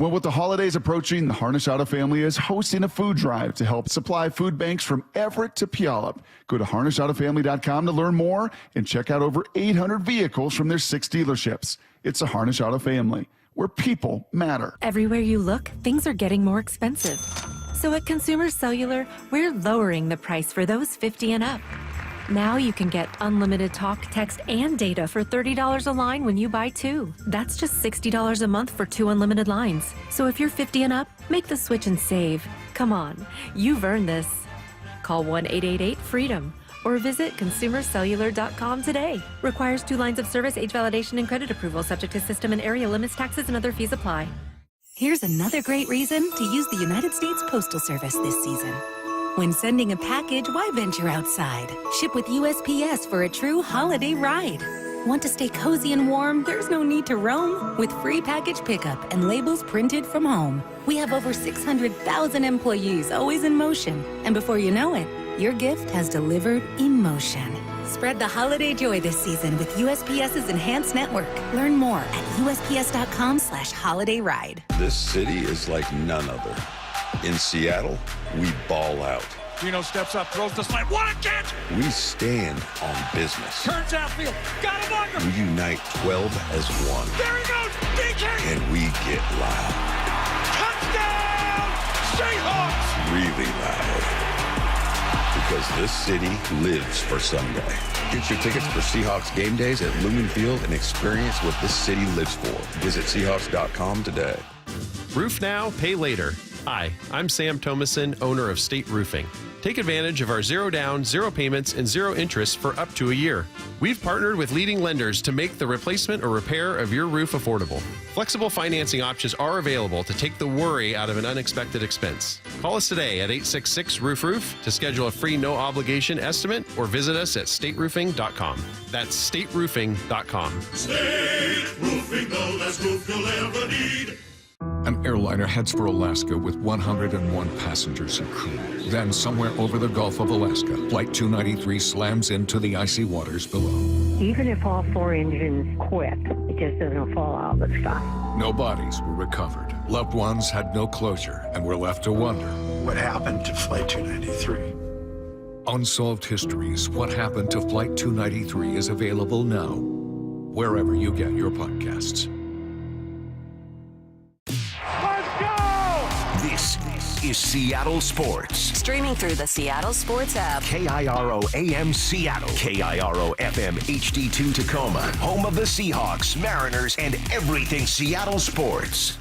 Well, with the holidays approaching, the Harnish Auto family is hosting a food drive to help supply food banks from Everett to Puyallup. Go to harnishautofamily.com to learn more and check out over 800 vehicles from their 6 dealerships. It's the Harnish Auto family, where people matter. Everywhere you look, things are getting more expensive. So at Consumer Cellular, we're lowering the price for those 50 and up. Now you can get unlimited talk, text, and data for $30 a line when you buy 2. That's just $60 a month for 2 unlimited lines. So if you're 50 and up, make the switch and save. Come on, you've earned this. Call 1-888-FREEDOM or visit consumercellular.com today. Requires 2 lines of service, age validation, and credit approval, subject to system and area limits, taxes, and other fees apply. Here's another great reason to use the United States Postal Service this season. When sending a package, why venture outside? Ship with USPS for a true holiday ride. Want to stay cozy and warm? There's no need to roam. With free package pickup and labels printed from home. We have over 600,000 employees always in motion. And before you know it, your gift has delivered emotion. Spread the holiday joy this season with USPS's Enhanced Network. Learn more at USPS.com/holidayride. This city is like none other. In Seattle, we ball out. Gino steps up, throws the slant. What a catch! We stand on business. Turns outfield. Got him under. We unite 12 as one. There he goes. DK. And we get loud. Touchdown! Seahawks! Really loud. Because this city lives for Sunday. Get your tickets for Seahawks game days at Lumen Field and experience what this city lives for. Visit Seahawks.com today. Roof now, pay later. Hi, I'm Sam Thomason, owner of State Roofing. Take advantage of our 0 down, 0 payments, and 0 interest for up to a year. We've partnered with leading lenders to make the replacement or repair of your roof affordable. Flexible financing options are available to take the worry out of an unexpected expense. Call us today at 866-ROOF-ROOF to schedule a free no-obligation estimate or visit us at stateroofing.com. That's stateroofing.com. State Roofing, the last roof you'll ever need. An airliner heads for Alaska with 101 passengers and crew. Then, somewhere over the Gulf of Alaska, Flight 293 slams into the icy waters below. Even if all 4 engines quit, it just doesn't fall out of the sky. No bodies were recovered. Loved ones had no closure and were left to wonder. What happened to Flight 293? Unsolved Histories, What Happened to Flight 293 is available now, wherever you get your podcasts. This is Seattle Sports. Streaming through the Seattle Sports app. KIRO AM Seattle. KIRO FM HD2 Tacoma. Home of the Seahawks, Mariners, and everything Seattle sports.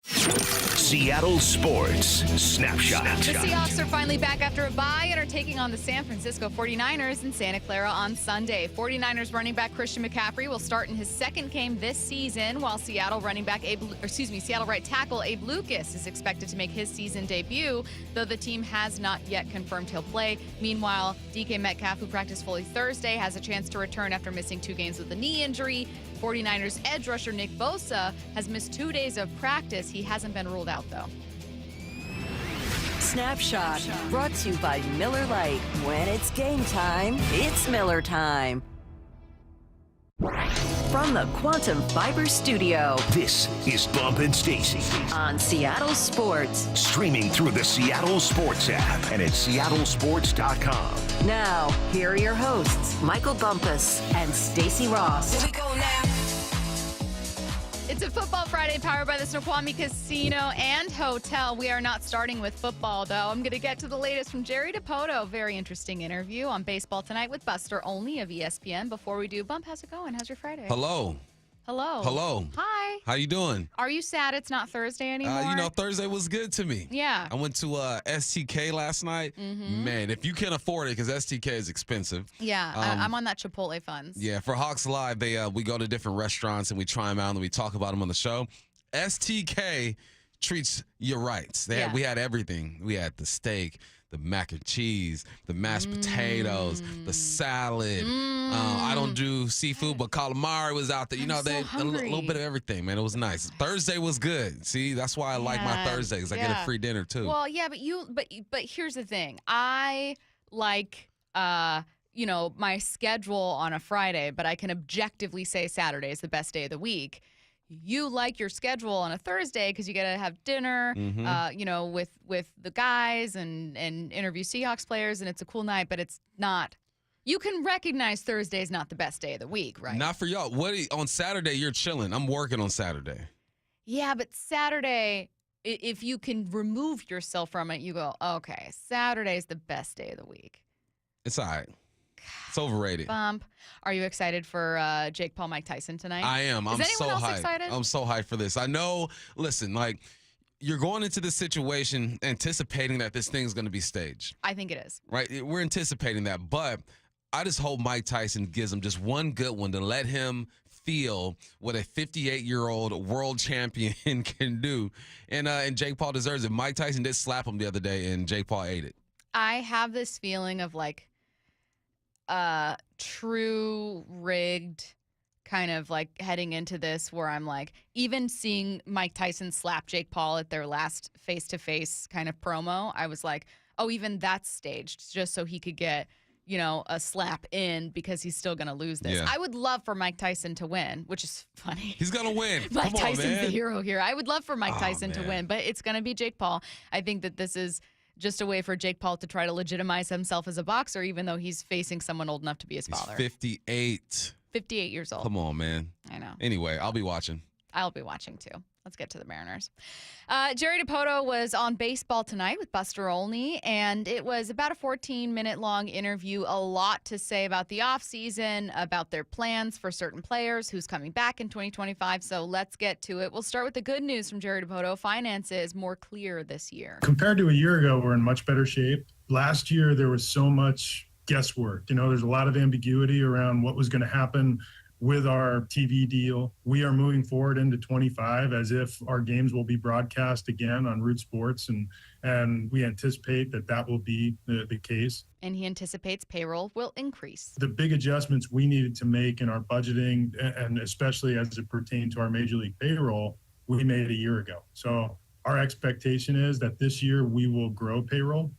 Seattle Sports Snapshot. The Seahawks are finally back after a bye and are taking on the San Francisco 49ers in Santa Clara on Sunday. 49ers running back Christian McCaffrey will start in his 2nd game this season, while Seattle right tackle Abe Lucas is expected to make his season debut, though the team has not yet confirmed he'll play. Meanwhile, DK Metcalf, who practiced fully Thursday, has a chance to return after missing 2 games with a knee injury. 49ers edge rusher Nick Bosa has missed 2 days of practice. He hasn't been ruled out, though. Snapshot, brought to you by Miller Lite. When it's game time, it's Miller time. From the Quantum Fiber Studio, this is Bump and Stacy on Seattle Sports. Streaming through the Seattle Sports app and at seattlesports.com. Now, here are your hosts, Michael Bumpus and Stacy Ross. Here we go now. It's a Football Friday powered by the Snoqualmie Casino and Hotel. We are not starting with football, though. I'm going to get to the latest from Jerry DiPoto. Very interesting interview on Baseball Tonight with Buster Olney of ESPN. Before we do, Bump, how's it going? How's your Friday? Hello. Hello. Hi. How you doing? Are you sad it's not Thursday anymore? Thursday was good to me. Yeah. I went to STK last night. Mm-hmm. Man, if you can't afford it, because STK is expensive. Yeah, I'm on that Chipotle funds. Yeah, for Hawks Live, we go to different restaurants and we try them out and we talk about them on the show. STK treats you right. We had everything. We had the steak, the mac and cheese, the mashed potatoes, the salad. I don't do seafood, but calamari was out there. You know, a little bit of everything, man. It was nice. Thursday was good. See, that's why I like my Thursdays. I get a free dinner too. Well, yeah, but here's the thing. I like my schedule on a Friday, but I can objectively say Saturday is the best day of the week. you like your schedule on a Thursday because you got to have dinner, with the guys and interview Seahawks players, and it's a cool night, but it's not. You can recognize Thursday is not the best day of the week, right? Not for y'all. On Saturday, you're chilling. I'm working on Saturday. Yeah, but Saturday, if you can remove yourself from it, you go, okay, Saturday is the best day of the week. It's all right. It's overrated. Bump. Are you excited for Jake Paul, Mike Tyson tonight? I am. I'm so hyped. Excited? I'm so hyped for this. I know, listen, like, you're going into this situation anticipating that this thing's going to be staged. I think it is. Right? We're anticipating that. But I just hope Mike Tyson gives him just one good one to let him feel what a 58-year-old world champion can do. And Jake Paul deserves it. Mike Tyson did slap him the other day, and Jake Paul ate it. I have this feeling of like true rigged kind of like heading into this where I'm like, even seeing Mike Tyson slap Jake Paul at their last face-to-face kind of promo, I was like, oh, even that's staged just so he could get, a slap in because he's still going to lose this. Yeah. I would love for Mike Tyson to win, which is funny. He's going to win. Mike Tyson's the hero here. I would love for Mike Tyson to man. win, but it's going to be Jake Paul. I think that this is just a way for Jake Paul to try to legitimize himself as a boxer, even though he's facing someone old enough to be his father. 58. 58 years old. Come on, man. I know. Anyway, I'll be watching. I'll be watching, too. Let's get to the Mariners. Jerry DiPoto was on Baseball Tonight with Buster Olney, and it was about a 14-minute-long interview. A lot to say about the offseason, about their plans for certain players, who's coming back in 2025. So let's get to it. We'll start with the good news from Jerry DiPoto. Finances more clear this year. Compared to a year ago, we're in much better shape. Last year, there was so much guesswork. There's a lot of ambiguity around what was going to happen with our TV deal. We are moving forward into 25 as if our games will be broadcast again on Root Sports, and we anticipate that will be the case. And he anticipates payroll will increase. The big adjustments we needed to make in our budgeting, and especially as it pertained to our Major League payroll, we made a year ago. So our expectation is that this year we will grow payroll,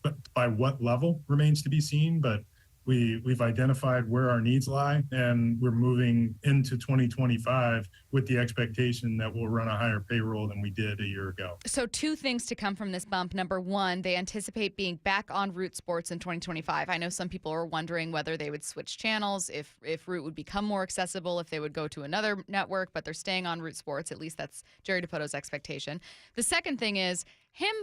but by what level remains to be seen. But we've identified where our needs lie, and we're moving into 2025 with the expectation that we'll run a higher payroll than we did a year ago. So 2 things to come from this bump. Number 1, they anticipate being back on Root Sports in 2025. I know some people are wondering whether they would switch channels, if Root would become more accessible, if they would go to another network, but they're staying on Root Sports. At least that's Jerry DiPoto's expectation. The second thing is him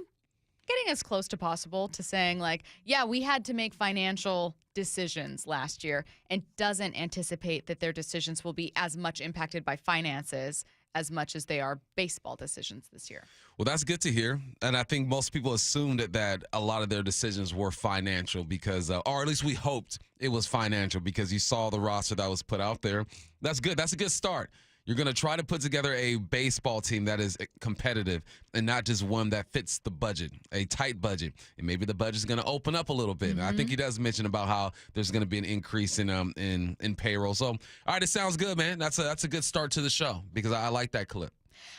getting as close to possible to saying, like, yeah, we had to make financial decisions last year, and doesn't anticipate that their decisions will be as much impacted by finances as much as they are baseball decisions this year. Well, that's good to hear. And I think most people assumed that a lot of their decisions were financial because, or at least we hoped it was financial because you saw the roster that was put out there. That's good. That's a good start. You're going to try to put together a baseball team that is competitive and not just one that fits the budget, a tight budget. And maybe the budget's going to open up a little bit. Mm-hmm. I think he does mention about how there's going to be an increase in payroll. So, all right, it sounds good, man. That's a good start to the show because I like that clip.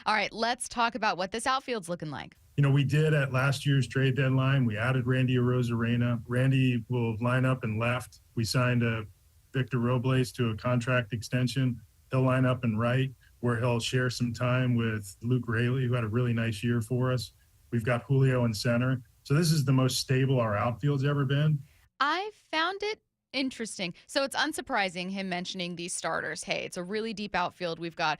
All right, let's talk about what this outfield's looking like. We did at last year's trade deadline. We added Randy Arozarena. Randy will line up in left. We signed Victor Robles to a contract extension. He'll line up in right, where he'll share some time with Luke Raley, who had a really nice year for us. We've got Julio in center. So this is the most stable our outfield's ever been. I found it interesting. So it's unsurprising him mentioning these starters. Hey, it's a really deep outfield. We've got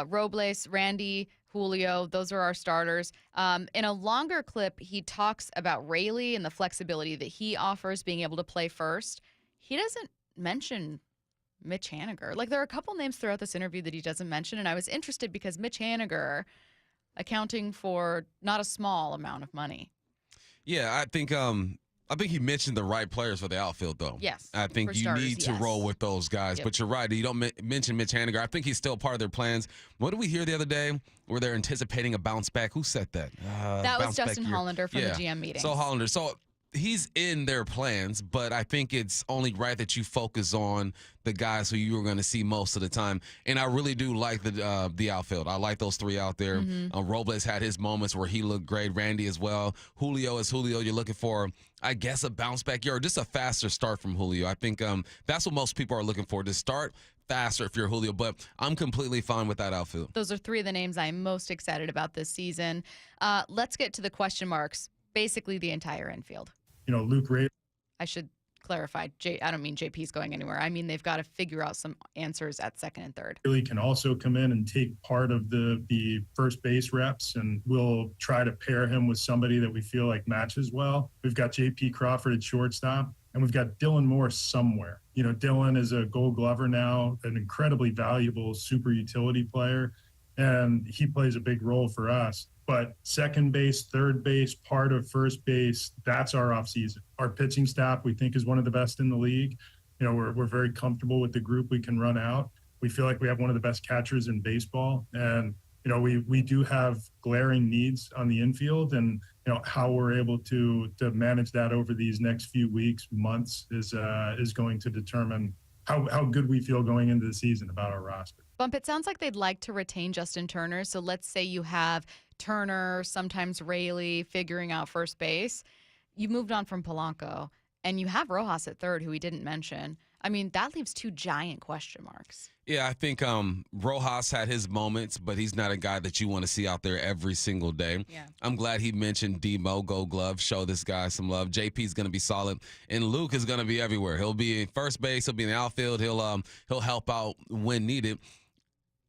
Robles, Randy, Julio. Those are our starters. In a longer clip, he talks about Raley and the flexibility that he offers, being able to play first. He doesn't mention Mitch Haniger. Like, there are a couple names throughout this interview that he doesn't mention, and I was interested because Mitch Haniger accounting for not a small amount of money. Yeah, I think he mentioned the right players for the outfield, though. Yes. I think you need to roll with those guys. Yep. But you're right. You don't mention Mitch Haniger. I think he's still part of their plans. What did we hear the other day where they're anticipating a bounce back? Who said that? That was Justin Hollander from the GM meeting. So Hollander. So he's in their plans, but I think it's only right that you focus on the guys who you are going to see most of the time. And I really do like the outfield. I like those 3 out there. Mm-hmm. Robles had his moments where he looked great. Randy as well. Julio is Julio. You're looking for, I guess, a bounce back year or just a faster start from Julio. I think that's what most people are looking for, to start faster if you're Julio, but I'm completely fine with that outfield. Those are three of the names I'm most excited about this season. Let's get to the question marks, basically the entire infield. Luke Ray. I should clarify. I don't mean JP's going anywhere. I mean they've got to figure out some answers at second and third. Really can also come in and take part of the first base reps, and we'll try to pair him with somebody that we feel like matches well. We've got JP Crawford at shortstop, and we've got Dylan Moore somewhere. Dylan is a Gold Glover now, an incredibly valuable super utility player, and he plays a big role for us. But second base, third base, part of first base, that's our offseason. Our pitching staff, we think, is one of the best in the league. We're very comfortable with the group we can run out. We feel like we have one of the best catchers in baseball. And, we do have glaring needs on the infield, and, how we're able to manage that over these next few weeks, months is going to determine how good we feel going into the season about our roster. Bump, it sounds like they'd like to retain Justin Turner. So let's say you have Turner, sometimes Raley figuring out first base. You moved on from Polanco, and you have Rojas at third, who we didn't mention. I mean, that leaves two giant question marks. Yeah, I think Rojas had his moments, but he's not a guy that you want to see out there every single day. Yeah. I'm glad he mentioned Demo, Gold Glove, show this guy some love. JP's going to be solid, and Luke is going to be everywhere. He'll be in first base. He'll be in the outfield. He'll help out when needed.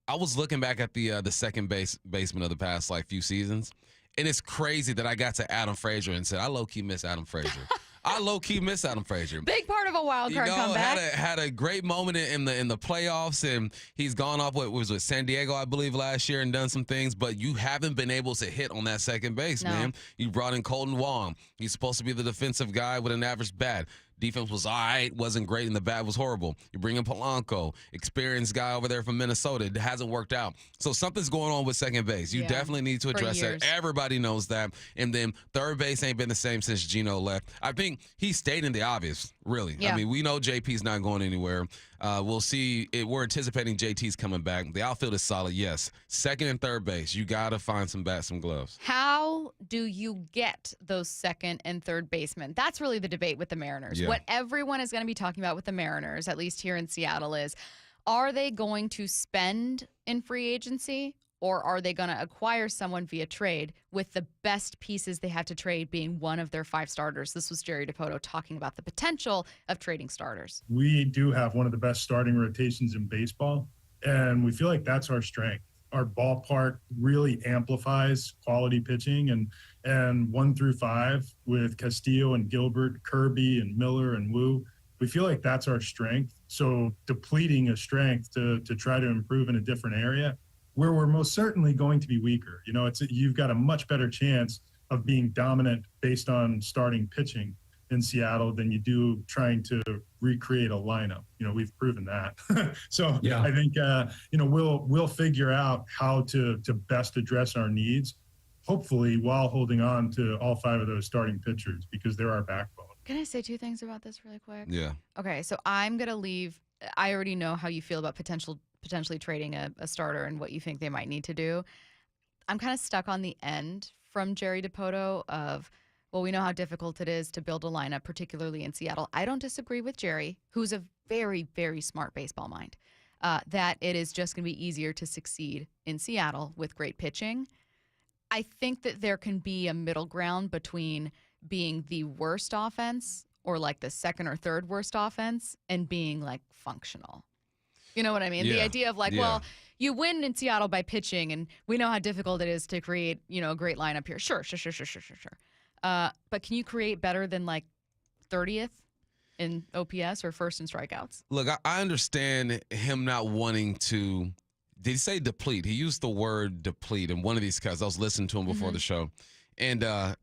I was looking back at the second baseman of the past few seasons, and it's crazy that I got to Adam Frazier and said I low-key miss Adam Frazier. I low-key miss Adam Frazier. Big part of a wild card comeback. Had a great moment in the playoffs, and he's gone off with San Diego, I believe, last year and done some things, but you haven't been able to hit on that second base, man. You brought in Colton Wong. He's supposed to be the defensive guy with an average bat. Defense was all right, wasn't great, and the bat was horrible. You bring in Polanco, experienced guy over there from Minnesota. It hasn't worked out. So something's going on with second base. You definitely need to address that. Everybody knows that. And then third base ain't been the same since Gino left. I think he stayed in the obvious, really. Yeah. I mean, we know JP's not going anywhere. We'll see. We're anticipating JT's coming back. The outfield is solid, yes. Second and third base, you got to find some bats, some gloves. How do you get those second and third basemen? That's really the debate with the Mariners. Yeah. What everyone is going to be talking about with the Mariners, at least here in Seattle, is are they going to spend in free agency, or are they going to acquire someone via trade, with the best pieces they have to trade being one of their 5 starters? This was Jerry Dipoto talking about the potential of trading starters. We do have one of the best starting rotations in baseball, and we feel like that's our strength. Our ballpark really amplifies quality pitching, and 1 through 5 with Castillo and Gilbert, Kirby and Miller and Wu, we feel like that's our strength. So depleting a strength to try to improve in a different area where we're most certainly going to be weaker. You've got a much better chance of being dominant based on starting pitching in Seattle than you do trying to recreate a lineup. We've proven that. So yeah. I think, we'll figure out how to best address our needs, hopefully while holding on to all 5 of those starting pitchers, because they're our backbone. Can I say 2 things about this really quick? Yeah. Okay, so I'm going to leave. I already know how you feel about potentially trading a starter and what you think they might need to do. I'm kind of stuck on the end from Jerry Dipoto of, well, we know how difficult it is to build a lineup, particularly in Seattle. I don't disagree with Jerry, who's a very, very smart baseball mind, that it is just going to be easier to succeed in Seattle with great pitching. I think that there can be a middle ground between being the worst offense or like the second or third worst offense and being like functional. You know what I mean? Yeah. The idea of well, you win in Seattle by pitching, and we know how difficult it is to create, a great lineup here. Sure. But can you create better than 30th in OPS or first in strikeouts? Look, I understand him not wanting to. Did he say deplete? He used the word deplete in one of these cuts. I was listening to him before the show, and I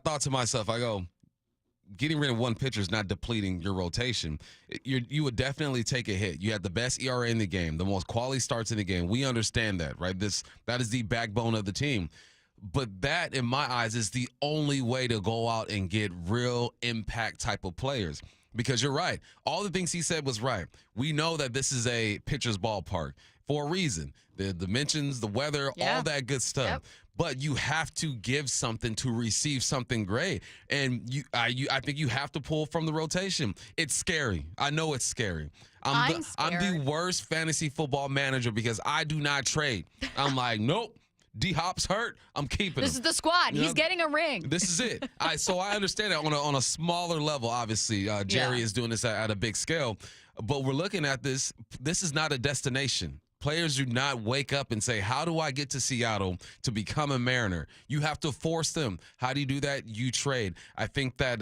thought to myself, I go, getting rid of one pitcher is not depleting your rotation. You would definitely take a hit. You had the best ERA in the game, the most quality starts in the game. We understand that, right? That is the backbone of the team. But that, in my eyes, is the only way to go out and get real impact type of players. Because you're right. All the things he said was right. We know that this is a pitcher's ballpark for a reason. The dimensions, the weather, all that good stuff. Yep. But you have to give something to receive something great. And I think you have to pull from the rotation. It's scary. I know it's scary. I'm the worst fantasy football manager because I do not trade. I'm like, nope. D-Hop's hurt. I'm keeping him. This is the squad. He's getting a ring. This is it. So I understand that on a smaller level. Obviously, Jerry is doing this at a big scale. But we're looking at this. This is not a destination. Players do not wake up and say, how do I get to Seattle to become a Mariner? You have to force them. How do you do that? You trade. I think that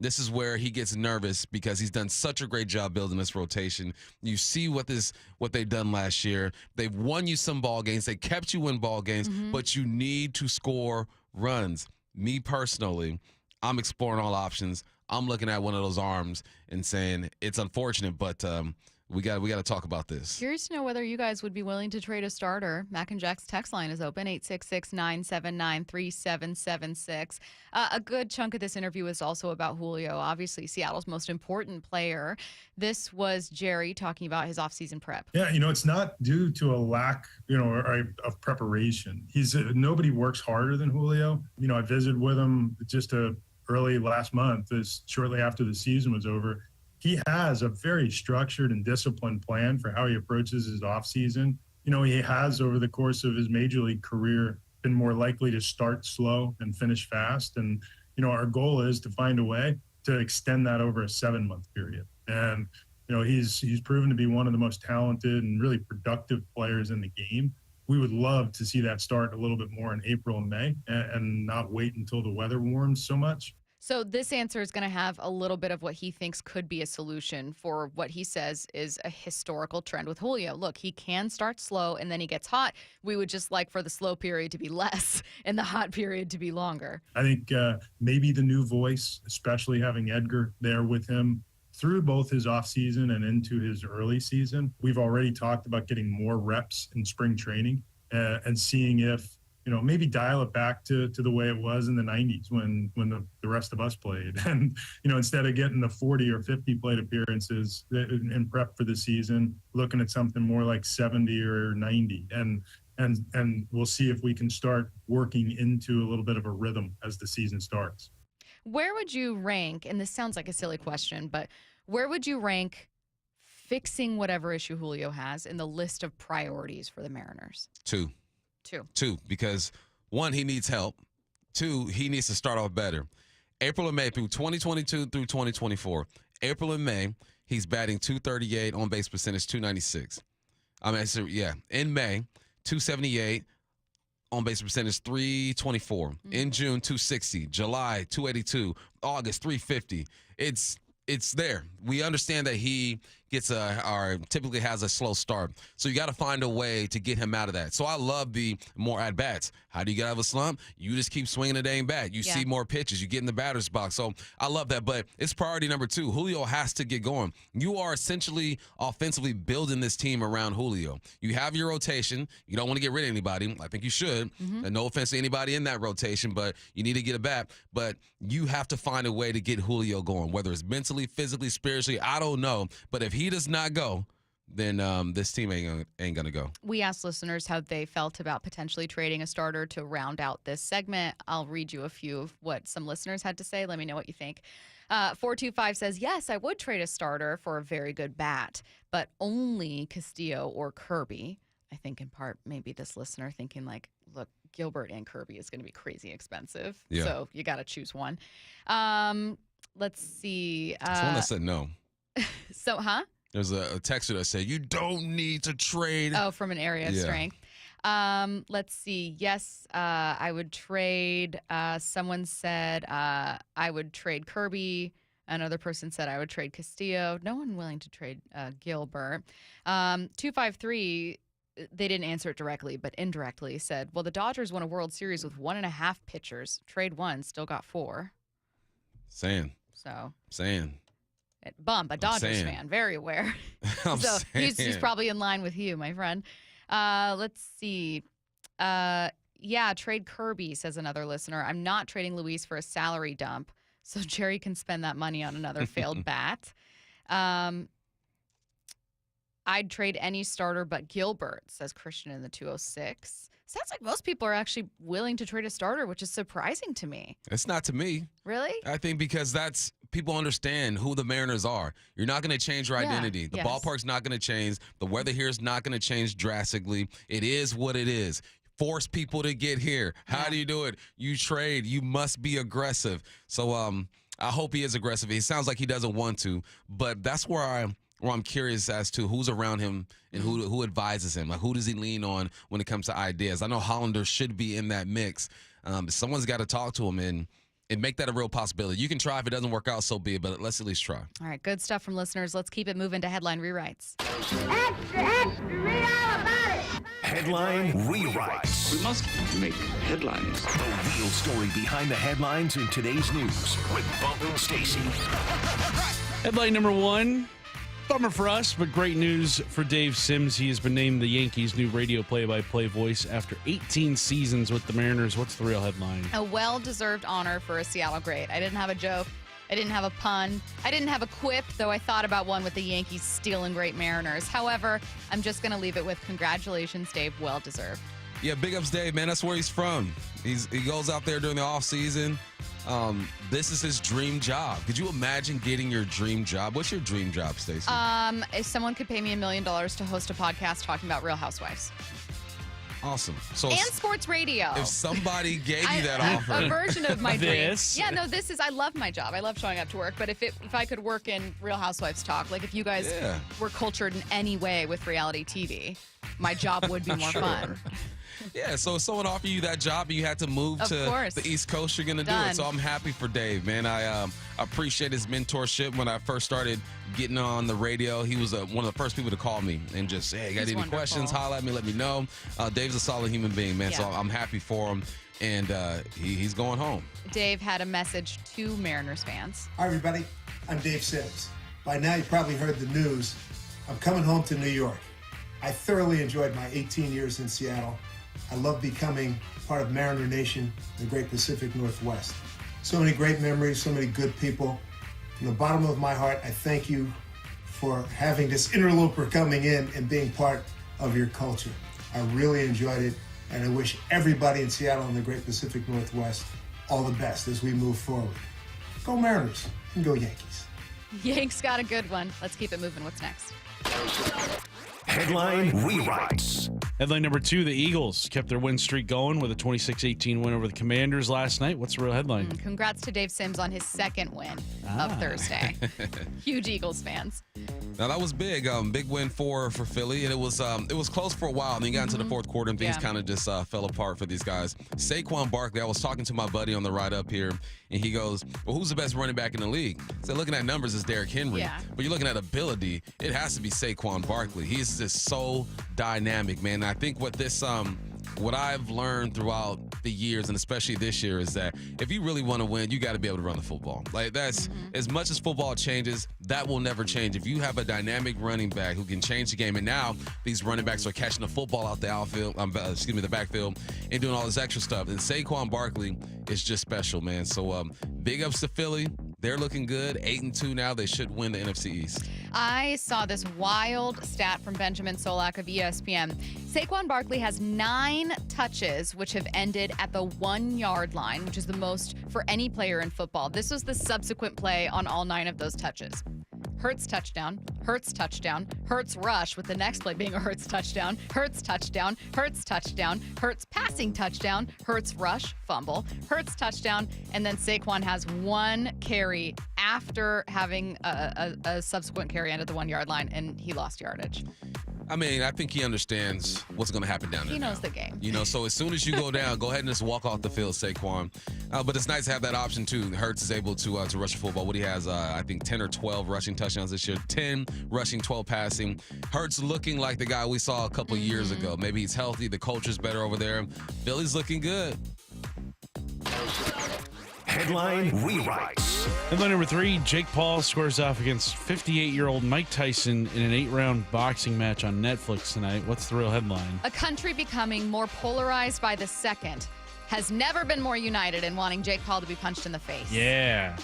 this is where he gets nervous because he's done such a great job building this rotation. You see what they've done last year. They've won you some ball games. They kept you in ball games, but you need to score runs. Me personally, I'm exploring all options. I'm looking at one of those arms and saying it's unfortunate, but we got to talk about this. Curious to know whether you guys would be willing to trade a starter. Mac and Jack's text line is open, 866-979-3776. A good chunk of this interview is also about Julio, obviously Seattle's most important player. This was Jerry talking about his offseason prep. Yeah, it's not due to a lack, of preparation. Nobody works harder than Julio. I visited with him just early last month, shortly after the season was over. He has a very structured and disciplined plan for how he approaches his offseason. He has, over the course of his major league career, been more likely to start slow and finish fast. And, our goal is to find a way to extend that over a 7-month period. And, he's proven to be one of the most talented and really productive players in the game. We would love to see that start a little bit more in April and May and not wait until the weather warms so much. So this answer is going to have a little bit of what he thinks could be a solution for what he says is a historical trend with Julio. Look, he can start slow and then he gets hot. We would just like for the slow period to be less and the hot period to be longer. I think maybe the new voice, especially having Edgar there with him through both his offseason and into his early season. We've already talked about getting more reps in spring training and seeing if, maybe dial it back to the way it was in the 90s when the rest of us played. And, instead of getting the 40 or 50 plate appearances in prep for the season, looking at something more like 70 or 90. And we'll see if we can start working into a little bit of a rhythm as the season starts. Where would you rank, and this sounds like a silly question, but where would you rank fixing whatever issue Julio has in the list of priorities for the Mariners? Two, because 1, he needs help. 2, he needs to start off better. April and May through 2022 through 2024. April and May, he's batting .238, on base percentage .296. In May, .278, on base percentage .324. In June, .260. July, .282. August, .350. It's there. We understand that he gets typically has a slow start. So you got to find a way to get him out of that. So I love the more at-bats. How do you get out of a slump? You just keep swinging the dang bat. You see more pitches. You get in the batter's box. So I love that. But it's priority number 2. Julio has to get going. You are essentially offensively building this team around Julio. You have your rotation. You don't want to get rid of anybody. I think you should. And no offense to anybody in that rotation, but you need to get a bat. But you have to find a way to get Julio going, whether it's mentally, physically, spiritually. I don't know. But if he does not go, then this team ain't gonna go. We asked listeners how they felt about potentially trading a starter to round out this segment. I'll read you a few of what some listeners had to say. Let me know what you think. 425 says, yes, I would trade a starter for a very good bat, but only Castillo or Kirby. I think in part maybe this listener thinking like, look, Gilbert and Kirby is going to be crazy expensive. Yeah. So you got to choose one. Let's see. There's one that said no. So, There's a texter that said, you don't need to trade. Oh, from an area of strength. Let's see. Yes, I would trade. Someone said I would trade Kirby. Another person said I would trade Castillo. No one willing to trade Gilbert. 253, they didn't answer it directly, but indirectly said, well, the Dodgers won a World Series with 1.5 pitchers. Trade 1, still got 4. Saying. Bump, a Dodgers fan, very aware. So he's probably in line with you, my friend. Let's see. Trade Kirby, says another listener. I'm not trading Luis for a salary dump, so Jerry can spend that money on another failed bat. I'd trade any starter but Gilbert, says Christian in the 206. Sounds like most people are actually willing to trade a starter, which is surprising to me. It's not to me. Really? I think because that's people understand who the Mariners are. You're not going to change your identity. The ballpark's not going to change. The weather here is not going to change drastically. It is what it is. Force people to get here. How do you do it? You trade. You must be aggressive. So I hope he is aggressive. He sounds like he doesn't want to, but that's where I'm curious as to who's around him and who advises him. Like, who does he lean on when it comes to ideas? I know Hollander should be in that mix. Someone's got to talk to him and make that a real possibility. You can try. If it doesn't work out, so be it, but let's at least try. All right, good stuff from listeners. Let's keep it moving to headline rewrites. Extra, extra, read all about it. Headline rewrites. We must make headlines. The real story behind the headlines in today's news with Bump and Stacy. Headline number one. Bummer for us, but great news for Dave Sims. He has been named the Yankees' new radio play-by-play voice after 18 seasons with the Mariners. What's the real headline? A well-deserved honor for a Seattle great. I didn't have a joke. I didn't have a pun. I didn't have a quip, though I thought about one with the Yankees stealing great Mariners. However, I'm just going to leave it with congratulations, Dave. Well-deserved. Yeah, big ups, Dave, man. That's where he's from. He goes out there during the offseason. This is his dream job. Could you imagine getting your dream job? What's your dream job, Stacey? If someone could pay me $1 million to host a podcast talking about Real Housewives. Awesome. So and sports radio. If somebody gave you that offer. A version of my dream. This? Yeah, no, this is, I love my job. I love showing up to work. But if I could work in Real Housewives talk, like if you guys were cultured in any way with reality TV, my job would be more fun. Yeah, so if someone offered you that job and you had to move to the East Coast, you're going to do it. So I'm happy for Dave, man. I appreciate his mentorship. When I first started getting on the radio, he was one of the first people to call me and just, hey, got any questions, holler at me, let me know. Dave's a solid human being, man, so I'm happy for him. And he's going home. Dave had a message to Mariners fans. Hi, everybody. I'm Dave Sims. By now, you probably heard the news. I'm coming home to New York. I thoroughly enjoyed my 18 years in Seattle. I love becoming part of Mariner Nation, the great Pacific Northwest. So many great memories, so many good people. From the bottom of my heart, I thank you for having this interloper coming in and being part of your culture. I really enjoyed it, and I wish everybody in Seattle and the great Pacific Northwest all the best as we move forward. Go Mariners and go Yankees. Yanks got a good one. Let's keep it moving. What's next? Headline rewrites. Headline number two, the Eagles kept their win streak going with a 26-18 win over the Commanders last night. What's the real headline? Congrats to Dave Sims on his second win of Thursday. Huge Eagles fans. Now that was big, big win for Philly, and it was close for a while. And then you got into the fourth quarter, and things kind of just fell apart for these guys. Saquon Barkley, I was talking to my buddy on the ride up here, and he goes, "Well, who's the best running back in the league?" I said, "Looking at numbers, it's Derrick Henry, but you're looking at ability, it has to be Saquon Barkley. He's just so dynamic, man." And I think what I've learned throughout the years, and especially this year, is that if you really want to win, you got to be able to run the football. Like, that's as much as football changes, that will never change. If you have a dynamic running back who can change the game, and now these running backs are catching the football out the backfield, and doing all this extra stuff. And Saquon Barkley is just special, man. So big ups to Philly. They're looking good. 8-2 now. They should win the NFC East. I saw this wild stat from Benjamin Solak of ESPN. Saquon Barkley has 9 touches which have ended at the 1-yard line, which is the most for any player in football. This was the subsequent play on all 9 of those touches. Hurts touchdown, Hurts touchdown, Hurts rush, with the next play being a Hurts touchdown, Hurts touchdown, Hurts touchdown, Hurts passing touchdown, Hurts rush, fumble, Hurts touchdown, and then Saquon has 1 carry after having a subsequent carry end at the 1-yard line, and he lost yardage. I mean, I think he understands what's going to happen down there. He knows the game. You know, so as soon as you go down, go ahead and just walk off the field, Saquon. But it's nice to have that option, too. Hurts is able to rush the football. What he has, I think, 10 or 12 rushing touchdowns this year. 10 rushing, 12 passing. Hurts looking like the guy we saw a couple years ago. Maybe he's healthy. The culture's better over there. Philly's looking good. Headline rewrites. Headline number 3, Jake Paul squares off against 58-year-old Mike Tyson in an 8-round boxing match on Netflix tonight. What's the real headline? A country becoming more polarized by the second has never been more united in wanting Jake Paul to be punched in the face. Yeah.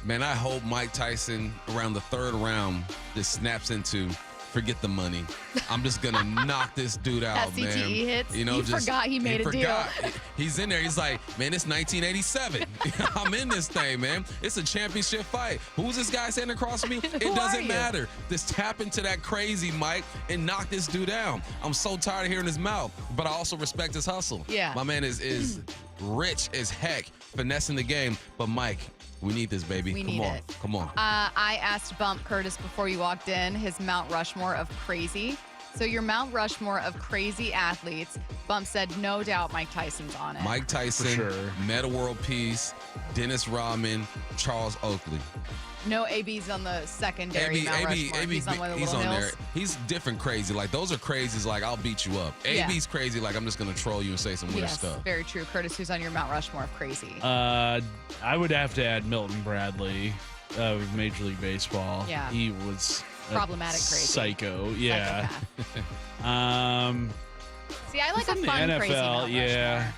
Man, I hope Mike Tyson around the 3rd round just snaps into forget the money. I'm just gonna knock this dude out, that man. CTE hits. You know, he forgot he made a deal. He's in there. He's like, man, it's 1987. I'm in this thing, man. It's a championship fight. Who's this guy standing across from me? It doesn't matter. Just tap into that crazy, Mike, and knock this dude down. I'm so tired of hearing his mouth, but I also respect his hustle. Yeah. My man is rich as heck, finessing the game. But Mike, we need this, baby. Come on. I asked Bump Curtis before you walked in his Mount Rushmore of crazy. So your Mount Rushmore of crazy athletes. Bump said no doubt Mike Tyson's on it. Mike Tyson, Meta World Peace, Dennis Rodman, Charles Oakley. No AB's on the secondary Mount Rushmore. He's on one of the he's little on hills. there. He's different crazy. Like, those are crazies like, I'll beat you up. Yeah. AB's crazy like, I'm just going to troll you and say some weird Yes, stuff. very true. Curtis, who's on your Mount Rushmore of crazy? I would have to add Milton Bradley of Major League Baseball. Yeah. He was problematic crazy. Psycho. Yeah. See, I like a from fun the NFL, crazy Mount Rushmore. yeah.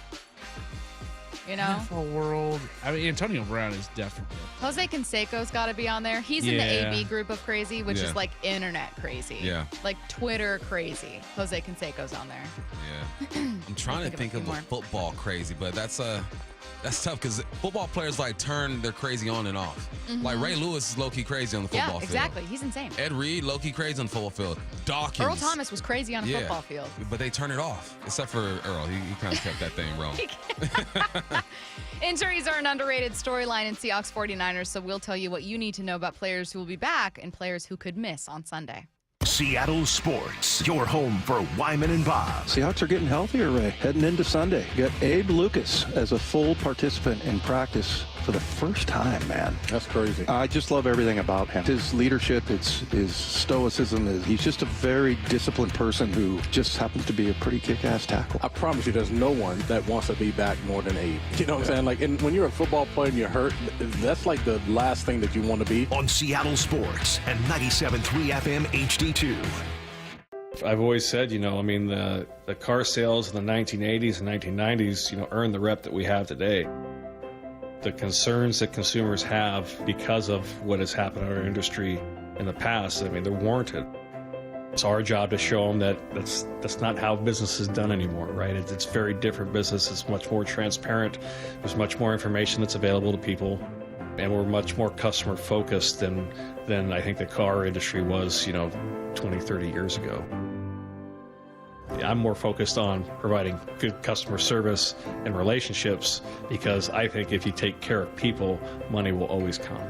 You know? NFL world. I mean, Antonio Brown is definitely. Jose Canseco's got to be on there. He's in the AB group of crazy, which is like internet crazy. Yeah. Like Twitter crazy. Jose Canseco's on there. Yeah. I'm trying to think of a football crazy, but that's tough because football players like turn their crazy on and off. Like Ray Lewis is low-key crazy on the football field. Yeah, exactly. He's insane. Ed Reed, low-key crazy on the football field. Dawkins. Earl Thomas was crazy on a football field. But they turn it off, except for Earl. He kind of kept that thing wrong. Injuries are an underrated storyline in Seahawks 49ers, so we'll tell you what you need to know about players who will be back and players who could miss on Sunday. Seattle Sports, your home for Wyman and Bob. Seahawks are getting healthier, Ray, heading into Sunday. You got Abe Lucas as a full participant in practice for the first time, man. That's crazy. I just love everything about him. His leadership, his stoicism. He's just a very disciplined person who just happens to be a pretty kick-ass tackle. I promise you, there's no one that wants to be back more than Abe. You know what I'm saying? Like, and when you're a football player and you're hurt, that's like the last thing that you want to be. On Seattle Sports and 97.3 FM HD2. I've always said, you know, I mean, the car sales in the 1980s and 1990s, you know, earned the rep that we have today. The concerns that consumers have because of what has happened in our industry in the past, I mean, they're warranted. It's our job to show them that that's not how business is done anymore, right? It's very different business. It's much more transparent. There's much more information that's available to people. And we're much more customer focused than I think the car industry was, you know, 20, 30 years ago. I'm more focused on providing good customer service and relationships because I think if you take care of people, money will always come.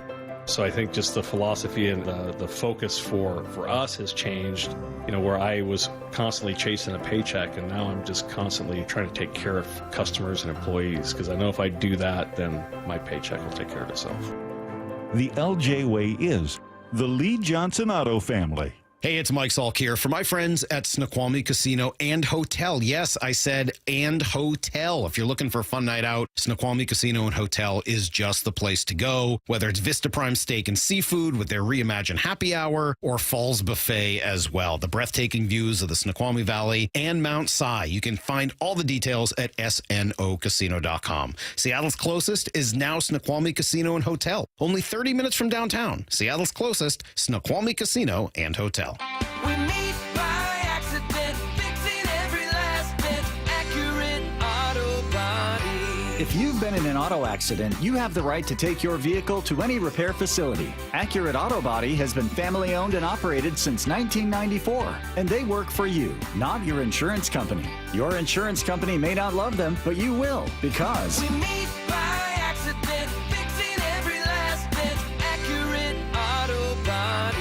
So I think just the philosophy and the focus for us has changed, you know, where I was constantly chasing a paycheck and now I'm just constantly trying to take care of customers and employees because I know if I do that, then my paycheck will take care of itself. The LJ way is the Lee Johnson Auto family. Hey, it's Mike Salk here for my friends at Snoqualmie Casino and Hotel. Yes, I said and hotel. If you're looking for a fun night out, Snoqualmie Casino and Hotel is just the place to go. Whether it's Vista Prime Steak and Seafood with their reimagined happy hour or Falls Buffet as well. The breathtaking views of the Snoqualmie Valley and Mount Si. You can find all the details at snocasino.com. Seattle's closest is now Snoqualmie Casino and Hotel. Only 30 minutes from downtown. Seattle's closest, Snoqualmie Casino and Hotel. We meet by accident, fixing every last bit, Accurate Auto Body. If you've been in an auto accident, you have the right to take your vehicle to any repair facility. Accurate Auto Body has been family owned and operated since 1994, and they work for you, not your insurance company. Your insurance company may not love them, but you will, because We meet by accident, fixing every last bit, Accurate Auto Body.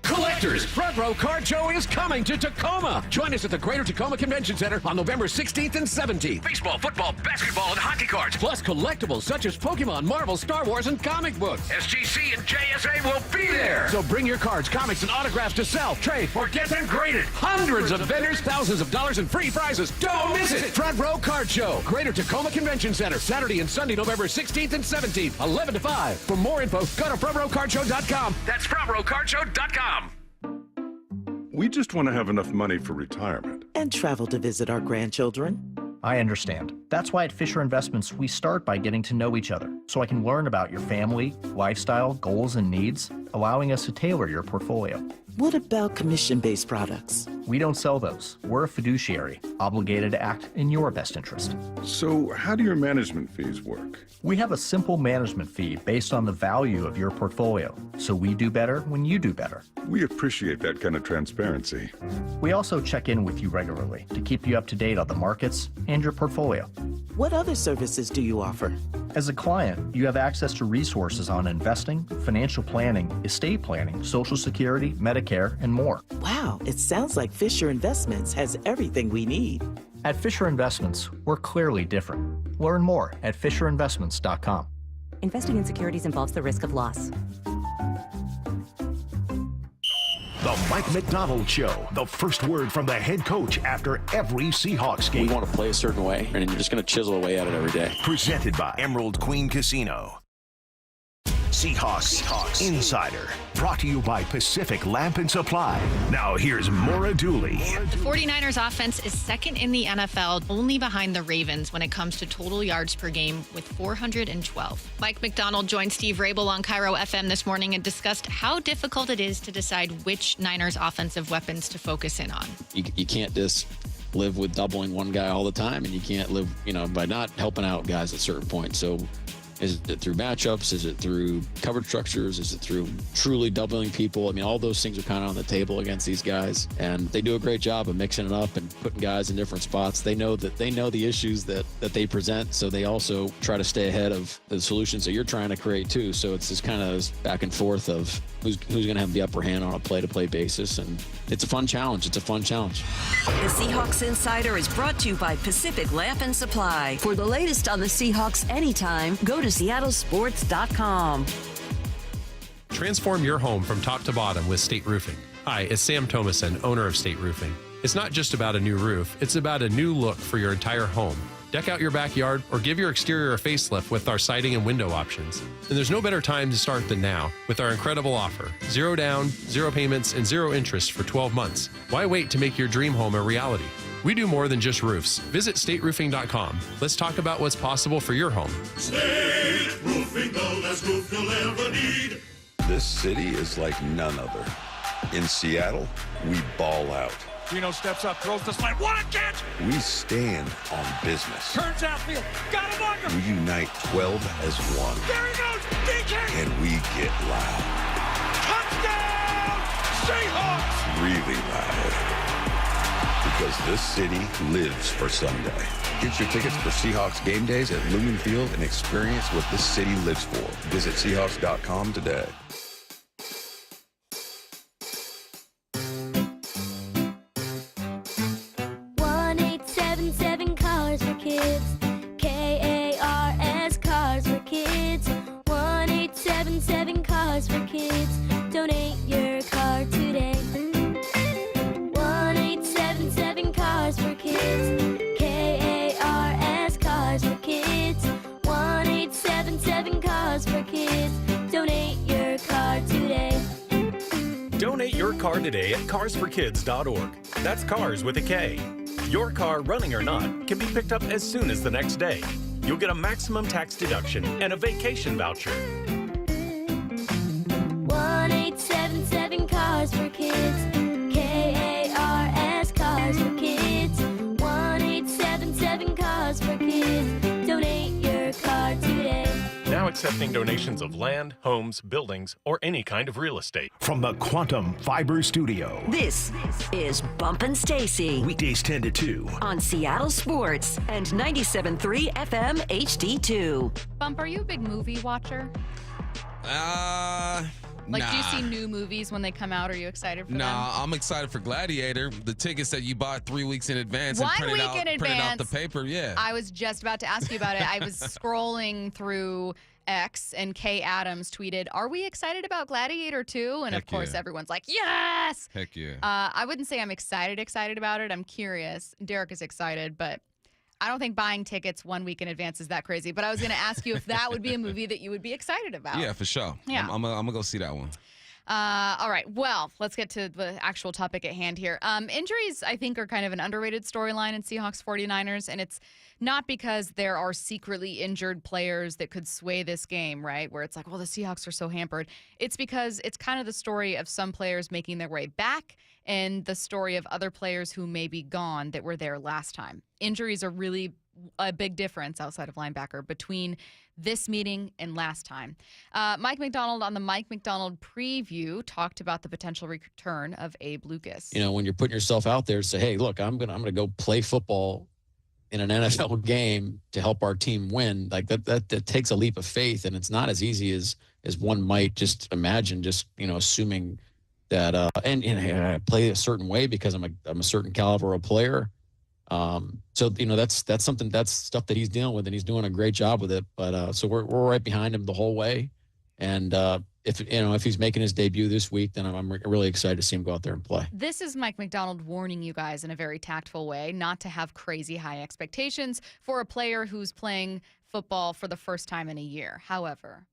Collectors, Front Row Card Show is coming to Tacoma. Join us at the Greater Tacoma Convention Center on November 16th and 17th. Baseball, football, basketball, and hockey cards. Plus collectibles such as Pokemon, Marvel, Star Wars, and comic books. SGC and JSA will be there. So bring your cards, comics, and autographs to sell, trade, or get them graded. Hundreds of vendors, thousands of dollars in free prizes. Don't miss it. Front Row Card Show, Greater Tacoma Convention Center, Saturday and Sunday, November 16th and 17th, 11 to 5. For more info, go to frontrowcardshow.com. That's frontrowcardshow.com. We just want to have enough money for retirement. And travel to visit our grandchildren. I understand. That's why at Fisher Investments, we start by getting to know each other, so I can learn about your family, lifestyle, goals, and needs, allowing us to tailor your portfolio. What about commission-based products? We don't sell those. We're a fiduciary, obligated to act in your best interest. So, how do your management fees work? We have a simple management fee based on the value of your portfolio, so we do better when you do better. We appreciate that kind of transparency. We also check in with you regularly to keep you up to date on the markets and your portfolio. What other services do you offer? As a client, you have access to resources on investing, financial planning, estate planning, Social Security, Medicare, and more. Wow, it sounds like Fisher Investments has everything we need. At Fisher Investments, we're clearly different. Learn more at FisherInvestments.com. Investing in securities involves the risk of loss. The Mike McDonald Show. The first word from the head coach after every Seahawks game. We want to play a certain way, and you're just going to chisel away at it every day. Presented by Emerald Queen Casino. Seahawks Insider. Brought to you by Pacific Lamp and Supply. Now here's Maura Dooley. The 49ers offense is second in the NFL, only behind the Ravens when it comes to total yards per game with 412. Mike McDonald joined Steve Rabel on KIRO FM this morning and discussed how difficult it is to decide which Niners offensive weapons to focus in on. You can't just live with doubling one guy all the time, and you can't live, by not helping out guys at certain points. So is it through matchups? Is it through coverage structures? Is it through truly doubling people? I mean, all those things are kind of on the table against these guys, and they do a great job of mixing it up and putting guys in different spots. They know the issues that they present, so they also try to stay ahead of the solutions that you're trying to create too. So it's this kind of back and forth of who's going to have the upper hand on a play-to-play basis, and it's a fun challenge. The Seahawks Insider is brought to you by Pacific Lamp and Supply. For the latest on the Seahawks anytime, go to seattlesports.com. Transform your home from top to bottom with State Roofing. Hi, it's Sam Thomason, owner of State Roofing. It's not just about a new roof, it's about a new look for your entire home. Deck out your backyard or give your exterior a facelift with our siding and window options. And there's no better time to start than now with our incredible offer. 0 down, 0 payments, and 0 interest for 12 months. Why wait to make your dream home a reality? We do more than just roofs. Visit stateroofing.com. Let's talk about what's possible for your home. State Roofing, the last roof you'll ever need. This city is like none other. In Seattle, we ball out. Reno steps up, throws the slant. What a catch! We stand on business. Turns outfield, got him under. We unite 12 as one. There he goes, DK! And we get loud. Touchdown, Seahawks! Really loud. Because this city lives for Sunday. Get your tickets for Seahawks game days at Lumen Field and experience what this city lives for. Visit Seahawks.com today. Cars for Kids. KARS Cars for Kids. 1-877 Cars for Kids. Donate your car today. 1-877 Cars for Kids. KARS Cars for Kids. 1-877 Cars for Kids. Donate your car today. Donate your car today at carsforkids.org. That's cars with a K. Your car, running or not, can be picked up as soon as the next day. You'll get a maximum tax deduction and a vacation voucher. 1-877 Cars for Kids. KARS Cars for Kids. 1-877 Cars for Kids. Donate your car today. Now accepting donations of land, homes, buildings, or any kind of real estate. From the Quantum Fiber Studio. This is Bumpin' Stacy. Weekdays 10 to 2. On Seattle Sports and 97.3 FM HD2. Bump, are you a big movie watcher? Do you see new movies when they come out? Are you excited for them? I'm excited for Gladiator. The tickets that you bought 3 weeks in advance and printed out the paper. Yeah. I was just about to ask you about it. I was scrolling through X and Kay Adams tweeted, "Are we excited about Gladiator 2?" And of course, everyone's like, "Yes!" Heck yeah. I wouldn't say I'm excited about it. I'm curious. Derek is excited, but I don't think buying tickets 1 week in advance is that crazy. But I was going to ask you if that would be a movie that you would be excited about. Yeah, for sure. Yeah. I'm going to go see that one. All right. Well, let's get to the actual topic at hand here. Injuries, I think, are kind of an underrated storyline in Seahawks 49ers, and it's not because there are secretly injured players that could sway this game, right? Where it's like, well, the Seahawks are so hampered. It's because it's kind of the story of some players making their way back and the story of other players who may be gone that were there last time. Injuries are really a big difference outside of linebacker between this meeting and last time. Mike McDonald on the Mike McDonald preview talked about the potential return of Abe Lucas. You know, when you're putting yourself out there, say, hey, look, I'm gonna go play football in an NFL game to help our team win. Like that takes a leap of faith, and it's not as easy as one might just imagine. Just assuming that and I play a certain way because I'm a certain caliber of player. So that's something, that's stuff that he's dealing with, and he's doing a great job with it. But so we're right behind him the whole way. And if he's making his debut this week, then I'm really excited to see him go out there and play. This is Mike McDonald warning you guys in a very tactful way not to have crazy high expectations for a player who's playing football for the first time in a year. However,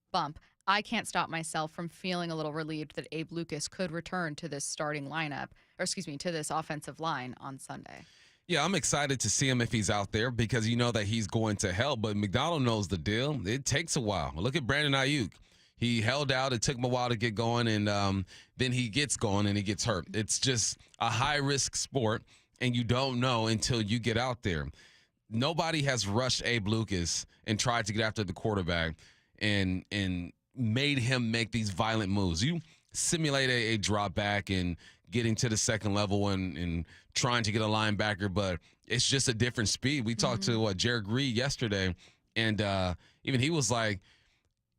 I can't stop myself from feeling a little relieved that Abe Lucas could return to this starting lineup, to this offensive line on Sunday. Yeah, I'm excited to see him if he's out there because you know that he's going to help. But McDonald knows the deal. It takes a while. Look at Brandon Ayuk. He held out. It took him a while to get going, and then he gets going and he gets hurt. It's just a high-risk sport, and you don't know until you get out there. Nobody has rushed Abe Lucas and tried to get after the quarterback and made him make these violent moves. You simulate a drop back and getting to the second level and trying to get a linebacker, but it's just a different speed. We talked to Jared Reed yesterday, and even he was like,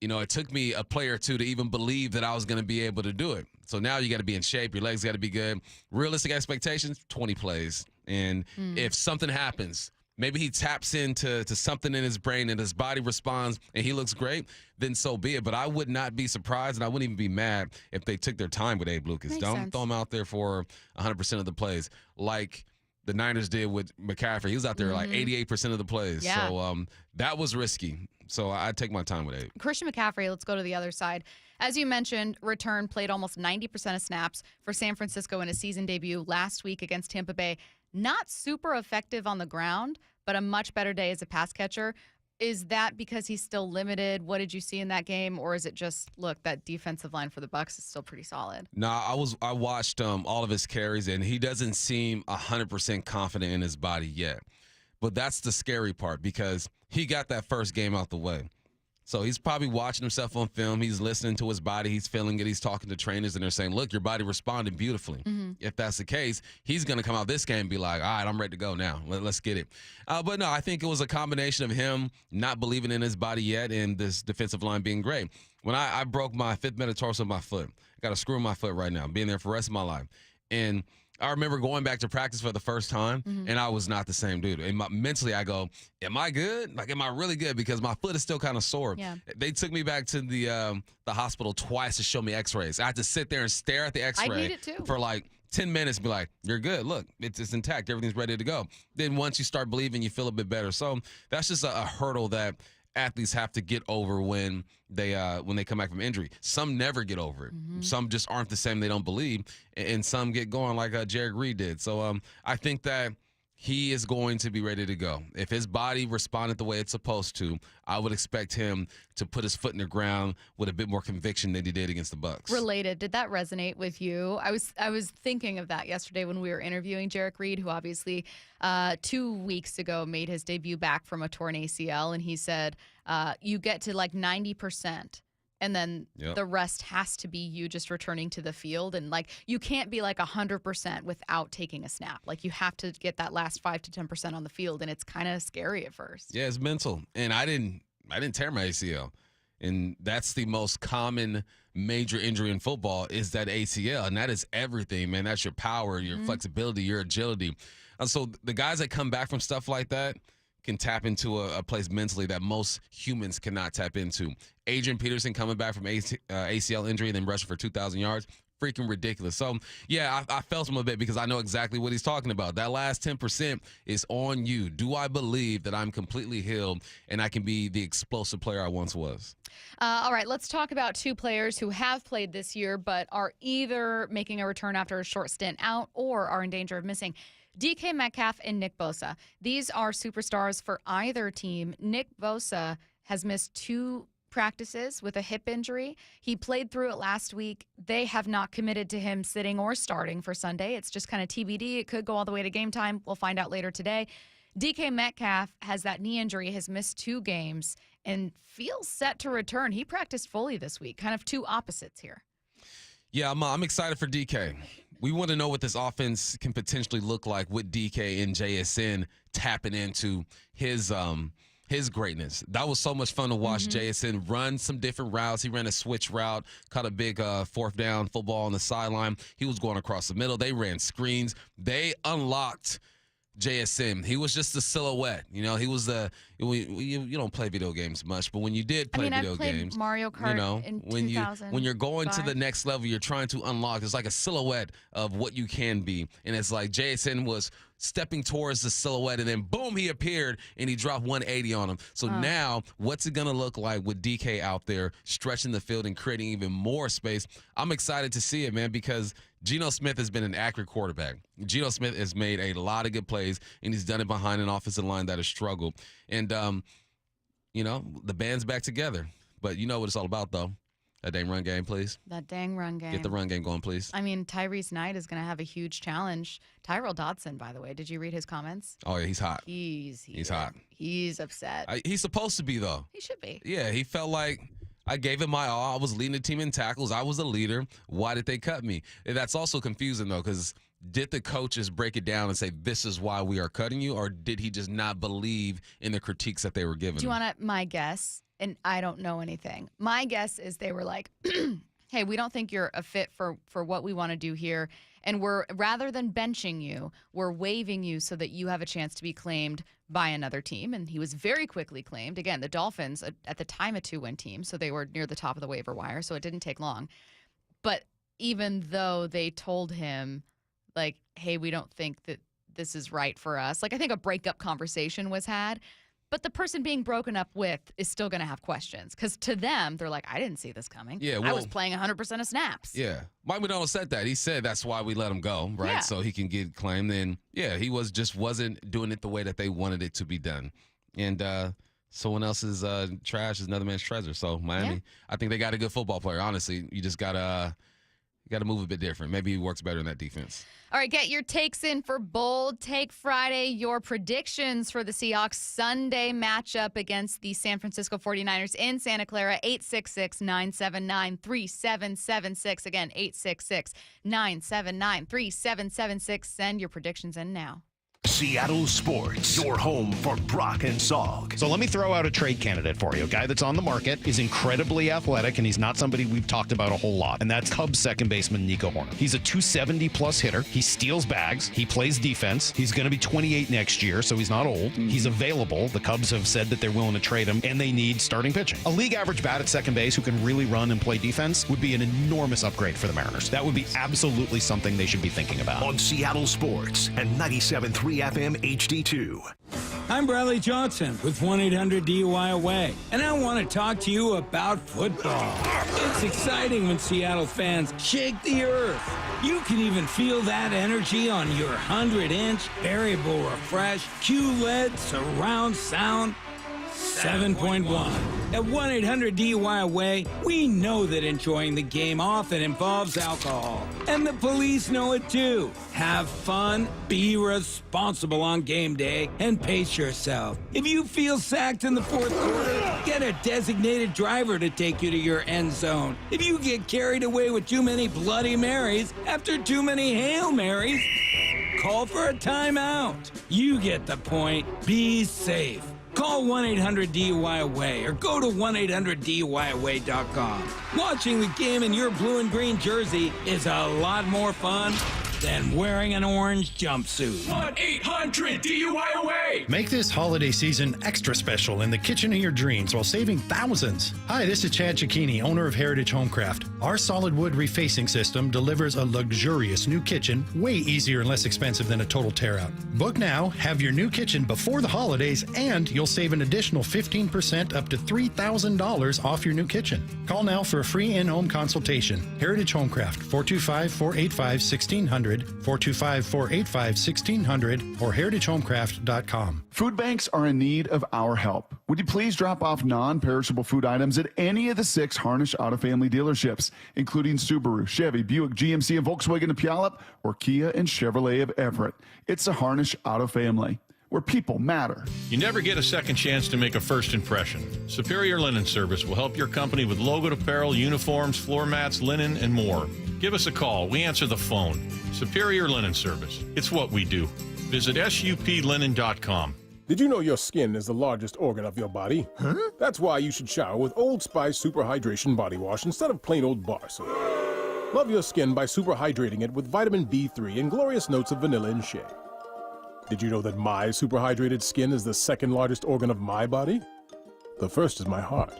it took me a play or two to even believe that I was going to be able to do it. So now you got to be in shape. Your legs got to be good. Realistic expectations, 20 plays. And if something happens, maybe he taps into something in his brain and his body responds and he looks great, then so be it. But I would not be surprised, and I wouldn't even be mad if they took their time with Abe Lucas. Don't throw him out there for 100% of the plays like the Niners did with McCaffrey. He was out there like 88% of the plays. Yeah. So that was risky. So I'd take my time with Abe. Christian McCaffrey, let's go to the other side. As you mentioned, played almost 90% of snaps for San Francisco in a season debut last week against Tampa Bay. Not super effective on the ground, but a much better day as a pass catcher. Is that because he's still limited? What did you see in that game? Or is it just, look, that defensive line for the Bucs is still pretty solid? I watched all of his carries, and he doesn't seem 100% confident in his body yet. But that's the scary part because he got that first game out the way. So he's probably watching himself on film. He's listening to his body. He's feeling it. He's talking to trainers, and they're saying, look, your body responded beautifully. If that's the case, he's going to come out this game and be like, all right, I'm ready to go now. Let's get it. But no, I think it was a combination of him not believing in his body yet and this defensive line being great. When I broke my fifth metatarsal of my foot, I got a screw in my foot right now, being there for the rest of my life. And I remember going back to practice for the first time, and I was not the same dude. And mentally, I go, am I good? Like, am I really good? Because my foot is still kind of sore. Yeah. They took me back to the hospital twice to show me x-rays. I had to sit there and stare at the x-ray I need it too. for like 10 minutes and be like, you're good. Look, it's intact. Everything's ready to go. Then once you start believing, you feel a bit better. So that's just a hurdle that athletes have to get over when they come back from injury. Some never get over it. Some just aren't the same. They don't believe, and some get going like Jared Reed did. So I think that he is going to be ready to go. If his body responded the way it's supposed to, I would expect him to put his foot in the ground with a bit more conviction than he did against the Bucs. Related, did that resonate with you? I was thinking of that yesterday when we were interviewing Jarek Reed, who obviously 2 weeks ago made his debut back from a torn ACL, and he said you get to like 90%. And then the rest has to be you just returning to the field. And, like, you can't be, like, 100% without taking a snap. Like, you have to get that last 5 to 10% on the field, and it's kind of scary at first. Yeah, it's mental. And I didn't tear my ACL. And that's the most common major injury in football is that ACL. And that is everything, man. That's your power, your flexibility, your agility. And so the guys that come back from stuff like that can tap into a place mentally that most humans cannot tap into. Adrian Peterson coming back from ACL injury and then rushing for 2,000 yards, freaking ridiculous. So, yeah, I felt him a bit because I know exactly what he's talking about. That last 10% is on you. Do I believe that I'm completely healed and I can be the explosive player I once was? All right, let's talk about two players who have played this year but are either making a return after a short stint out or are in danger of missing. DK Metcalf and Nick Bosa. These are superstars for either team. Nick Bosa has missed 2 practices with a hip injury. He played through it last week. They have not committed to him sitting or starting for Sunday. It's just kind of TBD. It could go all the way to game time. We'll find out later today. DK Metcalf has that knee injury, has missed 2 games, and feels set to return. He practiced fully this week. Kind of two opposites here. Yeah, I'm excited for DK. We want to know what this offense can potentially look like with DK and JSN tapping into his greatness. That was so much fun to watch JSN run some different routes. He ran a switch route, caught a big 4th down football on the sideline. He was going across the middle. They ran screens. They unlocked JSN. He was just the silhouette. You know, he was you don't play video games much, but when you did play video games, Mario Kart, you know, in when you're going to the 2005. next level, you're trying to unlock. It's like a silhouette of what you can be, and it's like JSN was stepping towards the silhouette, and then boom, he appeared and he dropped 180 on him. So now, what's it gonna look like with DK out there stretching the field and creating even more space? I'm excited to see it, man, because Geno Smith has been an accurate quarterback. Geno Smith has made a lot of good plays, and he's done it behind an offensive line that has struggled. And, you know, the band's back together. But you know what it's all about, though. That dang run game, please. That dang run game. Get the run game going, please. I mean, Tyrese Knight is going to have a huge challenge. Tyrell Dodson, by the way, did you read his comments? Oh, yeah, he's hot. He's hot. He's upset. He's supposed to be, though. He should be. Yeah, he felt like I gave it my all. I was leading the team in tackles. I was a leader. Why did they cut me? And that's also confusing, though, because did the coaches break it down and say, this is why we are cutting you, or did he just not believe in the critiques that they were giving Do you him? want my guess? And I don't know anything. My guess is they were like, hey, we don't think you're a fit for what we want to do here. And we're, rather than benching you, we're waiving you so that you have a chance to be claimed by another team. And he was very quickly claimed. Again, the Dolphins, at the time, a 2-win team, so they were near the top of the waiver wire, so it didn't take long. But even though they told him, like, hey, we don't think that this is right for us, like, I think a breakup conversation was had. But the person being broken up with is still going to have questions, because to them, they're like, I didn't see this coming. Yeah, I was playing 100% of snaps. Yeah. Mike McDonald said that. He said that's why we let him go, right? Yeah. So he can get claimed. And, yeah, he wasn't doing it the way that they wanted it to be done. And someone else's trash is another man's treasure. So, Miami, I think they got a good football player. Honestly, you just got to move a bit different. Maybe he works better in that defense. All right, get your takes in for Bold Take Friday. Your predictions for the Seahawks Sunday matchup against the San Francisco 49ers in Santa Clara, 866-979-3776. Again, 866-979-3776. Send your predictions in now. Seattle Sports, your home for Brock and Salk. So let me throw out a trade candidate for you. A guy that's on the market, is incredibly athletic, and he's not somebody we've talked about a whole lot. And that's Cubs second baseman Nico Horner. He's a 270-plus hitter. He steals bags. He plays defense. He's going to be 28 next year, so he's not old. He's available. The Cubs have said that they're willing to trade him, and they need starting pitching. A league average bat at second base who can really run and play defense would be an enormous upgrade for the Mariners. That would be absolutely something they should be thinking about. On Seattle Sports and 97.3 FM HD2. I'm Bradley Johnson with 1-800-DUI-AWAY, and I want to talk to you about football. It's exciting when Seattle fans shake the earth. You can even feel that energy on your 100-inch variable refresh QLED surround sound 7.1. At 1-800-DUI-AWAY, we know that enjoying the game often involves alcohol. And the police know it too. Have fun, be responsible on game day, and pace yourself. If you feel sacked in the fourth quarter, get a designated driver to take you to your end zone. If you get carried away with too many Bloody Marys after too many Hail Marys, call for a timeout. You get the point. Be safe. Call 1-800-DUI-AWAY or go to 1-800-DUI-AWAY.com. Watching the game in your blue and green jersey is a lot more fun than wearing an orange jumpsuit. 1-800-DUI-AWAY. Make this holiday season extra special in the kitchen of your dreams while saving thousands. Hi, this is Chad Cicchini, owner of Heritage Homecraft. Our solid wood refacing system delivers a luxurious new kitchen, way easier and less expensive than a total tear-out. Book now, have your new kitchen before the holidays, and you'll save an additional 15% up to $3,000 off your new kitchen. Call now for a free in-home consultation. Heritage Homecraft, 425-485-1600, 425-485-1600, or heritagehomecraft.com. Food banks are in need of our help. Would you please drop off non-perishable food items at any of the 6 Harnish Auto Family dealerships, including Subaru, Chevy, Buick, GMC, and Volkswagen of Puyallup, or Kia and Chevrolet of Everett? It's the Harnish Auto Family, where people matter. You never get a second chance to make a first impression. Superior Linen Service will help your company with logoed apparel, uniforms, floor mats, linen, and more. Give us a call. We answer the phone. Superior Linen Service. It's what we do. Visit suplinen.com. Did you know your skin is the largest organ of your body? Huh? That's why you should shower with Old Spice Super Hydration Body Wash instead of plain old bar soap. Love your skin by super hydrating it with vitamin B3 and glorious notes of vanilla and shea. Did you know that my super hydrated skin is the second largest organ of my body? The first is my heart.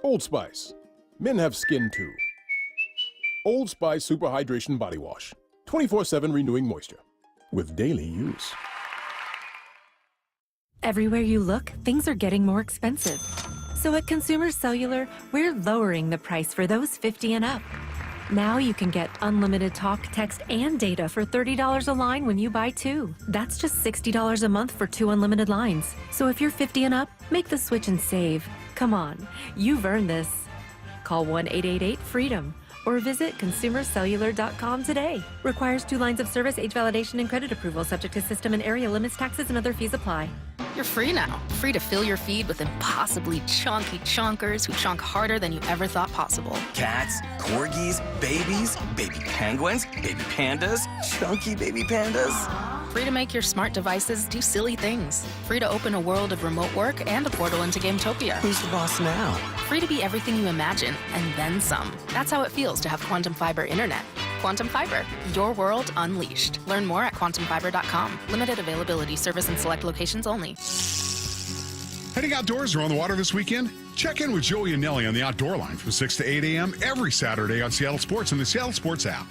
Old Spice. Men have skin too. Old Spice Super Hydration Body Wash. 24/7 renewing moisture. With daily use. Everywhere you look, things are getting more expensive. So at Consumer Cellular, we're lowering the price for those 50 and up. Now you can get unlimited talk, text, and data for $30 a line when you buy 2. That's just $60 a month for 2 unlimited lines. So if you're 50 and up, make the switch and save. Come on, you've earned this. Call 1-888-FREEDOM or visit consumercellular.com today. Requires 2 lines of service, age validation, and credit approval, subject to system and area limits, taxes, and other fees apply. You're free now. Free to fill your feed with impossibly chunky chunkers who chunk harder than you ever thought possible. Cats, corgis, babies, baby penguins, baby pandas, chunky baby pandas. Free to make your smart devices do silly things. Free to open a world of remote work and a portal into Gametopia. Who's the boss now? Free to be everything you imagine, and then some. That's how it feels to have Quantum Fiber Internet. Quantum Fiber, your world unleashed. Learn more at quantumfiber.com. Limited availability, service in select locations only. Heading outdoors or on the water this weekend? Check in with Joey and Nelly on the Outdoor Line from 6 to 8 a.m. every Saturday on Seattle Sports and the Seattle Sports app.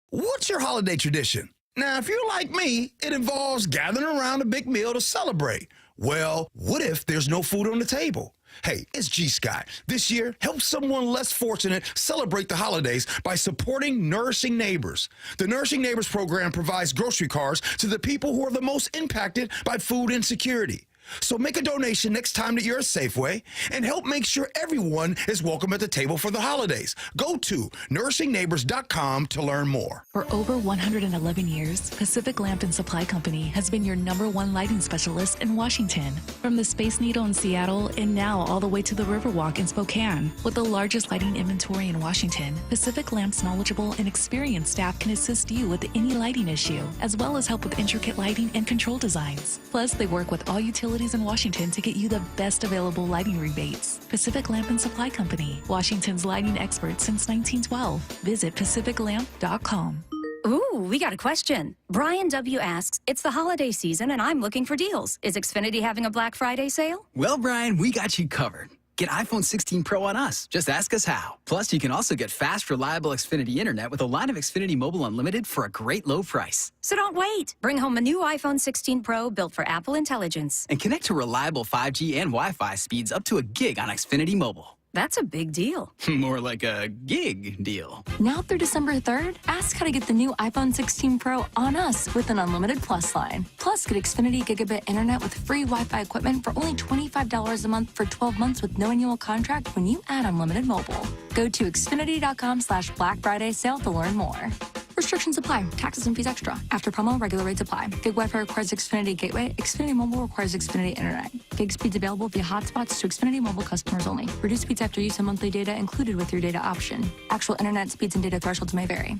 What's your holiday tradition? Now, if you're like me, it involves gathering around a big meal to celebrate. Well, what if there's no food on the table? Hey, it's G-Scott. This year, help someone less fortunate celebrate the holidays by supporting Nourishing Neighbors. The Nourishing Neighbors program provides grocery cards to the people who are the most impacted by food insecurity. So make a donation next time that you're at Safeway and help make sure everyone is welcome at the table for the holidays. Go to nourishingneighbors.com to learn more. For over 111 years, Pacific Lamp and Supply Company has been your #1 lighting specialist in Washington. From the Space Needle in Seattle and now all the way to the Riverwalk in Spokane. With the largest lighting inventory in Washington, Pacific Lamp's knowledgeable and experienced staff can assist you with any lighting issue, as well as help with intricate lighting and control designs. Plus, they work with all utilities in Washington to get you the best available lighting rebates. Pacific Lamp and Supply Company, Washington's lighting expert since 1912. Visit pacificlamp.com. Ooh, we got a question. Brian W. asks, it's the holiday season and I'm looking for deals. Is Xfinity having a Black Friday sale? Well, Brian, we got you covered. Get iPhone 16 Pro on us. Just ask us how. Plus, you can also get fast, reliable Xfinity Internet with a line of Xfinity Mobile Unlimited for a great low price. So don't wait. Bring home a new iPhone 16 Pro built for Apple Intelligence. And connect to reliable 5G and Wi-Fi speeds up to a gig on Xfinity Mobile. That's a big deal. More like a gig deal. Now through December 3rd, ask how to get the new iPhone 16 Pro on us with an unlimited Plus line. Plus, get Xfinity Gigabit Internet with free Wi-Fi equipment for only $25 a month for 12 months with no annual contract when you add unlimited mobile. Go to Xfinity.com/Black Friday sale to learn more. Restrictions apply. Taxes and fees extra. After promo, regular rates apply. Gig Wi-Fi requires Xfinity Gateway. Xfinity Mobile requires Xfinity Internet. Gig speeds available via hotspots to Xfinity Mobile customers only. Reduced speeds after use and monthly data included with your data option. Actual internet speeds and data thresholds may vary.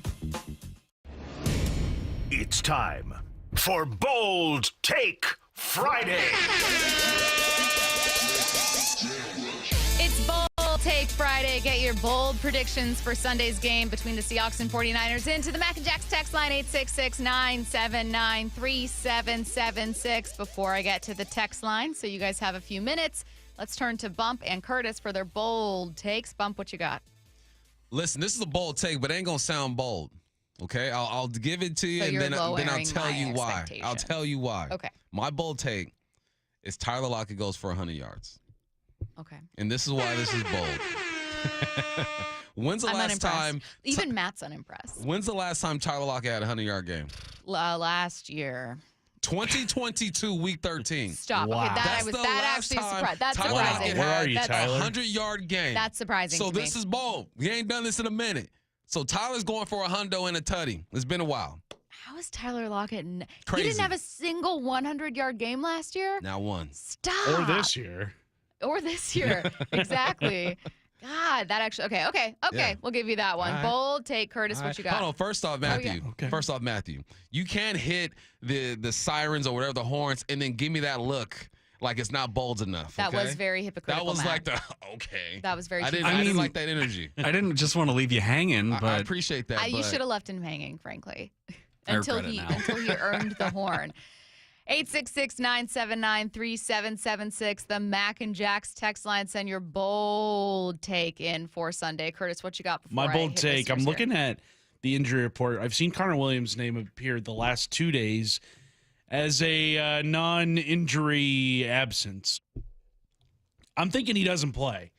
It's time for Bold Take Friday. It's Bold Take Friday to get your bold predictions for Sunday's game between the Seahawks and 49ers into the Mac and Jacks text line 866-979-3776. Before I get to the text line, so you guys have a few minutes, let's turn to Bump and Curtis for their bold takes. Bump, what you got? Listen, this is a bold take, but it ain't going to sound bold. Okay? I'll give it to you, So and you're then I'll tell lowering you my why. expectation. I'll tell you why. Okay. My bold take is Tyler Lockett goes for 100 yards. Okay. And this is why this is bold. When's the I'm last unimpressed. time? Even Matt's unimpressed. When's the last time Tyler Lockett had a 100-yard game? Last year. 2022, week 13. Stop. Wow. Okay, That's the that last actually time surprised. That's Tyler surprising. Lockett Where are you, had Tyler? a 100-yard game. That's surprising So to me. this is bold. We ain't done this in a minute. So Tyler's going for a hundo and a tutty. It's been a while. How is Tyler Lockett? He Crazy. didn't have a single 100-yard game last year? Now one. Stop. Or this year. Or this year. Exactly. God, that actually. Okay. Yeah. We'll give you that one. All right. Bold take, Curtis. All What right. you got? Hold on. First off, Matthew. yeah. First off, Matthew. You can't hit the sirens or whatever, the horns, and then give me that look like it's not bold enough. That okay? was very hypocritical. That was Matt. like the okay. That was very. I didn't cheesy. like that energy. I didn't just want to leave you hanging, but I appreciate that. You but should have left him hanging, frankly, I until regret it he now. until he earned the horn. 866-979-3776. The Mac and Jacks text line. Send your bold take in for Sunday. Curtis, what you got before my I bold hit take, listeners I'm here? looking at the injury report. I've seen Connor Williams' name appear the last 2 days as a non-injury absence. I'm thinking he doesn't play.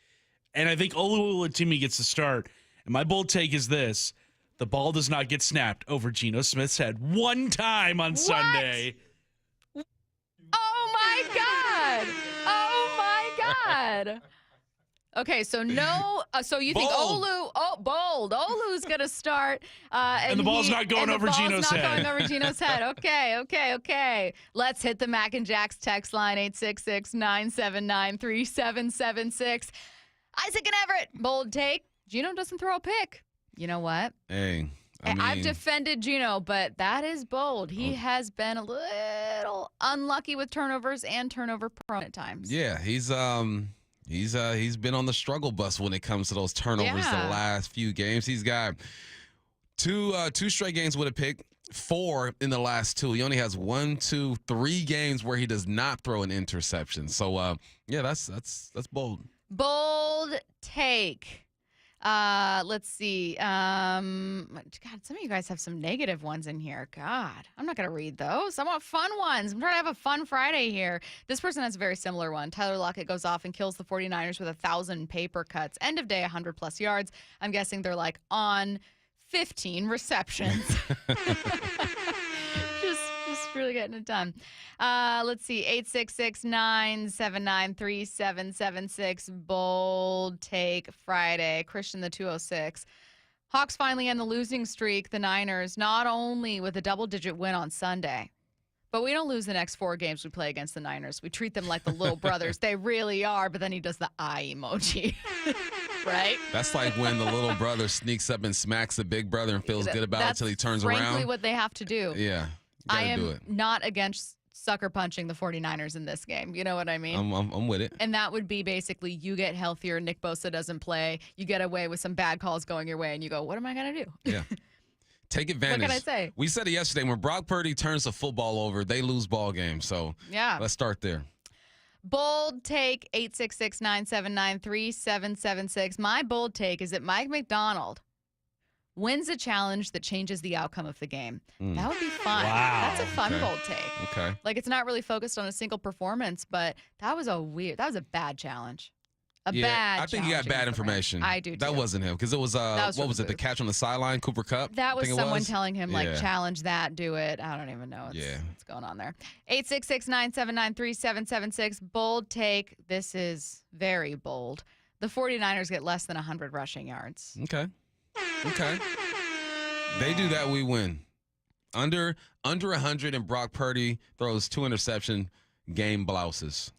And I think Oluwatimi gets the start. And my bold take is this. The ball does not get snapped over Geno Smith's head one time on Sunday. Oh my God! Oh my God! Okay, so no. So you think Bold. bold. Olu's gonna start, and the ball's not going over Geno's head. Not going over Geno's head. Okay. Let's hit the Mac and Jacks text line 866-979-3776. Isaac and Everett, bold take. Geno doesn't throw a pick. You know what? Hey. I've defended Geno, but that is bold. He has been a little unlucky with turnovers and turnover prone at times. Yeah, he's been on the struggle bus when it comes to those turnovers the last few games. He's got two straight games with a pick, 4 in the last 2. He only has 1, 2, 3 games where he does not throw an interception. So yeah, that's bold. Bold take. Let's see. God, some of you guys have some negative ones in here. God, I'm not going to read those. I want fun ones. I'm trying to have a fun Friday here. This person has a very similar one. Tyler Lockett goes off and kills the 49ers with 1,000 paper cuts. End of day, 100+ yards. I'm guessing they're like on 15 receptions. Just really getting it done. Let's see. 866-979-3776. Bold take Friday. Christian the 206. Hawks finally end the losing streak. The Niners, not only with a double-digit win on Sunday, but we don't lose the next 4 games we play against the Niners. We treat them like the little brothers. They really are, but then he does the eye emoji. Right? That's like when the little brother sneaks up and smacks the big brother and feels good about it until he turns frankly around. What they have to do. Yeah. I Gotta do am it. not against sucker punching the 49ers in this game. You know what I mean? I'm with it. And that would be basically you get healthier, Nick Bosa doesn't play, you get away with some bad calls going your way, and you go, what am I going to do? Yeah. Take advantage. What can I say? We said it yesterday. When Brock Purdy turns the football over, they lose ball games. So Yeah. let's start there. Bold take, 866-979-3776. My bold take is that Mike McDonald wins a challenge that changes the outcome of the game. That would be fun. Wow. That's a fun Okay. bold take. Okay. Like, it's not really focused on a single performance, but that was a bad challenge. I think you got bad information. I do, too. That wasn't him because it was was what from was the it? The booth. catch on the sideline, Cooper Kupp. That I was think it someone telling him, like, Yeah. challenge that, do it. I don't even know what's going on there. 866-979-3776. Bold take. This is very bold. The 49ers get less than 100 rushing yards. Okay. They do that, we win. Under 100, and Brock Purdy throws 2 interception game blouses.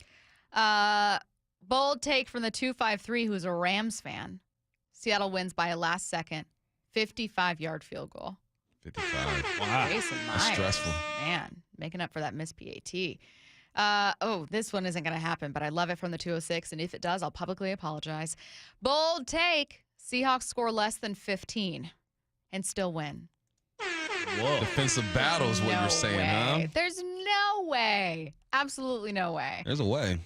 Bold take from the 253, who's a Rams fan. Seattle wins by a last-second 55-yard field goal. 55. Wow. Jason That's Myers, stressful. Man, making up for that missed PAT. This one isn't going to happen, but I love it from the 206, and if it does, I'll publicly apologize. Bold take. Seahawks score less than 15 and still win. Whoa. Defensive battle is what you're saying, huh? There's no way. Absolutely no way. There's a way.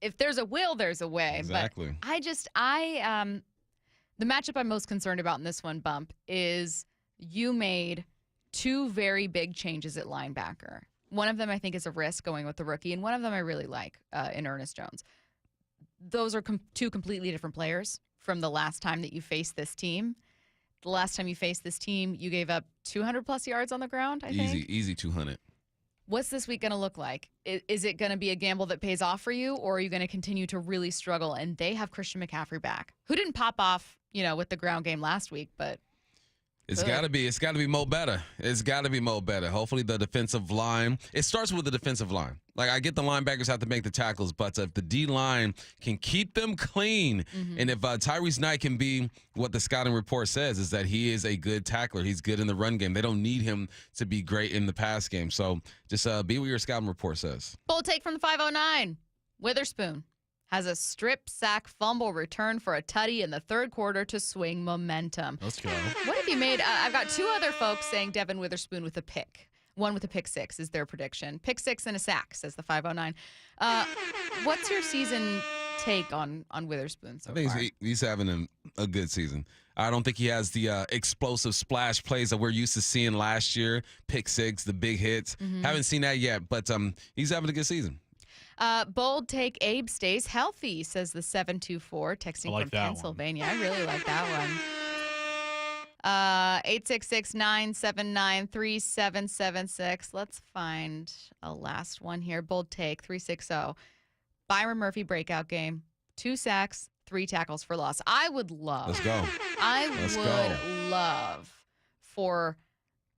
If there's a will, there's a way. Exactly. But the matchup I'm most concerned about in this one, Bump, is you made two very big changes at linebacker. One of them I think is a risk going with the rookie, and one of them I really like in Ernest Jones. Those are two completely different players from the last time that you faced this team. The last time you faced this team, you gave up 200-plus yards on the ground, I think. Easy 200. What's this week going to look like? Is it going to be a gamble that pays off for you, or are you going to continue to really struggle? And they have Christian McCaffrey back, who didn't pop off, with the ground game last week, but It's got to be Mo better. It's got to be Mo better. Hopefully the defensive line. It starts with the defensive line. Like, I get the linebackers have to make the tackles, but if the D-line can keep them clean, and if Tyrese Knight can be what the scouting report says, is that he is a good tackler. He's good in the run game. They don't need him to be great in the pass game. So just be what your scouting report says. Bold take from the 509. Witherspoon has a strip sack fumble return for a tutty in the third quarter to swing momentum. Let's go. What have you made? I've got two other folks saying Devin Witherspoon with a pick. One with a pick six is their prediction. Pick six and a sack, says the 509. What's your season take on Witherspoon so I think far? he's having a good season. I don't think he has the explosive splash plays that we're used to seeing last year. Pick six, the big hits. Haven't seen that yet, but he's having a good season. Bold take, Abe stays healthy, says the 724, texting from Pennsylvania. I really like that one. 866-979-3776. Let's find a last one here. Bold take, 360. Byron Murphy breakout game. 2 sacks, 3 tackles for loss. I would love. Let's go. Let's love for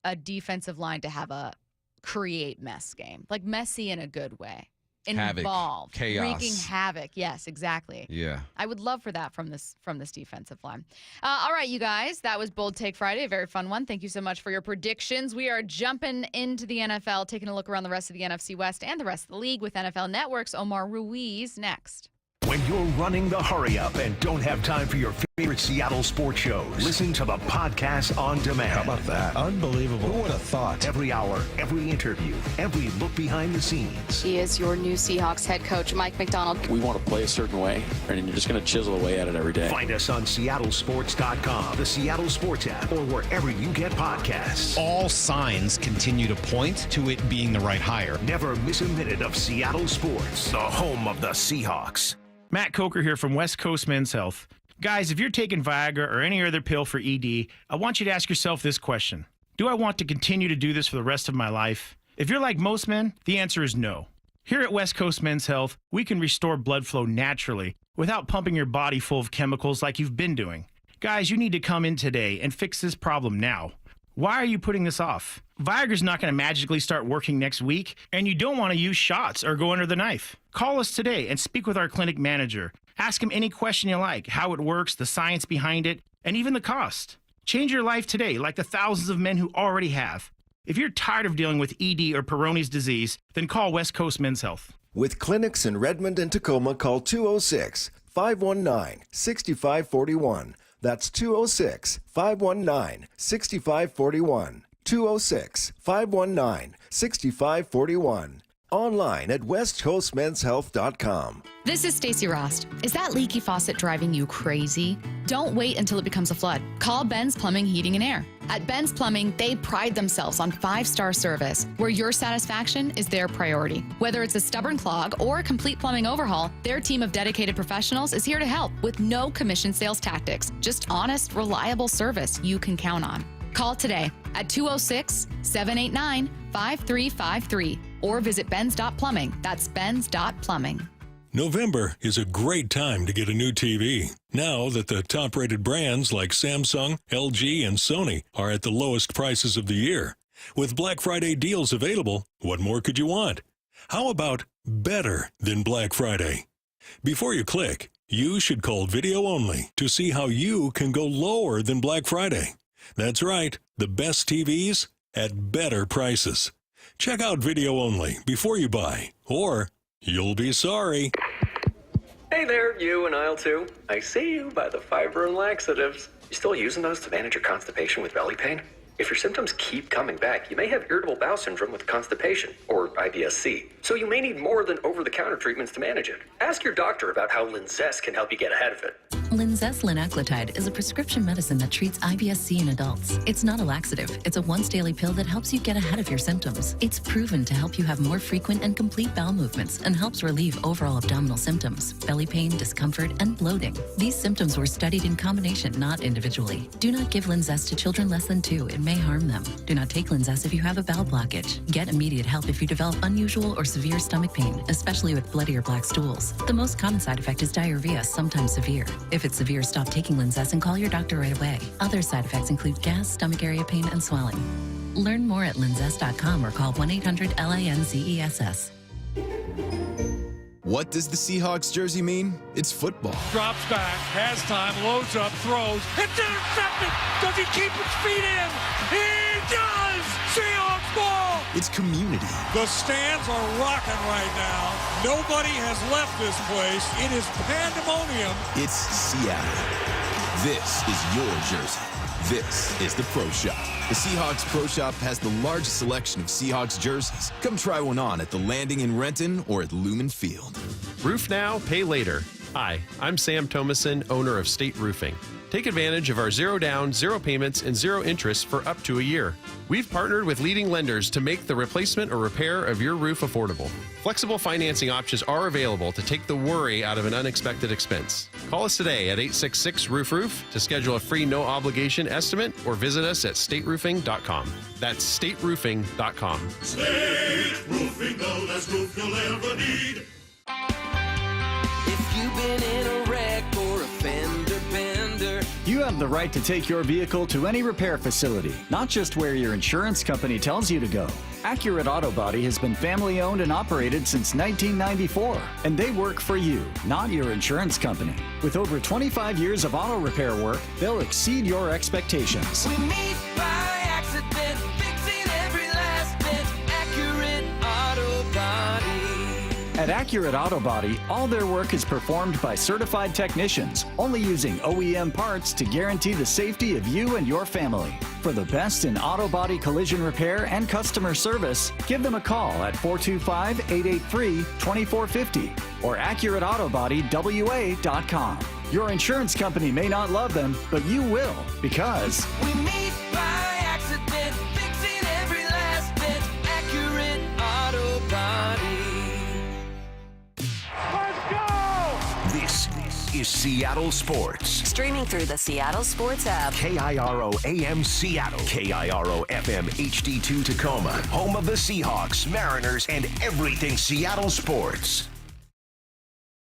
a defensive line to have a create mess game. Like messy in a good way. Involved, chaos, wreaking havoc. Yes, exactly. Yeah, I would love for that from this defensive line. All right, you guys, that was Bold Take Friday, a very fun one. Thank you so much for your predictions. We are jumping into the NFL, taking a look around the rest of the NFC West and the rest of the league with NFL Network's Omar Ruiz next. When you're running the hurry up and don't have time for your favorite Seattle sports shows, listen to the podcast on demand. How about that? Unbelievable. Who would have thought? Every hour, every interview, every look behind the scenes. He is your new Seahawks head coach, Mike McDonald. We want to play a certain way, and you're just going to chisel away at it every day. Find us on seattlesports.com, the Seattle Sports app, or wherever you get podcasts. All signs continue to point to it being the right hire. Never miss a minute of Seattle sports, the home of the Seahawks. Matt Coker here from West Coast Men's Health. Guys, if you're taking Viagra or any other pill for ED, I want you to ask yourself this question. Do I want to continue to do this for the rest of my life? If you're like most men, the answer is no. Here at West Coast Men's Health, we can restore blood flow naturally without pumping your body full of chemicals like you've been doing. Guys, you need to come in today and fix this problem now. Why are you putting this off? Viagra's not going to magically start working next week, and you don't want to use shots or go under the knife. Call us today and speak with our clinic manager. Ask him any question you like, how it works, the science behind it, and even the cost. Change your life today like the thousands of men who already have. If you're tired of dealing with ED or Peyronie's disease, then call West Coast Men's Health. With clinics in Redmond and Tacoma, call 206-519-6541. That's 206-519-6541. 206-519-6541. Online at westcoastmenshealth.com. This is Stacey Rost. Is that leaky faucet driving you crazy? Don't wait until it becomes a flood. Call Ben's Plumbing, Heating, and Air. At Ben's Plumbing, they pride themselves on 5-star service, where your satisfaction is their priority. Whether it's a stubborn clog or a complete plumbing overhaul, their team of dedicated professionals is here to help with no commission sales tactics. Just honest, reliable service you can count on. Call today at 206-789-5353 or visit Ben's.plumbing. That's Ben's.plumbing. November is a great time to get a new TV. Now that the top-rated brands like Samsung, LG, and Sony are at the lowest prices of the year. With Black Friday deals available, what more could you want? How about better than Black Friday? Before you click, you should call Video Only to see how you can go lower than Black Friday. That's right, the best TVs at better prices. Check out video only before you buy, or you'll be sorry. Hey there, you in aisle 2. I see you by the fiber and laxatives. You still using those to manage your constipation with belly pain? If your symptoms keep coming back, you may have irritable bowel syndrome with constipation, or IBS-C. So you may need more than over-the-counter treatments to manage it. Ask your doctor about how Linzess can help you get ahead of it. Linzess linaclotide is a prescription medicine that treats IBS-C in adults. It's not a laxative. It's a once-daily pill that helps you get ahead of your symptoms. It's proven to help you have more frequent and complete bowel movements and helps relieve overall abdominal symptoms, belly pain, discomfort, and bloating. These symptoms were studied in combination, not individually. Do not give Linzess to children less than 2. It may harm them. Do not take Linzess if you have a bowel blockage. Get immediate help if you develop unusual or severe stomach pain, especially with bloody or black stools. The most common side effect is diarrhea, sometimes severe. If it's severe, stop taking Linzess and call your doctor right away. Other side effects include gas, stomach area pain, and swelling. Learn more at linzess.com or call 1-800-LINZESS. What does the Seahawks jersey mean? It's football. Drops back, has time, loads up, throws. It's intercepted! Does he keep his feet in? He does! Seahawks ball! It's community. The stands are rocking right now. Nobody has left this place. It is pandemonium. It's Seattle. This is your jersey. This is the Pro Shop. The Seahawks Pro Shop has the largest selection of Seahawks jerseys. Come try one on at the Landing in Renton or at Lumen Field. Roof now, pay later. Hi, I'm Sam Thomason, owner of State Roofing. Take advantage of our 0 down, 0 payments, and 0 interest for up to a year. We've partnered with leading lenders to make the replacement or repair of your roof affordable. Flexible financing options are available to take the worry out of an unexpected expense. Call us today at 866-ROOF-ROOF to schedule a free no-obligation estimate or visit us at stateroofing.com. That's stateroofing.com. State Roofing, the best roof you'll ever need. If you've been in a wreck or a fender bender, you have the right to take your vehicle to any repair facility, not just where your insurance company tells you to go. Accurate Auto Body has been family owned and operated since 1994, and they work for you, not your insurance company. With over 25 years of auto repair work, they'll exceed your expectations. we meet by accident, fixing every last bit. Accurate Auto Body. At Accurate Auto Body, all their work is performed by certified technicians, only using OEM parts to guarantee the safety of you and your family. For the best in auto body collision repair and customer service, give them a call at 425-883-2450 or AccurateAutoBodyWA.com. Your insurance company may not love them, but you will, because we meet by accident, fixing every last bit. Accurate Auto Body. This is Seattle Sports. Streaming through the Seattle Sports app. KIRO AM Seattle. KIRO FM HD2 Tacoma. Home of the Seahawks, Mariners, and everything Seattle sports.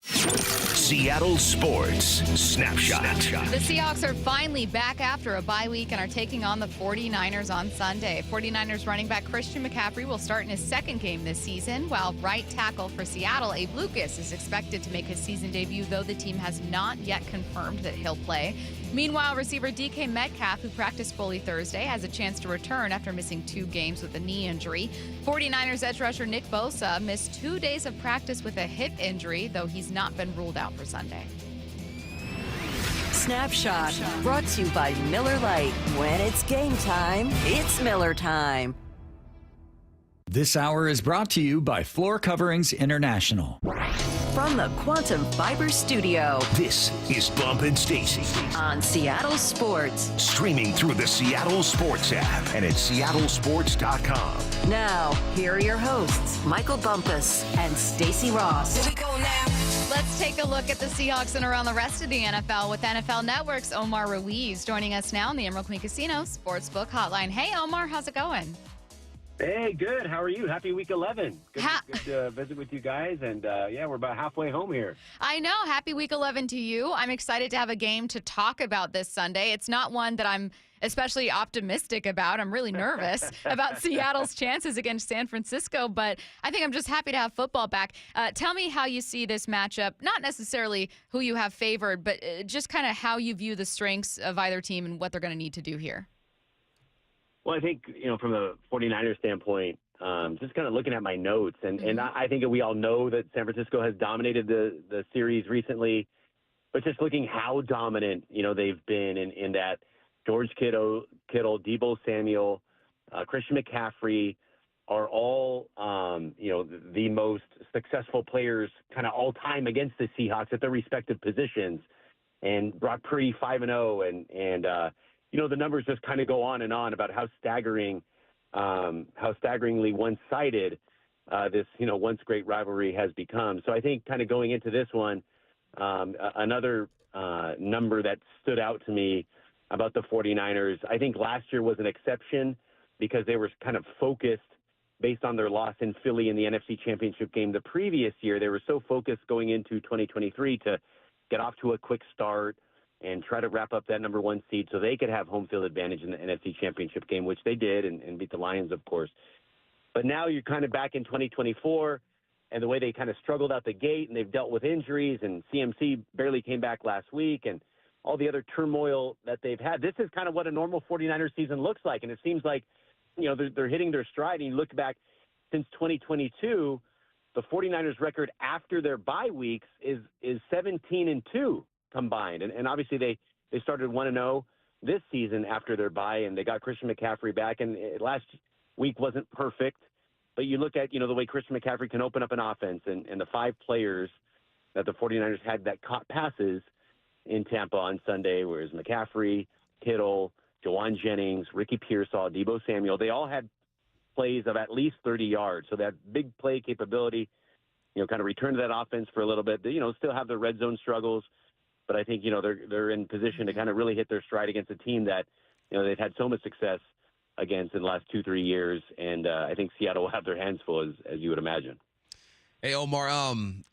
Seattle Sports Snapshot. The Seahawks are finally back after a bye week and are taking on the 49ers on Sunday. 49ers running back Christian McCaffrey will start in his second game this season, while right tackle for Seattle, Abe Lucas, is expected to make his season debut, though the team has not yet confirmed that he'll play. Meanwhile, receiver DK Metcalf, who practiced fully Thursday, has a chance to return after missing 2 games with a knee injury. 49ers edge rusher Nick Bosa missed 2 days of practice with a hip injury, though he's not been ruled out for Sunday. Snapshot, brought to you by Miller Lite. When it's game time, it's Miller time. this hour is brought to you by Floor Coverings International. From the Quantum Fiber Studio. This is Bump and Stacy On Seattle Sports. Streaming through the Seattle Sports app and at seattlesports.com. Now, here are your hosts, Michael Bumpus and Stacy Ross. Here we go now. Let's take a look at the Seahawks and around the rest of the NFL with NFL Network's Omar Ruiz joining us now on the Emerald Queen Casino Sportsbook Hotline. Hey, Omar, how's it going? Hey, good. How are you? Happy week 11. Good to visit with you guys. And, yeah, we're about halfway home here. I know. Happy week 11 to you. I'm excited to have a game to talk about this Sunday. It's not one that I'm especially optimistic about. I'm really nervous about Seattle's chances against San Francisco, but I think I'm just happy to have football back. Tell me how you see this matchup, not necessarily who you have favored, but just kind of how you view the strengths of either team and what they're going to need to do here. Well, I think, from the 49ers standpoint, just kind of looking at my notes, and I think we all know that San Francisco has dominated the series recently, but just looking how dominant, they've been in that George Kittle, Deebo Samuel, Christian McCaffrey are all, the most successful players kind of all time against the Seahawks at their respective positions. And Brock Purdy 5-0, and the numbers just kind of go on and on about how staggeringly one-sided this once great rivalry has become. So I think kind of going into this one, another number that stood out to me about the 49ers, I think last year was an exception because they were kind of focused based on their loss in Philly in the NFC Championship game the previous year. They were so focused going into 2023 to get off to a quick start and try to wrap up that number one seed so they could have home field advantage in the NFC Championship game, which they did, and beat the Lions, of course. But now you're kind of back in 2024, and the way they kind of struggled out the gate, and they've dealt with injuries, and CMC barely came back last week, and all the other turmoil that they've had. This is kind of what a normal 49er season looks like, and it seems like, they're hitting their stride. And you look back since 2022, the 49ers record after their bye weeks is 17-2 combined. And obviously they started 1-0 this season after their bye, and they got Christian McCaffrey back. And last week wasn't perfect, but you look at, the way Christian McCaffrey can open up an offense and the five players that the 49ers had that caught passes in Tampa on Sunday, whereas McCaffrey, Kittle, Jawan Jennings, Ricky Pearsall, Deebo Samuel, they all had plays of at least 30 yards. So that big play capability, kind of return to that offense for a little bit. They, still have their red zone struggles, but I think, they're in position to kind of really hit their stride against a team that, they've had so much success against in the last 2-3 years. And I think Seattle will have their hands full, as you would imagine. Hey, Omar,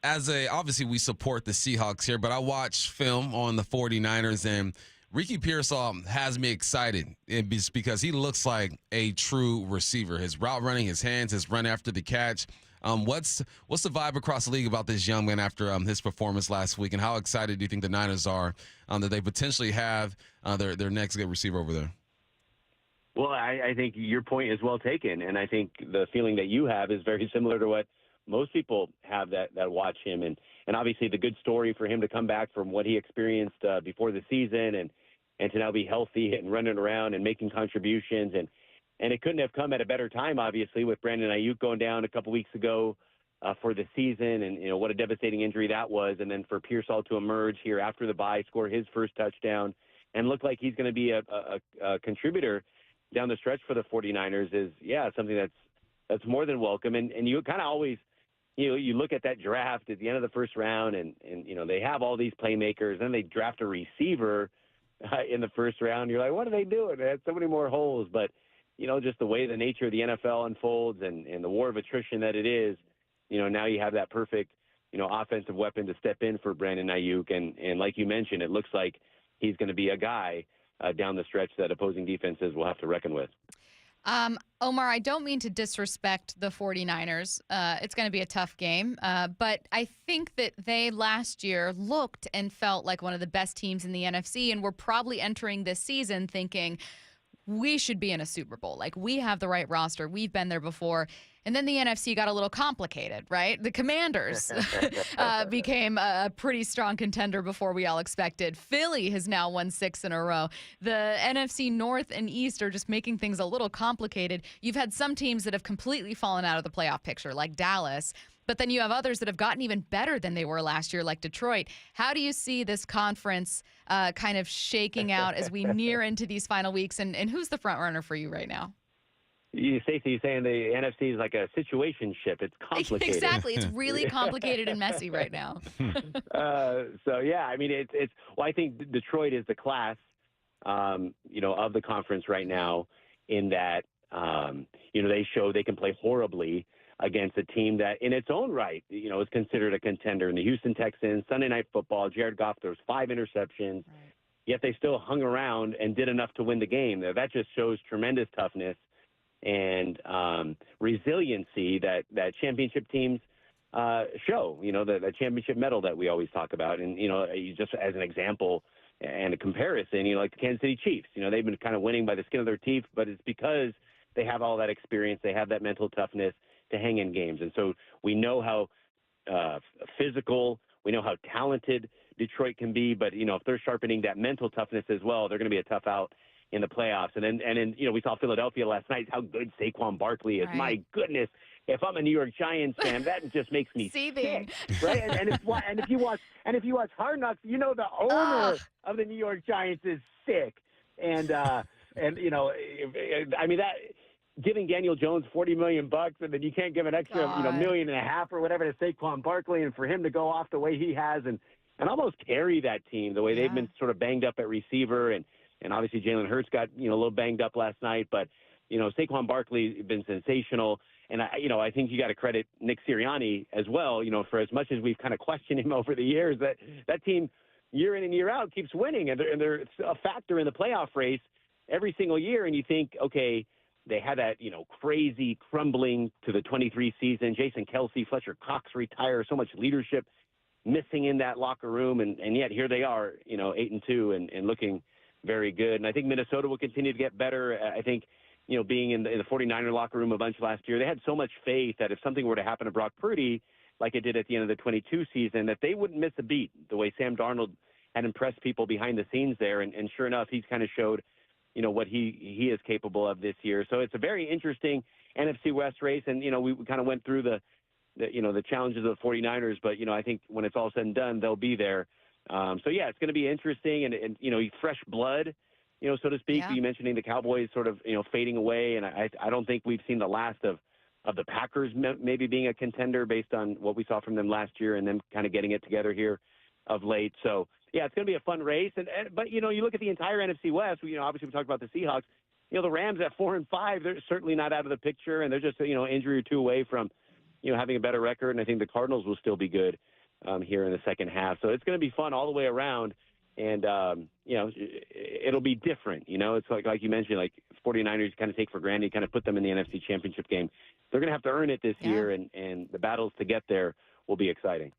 obviously we support the Seahawks here, but I watch film on the 49ers, and Ricky Pearsall has me excited because he looks like a true receiver. His route running, his hands, his run after the catch. What's the vibe across the league about this young man after his performance last week, and how excited do you think the Niners are that they potentially have their next good receiver over there? Well, I think your point is well taken, and I think the feeling that you have is very similar to what most people have that watch him. And obviously the good story for him to come back from what he experienced before the season and to now be healthy and running around and making contributions. And it couldn't have come at a better time, obviously, with Brandon Ayuk going down a couple weeks ago for the season. And, what a devastating injury that was. And then for Pearsall to emerge here after the bye, score his first touchdown, and look like he's going to be a contributor down the stretch for the 49ers is, something that's more than welcome. And you kind of always, you look at that draft at the end of the first round and they have all these playmakers, then they draft a receiver in the first round. You're like, what are they doing? They had so many more holes. But, just the way the nature of the NFL unfolds and the war of attrition that it is, now you have that perfect, offensive weapon to step in for Brandon Ayuk. And like you mentioned, it looks like he's going to be a guy down the stretch that opposing defenses will have to reckon with. Omar, I don't mean to disrespect the 49ers. It's going to be a tough game. But I think that they last year looked and felt like one of the best teams in the NFC, and were probably entering this season thinking, we should be in a Super Bowl. Like, we have the right roster. We've been there before. And then the NFC got a little complicated, right? The Commanders became a pretty strong contender before we all expected. Philly has now won 6 in a row. The NFC North and East are just making things a little complicated. You've had some teams that have completely fallen out of the playoff picture, like Dallas. But then you have others that have gotten even better than they were last year, like Detroit. How do you see this conference kind of shaking out as we near into these final weeks? And who's the front runner for you right now? Stacey, you're saying the NFC is like a situationship. It's complicated. Exactly. It's really complicated and messy right now. I mean, it's well, I think Detroit is the class, of the conference right now in that, they show they can play horribly against a team that in its own right, is considered a contender in the Houston Texans. Sunday Night Football, Jared Goff, there was 5 interceptions, yet they still hung around and did enough to win the game. That just shows tremendous toughness and resiliency that championship teams show, the championship medal that we always talk about. And, just as an example and a comparison, like the Kansas City Chiefs, they've been kind of winning by the skin of their teeth, but it's because they have all that experience. They have that mental toughness to hang in games. And so we know how physical, we know how talented Detroit can be. But, if they're sharpening that mental toughness as well, they're going to be a tough out in the playoffs. And then, we saw Philadelphia last night, how good Saquon Barkley is. Right. My goodness. If I'm a New York Giants fan, that just makes me seething, sick, right? And if you watch Hard Knocks, the owner of the New York Giants is sick, and that giving Daniel Jones $40 million and then you can't give an extra $1.5 million or whatever to Saquon Barkley, and for him to go off the way he has and almost carry that team the way they've been sort of banged up at receiver, and obviously Jalen Hurts got a little banged up last night, but Saquon Barkley has been sensational. And I think you got to credit Nick Sirianni as well, for as much as we've kind of questioned him over the years, that team year in and year out keeps winning, and they're a factor in the playoff race every single year. And you think, okay, they had that, crazy crumbling to the 23 season. Jason Kelsey, Fletcher Cox retire, so much leadership missing in that locker room. And yet here they are, 8-2 and looking very good. And I think Minnesota will continue to get better. I think, being in the 49er locker room a bunch last year, they had so much faith that if something were to happen to Brock Purdy, like it did at the end of the 22 season, that they wouldn't miss a beat, the way Sam Darnold had impressed people behind the scenes there. And sure enough, he's kind of showed, what he is capable of this year. So it's a very interesting NFC West race. And, we kind of went through the challenges of the 49ers, but, I think when it's all said and done, they'll be there. So, yeah, it's going to be interesting and fresh blood, so to speak. Yeah. You mentioning the Cowboys sort of, fading away. And I don't think we've seen the last of the Packers maybe being a contender based on what we saw from them last year and them kind of getting it together here of late. So, yeah, it's going to be a fun race. But, you look at the entire NFC West, obviously we talked about the Seahawks. The Rams at 4-5, they're certainly not out of the picture, and they're just, injury or two away from, having a better record. And I think the Cardinals will still be good here in the second half. So it's going to be fun all the way around. And, it'll be different. It's like you mentioned, like 49ers kind of take for granted, you kind of put them in the NFC Championship game. They're going to have to earn it this year, and the battles to get there will be exciting.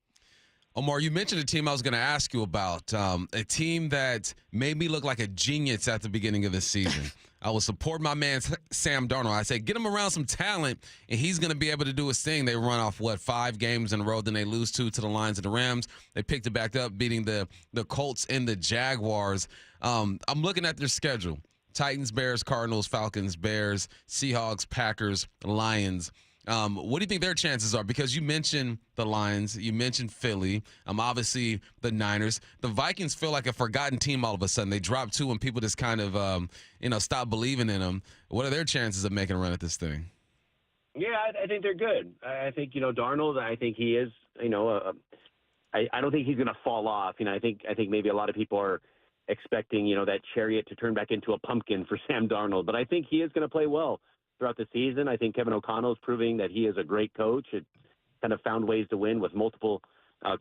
Omar, you mentioned a team I was going to ask you about, a team that made me look like a genius at the beginning of the season. I will support my man Sam Darnold. I said, get him around some talent, and he's going to be able to do his thing. They run off, 5 games in a row, then they lose 2 to the Lions and the Rams. They picked it back up, beating the Colts and the Jaguars. I'm looking at their schedule. Titans, Bears, Cardinals, Falcons, Bears, Seahawks, Packers, Lions. What do you think their chances are? Because you mentioned the Lions, you mentioned Philly, obviously the Niners. The Vikings feel like a forgotten team all of a sudden. They drop 2 and people just kind of, stop believing in them. What are their chances of making a run at this thing? Yeah, I think they're good. I think, Darnold, I think he is, I don't think he's going to fall off. I think maybe a lot of people are expecting, that chariot to turn back into a pumpkin for Sam Darnold. But I think he is going to play well throughout the season. I think Kevin O'Connell is proving that he is a great coach. It kind of found ways to win with multiple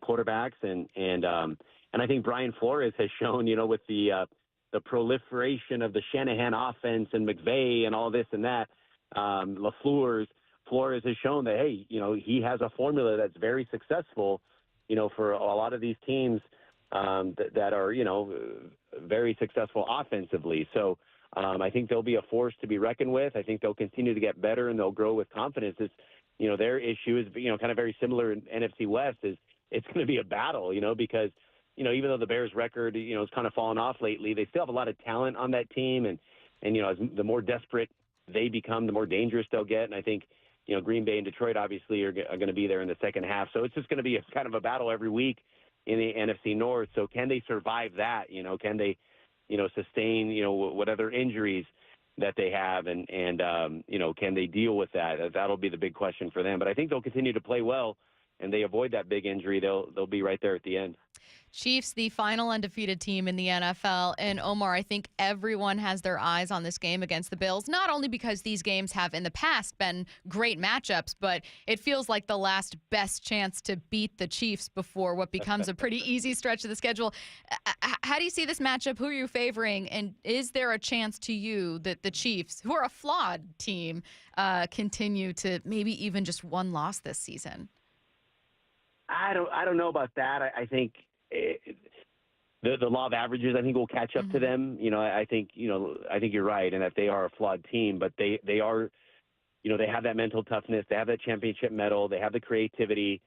quarterbacks, and I think Brian Flores has shown, with the proliferation of the Shanahan offense and McVay and all this and that, Flores has shown that, hey, he has a formula that's very successful, for a lot of these teams that are, very successful offensively. So I think they'll be a force to be reckoned with. I think they'll continue to get better and they'll grow with confidence. It's, their issue is, kind of very similar in NFC West is it's going to be a battle, because, even though the Bears record, has kind of fallen off lately, they still have a lot of talent on that team. And as the more desperate they become, the more dangerous they'll get. And I think, Green Bay and Detroit obviously are going to be there in the second half. So it's just going to be a kind of a battle every week in the NFC North. So can they survive that? Can they, sustain, what other injuries that they have and can they deal with that? That'll be the big question for them. But I think they'll continue to play well, and they avoid that big injury. They'll be right there at the end. Chiefs, the final undefeated team in the NFL. And Omar, I think everyone has their eyes on this game against the Bills, not only because these games have in the past been great matchups, but it feels like the last best chance to beat the Chiefs before what becomes a pretty easy stretch of the schedule. How do you see this matchup? Who are you favoring? And is there a chance to you that the Chiefs, who are a flawed team, continue to maybe even just one loss this season? I don't know about that. I think the law of averages, I think, will catch up to them. I think you're right, and that they are a flawed team, but they are, they have that mental toughness, they have that championship medal, they have the creativity,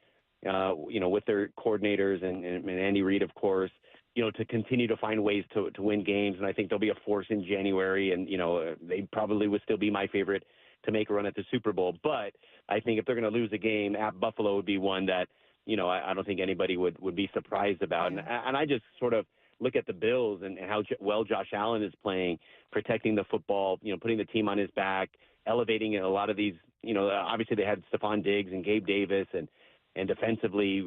with their coordinators and Andy Reid, of course, to continue to find ways to win games. And I think they'll be a force in January, and they probably would still be my favorite to make a run at the Super Bowl. But I think if they're going to lose a game at Buffalo, would be one that I don't think anybody would be surprised about. And I just sort of look at the Bills and how well Josh Allen is playing, protecting the football, putting the team on his back, elevating a lot of these, obviously they had Stephon Diggs and Gabe Davis and defensively,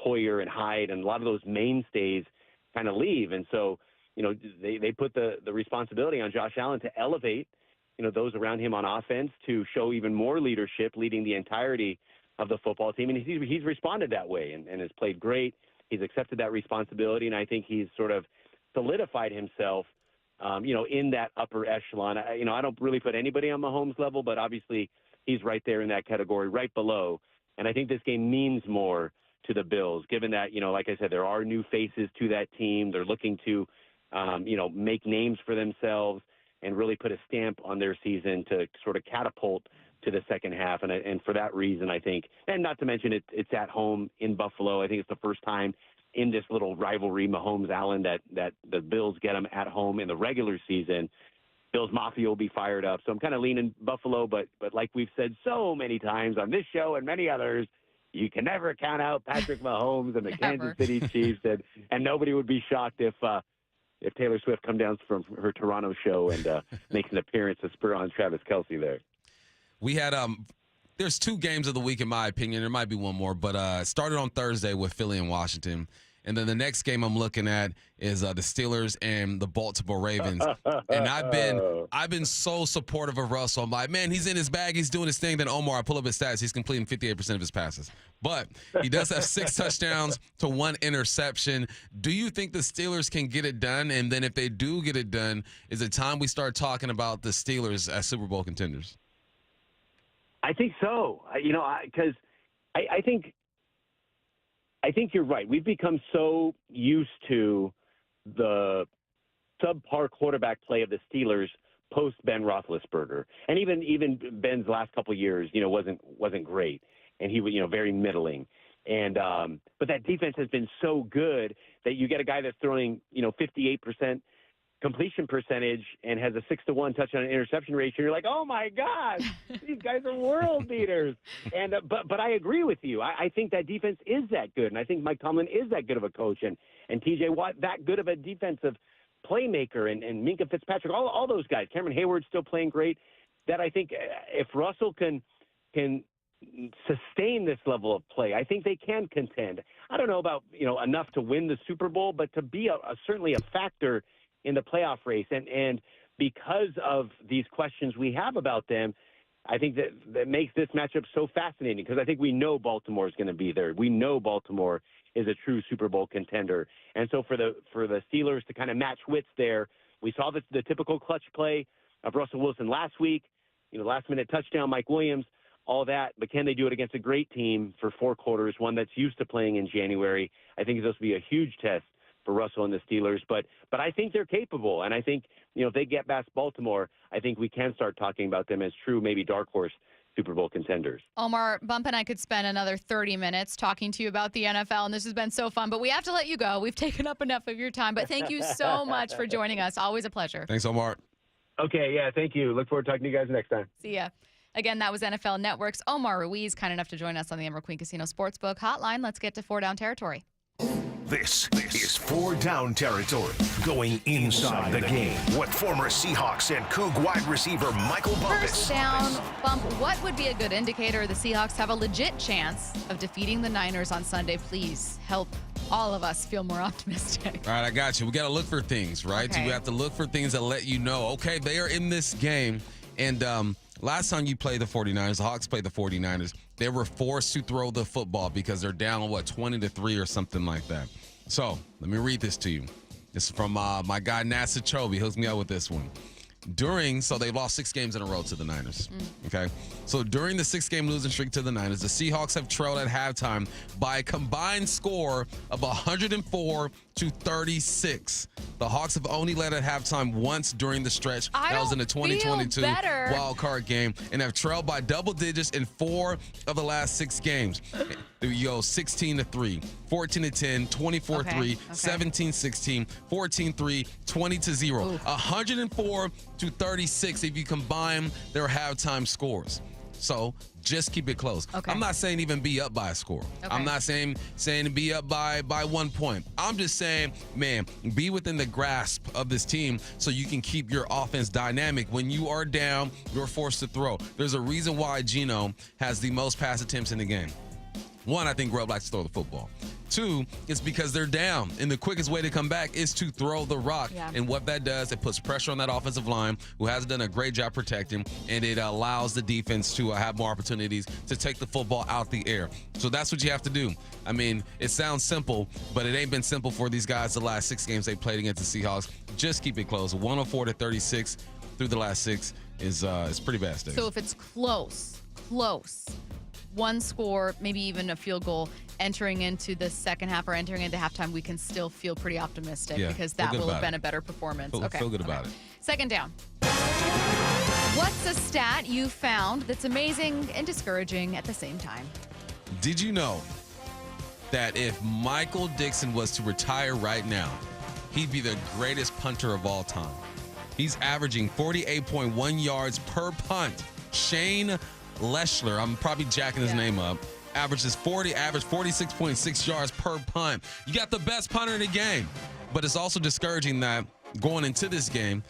Poyer and Hyde, and a lot of those mainstays kind of leave. And so, they put the responsibility on Josh Allen to elevate, those around him on offense, to show even more leadership, leading the entirety of the football team. And he's responded that way and has played great. He's accepted that responsibility, and I think he's sort of solidified himself, in that upper echelon. I don't really put anybody on Mahomes' level, but obviously he's right there in that category, right below. And I think this game means more to the Bills, given that, like I said, there are new faces to that team. They're looking to, make names for themselves and really put a stamp on their season to sort of catapult to the second half. And for that reason, I think, and not to mention it's at home in Buffalo. I think it's the first time in this little rivalry, Mahomes-Allen, that the Bills get them at home in the regular season. Bills Mafia will be fired up. So I'm kind of leaning Buffalo, but like we've said so many times on this show and many others, you can never count out Patrick Mahomes and the Kansas City Chiefs, and nobody would be shocked if Taylor Swift come down from her Toronto show and makes an appearance to spur on Travis Kelce there. We had there's 2 games of the week in my opinion. There might be one more, but it started on Thursday with Philly and Washington. And then the next game I'm looking at is the Steelers and the Baltimore Ravens. And I've been so supportive of Russell. I'm like, man, he's in his bag. He's doing his thing. Then Omar, I pull up his stats. He's completing 58% of his passes. But he does have 6 touchdowns to 1 interception. Do you think the Steelers can get it done? And then if they do get it done, is it time we start talking about the Steelers as Super Bowl contenders? I think so. Because I think you're right. We've become so used to the subpar quarterback play of the Steelers post Ben Roethlisberger, and even Ben's last couple of years, wasn't great, and he was very middling. And but that defense has been so good that you get a guy that's throwing 58% completion percentage and has a 6-to-1 touchdown interception ratio. You're like, oh my God, these guys are world beaters. And but I agree with you. I think that defense is that good, and I think Mike Tomlin is that good of a coach, and TJ Watt that good of a defensive playmaker, and Minkah Fitzpatrick, all those guys. Cameron Hayward's still playing great. That I think if Russell can sustain this level of play, I think they can contend. I don't know about enough to win the Super Bowl, but to be certainly a factor in the playoff race. And because of these questions we have about them, I think that makes this matchup so fascinating, because I think we know Baltimore is going to be there. We know Baltimore is a true Super Bowl contender. And so for the Steelers to kind of match wits there, we saw the typical clutch play of Russell Wilson last week, last-minute touchdown, Mike Williams, all that. But can they do it against a great team for 4 quarters, one that's used to playing in January? I think this will be a huge test for Russell and the Steelers, but I think they're capable, and I think if they get past Baltimore, I think we can start talking about them as true, maybe dark horse Super Bowl contenders. Omar, Bump and I could spend another 30 minutes talking to you about the NFL, and this has been so fun, but we have to let you go. We've taken up enough of your time, but thank you so much for joining us. Always a pleasure. Thanks, Omar. Okay, yeah, thank you. Look forward to talking to you guys next time. See ya. Again, that was NFL Network's Omar Ruiz, kind enough to join us on the Emerald Queen Casino Sportsbook Hotline. Let's get to 4 Down territory. This is 4 Down territory, going inside the game with former Seahawks and Coug wide receiver Michael Bumpus. First down, Bump, what would be a good indicator the Seahawks have a legit chance of defeating the Niners on Sunday? Please help all of us feel more optimistic. All right, I got you. We got to look for things, right? Okay. So we have to look for things that let you know, okay, they are in this game. And last time you played the 49ers, the Hawks played the 49ers, they were forced to throw the football because they're down, 20-3 or something like that. So let me read this to you. This is from my guy, Nasa Chobe. He hooks me up with this one. So they lost 6 games in a row to the Niners. Okay. So during the 6-game losing streak to the Niners, the Seahawks have trailed at halftime by a combined score of 104 to 36. The Hawks have only led at halftime once during the stretch. That was in the 2022 wild card game, and have trailed by double digits in 4 of the last 6 games. You go 16-3, 14-10, 24-3, 17-16, 14-3, 20-0, 104-36 if you combine their halftime scores. So just keep it close. I'm not saying even be up by a score. I'm not saying to be up by 1 point. I'm just saying, man, be within the grasp of this team so you can keep your offense dynamic. When you are down, you're forced to throw. There's a reason why Geno has the most pass attempts in the game. 1, I think Grubb likes to throw the football. 2, it's because they're down, and the quickest way to come back is to throw the rock. And what that does, it puts pressure on that offensive line, who has done a great job protecting, and it allows the defense to have more opportunities to take the football out the air. So that's what you have to do. I mean, it sounds simple, but it ain't been simple for these guys the last 6 games they played against the Seahawks. Just keep it close. 104-36 through the last 6 is pretty bad, Stacey. So if it's close, 1 score, maybe even a field goal entering into the second half or entering into halftime, we can still feel pretty optimistic because that will have been a better performance. Feel good about it. Second down. What's a stat you found that's amazing and discouraging at the same time? Did you know that if Michael Dixon was to retire right now, he'd be the greatest punter of all time? He's averaging 48.1 yards per punt. Shane Leschler, I'm probably jacking his name up, averaged 46.6 yards per punt. You got the best punter in the game. But it's also discouraging that going into this game,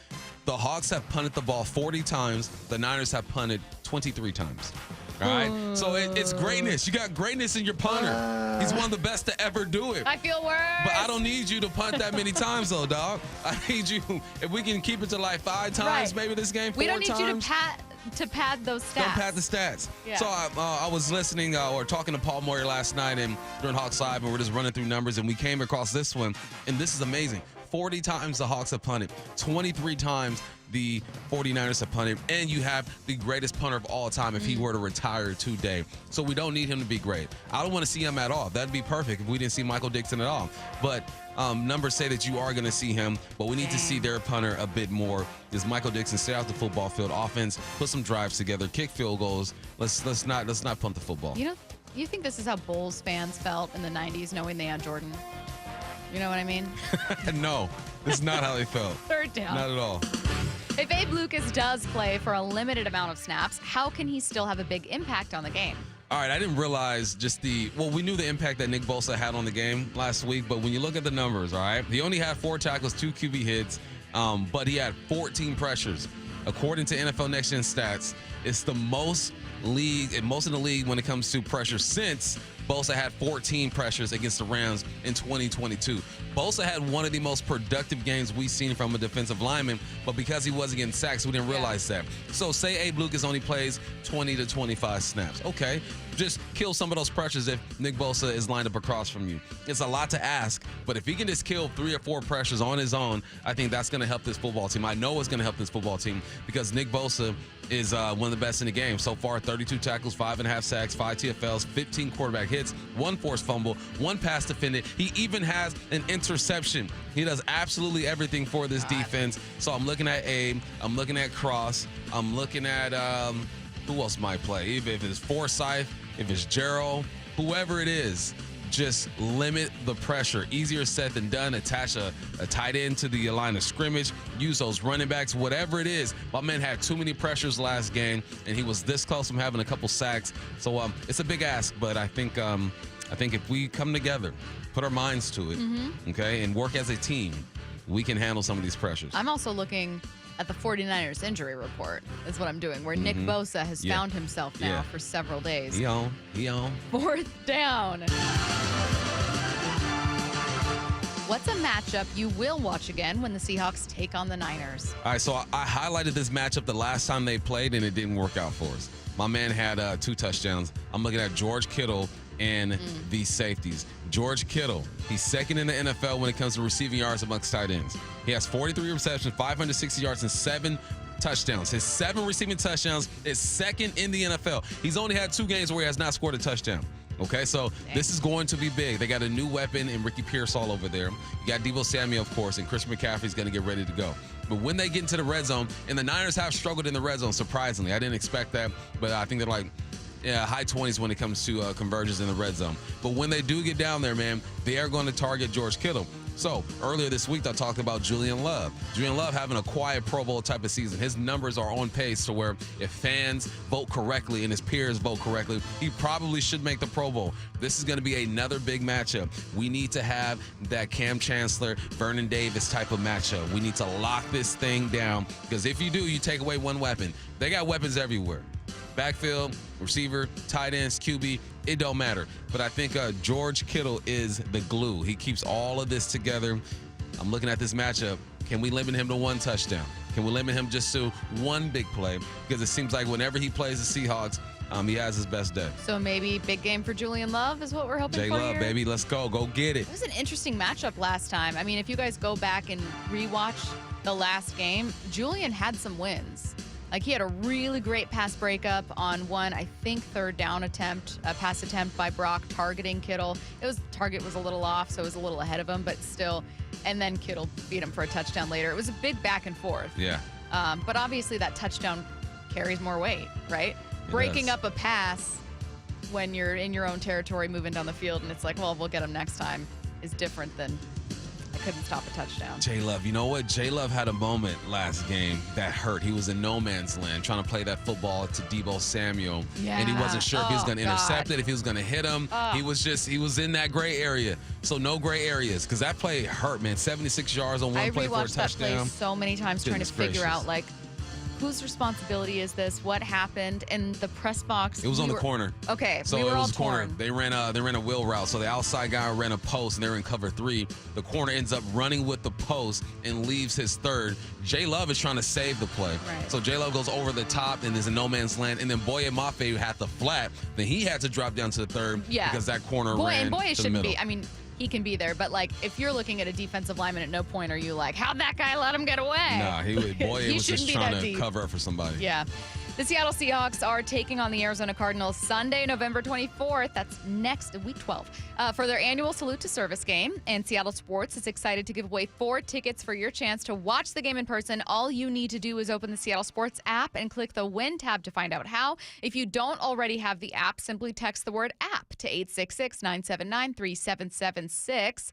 the Hawks have punted the ball 40 times. The Niners have punted 23 times. All right? So it's greatness. You got greatness in your punter. He's one of the best to ever do it. I feel worse. But I don't need you to punt that many times, though, dog. I need you, if we can keep it to like 5 times, maybe this game 4 times. We don't need you to pad those stats. Don't pad the stats. Yeah. So I was listening or talking to Paul Moyer last night and during Hawks Live, and we're just running through numbers, and we came across this one, and this is amazing. 40 times the Hawks have punted, 23 times the 49ers have punted, and you have the greatest punter of all time if he were to retire today. So we don't need him to be great. I don't want to see him at all. That'd be perfect if we didn't see Michael Dixon at all. But numbers say that you are going to see him, but we need to see their punter a bit more. Is Michael Dixon stay off the football field, offense, put some drives together, kick field goals. Let's not punt the football. You think this is how Bulls fans felt in the 90s knowing they had Jordan? You know what I mean? No, this is not how they felt. Third down. Not at all. If Abe Lucas does play for a limited amount of snaps, how can he still have a big impact on the game? All right, I didn't realize we knew the impact that Nick Bosa had on the game last week, but when you look at the numbers, all right, he only had 4 tackles, 2 QB hits, but he had 14 pressures. According to NFL Next Gen stats, it's the most in the league when it comes to pressure since Bosa had 14 pressures against the Rams in 2022. Bosa had one of the most productive games we've seen from a defensive lineman, but because he wasn't getting sacks, we didn't realize that. So say Abe Lucas only plays 20 to 25 snaps. Okay, just kill some of those pressures if Nick Bosa is lined up across from you. It's a lot to ask, but if he can just kill 3 or 4 pressures on his own, I think that's going to help this football team. I know it's going to help this football team because Nick Bosa is one of the best in the game. So far, 32 tackles, 5.5 sacks, 5 TFLs, 15 quarterback hits, 1 forced fumble, 1 pass defended. He even has an interception. He does absolutely everything for this defense. So I'm looking at Abe. I'm looking at Cross. I'm looking at who else might play? If it's Forsyth, if it's Gerald, whoever it is, just limit the pressure. Easier said than done. Attach a tight end to the line of scrimmage. Use those running backs, whatever it is. My man had too many pressures last game, and he was this close from having a couple sacks. So it's a big ask, but I think if we come together, put our minds to it, okay, and work as a team, we can handle some of these pressures. I'm also looking at the 49ers injury report is what I'm doing, where Nick Bosa has found himself now for several days. He on. 4th down. What's a matchup you will watch again when the Seahawks take on the Niners? All right, so I highlighted this matchup the last time they played, and it didn't work out for us. My man had 2 touchdowns. I'm looking at George Kittle and the safeties. George Kittle, he's second in the NFL when it comes to receiving yards amongst tight ends. He has 43 receptions, 560 yards, and 7 touchdowns. His 7 receiving touchdowns is second in the NFL. He's only had 2 games where he has not scored a touchdown. Okay, so this is going to be big. They got a new weapon in Ricky Pearsall over there. You got Deebo Samuel, of course, and Christian McCaffrey's going to get ready to go. But when they get into the red zone, and the Niners have struggled in the red zone, surprisingly. I didn't expect that, but I think they're like high 20s when it comes to conversions in the red zone. But when they do get down there, man, they are going to target George Kittle. So earlier this week, I talked about Julian Love. Julian Love having a quiet Pro Bowl type of season. His numbers are on pace to where if fans vote correctly and his peers vote correctly, he probably should make the Pro Bowl. This is going to be another big matchup. We need to have that Cam Chancellor, Vernon Davis type of matchup. We need to lock this thing down because if you do, you take away one weapon. They got weapons everywhere. Backfield, receiver, tight ends, QB, it don't matter. But I think George Kittle is the glue. He keeps all of this together. I'm looking at this matchup. Can we limit him to one touchdown? Can we limit him just to one big play? Because it seems like whenever he plays the Seahawks, he has his best day. So maybe big game for Julian Love is what we're hoping for J-Love, here? baby. Let's go. Go get it. It was an interesting matchup last time. I mean, if you guys go back and rewatch the last game, Julian had some wins. Like, he had a really great pass breakup on one, I think, third down attempt, a pass attempt by Brock targeting Kittle. Target was a little off, so it was a little ahead of him, but still. And then Kittle beat him for a touchdown later. It was a big back and forth. Yeah. But obviously that touchdown carries more weight, right? Breaking up a pass when you're in your own territory moving down the field and it's like, well, we'll get him next time is different than I couldn't stop a touchdown. J-Love, you know what? J-Love had a moment last game that hurt. He was in no man's land trying to play that football to Deebo Samuel. Yeah. And he wasn't sure if he was going to intercept God. it, if he was going to hit him. He was in that gray area. So no gray areas because that play hurt, man. 76 yards on one play for a rewatched that touchdown. play so many times trying to figure out, like, whose responsibility is this? What happened? And the press box. It was on the corner. Okay, so we were it all was corner. torn. They ran a wheel route. So the outside guy ran a post, and they were in cover 3. The corner ends up running with the post and leaves his third. J Love is trying to save the play. Right. So J Love goes over the top and there's a no man's land. And then Boye Mafe had the flat. Then he had to drop down to the third because that corner ran Boye to the shouldn't middle. be. I mean, he can be there, but like if you're looking at a defensive lineman, at no point are you like, how'd that guy let him get away? Nah, Boye He was just shouldn't be trying that to deep. cover up for somebody. Yeah. The Seattle Seahawks are taking on the Arizona Cardinals Sunday, November 24th. That's next week 12 for their annual Salute to Service game. And Seattle Sports is excited to give away 4 tickets for your chance to watch the game in person. All you need to do is open the Seattle Sports app and click the Win tab to find out how. If you don't already have the app, simply text the word app to 866-979-3776.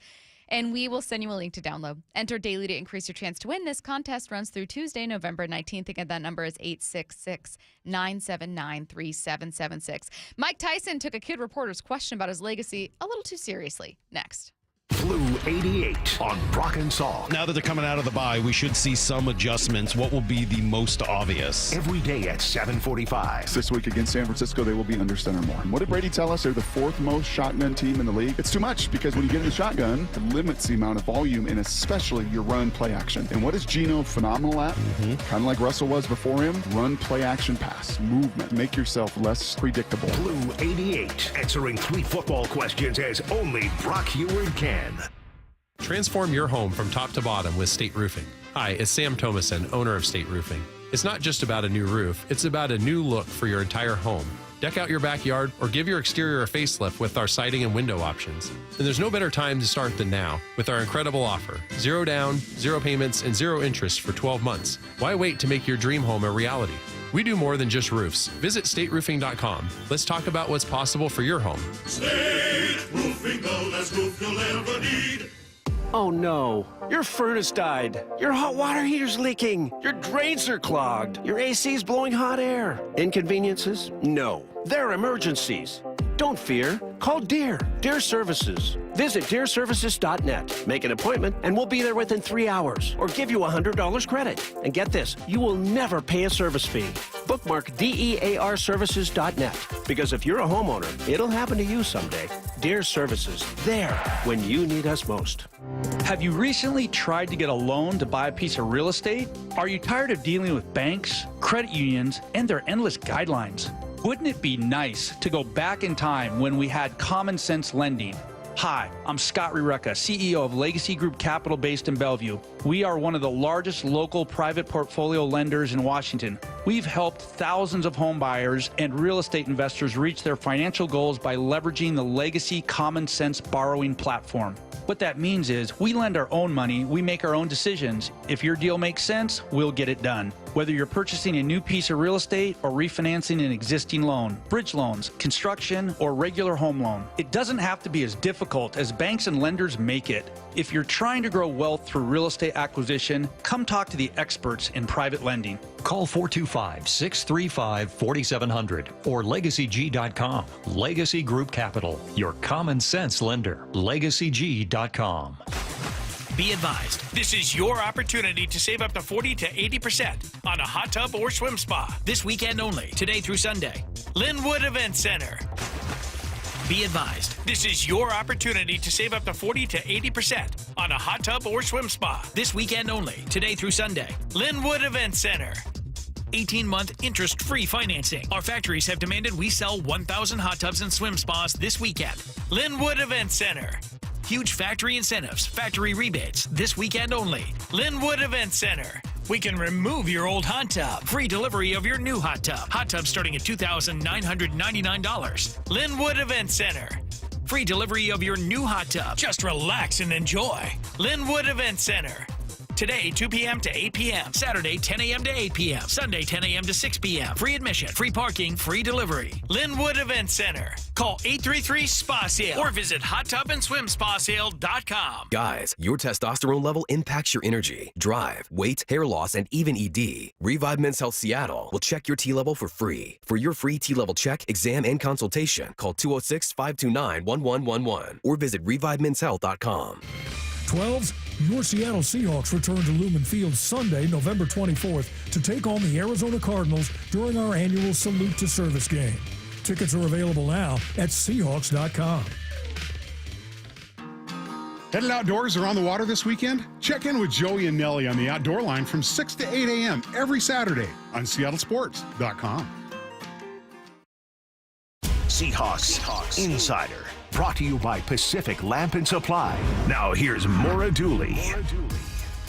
And we will send you a link to download. Enter daily to increase your chance to win. This contest runs through Tuesday, November 19th. Again, that number is 866-979-3776. Mike Tyson took a kid reporter's question about his legacy a little too seriously. Next. Blue 88 on Brock and Salk. Now that they're coming out of the bye, we should see some adjustments. What will be the most obvious? Every day at 7:45. This week against San Francisco, they will be under center more. And what did Brady tell us? They're the 4th most shotgun team in the league. It's too much because when you get in the shotgun, it limits the amount of volume and especially your run play action. And what is Geno phenomenal at? Kind of like Russell was before him. Run, play, action, pass, movement. Make yourself less predictable. Blue 88, answering 3 football questions as only Brock Heward can. Transform your home from top to bottom with State Roofing. Hi, it's Sam Thomason, owner of State Roofing. It's not just about a new roof, it's about a new look for your entire home. Deck out your backyard or give your exterior a facelift with our siding and window options. And there's no better time to start than now with our incredible offer. 0 down, 0 payments, and 0 interest for 12 months. Why wait to make your dream home a reality? We do more than just roofs. Visit stateroofing.com. Let's talk about what's possible for your home. State Roofing, the last roof you'll ever need. Oh no, your furnace died. Your hot water heater's leaking. Your drains are clogged. Your AC's blowing hot air. Inconveniences? No, they're emergencies. Don't fear. Call Deere Services. Visit deerservices.net. Make an appointment and we'll be there within 3 hours or give you $100 credit. And get this, you will never pay a service fee. Bookmark DEARservices.net because if you're a homeowner, it'll happen to you someday. Deere Services, there when you need us most. Have you recently tried to get a loan to buy a piece of real estate? Are you tired of dealing with banks, credit unions, and their endless guidelines? Wouldn't it be nice to go back in time when we had common sense lending? Hi, I'm Scott Rureka, CEO of Legacy Group Capital based in Bellevue. We are one of the largest local private portfolio lenders in Washington. We've helped thousands of home buyers and real estate investors reach their financial goals by leveraging the Legacy Common Sense borrowing platform. What that means is we lend our own money, we make our own decisions. If your deal makes sense, we'll get it done. Whether you're purchasing a new piece of real estate or refinancing an existing loan, bridge loans, construction, or regular home loan, it doesn't have to be as difficult as banks and lenders make it. If you're trying to grow wealth through real estate acquisition, come talk to the experts in private lending. Call 425-635-4700 or LegacyG.com. Legacy Group Capital, your common sense lender. LegacyG.com. Be advised, this is your opportunity to save up to 40 to 80% on a hot tub or swim spa this weekend only, today through Sunday. Linwood Event Center. Be advised, this is your opportunity to save up to 40 to 80% on a hot tub or swim spa this weekend only, today through Sunday. Linwood Event Center. 18-month interest-free financing. Our factories have demanded we sell 1,000 hot tubs and swim spas this weekend. Linwood Event Center. Huge factory incentives, factory rebates, this weekend only. Linwood Event Center. We can remove your old hot tub. Free delivery of your new hot tub. Hot tub starting at $2,999. Linwood Event Center. Free delivery of your new hot tub. Just relax and enjoy. Linwood Event Center. Today, 2 p.m. to 8 p.m. Saturday, 10 a.m. to 8 p.m. Sunday, 10 a.m. to 6 p.m. Free admission, free parking, free delivery. Linwood Event Center. Call 833-SPA-SALE or visit hottubandSwimSpaSale.com. Guys, your testosterone level impacts your energy, drive, weight, hair loss, and even ED. Revive Men's Health Seattle will check your T level for free. For your free T level check, exam, and consultation, call 206-529-1111 or visit ReviveMen'sHealth.com. 12s, your Seattle Seahawks return to Lumen Field Sunday, November 24th to take on the Arizona Cardinals during our annual Salute to Service game. Tickets are available now at Seahawks.com. Headed outdoors or on the water this weekend? Check in with Joey and Nelly on the Outdoor Line from 6 to 8 a.m. every Saturday on SeattleSports.com. Seahawks Insider. Brought to you by Pacific Lamp and Supply. Now here's Maura Dooley.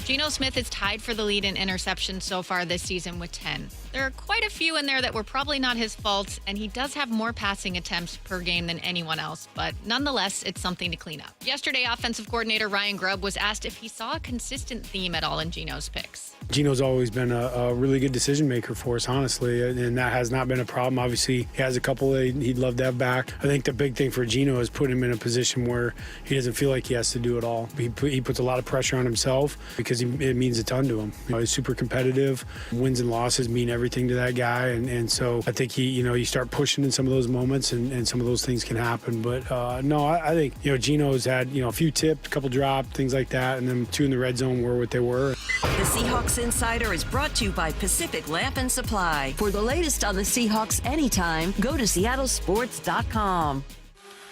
Geno Smith is tied for the lead in interceptions so far this season with 10. There are quite a few in there that were probably not his fault, and he does have more passing attempts per game than anyone else, but nonetheless, it's something to clean up. Yesterday, offensive coordinator Ryan Grubb was asked if he saw a consistent theme at all in Geno's picks. Geno's always been a really good decision maker for us, honestly, and that has not been a problem. Obviously, he has a couple that he'd love to have back. I think the big thing for Geno is putting him in a position where he doesn't feel like he has to do it all. He puts a lot of pressure on himself because it means a ton to him. He's super competitive. Wins and losses mean everything to that guy, and so I think you start pushing in some of those moments, and some of those things can happen. But no, I think Geno's had a few tipped, a couple dropped, things like that, and then 2 in the red zone were what they were. The Seahawks Insider is brought to you by Pacific Lamp and Supply. For the latest on the Seahawks anytime, go to SeattleSports.com.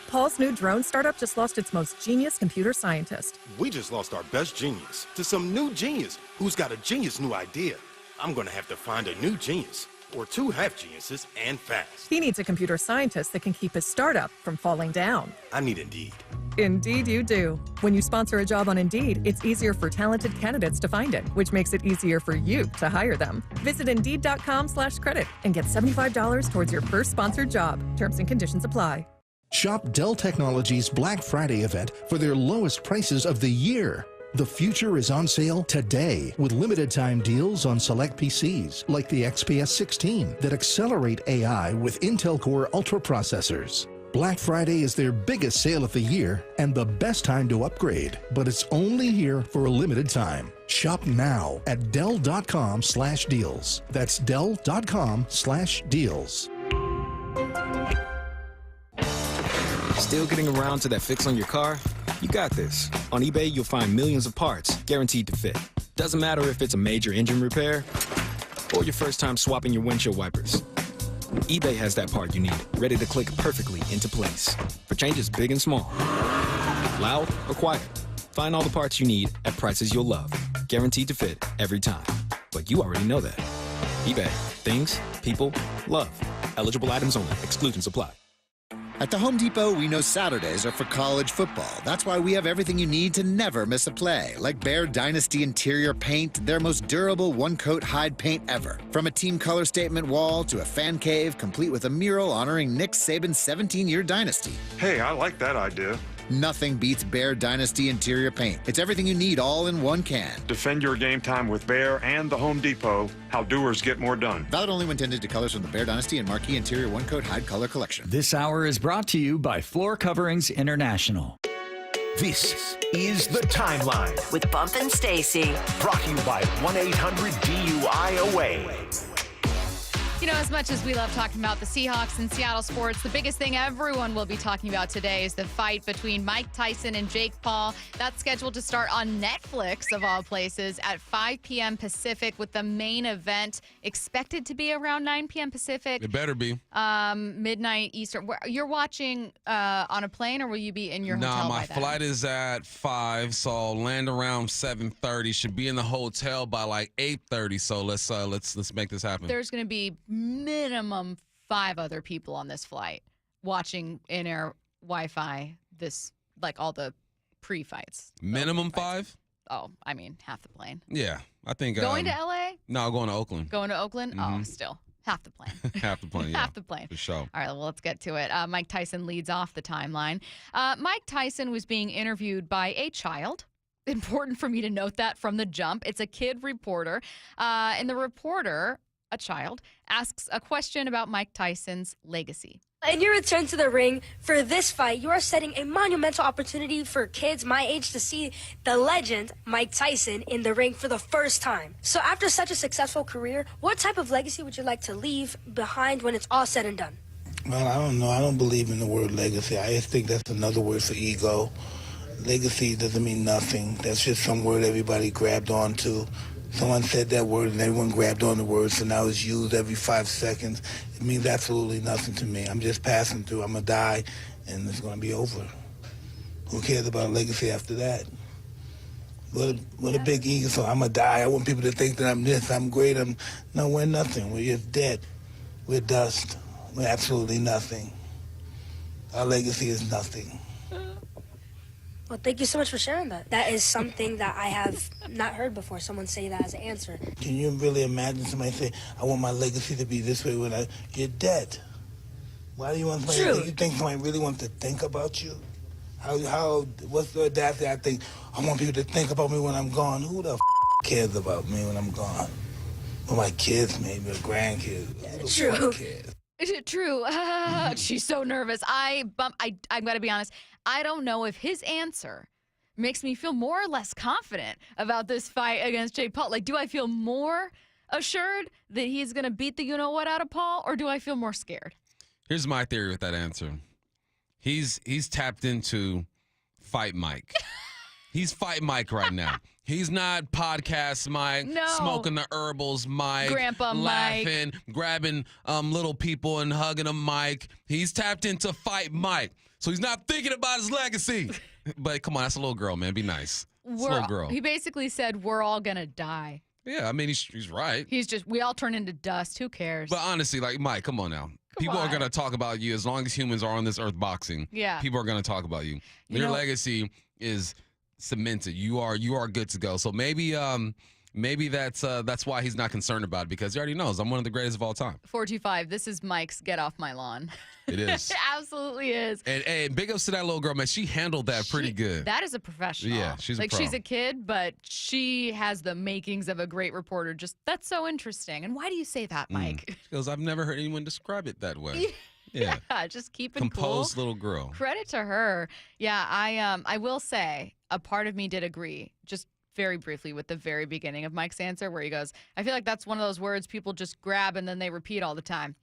Paul's new drone startup just lost its most genius computer scientist. We just lost our best genius to some new genius who's got a genius new idea. I'm going to have to find a new genius, or 2 half geniuses, and fast. He needs a computer scientist that can keep his startup from falling down. I need Indeed. Indeed you do. When you sponsor a job on Indeed, it's easier for talented candidates to find it, which makes it easier for you to hire them. Visit Indeed.com/credit and get $75 towards your first sponsored job. Terms and conditions apply. Shop Dell Technologies Black Friday event for their lowest prices of the year. The future is on sale today with limited time deals on select PCs like the XPS 16 that accelerate AI with Intel Core Ultra processors. Black Friday is their biggest sale of the year and the best time to upgrade, but it's only here for a limited time. Shop now at Dell.com/deals. That's Dell.com/deals. Still getting around to that fix on your car? You got this. On eBay, you'll find millions of parts guaranteed to fit. Doesn't matter if it's a major engine repair or your first time swapping your windshield wipers. eBay has that part you need, ready to click perfectly into place for changes big and small. Loud or quiet, find all the parts you need at prices you'll love. Guaranteed to fit every time. But you already know that. eBay. Things, people, love. Eligible items only. Exclusions apply. At the Home Depot, we know Saturdays are for college football. That's why we have everything you need to never miss a play, like Bear Dynasty interior paint, their most durable one-coat hide paint ever. From a team color statement wall to a fan cave, complete with a mural honoring Nick Saban's 17-year dynasty. Hey, I like that idea. Nothing beats Bear Dynasty interior paint. It's everything you need all in one can. Defend your game time with Bear and the Home Depot. How doers get more done. Valid only when tinted to colors from the Bear Dynasty and Marquee Interior One-Coat Hide Color Collection. This hour is brought to you by Floor Coverings International. This is The Timeline with Bump and Stacy. Brought to you by 1-800-DUI-AWAY. You know, as much as we love talking about the Seahawks and Seattle sports, the biggest thing everyone will be talking about today is the fight between Mike Tyson and Jake Paul. That's scheduled to start on Netflix, of all places, at 5 p.m. Pacific, with the main event expected to be around 9 p.m. Pacific. It better be. Midnight Eastern. You're watching on a plane, or will you be in your hotel Nah, by my then? flight is at 5, so I'll land around 7:30. Should be in the hotel by like 8:30. So let's make this happen. There's going to be minimum 5 other people on this flight watching in-air Wi-Fi. This, like, all the pre-fights. Minimum 5? Oh, I mean, half the plane. Yeah, I think. Going to LA? No, going to Oakland. Going to Oakland? Oh, still. Half the plane. Half the plane, yeah. Half the plane. For sure. All right, well, let's get to it. Mike Tyson leads off the timeline. Mike Tyson was being interviewed by a child. Important for me to note that from the jump. It's a kid reporter. And the reporter, a child, asks a question about Mike Tyson's legacy. In your return to the ring for this fight, you are setting a monumental opportunity for kids my age to see the legend Mike Tyson in the ring for the first time. So after such a successful career, what type of legacy would you like to leave behind when it's all said and done? Well, I don't know. I don't believe in the word legacy. I just think that's another word for ego. Legacy doesn't mean nothing. That's just some word everybody grabbed onto. Someone said that word and everyone grabbed on the word, so now it's used every 5 seconds. It means absolutely nothing to me. I'm just passing through. I'm going to die, and it's going to be over. Who cares about legacy after that? What a big ego. So I'm going to die. I want people to think that I'm this, I'm great. No, we're nothing. We're just dead. We're dust. We're absolutely nothing. Our legacy is nothing. Well, thank you so much for sharing that. That is something that I have not heard before, someone say that as an answer. Can you really imagine somebody say, I want my legacy to be this way when you're dead? Why do you want somebody to think? You think somebody really wants to think about you? What's the audacity? I think, I want people to think about me when I'm gone. Who the cares about me when I'm gone? Well, my kids, maybe, or grandkids. True. Is it true? She's so nervous. I've got to be honest. I don't know if his answer makes me feel more or less confident about this fight against Jake Paul. Like, do I feel more assured that he's going to beat the you-know-what out of Paul, or do I feel more scared? Here's my theory with that answer. He's tapped into Fight Mike. He's Fight Mike right now. He's not podcast Mike, smoking the herbals Mike, Grandpa laughing, grabbing little people and hugging them Mike. He's tapped into Fight Mike. So he's not thinking about his legacy. But come on, that's a little girl, man. Be nice. It's a little girl. He basically said, we're all going to die. Yeah, I mean, he's right. We all turn into dust. Who cares? But honestly, like, Mike, come on now. People are going to talk about you as long as humans are on this earth boxing. Yeah. People are going to talk about you. Your legacy is cemented. You are good to go. So maybe that's why he's not concerned about it, because he already knows I'm one of the greatest of all time. 425, this is Mike's Get Off My Lawn. It is. It absolutely is. And big ups to that little girl, man. She handled that pretty good. That is a professional. Yeah, she's a pro. She's a kid, but she has the makings of a great reporter. That's so interesting. And why do you say that, Mike? She goes, I've never heard anyone describe it that way. Yeah. Just keep it composed cool. little girl. Credit to her. Yeah, I will say a part of me did agree, just very briefly, with the very beginning of Mike's answer, where he goes, I feel like that's one of those words people just grab and then they repeat all the time.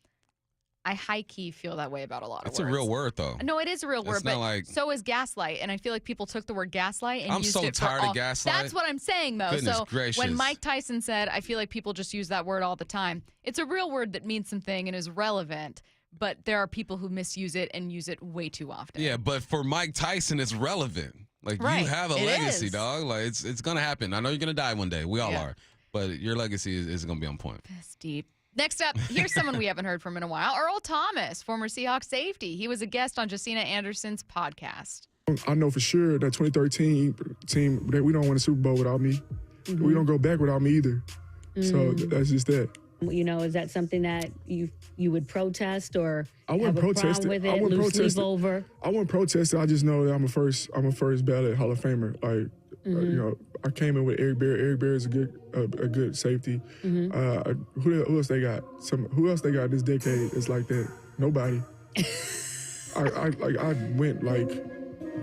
I high-key feel that way about a lot of words. It's a real word, though. No, it is a real word, but so is gaslight. And I feel like people took the word gaslight and used it for I'm so tired of gaslight. That's what I'm saying, though. Goodness so gracious. When Mike Tyson said, I feel like people just use that word all the time, it's a real word that means something and is relevant, but there are people who misuse it and use it way too often. Yeah, but for Mike Tyson, it's relevant. Like, right. You have a legacy, is. dog. Like, it's going to happen. I know you're going to die one day. We all are. But your legacy is going to be on point. That's deep. Next up, here's someone we haven't heard from in a while. Earl Thomas, former Seahawks safety. He was a guest on Josina Anderson's podcast. I know for sure that 2013 team, that we don't win a Super Bowl without me. Mm-hmm. We don't go back without me either. So that's just that. You know, is that something that you would protest or I wouldn't have a protest problem with it. it? I wouldn't Loose protest leave it. over? I wouldn't protest it. I just know that I'm a first ballot Hall of Famer. Like, you know, I came in with Eric Berry. Eric Berry is a good safety. Who else they got? Who else they got this decade? It's like that. Nobody. I went like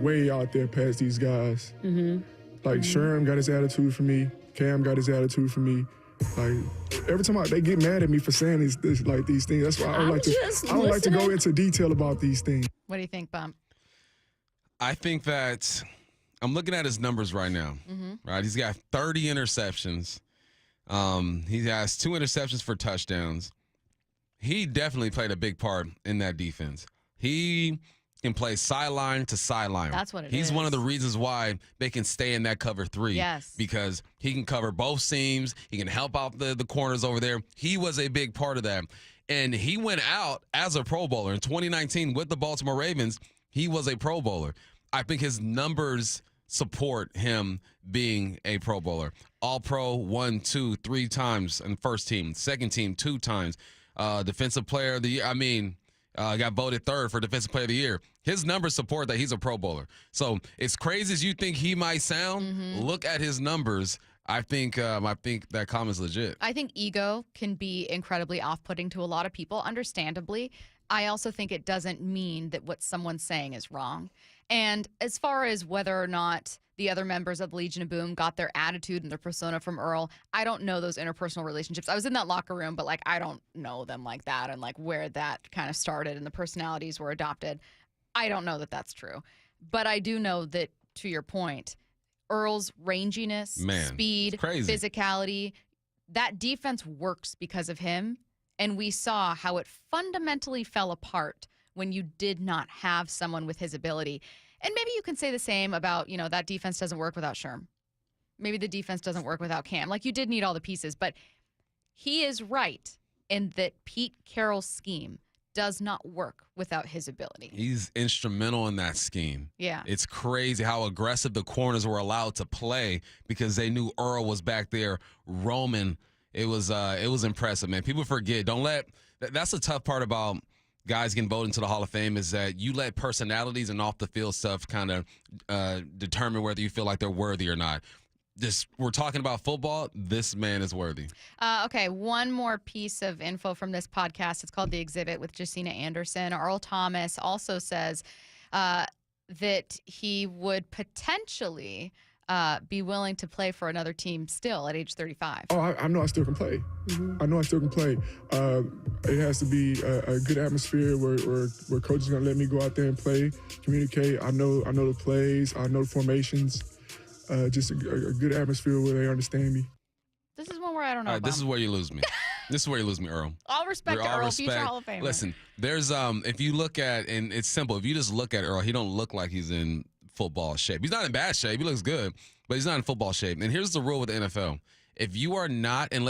way out there past these guys. Like Sherm got his attitude for me. Cam got his attitude for me. Like every time they get mad at me for saying these things. That's why I don't like to go into detail about these things. What do you think, Bump? I think that I'm looking at his numbers right now. Right, he's got 30 interceptions. He has 2 interceptions for touchdowns. He definitely played a big part in that defense. He can play sideline to sideline. That's what it He's is. one of the reasons why they can stay in that cover 3. Yes. Because he can cover both seams. He can help out the corners over there. He was a big part of that. And he went out as a Pro Bowler. In 2019 with the Baltimore Ravens, he was a Pro Bowler. I think his numbers support him being a Pro Bowler. All-Pro 1, 2, 3 times in first team. Second team 2 times. Defensive Player of the Year. Got voted 3rd for Defensive Player of the Year. His numbers support that he's a Pro Bowler. So as crazy as you think he might sound, look at his numbers. I think that comment's legit. I think ego can be incredibly off-putting to a lot of people, understandably. I also think it doesn't mean that what someone's saying is wrong. And as far as whether or not the other members of the Legion of Boom got their attitude and their persona from Earl, I don't know those interpersonal relationships. I was in that locker room, but like I don't know them like that and like where that kind of started and the personalities were adopted. I don't know that that's true. But I do know that, to your point, Earl's ranginess, speed, physicality, that defense works because of him. And we saw how it fundamentally fell apart when you did not have someone with his ability. And maybe you can say the same about, that defense doesn't work without Sherm. Maybe the defense doesn't work without Cam. Like, you did need all the pieces. But he is right in that Pete Carroll's scheme does not work without his ability. He's instrumental in that scheme. Yeah. It's crazy how aggressive the corners were allowed to play because they knew Earl was back there roaming. It was impressive, man. People forget. That's the tough part about guys getting voted into the Hall of Fame is that you let personalities and off the field stuff kind of determine whether you feel like they're worthy or not. We're talking about football. This man is worthy. Okay, one more piece of info from this podcast. It's called The Exhibit with Josina Anderson. Earl Thomas also says that he would potentially be willing to play for another team still at age 35. Oh, I know I still can play. I know I still can play. It has to be a good atmosphere where coach is going to let me go out there and play, communicate. I know the plays. I know the formations. Just a good atmosphere where they understand me. This is one where I don't know about. This is where you lose me. This is where you lose me, Earl. All respect to Earl, future Hall of Famer. Listen, there's if you look at, and it's simple, if you just look at Earl, he don't look like he's in football shape. He's not in bad shape. He looks good, but he's not in football shape. And here's the rule with the NFL. If you are not on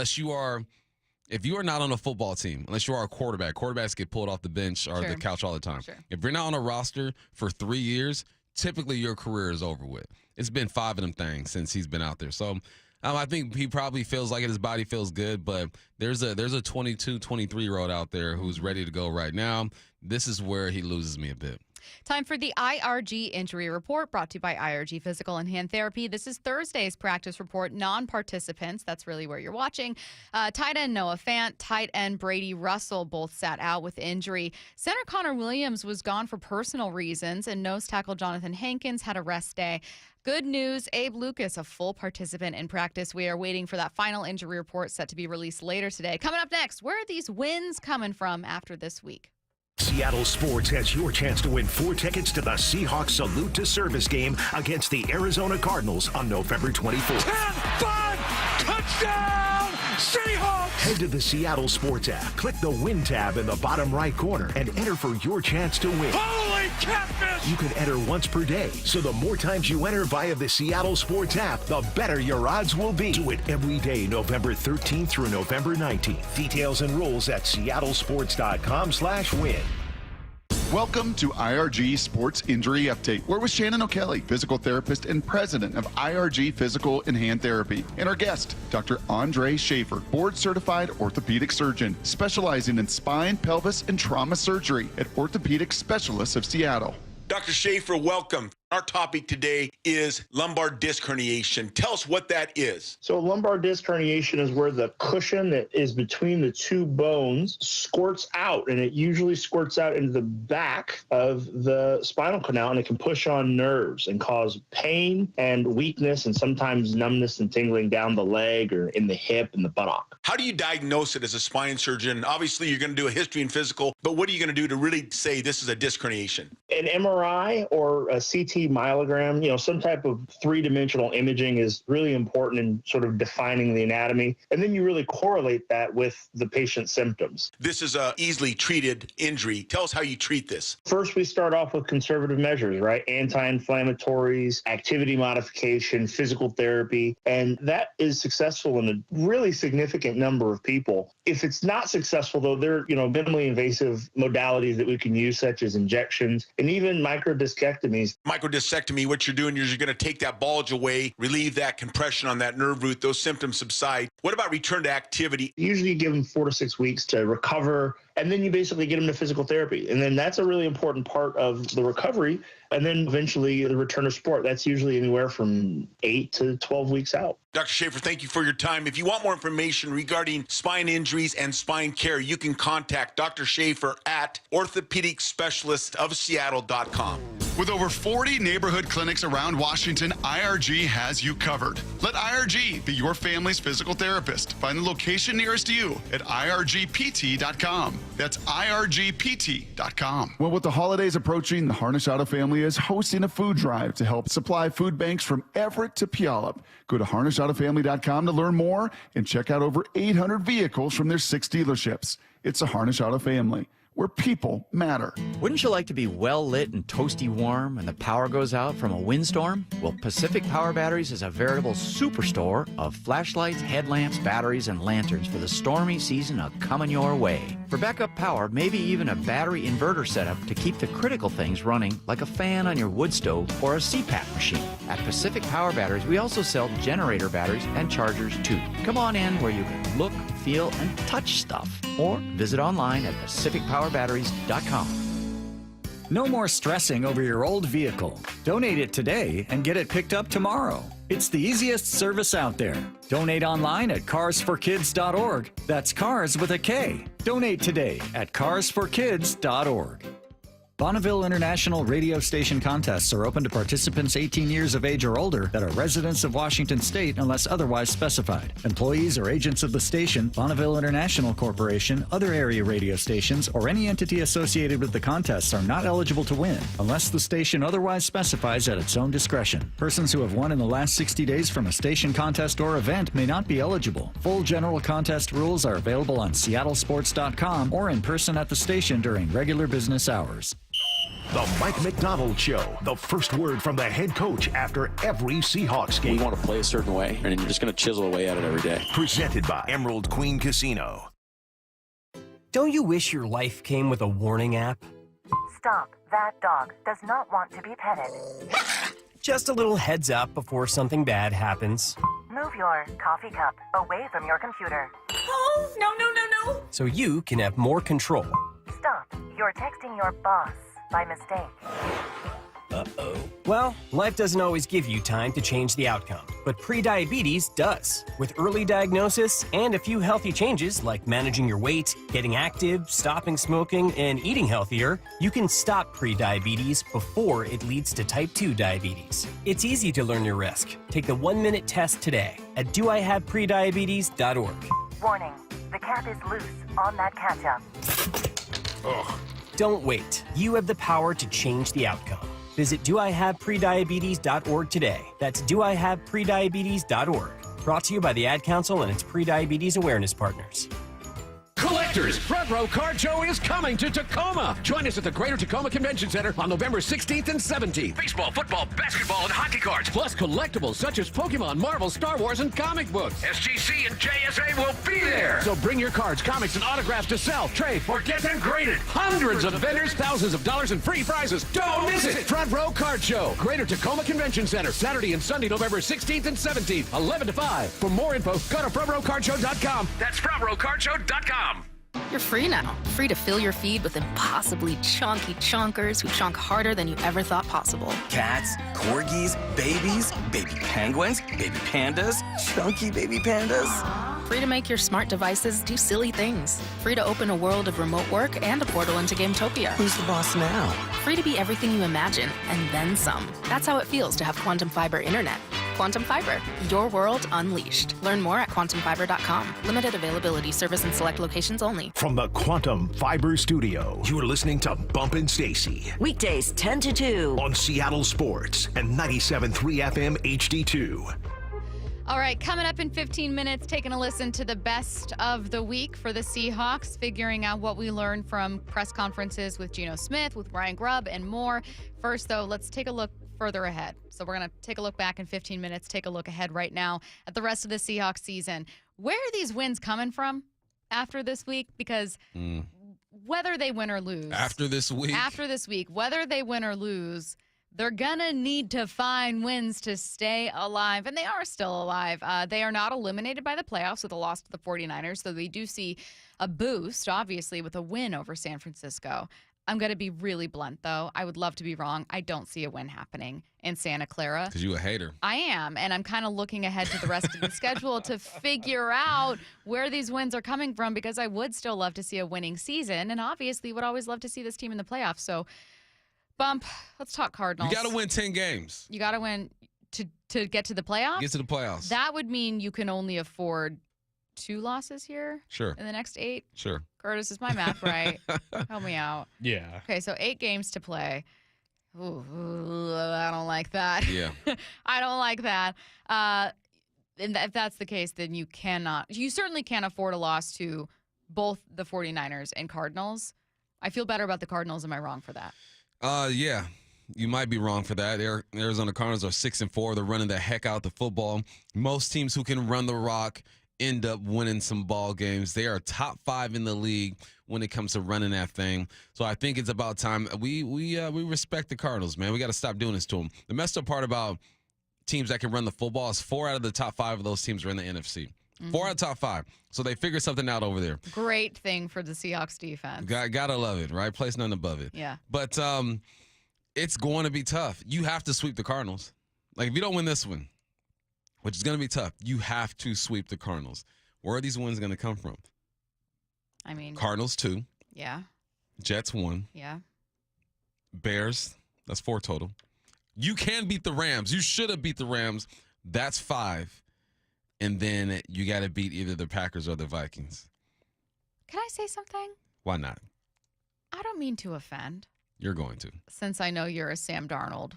a football team, unless you are a quarterback, quarterbacks get pulled off the bench or the couch all the time. Sure. If you're not on a roster for 3 years, typically your career is over with. It's been 5 of them things since he's been out there. So I think he probably feels like it. His body feels good, but there's a 22, 23-year-old out there who's ready to go right now. This is where he loses me a bit. Time for the IRG Injury Report, brought to you by IRG Physical and Hand Therapy. This is Thursday's practice report. Non-participants, that's really where you're watching. Tight end Noah Fant, tight end Brady Russell both sat out with injury. Center Connor Williams was gone for personal reasons, and nose tackle Jonathan Hankins had a rest day. Good news, Abe Lucas, a full participant in practice. We are waiting for that final injury report set to be released later today. Coming up next, where are these wins coming from after this week? Seattle Sports has your chance to win 4 tickets to the Seahawks Salute to Service game against the Arizona Cardinals on November 24th. 10-5, touchdown, Seahawks! Head to the Seattle Sports app, click the Win tab in the bottom right corner, and enter for your chance to win. Holy catfish! You can enter once per day, so the more times you enter via the Seattle Sports app, the better your odds will be. Do it every day, November 13th through November 19th. Details and rules at seattlesports.com/win. Welcome to IRG Sports Injury Update. We're with Shannon O'Kelly, physical therapist and president of IRG Physical and Hand Therapy. And our guest, Dr. Andre Schaefer, board-certified orthopedic surgeon, specializing in spine, pelvis, and trauma surgery at Orthopedic Specialists of Seattle. Dr. Schaefer, welcome. Our topic today is lumbar disc herniation. Tell us what that is. So lumbar disc herniation is where the cushion that is between the two bones squirts out, and it usually squirts out into the back of the spinal canal, and it can push on nerves and cause pain and weakness and sometimes numbness and tingling down the leg or in the hip and the buttock. How do you diagnose it as a spine surgeon? Obviously, you're going to do a history and physical, but what are you going to do to really say this is a disc herniation? An MRI or a CT myelogram, some type of three-dimensional imaging is really important in sort of defining the anatomy. And then you really correlate that with the patient's symptoms. This is a easily treated injury. Tell us how you treat this. First, we start off with conservative measures, right? Anti-inflammatories, activity modification, physical therapy. And that is successful in a really significant number of people. If it's not successful, though, there are, minimally invasive modalities that we can use, such as injections and even microdiscectomies. Microdiscectomy, what you're doing is you're going to take that bulge away, relieve that compression on that nerve root, those symptoms subside. What about return to activity? Usually you give them 4 to 6 weeks to recover, and then you basically get them to physical therapy. And then that's a really important part of the recovery. And then eventually the return to sport. That's usually anywhere from 8 to 12 weeks out. Dr. Schaefer, thank you for your time. If you want more information regarding spine injuries and spine care, you can contact Dr. Schaefer at orthopedicspecialistofseattle.com. With over 40 neighborhood clinics around Washington, IRG has you covered. Let IRG be your family's physical therapist. Find the location nearest you at irgpt.com. That's irgpt.com. Well, with the holidays approaching, the Harnish Auto family is hosting a food drive to help supply food banks from Everett to Puyallup. Go to harnishautofamily.com to learn more and check out over 800 vehicles from their 6 dealerships. It's a Harnish Auto family, where people matter. Wouldn't you like to be well lit and toasty warm when the power goes out from a windstorm? Well, Pacific Power Batteries is a veritable superstore of flashlights, headlamps, batteries, and lanterns for the stormy season coming your way. For backup power, maybe even a battery inverter setup to keep the critical things running, like a fan on your wood stove or a CPAP machine. At Pacific Power Batteries, we also sell generator batteries and chargers too. Come on in where you can look, feel, and touch stuff. Or visit online at pacificpowerbatteries.com. No more stressing over your old vehicle. Donate it today and get it picked up tomorrow. It's the easiest service out there. Donate online at carsforkids.org. That's cars with a K. Donate today at carsforkids.org. Bonneville International radio station contests are open to participants 18 years of age or older that are residents of Washington State unless otherwise specified. Employees or agents of the station, Bonneville International Corporation, other area radio stations, or any entity associated with the contests are not eligible to win unless the station otherwise specifies at its own discretion. Persons who have won in the last 60 days from a station contest or event may not be eligible. Full general contest rules are available on seattlesports.com or in person at the station during regular business hours. The Mike McDonald Show, the first word from the head coach after every Seahawks game. We want to play a certain way, and you're just going to chisel away at it every day. Presented by Emerald Queen Casino. Don't you wish your life came with a warning app? Stop. That dog does not want to be petted. Just a little heads up before something bad happens. Move your coffee cup away from your computer. Oh, no. So you can have more control. Stop. You're texting your boss by mistake. Uh-oh. Well, life doesn't always give you time to change the outcome, but prediabetes does. With early diagnosis and a few healthy changes like managing your weight, getting active, stopping smoking, and eating healthier, you can stop prediabetes before it leads to type 2 diabetes. It's easy to learn your risk. Take the 1-minute test today at doihaveprediabetes.org. Warning, the cap is loose on that ketchup. Ugh. Don't wait. You have the power to change the outcome. Visit doihaveprediabetes.org today. That's doihaveprediabetes.org. Brought to you by the Ad Council and its Prediabetes Awareness Partners. Collectors, Front Row Card Show is coming to Tacoma. Join us at the Greater Tacoma Convention Center on November 16th and 17th. Baseball, football, basketball, and hockey cards, plus collectibles such as Pokemon, Marvel, Star Wars, and comic books. SGC and JSA will be there. So bring your cards, comics, and autographs to sell, trade, or get them graded. Hundreds of vendors, thousands of dollars in free prizes. Don't miss it. Front Row Card Show, Greater Tacoma Convention Center, Saturday and Sunday, November 16th and 17th, 11 to 5. For more info, go to frontrowcardshow.com. That's frontrowcardshow.com. You're free now. Free to fill your feed with impossibly chonky chonkers who chonk harder than you ever thought possible. Cats, corgis, babies, baby penguins, baby pandas, chunky baby pandas. Free to make your smart devices do silly things. Free to open a world of remote work and a portal into Gametopia. Who's the boss now? Free to be everything you imagine, and then some. That's how it feels to have Quantum Fiber Internet. Quantum Fiber, your world unleashed. Learn more at quantumfiber.com. Limited availability, service in select locations only. From the Quantum Fiber Studio, you're listening to Bumpin' Stacy. Weekdays 10 to 2. On Seattle Sports and 97.3 FM HD2. All right, coming up in 15 minutes, taking a listen to the best of the week for the Seahawks, figuring out what we learned from press conferences with Geno Smith, with Ryan Grubb, and more. First, though, let's take a look further ahead. So we're going to take a look back in 15 minutes, take a look ahead right now at the rest of the Seahawks season. Where are these wins coming from after this week? Because whether they win or lose. After this week, whether they win or lose, they're going to need to find wins to stay alive, and they are still alive. They are not eliminated by the playoffs with a loss to the 49ers, so they do see a boost, obviously, with a win over San Francisco. I'm going to be really blunt, though. I would love to be wrong. I don't see a win happening in Santa Clara. Because you a hater. I am, and I'm kind of looking ahead to the rest of the schedule to figure out where these wins are coming from, because I would still love to see a winning season, and obviously would always love to see this team in the playoffs. So, Bump, let's talk Cardinals. You got to win 10 games. You got to win to get to the playoffs? Get to the playoffs. That would mean you can only afford 2 losses here? Sure. In the next 8? Sure. Curtis, is my math right? Help me out. Yeah. Okay, so 8 games to play. Ooh, I don't like that. Yeah. I don't like that. And if that's the case, then you certainly can't afford a loss to both the 49ers and Cardinals. I feel better about the Cardinals. Am I wrong for that? Yeah. You might be wrong for that. Arizona Cardinals are 6-4. They're running the heck out the football. Most teams who can run the rock end up winning some ball games. They are top 5 in the league when it comes to running that thing. So I think it's about time. We respect the Cardinals, man. We got to stop doing this to them. The messed up part about teams that can run the football is 4 out of the top 5 of those teams are in the NFC. 4 out of top 5. So they figured something out over there. Great thing for the Seahawks defense. Gotta love it, right? Place none above it. Yeah. But it's going to be tough. You have to sweep the Cardinals. Like, if you don't win this one, which is going to be tough, you have to sweep the Cardinals. Where are these wins going to come from? I mean, Cardinals 2. Yeah. Jets 1. Yeah. Bears, that's 4 total. You can beat the Rams. You should have beat the Rams. That's 5. And then you got to beat either the Packers or the Vikings. Can I say something? Why not? I don't mean to offend. You're going to. Since I know you're a Sam Darnold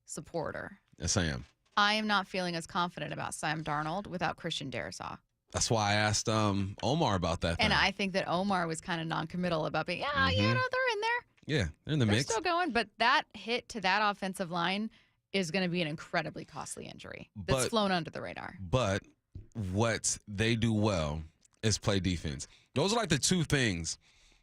supporter. Yes, I am. I am not feeling as confident about Sam Darnold without Christian Darrisaw. That's why I asked Omar about that thing. And I think that Omar was kind of non-committal about being, they're in there. Yeah, they're in the mix. They're still going, but that hit to that offensive line is going to be an incredibly costly injury that's flown under the radar. But what they do well is play defense. Those are like the 2 things.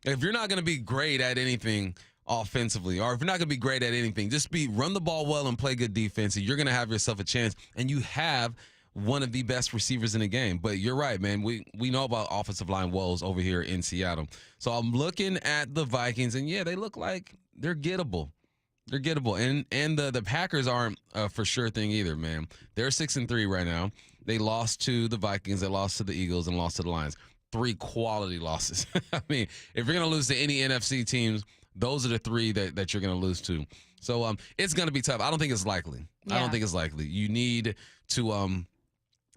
If you're not going to be great at anything offensively, or if you're not going to be great at anything, just run the ball well and play good defense, and you're going to have yourself a chance. And you have one of the best receivers in the game. But you're right, man. We know about offensive line woes over here in Seattle. So I'm looking at the Vikings, and yeah, they look like they're gettable. They're gettable. And the Packers aren't a for sure thing either, man. They're 6-3 right now. They lost to the Vikings, they lost to the Eagles, and lost to the Lions. 3 quality losses. I mean, if you're going to lose to any NFC teams, those are the 3 that you're going to lose to. So it's going to be tough. I don't think it's likely. Yeah. I don't think it's likely. You need to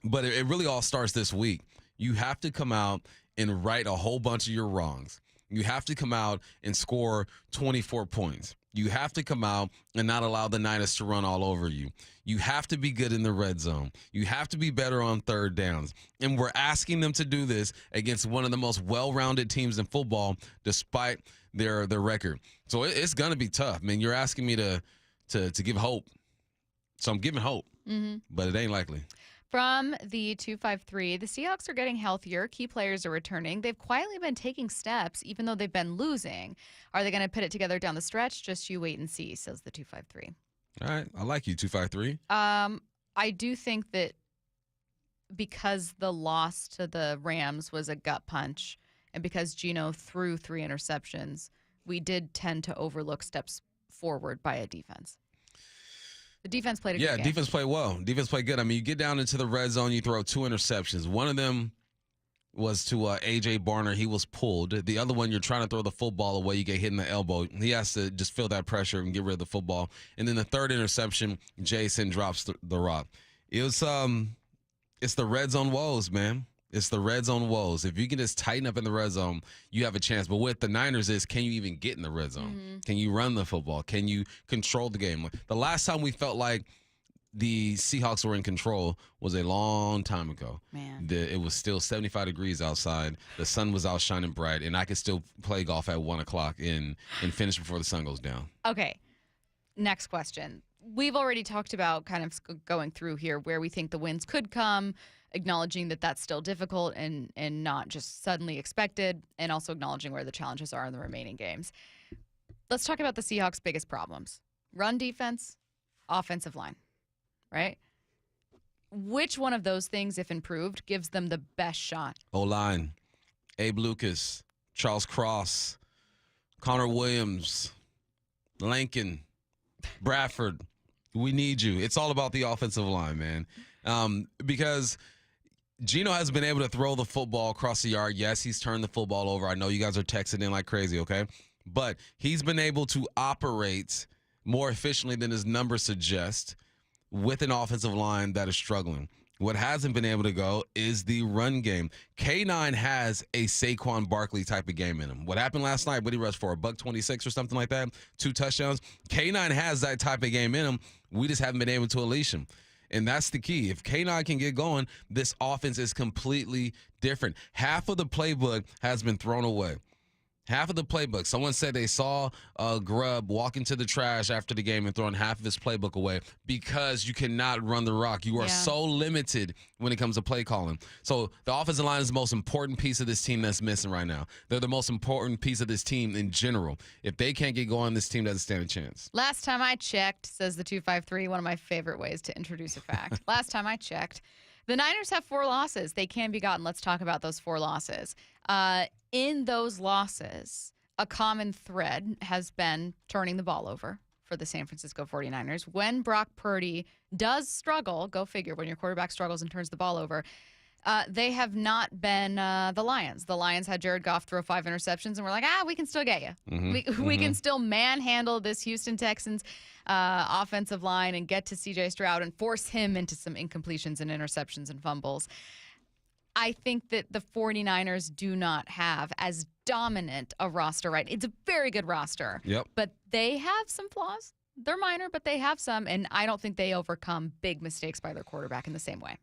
but it really all starts this week. You have to come out and right a whole bunch of your wrongs. You have to come out and score 24 points. You have to come out and not allow the Niners to run all over you. You have to be good in the red zone. You have to be better on third downs. And we're asking them to do this against one of the most well-rounded teams in football, despite their record. So it's going to be tough. Man, you're asking me to give hope. So I'm giving hope, but it ain't likely. From the 253, the Seahawks are getting healthier. Key players are returning. They've quietly been taking steps, even though they've been losing. Are they going to put it together down the stretch? Just you wait and see, says the 253. All right. I like you, 253. I do think that because the loss to the Rams was a gut punch, and because Geno threw 3 interceptions, we did tend to overlook steps forward by a defense. The defense played a good game. Yeah, defense played well. Defense played good. I mean, you get down into the red zone, you throw 2 interceptions. One of them was to A.J. Barner. He was pulled. The other one, you're trying to throw the football away. You get hit in the elbow. He has to just feel that pressure and get rid of the football. And then the third interception, Jason drops the rock. It was it's the red zone woes, man. It's the red zone woes. If you can just tighten up in the red zone, you have a chance. But with the Niners is, can you even get in the red zone? Can you run the football? Can you control the game? The last time we felt like the Seahawks were in control was a long time ago. Man. It was still 75 degrees outside. The sun was out shining bright, and I could still play golf at 1 o'clock and finish before the sun goes down. Okay, next question. We've already talked about kind of going through here where we think the wins could come, acknowledging that that's still difficult and not just suddenly expected, and also acknowledging where the challenges are in the remaining games. Let's talk about the Seahawks' biggest problems. Run defense, offensive line, right? Which one of those things, if improved, gives them the best shot? O-line, Abe Lucas, Charles Cross, Connor Williams, Lincoln, Bradford. We need you. It's all about the offensive line, man. Because Geno has been able to throw the football across the yard. Yes, he's turned the football over. I know you guys are texting in like crazy, okay? But he's been able to operate more efficiently than his numbers suggest with an offensive line that is struggling. What hasn't been able to go is the run game. K9 has a Saquon Barkley type of game in him. What happened last night? What did he rush for? $126 or something like that? 2 touchdowns. K9 has that type of game in him. We just haven't been able to unleash him. And that's the key. If K9 can get going, this offense is completely different. Half of the playbook has been thrown away. Half of the playbook. Someone said they saw Grubb walk into the trash after the game and throwing half of his playbook away because you cannot run the rock. You are so limited when it comes to play calling. So the offensive line is the most important piece of this team that's missing right now. They're the most important piece of this team in general. If they can't get going, this team doesn't stand a chance. Last time I checked, says the 253, one of my favorite ways to introduce a fact. Last time I checked, the Niners have 4 losses. They can be gotten. Let's talk about those 4 losses. In those losses, a common thread has been turning the ball over for the San Francisco 49ers. When Brock Purdy does struggle, go figure, when your quarterback struggles and turns the ball over, they have not been the Lions. The Lions had Jared Goff throw 5 interceptions, and we're like, we can still get you. We can still manhandle this Houston Texans offensive line and get to C.J. Stroud and force him into some incompletions and interceptions and fumbles. I think that the 49ers do not have as dominant a roster, right? It's a very good roster. Yep. But they have some flaws. They're minor, but they have some, and I don't think they overcome big mistakes by their quarterback in the same way.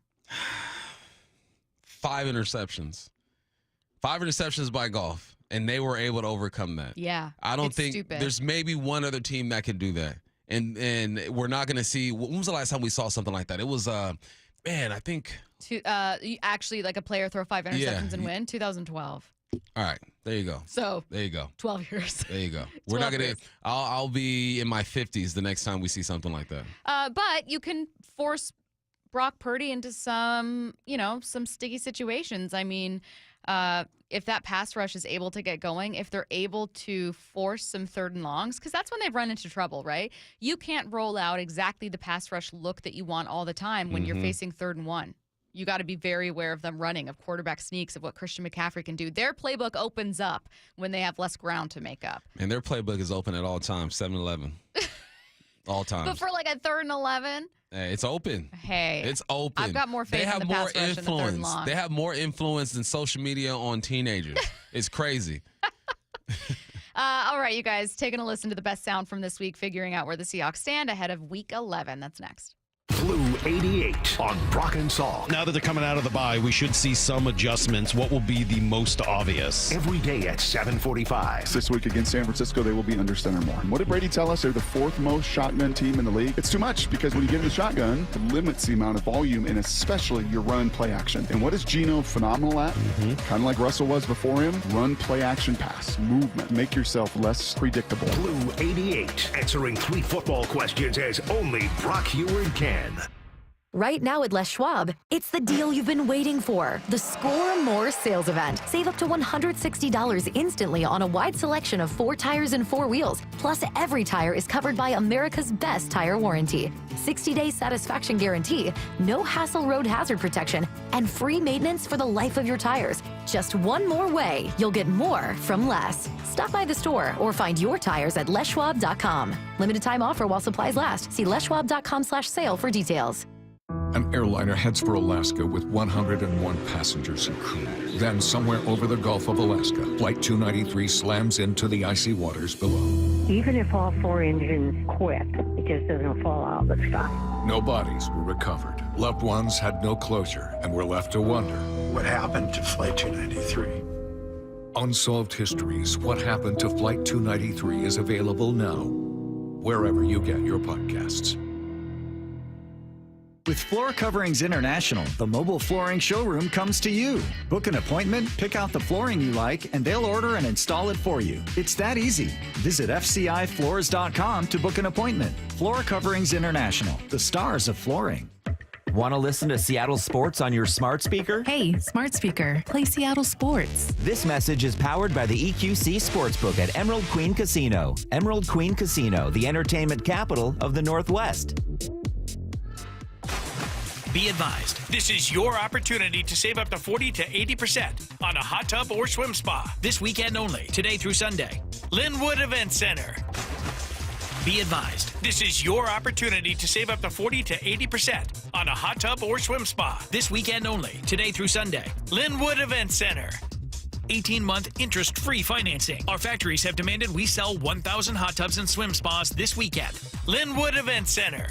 5 interceptions. 5 interceptions by Goff, and they were able to overcome that. Yeah. I don't think stupid. There's maybe one other team that can do that. And we're not going to see – when was the last time we saw something like that? It was I think – actually, like a player throw 5 interceptions and win, 2012. All right, there you go. So there you go. 12 years. There you go. We're not gonna. I'll be in my 50s the next time we see something like that. But you can force Brock Purdy into some sticky situations. I mean, if that pass rush is able to get going, if they're able to force some 3rd and longs, because that's when they've run into trouble, right? You can't roll out exactly the pass rush look that you want all the time when you're facing 3rd and 1. You got to be very aware of them running, of quarterback sneaks, of what Christian McCaffrey can do. Their playbook opens up when they have less ground to make up. And their playbook is open at all times, 7-11. All times. But for like a 3rd and 11? It's open. Hey. It's open. I've got more faith in the pass rush than the 3rd and long. They have more influence than social media on teenagers. It's crazy. All right, you guys, taking a listen to the best sound from this week, figuring out where the Seahawks stand ahead of Week 11. That's next. Blue 88 on Brock and Salk. Now that they're coming out of the bye, we should see some adjustments. What will be the most obvious? Every day at 7:45. This week against San Francisco, they will be under center more. And what did Brady tell us? They're the 4th most shotgun team in the league. It's too much because when you get in the shotgun, it limits the amount of volume and especially your run play action. And what is Geno phenomenal at? Kind of like Russell was before him. Run, play action, pass, movement. Make yourself less predictable. Blue 88, answering 3 football questions as only Brock Heward can. Right now at Les Schwab, it's the deal you've been waiting for. The Score More sales event. Save up to $160 instantly on a wide selection of 4 tires and 4 wheels. Plus, every tire is covered by America's best tire warranty. 60-day satisfaction guarantee, no hassle road hazard protection, and free maintenance for the life of your tires. Just one more way you'll get more from less. Stop by the store or find your tires at leschwab.com. Limited time offer while supplies last. See leschwab.com/sale for details. An airliner heads for Alaska with 101 passengers and crew. Then, somewhere over the Gulf of Alaska, Flight 293 slams into the icy waters below. Even if all 4 engines quit, it just doesn't fall out of the sky. No bodies were recovered. Loved ones had no closure and were left to wonder. What happened to Flight 293? Unsolved Histories, What Happened to Flight 293 is available now, wherever you get your podcasts. With Floor Coverings International, the mobile flooring showroom comes to you. Book an appointment, pick out the flooring you like, and they'll order and install it for you. It's that easy. Visit FCIFloors.com to book an appointment. Floor Coverings International, the stars of flooring. Want to listen to Seattle sports on your smart speaker? Hey, smart speaker, play Seattle sports. This message is powered by the EQC Sportsbook at Emerald Queen Casino. Emerald Queen Casino, the entertainment capital of the Northwest. Be advised, this is your opportunity to save up to 40 to 80% on a hot tub or swim spa. This weekend only, today through Sunday. Linwood Event Center. Be advised, this is your opportunity to save up to 40 to 80% on a hot tub or swim spa. This weekend only, today through Sunday. Linwood Event Center. 18-month interest-free financing. Our factories have demanded we sell 1,000 hot tubs and swim spas this weekend. Linwood Event Center.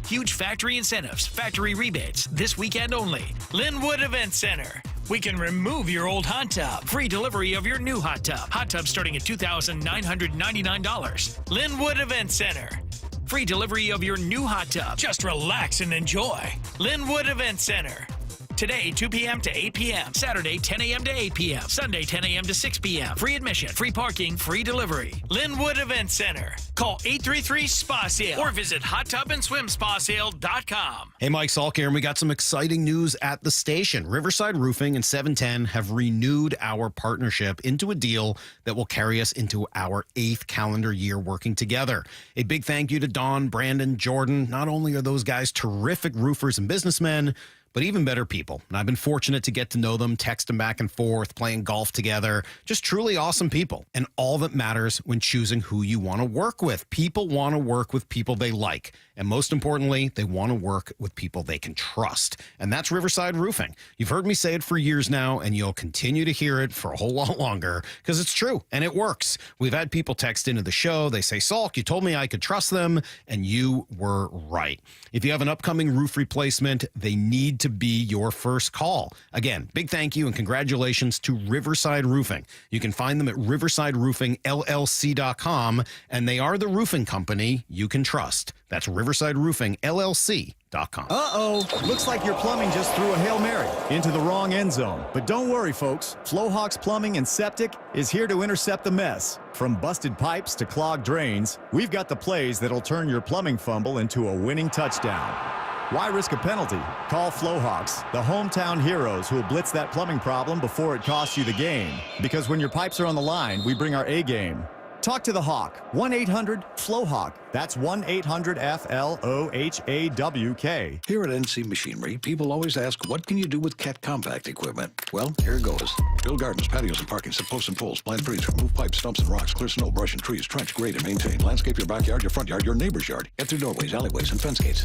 Huge factory incentives, factory rebates, this weekend only. Linwood Event Center. We can remove your old hot tub. Free delivery of your new hot tub. Hot tub starting at $2,999. Linwood Event Center. Free delivery of your new hot tub. Just relax and enjoy. Linwood Event Center. Today, 2 p.m. to 8 p.m. Saturday, 10 a.m. to 8 p.m. Sunday, 10 a.m. to 6 p.m. Free admission, free parking, free delivery. Linwood Event Center. Call 833-SPA-SALE or visit hottubandSwimSpaSale.com. Hey, Mike Salk here, and we got some exciting news at the station. Riverside Roofing and 710 have renewed our partnership into a deal that will carry us into our 8th calendar year working together. A big thank you to Don, Brandon, Jordan. Not only are those guys terrific roofers and businessmen, but even better people. And I've been fortunate to get to know them, text them back and forth, playing golf together. Just truly awesome people. And all that matters when choosing who you want to work with. People want to work with people they like. And most importantly, they want to work with people they can trust. And that's Riverside Roofing. You've heard me say it for years now, and you'll continue to hear it for a whole lot longer because it's true and it works. We've had people text into the show. They say, Salk, you told me I could trust them, and you were right. If you have an upcoming roof replacement, they need to be your first call. Again, big thank you and congratulations to Riverside Roofing. You can find them at riversideroofingllc.com, and they are the roofing company you can trust. That's riversideroofingllc.com. Uh-oh. Looks like your plumbing just threw a Hail Mary into the wrong end zone. But don't worry, folks. Flowhawks Plumbing and Septic is here to intercept the mess. From busted pipes to clogged drains, we've got the plays that'll turn your plumbing fumble into a winning touchdown. Why risk a penalty? Call Flowhawks, the hometown heroes who will blitz that plumbing problem before it costs you the game. Because when your pipes are on the line, we bring our A game. Talk to the Hawk. 1-800-FLOWHAWK. That's 1-800-FLOHAWK. Here at NC Machinery, people always ask, what can you do with Cat Compact equipment? Well, here goes. Build gardens, patios, and parking. Set posts and poles. Plant trees. Remove pipes, stumps, and rocks. Clear snow, brush, and trees. Trench, grade, and maintain. Landscape your backyard, your front yard, your neighbor's yard. Get through doorways, alleyways, and fence gates.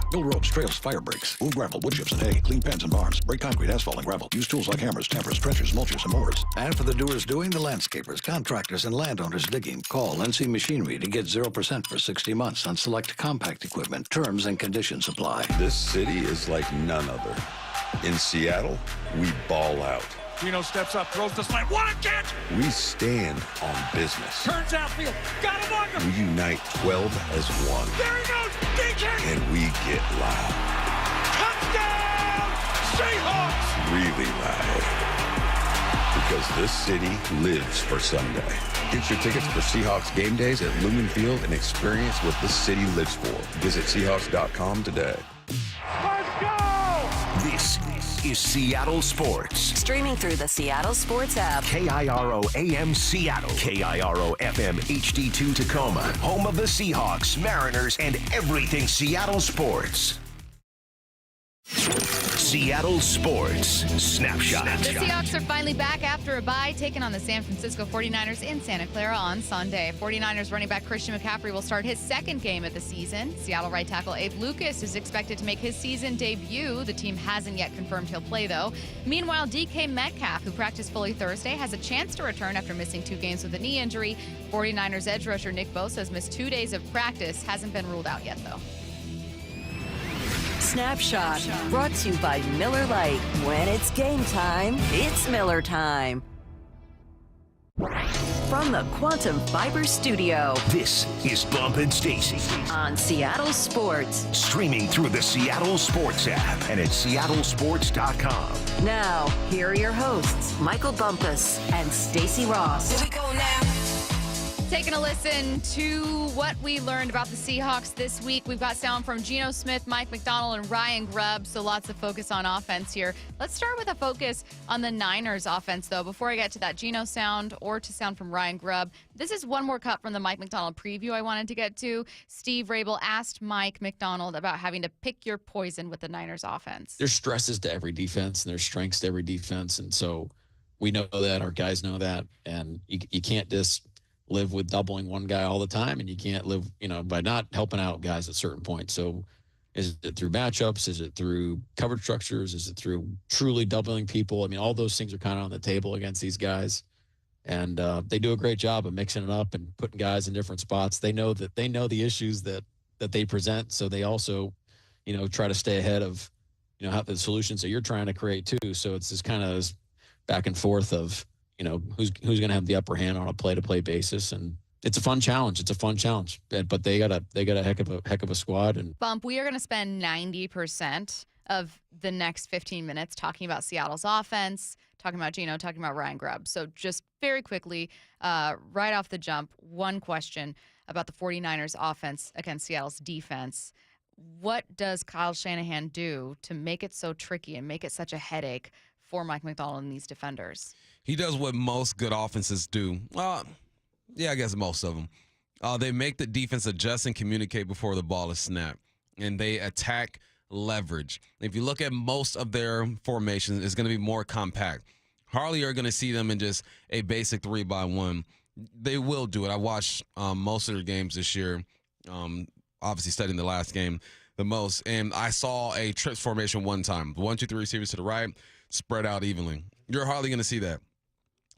Build roads, trails, fire breaks. Move gravel, wood chips, and hay. Clean pens and barns. Break concrete, asphalt, and gravel. Use tools like hammers, tampers, trenchers, mulchers, and mowers. And for the doers doing, the landscapers, contractors, and landowners digging, call NC Machinery to get 0% for 60 months on select compact equipment. Terms and conditions apply. This city is like none other. In Seattle, we ball out. Gino steps up, throws the slant. What a catch! We stand on business. Turns outfield. Got him under. We unite 12 as one. There he goes. DK. And we get loud. Touchdown! Seahawks! Really loud. Because this city lives for Sunday. Get your tickets for Seahawks game days at Lumen Field and experience what this city lives for. Visit Seahawks.com today. Let's go! This is Seattle Sports. Streaming through the Seattle Sports app. KIRO AM Seattle. KIRO FM HD2 Tacoma. Home of the Seahawks, Mariners, and everything Seattle sports. Seattle Sports Snapshot. The Seahawks are finally back after a bye, taking on the San Francisco 49ers in Santa Clara on Sunday. 49ers running back Christian McCaffrey will start his second game of the season. Seattle right tackle Abe Lucas is expected to make his season debut. The team hasn't yet confirmed he'll play, though. Meanwhile, DK Metcalf, who practiced fully Thursday, has a chance to return after missing 2 games with a knee injury. 49ers edge rusher Nick Bosa has missed 2 days of practice. Hasn't been ruled out yet, though. Snapshot, brought to you by Miller Lite. When it's game time, it's Miller time. From the Quantum Fiber Studio. This is Bump and Stacy on Seattle Sports. Streaming through the Seattle Sports app and at seattlesports.com. Now, here are your hosts, Michael Bumpus and Stacy Ross. Here we go now. Taking a listen to what we learned about the Seahawks this week. We've got sound from Geno Smith, Mike McDonald, and Ryan Grubb, so lots of focus on offense here. Let's start with a focus on the Niners offense, though. Before I get to that Geno sound or to sound from Ryan Grubb, this is one more cut from the Mike McDonald preview I wanted to get to. Steve Rabel asked Mike McDonald about having to pick your poison with the Niners offense. There's stresses to every defense, and there's strengths to every defense, and so we know that. Our guys know that, and you can't just live with doubling one guy all the time, and you can't live, by not helping out guys at certain points. So is it through matchups? Is it through coverage structures? Is it through truly doubling people? I mean, all those things are kind of on the table against these guys. And they do a great job of mixing it up and putting guys in different spots. They know the issues that they present. So they also, try to stay ahead of, how the solutions that you're trying to create too. So it's this kind of back and forth of, who's going to have the upper hand on a play-to-play basis, and it's a fun challenge. But they got a heck of a squad. And Bump, we are going to spend 90% of the next 15 minutes talking about Seattle's offense, talking about Geno, talking about Ryan Grubb. So just very quickly, right off the jump, one question about the 49ers offense against Seattle's defense. What does Kyle Shanahan do to make it so tricky and make it such a headache for Mike McDonald and these defenders? He does what most good offenses do. Well, yeah, I guess most of them. They make the defense adjust and communicate before the ball is snapped, and they attack leverage. If you look at most of their formations, it's going to be more compact. Hardly are going to see them in just a basic 3-by-1. They will do it. I watched most of their games this year, obviously studying the last game the most, and I saw a trips formation one time. 1, 2, 3 receivers to the right, spread out evenly. You're hardly going to see that.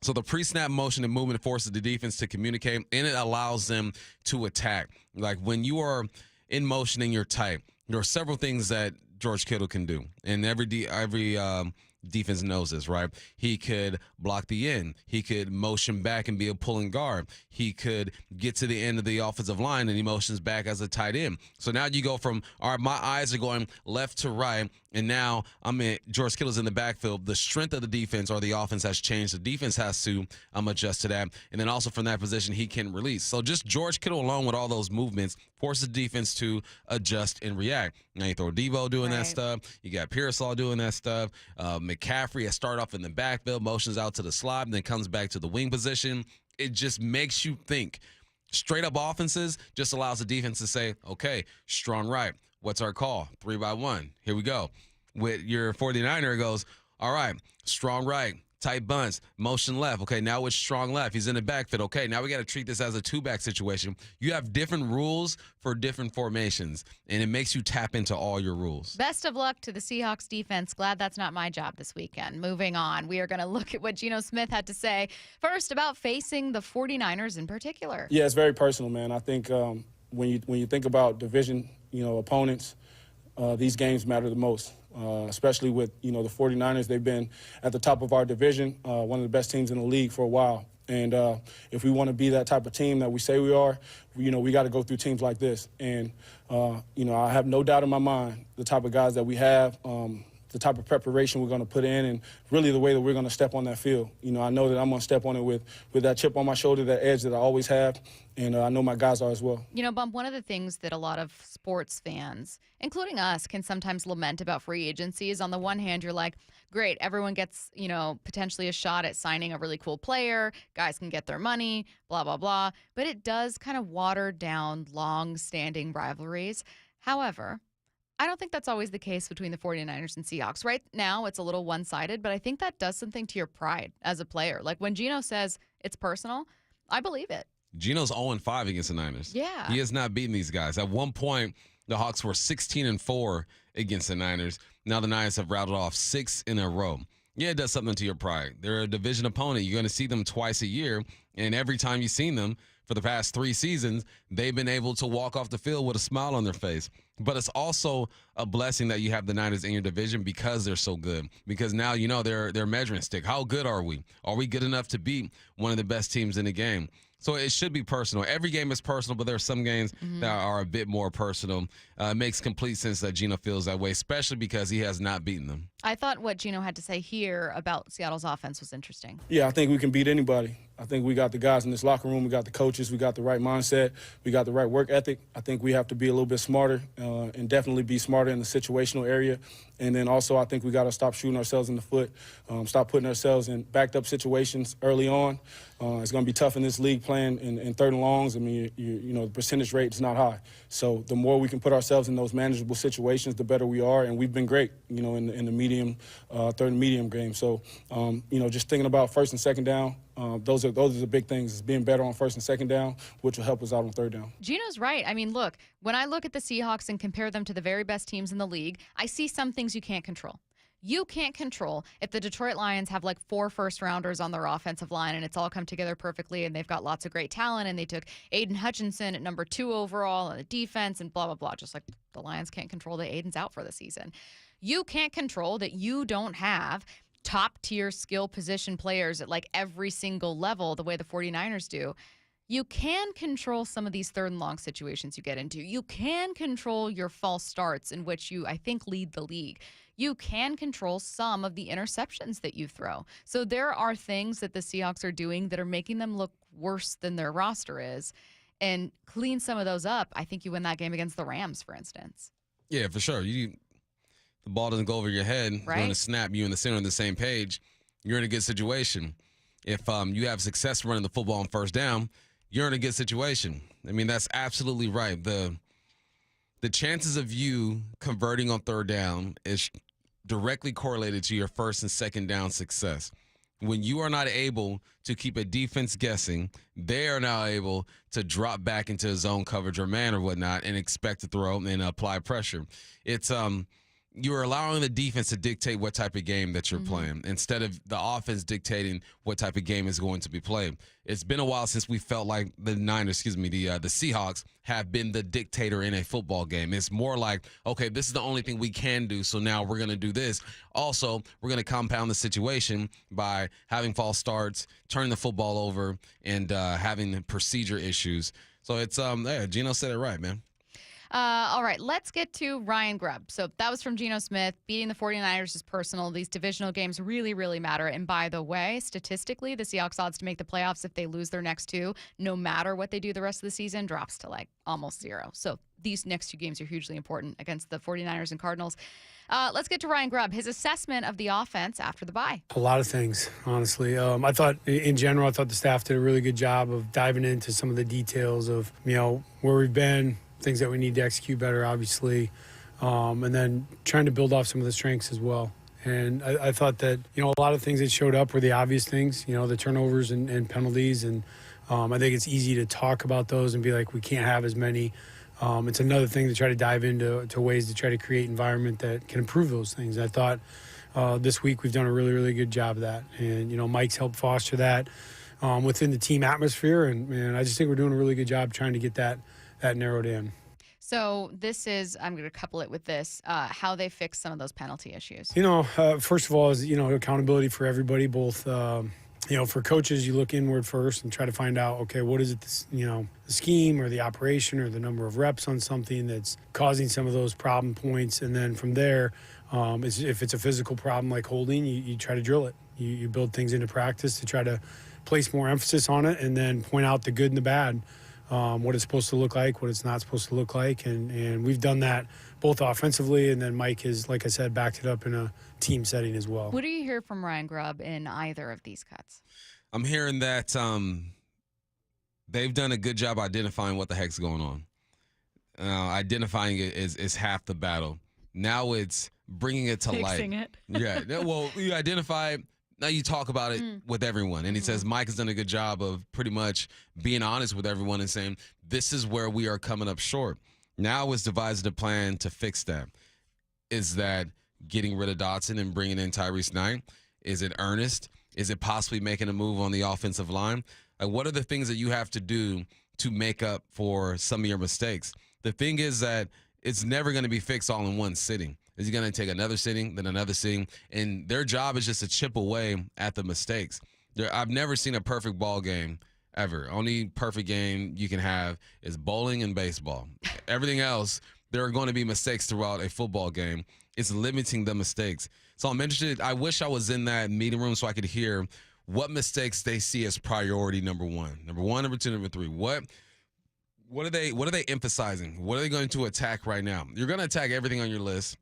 So the pre-snap motion and movement forces the defense to communicate, and it allows them to attack. Like when you are in motion and you're tight, there are several things that George Kittle can do, and every defense knows this, right? He could block the end. He could motion back and be a pulling guard. He could get to the end of the offensive line and he motions back as a tight end. So now you go from, all right, my eyes are going left to right, and now George Kittle's in the backfield. The strength of the defense or the offense has changed. The defense has to adjust to that. And then also from that position, he can release. So just George Kittle alone with all those movements forces the defense to adjust and react. Now you throw Devo doing that stuff. You got Pearsall doing that stuff. McCaffrey has started off in the backfield, motions out to the slot, and then comes back to the wing position. It just makes you think. Straight up offenses just allows the defense to say, okay, strong right. What's our call? 3-by-1. Here we go. With your 49er, it goes, all right, strong right, tight bunts, motion left. Okay, now it's strong left. He's in the backfield. Okay, now we got to treat this as a two-back situation. You have different rules for different formations, and it makes you tap into all your rules. Best of luck to the Seahawks defense. Glad that's not my job this weekend. Moving on, we are going to look at what Geno Smith had to say first about facing the 49ers in particular. Yeah, it's very personal, man. I think when you think about division, opponents, these games matter the most. Especially with, the 49ers. They've been at the top of our division, one of the best teams in the league for a while. And if we want to be that type of team that we say we are, we got to go through teams like this. And, I have no doubt in my mind the type of guys that we have, the type of preparation we're going to put in, and really the way that we're going to step on that field. I know that I'm going to step on it with that chip on my shoulder, that edge that I always have, and I know my guys are as well. Bump, one of the things that a lot of sports fans, including us, can sometimes lament about free agency is, on the one hand, you're like, great, everyone gets, potentially a shot at signing a really cool player, guys can get their money, blah, blah, blah, but it does kind of water down long-standing rivalries. However, I don't think that's always the case between the 49ers and Seahawks. Right now, it's a little one-sided, but I think that does something to your pride as a player. Like when Geno says it's personal, I believe it. Geno's 0-5 against the Niners. Yeah. He has not beaten these guys. At one point, the Hawks were 16-4 against the Niners. Now the Niners have rattled off 6 in a row. Yeah, it does something to your pride. They're a division opponent. You're going to see them twice a year, and every time you've seen them for the past 3 seasons, they've been able to walk off the field with a smile on their face. But it's also a blessing that you have the Niners in your division because they're so good. Because now they're measuring stick. How good are we? Are we good enough to beat one of the best teams in the game? So it should be personal. Every game is personal, but there are some games that are a bit more personal. It makes complete sense that Geno feels that way, especially because he has not beaten them. I thought what Geno had to say here about Seattle's offense was interesting. Yeah, I think we can beat anybody. I think we got the guys in this locker room. We got the coaches. We got the right mindset. We got the right work ethic. I think we have to be a little bit smarter and definitely be smarter in the situational area. And then also I think we got to stop shooting ourselves in the foot, stop putting ourselves in backed up situations early on. It's going to be tough in this league playing in third and longs. I mean, the percentage rate is not high. So the more we can put ourselves in those manageable situations, the better we are. And we've been great, in the medium, third and medium game. So, just thinking about first and second down, those are the big things, is being better on first and second down, which will help us out on third down. Geno's right. I mean, look, when I look at the Seahawks and compare them to the very best teams in the league, I see some things you can't control. You can't control if the Detroit Lions have like 4 first-rounders on their offensive line and it's all come together perfectly and they've got lots of great talent and they took Aiden Hutchinson at number 2 overall on the defense and blah, blah, blah, just like the Lions can't control that Aiden's out for the season. You can't control that you don't have top-tier skill position players at like every single level the way the 49ers do. You can control some of these third and long situations you get into. You can control your false starts in which you, I think, lead the league. You can control some of the interceptions that you throw. So there are things that the Seahawks are doing that are making them look worse than their roster is. And clean some of those up, I think you win that game against the Rams, for instance. Yeah, for sure. The ball doesn't go over your head. Right. During the snap, you and the center on the same page, you're in a good situation. If you have success running the football on first down, you're in a good situation. I mean, that's absolutely right. The chances of you converting on third down is directly correlated to your first and second down success. When you are not able to keep a defense guessing, they are now able to drop back into zone coverage or man or whatnot and expect to throw and apply pressure. It's you're allowing the defense to dictate what type of game that you're playing instead of the offense dictating what type of game is going to be played. It's been a while since we felt like the Seahawks have been the dictator in a football game. It's more like, okay, this is the only thing we can do, so now we're going to do this. Also, we're going to compound the situation by having false starts, turning the football over, and having procedure issues. So it's, Geno said it right, man. All right, let's get to Ryan Grubb. So that was from Geno Smith. Beating the 49ers is personal. These divisional games really, really matter. And by the way, statistically, the Seahawks odds to make the playoffs if they lose their next 2, no matter what they do the rest of the season, drops to like almost 0. So these next 2 games are hugely important against the 49ers and Cardinals. Let's get to Ryan Grubb. His assessment of the offense after the bye. A lot of things, honestly. I thought, in general, the staff did a really good job of diving into some of the details of, where we've been, things that we need to execute better, obviously, and then trying to build off some of the strengths as well. And I thought that, a lot of things that showed up were the obvious things, the turnovers and penalties. And I think it's easy to talk about those and be like, we can't have as many. It's another thing to try to dive into ways to try to create environment that can improve those things. I thought this week we've done a really, really good job of that. And, Mike's helped foster that within the team atmosphere. And I just think we're doing a really good job trying to get that narrowed in. So this is, I'm going to couple it with this, how they fix some of those penalty issues. First of all is, accountability for everybody, both, for coaches, you look inward first and try to find out, okay, what is it, the scheme or the operation or the number of reps on something that's causing some of those problem points. And then from there, if it's a physical problem like holding, you try to drill it. You build things into practice to try to place more emphasis on it and then point out the good and the bad. What it's supposed to look like, what it's not supposed to look like. And we've done that both offensively, and then Mike has, like I said, backed it up in a team setting as well. What do you hear from Ryan Grubb in either of these cuts? I'm hearing that they've done a good job identifying what the heck's going on. Identifying it is half the battle. Now it's bringing it to light. Fixing it. Yeah. Well, you identify it. Now you talk about it with everyone. And he says Mike has done a good job of pretty much being honest with everyone and saying, this is where we are coming up short. Now it's devised a plan to fix that. Is that getting rid of Dotson and bringing in Tyrese Knight? Is it earnest? Is it possibly making a move on the offensive line? Like, what are the things that you have to do to make up for some of your mistakes? The thing is that it's never going to be fixed all in one sitting. Is he going to take another sitting, then another sitting? And their job is just to chip away at the mistakes. I've never seen a perfect ball game ever. Only perfect game you can have is bowling and baseball. Everything else, there are going to be mistakes throughout a football game. It's limiting the mistakes. So I'm interested. I wish I was in that meeting room so I could hear what mistakes they see as priority number one. Number one, number two, number three. What are they emphasizing? What are they going to attack right now? You're going to attack everything on your list.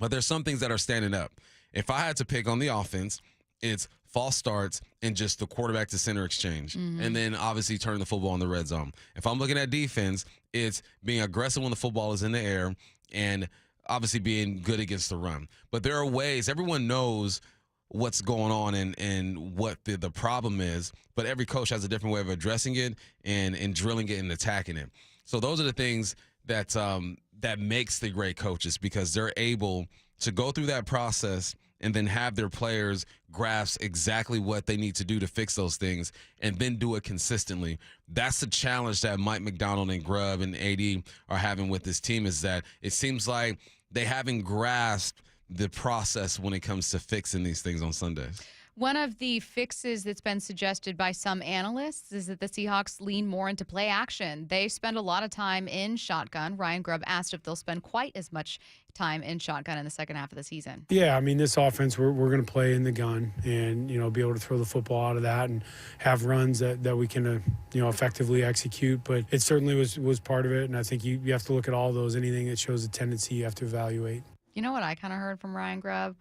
But there's some things that are standing up. If I had to pick on the offense, it's false starts and just the quarterback to center exchange. And then obviously turning the football in the red zone. If I'm looking at defense, it's being aggressive when the football is in the air and obviously being good against the run. But there are ways, everyone knows what's going on and what the problem is, but every coach has a different way of addressing it and drilling it and attacking it. So those are the things that that makes the great coaches, because they're able to go through that process and then have their players grasp exactly what they need to do to fix those things and then do it consistently. That's the challenge that Mike McDonald and Grubb and AD are having with this team, is that it seems like they haven't grasped the process when it comes to fixing these things on Sundays. One of the fixes that's been suggested by some analysts is that the Seahawks lean more into play action. They spend a lot of time in shotgun. Ryan Grubb asked if they'll spend quite as much time in shotgun in the second half of the season. Yeah, I mean, this offense, we're going to play in the gun and, be able to throw the football out of that and have runs that we can, effectively execute. But it certainly was part of it, and I think you have to look at all those. Anything that shows a tendency, you have to evaluate. You know what I kind of heard from Ryan Grubb?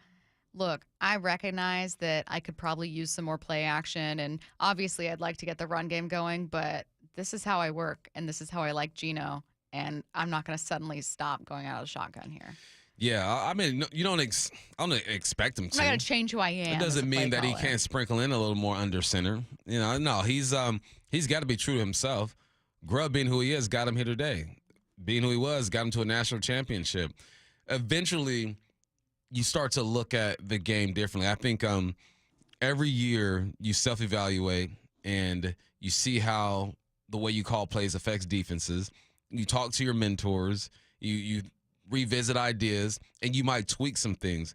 Look, I recognize that I could probably use some more play action, and obviously I'd like to get the run game going, but this is how I work, and this is how I like Geno, and I'm not going to suddenly stop going out of the shotgun here. Yeah, I mean, I don't expect him to. I'm not going to change who I am. It doesn't mean that he can't sprinkle in a little more under center. No, he's got to be true to himself. Grubb, being who he is, got him here today. Being who he was, got him to a national championship. Eventually, you start to look at the game differently. I think every year you self-evaluate and you see how the way you call plays affects defenses. You talk to your mentors. You revisit ideas, and you might tweak some things.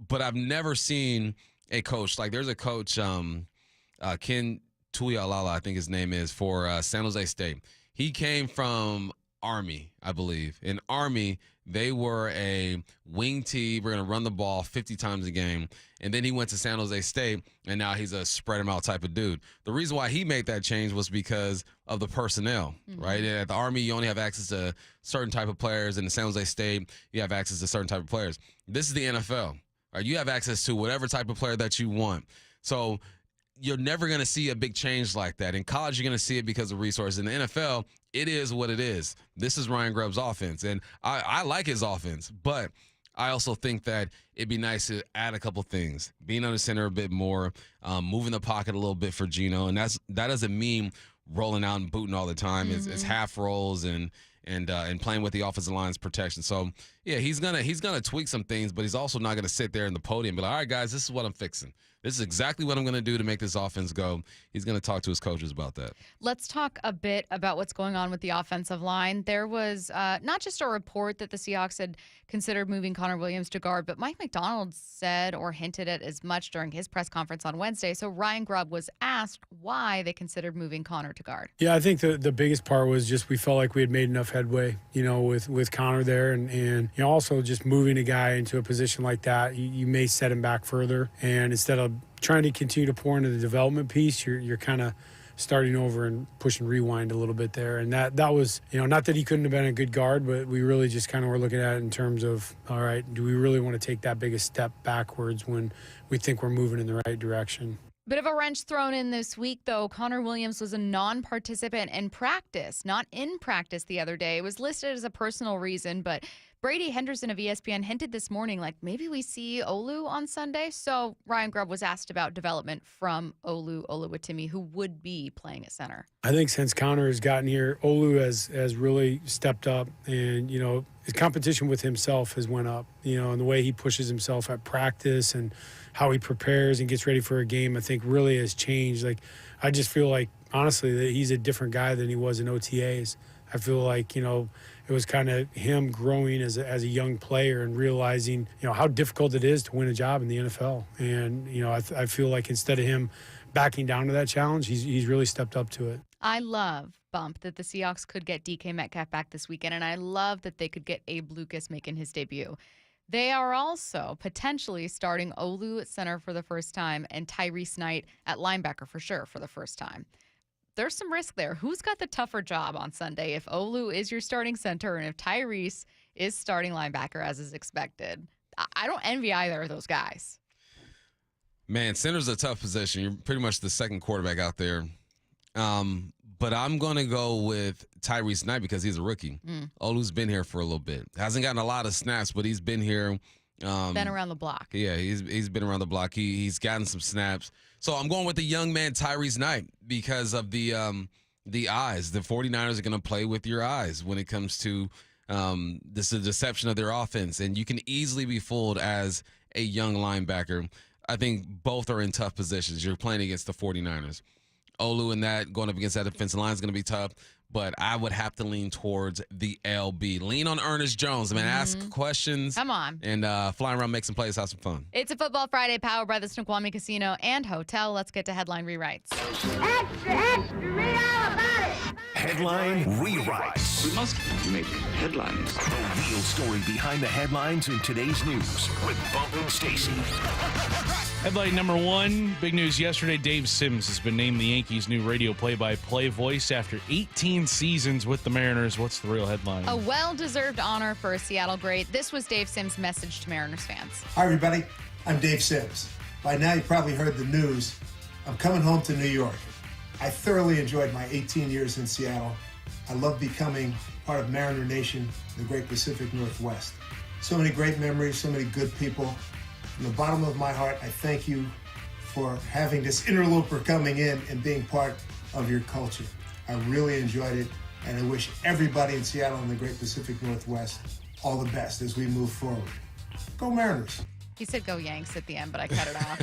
But I've never seen a coach, like there's a coach, Ken Tuialala, I think his name is, for San Jose State. He came from Army, I believe. In Army, they were a wing team. We're going to run the ball 50 times a game. And then he went to San Jose State, and now he's a spread him out type of dude. The reason why he made that change was because of the personnel, right? And at the Army, you only have access to certain type of players. In the San Jose State, you have access to certain type of players. This is the NFL. Right? You have access to whatever type of player that you want. So you're never going to see a big change like that. In college, you're going to see it because of resources. In the NFL, it is what it is. This is Ryan Grubb's offense, and I like his offense, but I also think that it'd be nice to add a couple things, being under center a bit more, moving the pocket a little bit for Geno, and that doesn't mean rolling out and booting all the time. It's half rolls and playing with the offensive line's protection. So yeah, he's gonna tweak some things, but he's also not gonna sit there in the podium and be like, all right, guys, this is what I'm fixing. This is exactly what I'm gonna do to make this offense go. He's gonna talk to his coaches about that. Let's talk a bit about what's going on with the offensive line. There was not just a report that the Seahawks had considered moving Connor Williams to guard, but Mike McDonald said or hinted at as much during his press conference on Wednesday. So Ryan Grubb was asked why they considered moving Connor to guard. Yeah, I think the biggest part was just we felt like we had made enough headway, with Connor there, and also just moving a guy into a position like that, you may set him back further, and instead of trying to continue to pour into the development piece, you're kind of starting over and pushing rewind a little bit there. And that was, not that he couldn't have been a good guard, but we really just kind of were looking at it in terms of, all right, do we really want to take that biggest step backwards when we think we're moving in the right direction? Bit of a wrench thrown in this week, though. Connor Williams was a non-participant in practice, not in practice the other day. It was listed as a personal reason, but Brady Henderson of ESPN hinted this morning, like, maybe we see Olu on Sunday. So Ryan Grubb was asked about development from Olu Oluwatimi, who would be playing at center. I think since Connor has gotten here, Olu has really stepped up, and, his competition with himself has went up, and the way he pushes himself at practice and how he prepares and gets ready for a game, I think really has changed. Like, I just feel like, honestly, that he's a different guy than he was in OTAs. I feel like, it was kind of him growing as a young player and realizing, how difficult it is to win a job in the NFL. And, I feel like instead of him backing down to that challenge, he's really stepped up to it. I love, Bump, that the Seahawks could get DK Metcalf back this weekend, and I love that they could get Abe Lucas making his debut. They are also potentially starting Olu at center for the first time and Tyrese Knight at linebacker for sure for the first time. There's some risk there. Who's got the tougher job on Sunday if Olu is your starting center and if Tyrese is starting linebacker as is expected? I don't envy either of those guys. Man, center's a tough position. You're pretty much the second quarterback out there. But I'm going to go with Tyrese Knight because he's a rookie. Olu's been here for a little bit. Hasn't gotten a lot of snaps, but he's been here. Been around the block. Yeah, he's been around the block. He's gotten some snaps. So I'm going with the young man Tyrese Knight because of the eyes. The 49ers are going to play with your eyes when it comes to this deception of their offense. And you can easily be fooled as a young linebacker. I think both are in tough positions. You're playing against the 49ers. Olu and that going up against that defensive line is going to be tough, but I would have to lean towards the LB. Lean on Ernest Jones, man. Ask questions. Come on. And fly around, make some plays, have some fun. It's a Football Friday powered by the Snoqualmie Casino and Hotel. Let's get to headline rewrites. Extra, extra, read all about it. Headline rewrites. We must make headlines. The real story behind the headlines in today's news with Bump and Stacy. Headline number one, big news yesterday. Dave Sims has been named the Yankees' new radio play-by-play voice after 18 seasons with the Mariners. What's the real headline? A well-deserved honor for a Seattle great. This was Dave Sims' message to Mariners fans. Hi, everybody. I'm Dave Sims. By now, you probably heard the news. I'm coming home to New York. I thoroughly enjoyed my 18 years in Seattle. I love becoming part of Mariner Nation, the great Pacific Northwest. So many great memories, so many good people. From the bottom of my heart, I thank you for having this interloper coming in and being part of your culture. I really enjoyed it, and I wish everybody in Seattle and the great Pacific Northwest all the best as we move forward. Go Mariners. He said go Yanks at the end, but I cut it off.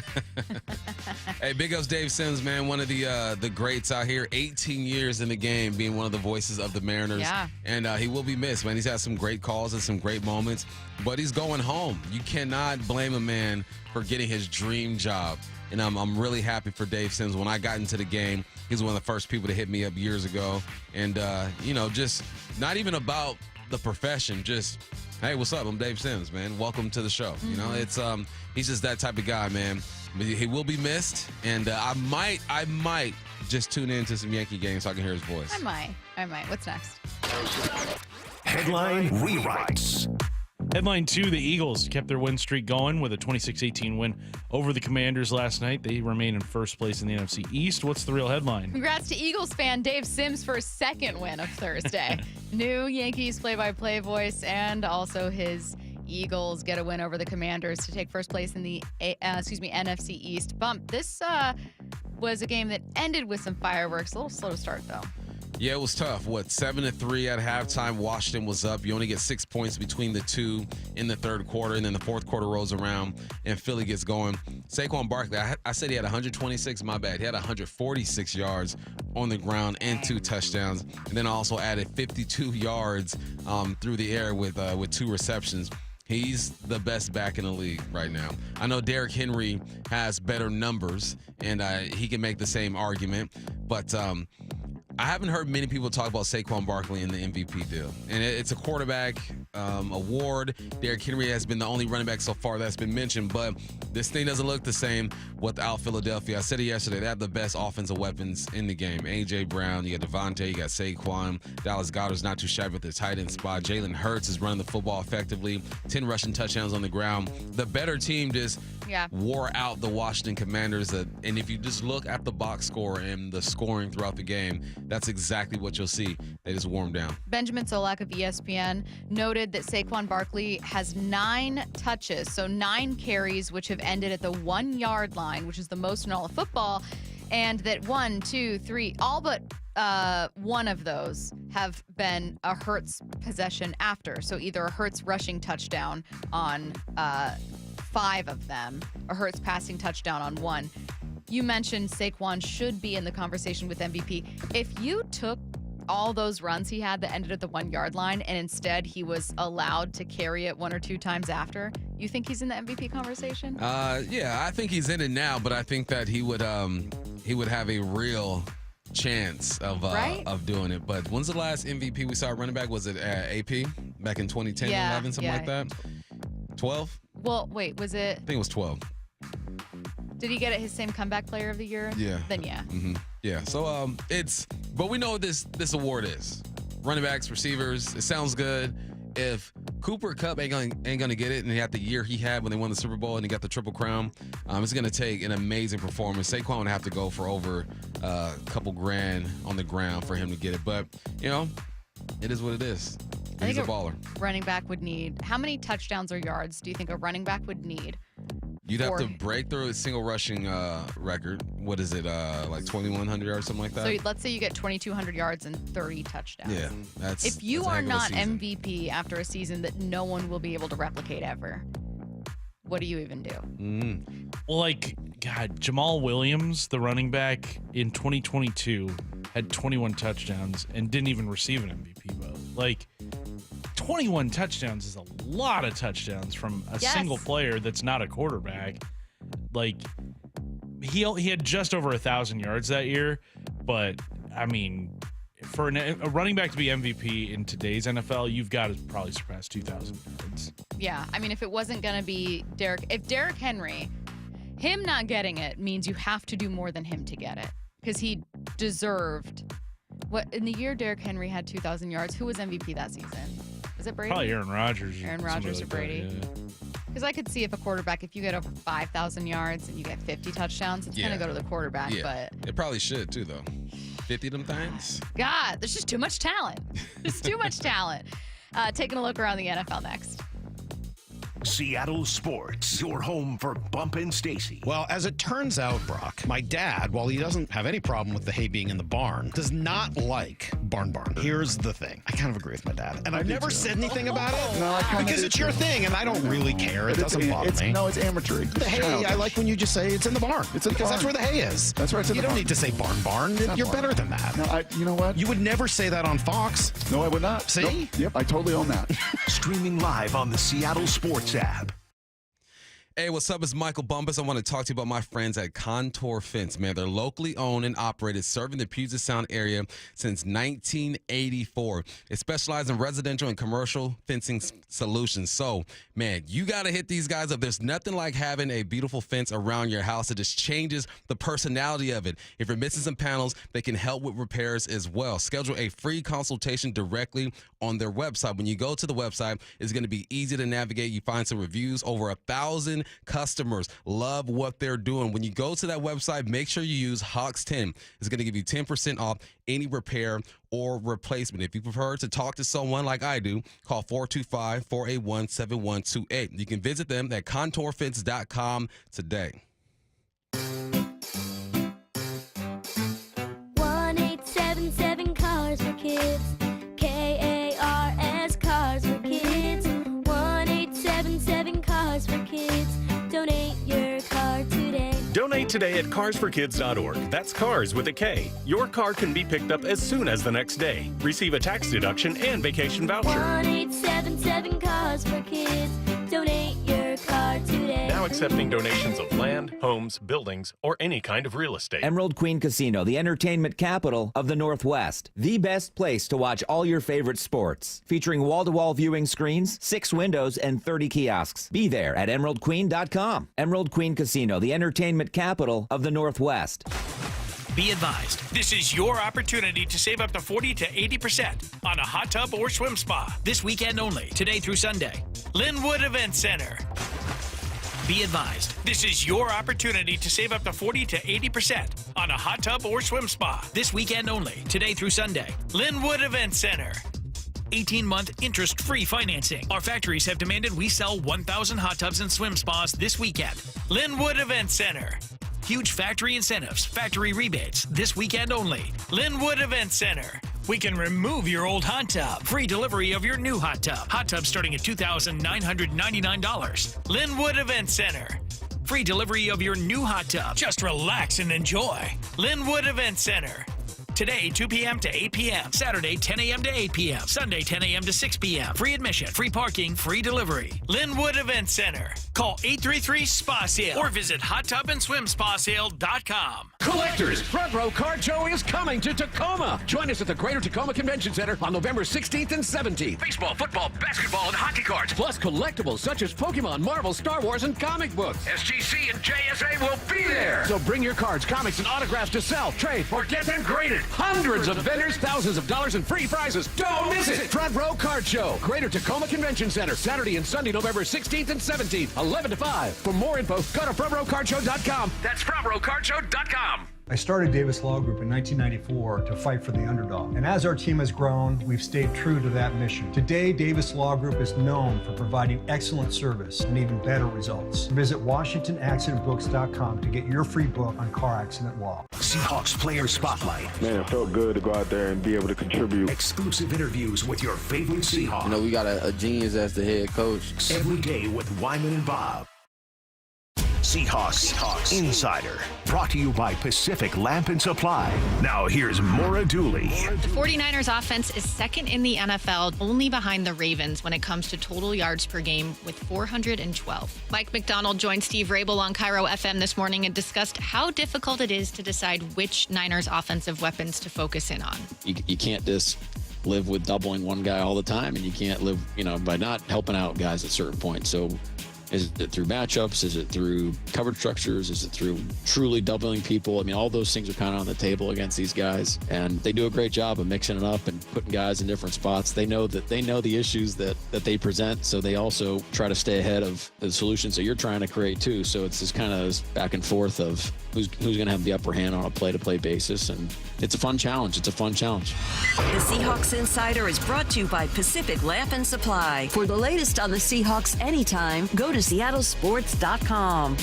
Hey, big ups Dave Sims, man. One of the greats out here. 18 years in the game, being one of the voices of the Mariners. Yeah. And he will be missed, man. He's had some great calls and some great moments, but he's going home. You cannot blame a man for getting his dream job. And I'm really happy for Dave Sims. When I got into the game, he's one of the first people to hit me up years ago. And, just not even about the profession, just, hey, what's up? I'm Dave Sims, man. Welcome to the show. You know, it's he's just that type of guy, man. But he will be missed, and I might just tune into some Yankee games so I can hear his voice. I might. What's next? Headline rewrites. Headline 2, the Eagles kept their win streak going with a 26-18 win over the Commanders last night. They remain in first place in the NFC East. What's the real headline? Congrats to Eagles fan Dave Sims for his second win of Thursday. New Yankees play-by-play voice and also his Eagles get a win over the Commanders to take first place in the NFC East. Bump, this was a game that ended with some fireworks. A little slow to start, though. Yeah, it was tough. 7-3 at halftime. Washington was up. You only get 6 points between the two in the third quarter, and then the fourth quarter rolls around, and Philly gets going. Saquon Barkley, I said he had 126. My bad. He had 146 yards on the ground and 2 touchdowns, and then also added 52 yards through the air with 2 receptions. He's the best back in the league right now. I know Derrick Henry has better numbers, and he can make the same argument, but I haven't heard many people talk about Saquon Barkley in the MVP deal. And it's a quarterback award. Derrick Henry has been the only running back so far that's been mentioned, but this thing doesn't look the same without Philadelphia. I said it yesterday. They have the best offensive weapons in the game. A.J. Brown, you got Devontae, you got Saquon. Dallas Goedert's not too shabby with the tight end spot. Jalen Hurts is running the football effectively. 10 rushing touchdowns on the ground. The better team just wore out the Washington Commanders. And if you just look at the box score and the scoring throughout the game, that's exactly what you'll see. They just warmed down. Benjamin Solak of ESPN noted that Saquon Barkley has 9 touches, so 9 carries, which have ended at the 1-yard line, which is the most in all of football, and that 1, 2, 3, all but one of those have been a Hurts possession after. So either a Hurts rushing touchdown on 5 of them, a Hurts passing touchdown on 1. You mentioned Saquon should be in the conversation with MVP. If you took all those runs he had that ended at the 1-yard line and instead he was allowed to carry it 1 or 2 times after, you think he's in the MVP conversation? Yeah, I think he's in it now, but I think that he would have a real chance of doing it. But when's the last MVP we saw at running back? Was it AP back in 2010, 11, something like that? 12? Well, wait, was it? I think it was 12. Did he get it his same comeback player of the year? Yeah. Then yeah. Mm-hmm. Yeah. So but we know what this award is. Running backs, receivers. It sounds good. If Cooper Kupp ain't gonna get it, and he had the year he had when they won the Super Bowl and he got the Triple Crown, it's gonna take an amazing performance. Saquon would have to go for over a couple grand on the ground for him to get it. But it is what it is. He's a baller. Running back would need, how many touchdowns or yards do you think a running back would need? You'd have to break through a single rushing record. What is it, like 2,100 yards, something like that? So let's say you get 2,200 yards and 30 touchdowns. Yeah, that's. If you are not MVP after a season that no one will be able to replicate ever, what do you even do? Mm-hmm. Well, God, Jamal Williams, the running back in 2022, had 21 touchdowns and didn't even receive an MVP vote. 21 touchdowns is a lot of touchdowns from a single player that's not a quarterback. He had just over 1,000 yards that year, but I mean, for a running back to be MVP in today's NFL, you've got to probably surpass 2,000 yards. Yeah, I mean, if it wasn't going to be Derrick Henry, him not getting it means you have to do more than him to get it, because he deserved. What in the year Derrick Henry had 2,000 yards? Who was MVP that season? Was it Brady? Probably Aaron Rodgers. Aaron Rodgers or Brady. Because I could see if a quarterback, if you get over 5,000 yards and you get 50 touchdowns, it's going to go to the quarterback. Yeah. But it probably should too, though. 50 of them things. God, there's just too much talent. There's too much talent. Taking a look around the NFL next. Seattle Sports, your home for Bump and Stacy. Well, as it turns out, Brock, my dad, while he doesn't have any problem with the hay being in the barn, does not like barn. Here's the thing. I kind of agree with my dad. And I've never said anything about it. No, I kind because it's your thing, and I don't really care. It doesn't bother me. No, it's amateur. The hay, I like when you just say it's in the barn. It's in the because barn. that's where the hay is. That's right. You don't need to say barn. You're better than that. No, you know what? You would never say that on Fox. No, I would not. See? Nope. Yep, I totally own that. Streaming live on the Seattle Sports app. Hey, what's up? It's Michael Bumpus. I want to talk to you about my friends at Contour Fence, man. They're locally owned and operated, serving the Puget Sound area since 1984. They specialize in residential and commercial fencing solutions. So, man, you got to hit these guys up. There's nothing like having a beautiful fence around your house. It just changes the personality of it. If you're missing some panels, they can help with repairs as well. Schedule a free consultation directly on their website. When you go to the website, it's going to be easy to navigate. You find some reviews, over 1,000 10 customers. Love what they're doing. When you go to that website, make sure you use Hawks10. It's going to give you 10% off any repair or replacement. If you prefer to talk to someone like I do, call 425-481-7128. You can visit them at contourfence.com today. 1-877 Cars for Kids. KARS Cars for Kids. 1-877 Cars for Kids. Donate your car today. Donate today at carsforkids.org. That's cars with a K. Your car can be picked up as soon as the next day. Receive a tax deduction and vacation voucher. 1-877 Cars for Kids. Donate your car today. Now accepting donations of land, homes, buildings, or any kind of real estate. Emerald Queen Casino, the entertainment capital of the Northwest. The best place to watch all your favorite sports. Featuring wall-to-wall viewing screens, 6 windows, and 30 kiosks. Be there at emeraldqueen.com. Emerald Queen Casino, the entertainment capital of the Northwest. Be advised, this is your opportunity to save up to 40 to 80% on a hot tub or swim spa. This weekend only, today through Sunday. Linwood Event Center. Be advised, this is your opportunity to save up to 40 to 80% on a hot tub or swim spa. This weekend only, today through Sunday. Linwood Event Center. 18-month interest-free financing. Our factories have demanded we sell 1,000 hot tubs and swim spas this weekend. Linwood Event Center. Huge factory incentives, factory rebates, this weekend only. Linwood Event Center. We can remove your old hot tub. Free delivery of your new hot tub. Hot tub starting at $2,999. Linwood Event Center. Free delivery of your new hot tub. Just relax and enjoy. Linwood Event Center. Today, 2 p.m. to 8 p.m. Saturday, 10 a.m. to 8 p.m. Sunday, 10 a.m. to 6 p.m. Free admission, free parking, free delivery. Linwood Event Center. Call 833-SPA-SALE or visit hottubandSwimSpaSale.com. Collectors, Front Row Card Show is coming to Tacoma. Join us at the Greater Tacoma Convention Center on November 16th and 17th. Baseball, football, basketball, and hockey cards, plus collectibles such as Pokemon, Marvel, Star Wars, and comic books. SGC and JSA will be there. So bring your cards, comics, and autographs to sell, trade, or get them graded. Hundreds of vendors, thousands of dollars in free prizes. Don't miss it. Front Row Card Show, Greater Tacoma Convention Center, Saturday and Sunday, November 16th and 17th, 11 to 5. For more info, go to frontrowcardshow.com. That's frontrowcardshow.com. I started Davis Law Group in 1994 to fight for the underdog. And as our team has grown, we've stayed true to that mission. Today, Davis Law Group is known for providing excellent service and even better results. Visit WashingtonAccidentBooks.com to get your free book on car accident law. Seahawks Player Spotlight. Man, it felt good to go out there and be able to contribute. Exclusive interviews with your favorite Seahawks. You know, we got a genius as the head coach. Every day with Wyman and Bob. Seahawks Insider, brought to you by Pacific Lamp and Supply. Now here's Maura Dooley. The 49ers offense is second in the NFL, only behind the Ravens when it comes to total yards per game with 412. Mike McDonald joined Steve Rabel on KIRO FM this morning and discussed how difficult it is to decide which Niners offensive weapons to focus in on. You can't just live with doubling one guy all the time, and you can't live, by not helping out guys at certain points. So is it through matchups? Is it through coverage structures? Is it through truly doubling people? I mean, all those things are kind of on the table against these guys, and they do a great job of mixing it up and putting guys in different spots. They know the issues that they present, so they also try to stay ahead of the solutions that you're trying to create too. So it's this kind of back and forth of who's going to have the upper hand on a play-to-play basis, and it's a fun challenge. The Seahawks Insider is brought to you by Pacific Lamp and Supply. For the latest on the Seahawks anytime, go to SeattleSports.com.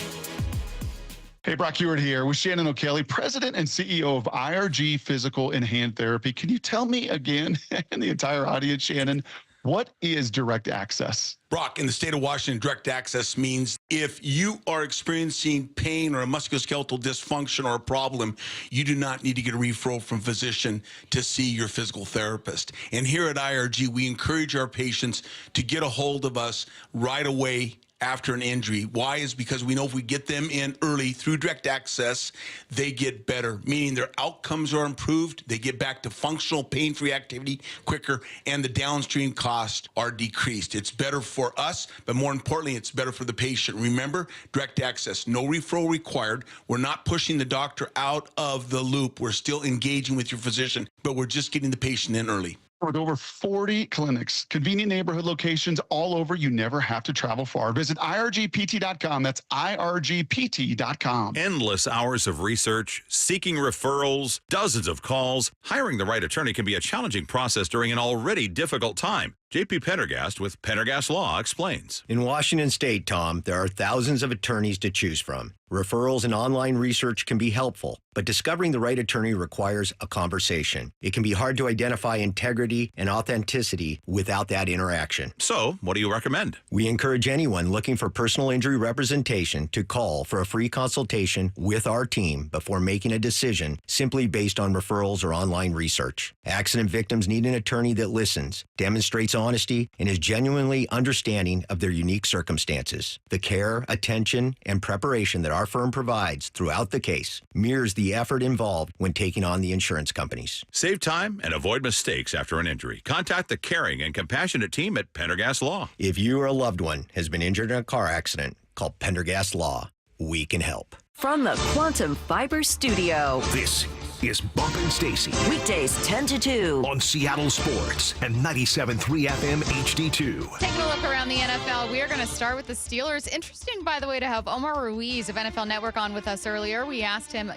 Hey, Brock Heward here with Shannon O'Kelly, President and CEO of IRG Physical and Hand Therapy. Can you tell me again, and the entire audience, Shannon, what is direct access? Brock, in the state of Washington, direct access means if you are experiencing pain or a musculoskeletal dysfunction or a problem, you do not need to get a referral from a physician to see your physical therapist. And here at IRG, we encourage our patients to get a hold of us right away after an injury. Why? Is because we know if we get them in early through direct access, they get better, meaning their outcomes are improved, they get back to functional pain-free activity quicker, and the downstream costs are decreased. It's better for us, but more importantly, it's better for the patient. Remember, direct access, no referral required. We're not pushing the doctor out of the loop. We're still engaging with your physician, but we're just getting the patient in early. With over 40 clinics, convenient neighborhood locations all over, you never have to travel far. Visit irgpt.com. That's irgpt.com. Endless hours of research, seeking referrals, dozens of calls. Hiring the right attorney can be a challenging process during an already difficult time. JP Pendergast with Pendergast Law explains. In Washington State, Tom, there are thousands of attorneys to choose from. Referrals and online research can be helpful, but discovering the right attorney requires a conversation. It can be hard to identify integrity and authenticity without that interaction. So, what do you recommend? We encourage anyone looking for personal injury representation to call for a free consultation with our team before making a decision simply based on referrals or online research. Accident victims need an attorney that listens, demonstrates honesty, and is genuinely understanding of their unique circumstances. The care, attention, and preparation that our firm provides throughout the case mirrors the effort involved when taking on the insurance companies. Save time and avoid mistakes after an injury. Contact the caring and compassionate team at Pendergast Law. If you or a loved one has been injured in a car accident, call Pendergast Law. We can help. From the Quantum Fiber Studio. This is Bump and Stacy. Weekdays 10 to 2. On Seattle Sports and 97.3 FM HD2. Taking a look around the NFL, we are going to start with the Steelers. Interesting, by the way, to have Omar Ruiz of NFL Network on with us earlier. You asked him,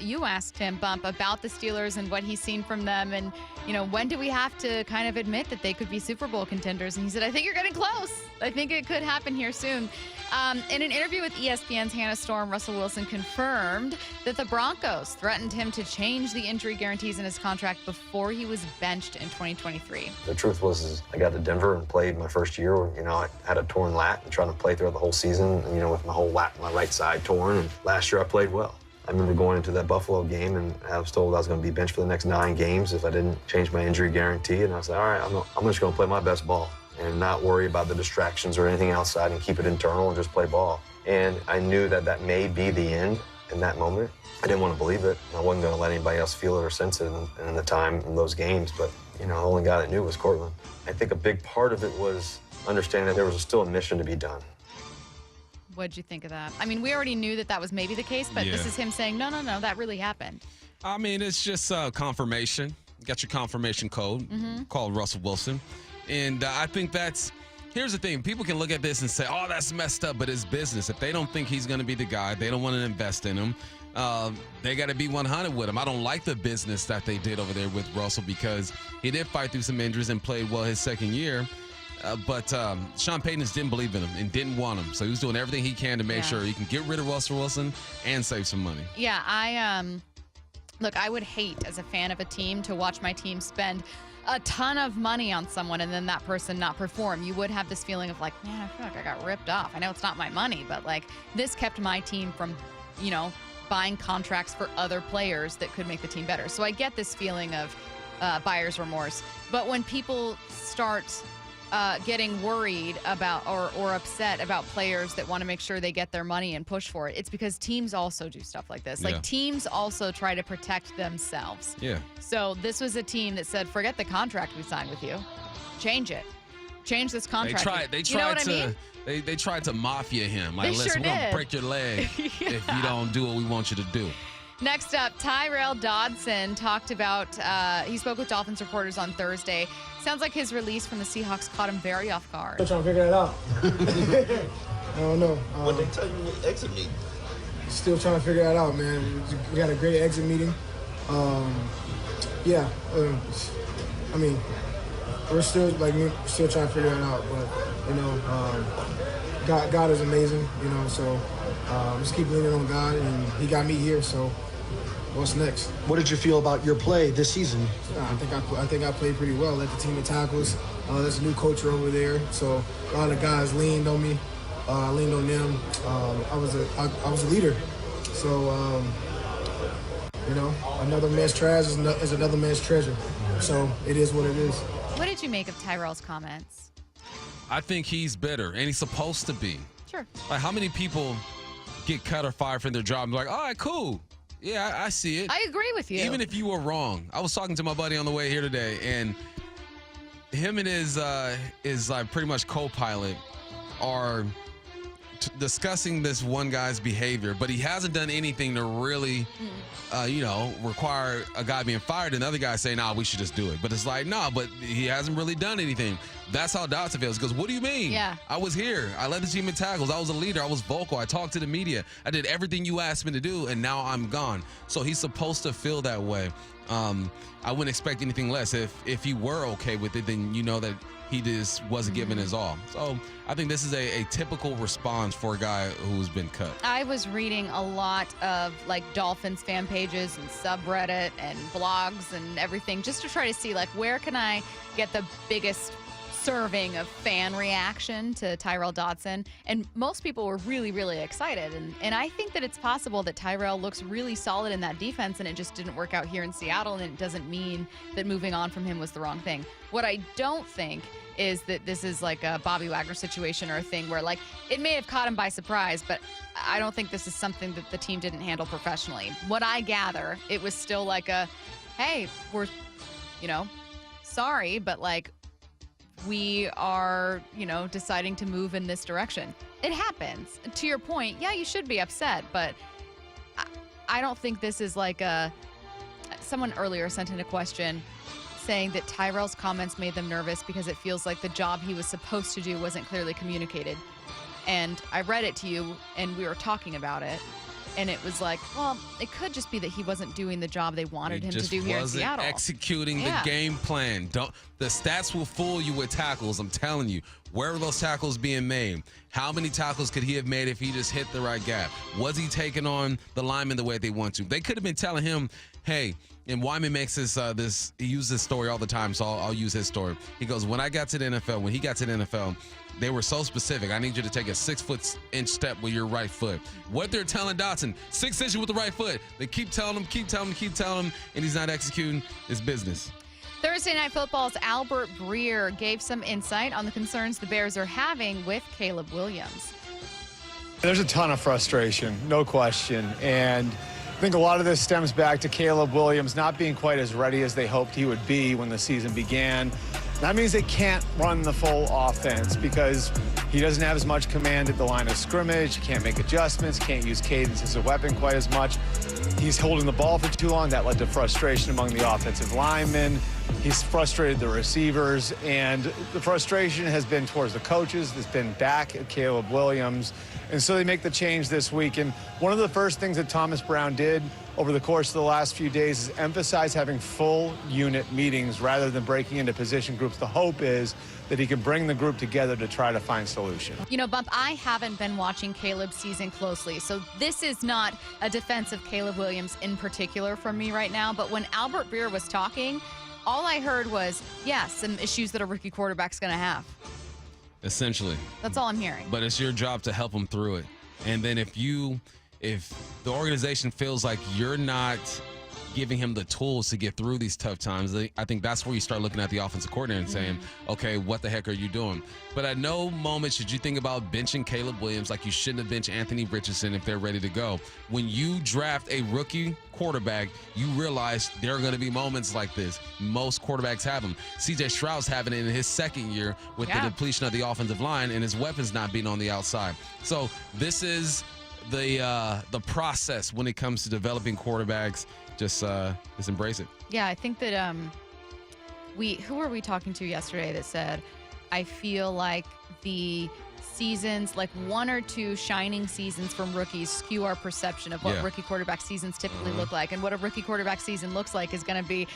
Bump, about the Steelers and what he's seen from them. And, when do we have to kind of admit that they could be Super Bowl contenders? And he said, I think you're getting close. I think it could happen here soon. In an interview with ESPN's Hannah Storm, Russell Wilson confirmed that the Broncos threatened him to change the injury guarantees in his contract before he was benched in 2023. The truth was I got to Denver and played my first year. I had a torn lat and trying to play throughout the whole season, with my whole lat, my right side torn. And last year I played well. I remember going into that Buffalo game and I was told I was going to be benched for the next 9 games if I didn't change my injury guarantee. And I was like, all right, I'm just going to play my best ball and not worry about the distractions or anything outside and keep it internal and just play ball. And I knew that may be the end in that moment. I didn't want to believe it. I wasn't going to let anybody else feel it or sense it in the time in those games. But, the only guy that knew was Cortland. I think a big part of it was understanding that there was still a mission to be done. What'd you think of that? I mean, we already knew that was maybe the case, but this is him saying, no, that really happened. I mean, it's just confirmation. You got your confirmation code called Russell Wilson. And I think here's the thing. People can look at this and say, oh, that's messed up, but it's business. If they don't think he's going to be the guy, they don't want to invest in him, they got to be 100 with him. I don't like the business that they did over there with Russell because he did fight through some injuries and played well his second year. But Sean Payton just didn't believe in him and didn't want him. So he was doing everything he can to make sure he can get rid of Russell Wilson and save some money. Yeah, I would hate as a fan of a team to watch my team spend a ton of money on someone and then that person not perform. You would have this feeling of like, man, I feel like I got ripped off. I know it's not my money, but this kept my team from, buying contracts for other players that could make the team better. So I get this feeling of buyer's remorse. But when people start getting worried about or upset about players that want to make sure they get their money and push for it, it's because teams also do stuff like this. Teams also try to protect themselves. Yeah. So this was a team that said, forget the contract we signed with you. Change it. Change this contract. They tried you know what I mean? They tried to mafia him. Like, we're gonna break your leg if you don't do what we want you to do. Next up, Tyrell Dodson talked about, he spoke with Dolphins reporters on Thursday. Sounds like his release from the Seahawks caught him very off guard. Still trying to figure it out. I don't know. What they tell you in the exit meeting? Still trying to figure that out, man. We got a great exit meeting. We're still trying to figure it out. But God is amazing, So just keep leaning on God, and He got me here. So what's next? What did you feel about your play this season? I think I played pretty well. Led the team in tackles. There's a new coach over there, so a lot of guys leaned on me. Leaned on them. I was a leader. So another man's trash is another man's treasure. So it is what it is. What did you make of Tyrell's comments? I think he's bitter, and he's supposed to be. Sure. Like, how many people get cut or fired from their job and be like, all right, cool. Yeah, I see it. I agree with you. Even if you were wrong. I was talking to my buddy on the way here today, and him and his pretty much co-pilot are discussing this one guy's behavior, but he hasn't done anything to really, require a guy being fired and the other guy saying, nah, we should just do it. But it's like, no, but he hasn't really done anything. That's how Dotson feels. He goes, what do you mean? Yeah. I was here. I led the team in tackles. I was a leader. I was vocal. I talked to the media. I did everything you asked me to do, and now I'm gone. So he's supposed to feel that way. I wouldn't expect anything less. If he were okay with it, then you know that he just wasn't giving his all. So I think this is a typical response for a guy who's been cut. I was reading a lot of like Dolphins fan pages and subreddit and blogs and everything just to try to see like where can I get the biggest serving of fan reaction to Tyrel Dotson. And most people were really, really excited. And I think that it's possible that Tyrel looks really solid in that defense and it just didn't work out here in Seattle, and it doesn't mean that moving on from him was the wrong thing. What I don't think is that this is like a Bobby Wagner situation or a thing where like it may have caught him by surprise, but I don't think this is something that the team didn't handle professionally. What I gather, it was still like a, hey, we're, sorry, but like we are, deciding to move in this direction. It happens. To your point, yeah, you should be upset, but I don't think this is like someone earlier sent in a question saying that Tyrel's comments made them nervous because it feels like the job he was supposed to do wasn't clearly communicated. And I read it to you, and we were talking about it, and it was like, well, it could just be that he wasn't doing the job they wanted him to do here in Seattle. Executing the game plan. The stats will fool you with tackles. I'm telling you. Where are those tackles being made? How many tackles could he have made if he just hit the right gap? Was he taking on the linemen the way they want to? They could have been telling him, hey, and Wyman makes this, he uses this story all the time, so I'll use his story. He goes, when he got to the NFL, they were so specific. I need you to take a 6-inch step with your right foot. What they're telling Dotson, 6 inches with the right foot. They keep telling him, and he's not executing his business. Thursday Night Football's Albert Breer gave some insight on the concerns the Bears are having with Caleb Williams. There's a ton of frustration, no question. And I think a lot of this stems back to Caleb Williams not being quite as ready as they hoped he would be when the season began. That means they can't run the full offense because he doesn't have as much command at the line of scrimmage, can't make adjustments, can't use cadence as a weapon quite as much. He's holding the ball for too long. That led to frustration among the offensive linemen. He's frustrated the receivers, and the frustration has been towards the coaches. It's been back at Caleb Williams. And so they make the change this week. And one of the first things that Thomas Brown did over the course of the last few days is emphasize having full unit meetings rather than breaking into position groups. The hope is that he can bring the group together to try to find solutions. Bump, I haven't been watching Caleb's season closely, so this is not a defense of Caleb Williams in particular from me right now, but when Albert Breer was talking, all I heard was, some issues that a rookie quarterback's going to have. Essentially. That's all I'm hearing. But it's your job to help him through it. And then if the organization feels like you're not giving him the tools to get through these tough times, I think that's where you start looking at the offensive coordinator and saying, okay, what the heck are you doing? But at no moment should you think about benching Caleb Williams like you shouldn't have benched Anthony Richardson if they're ready to go. When you draft a rookie quarterback, you realize there are going to be moments like this. Most quarterbacks have them. C.J. Stroud's having it in his second year with the depletion of the offensive line and his weapons not being on the outside. So this is the process when it comes to developing quarterbacks. Just embrace it. Yeah, I think that who were we talking to yesterday that said, I feel like the seasons, like 1 or 2 shining seasons from rookies, skew our perception of what rookie quarterback seasons typically look like. And what a rookie quarterback season looks like is going to be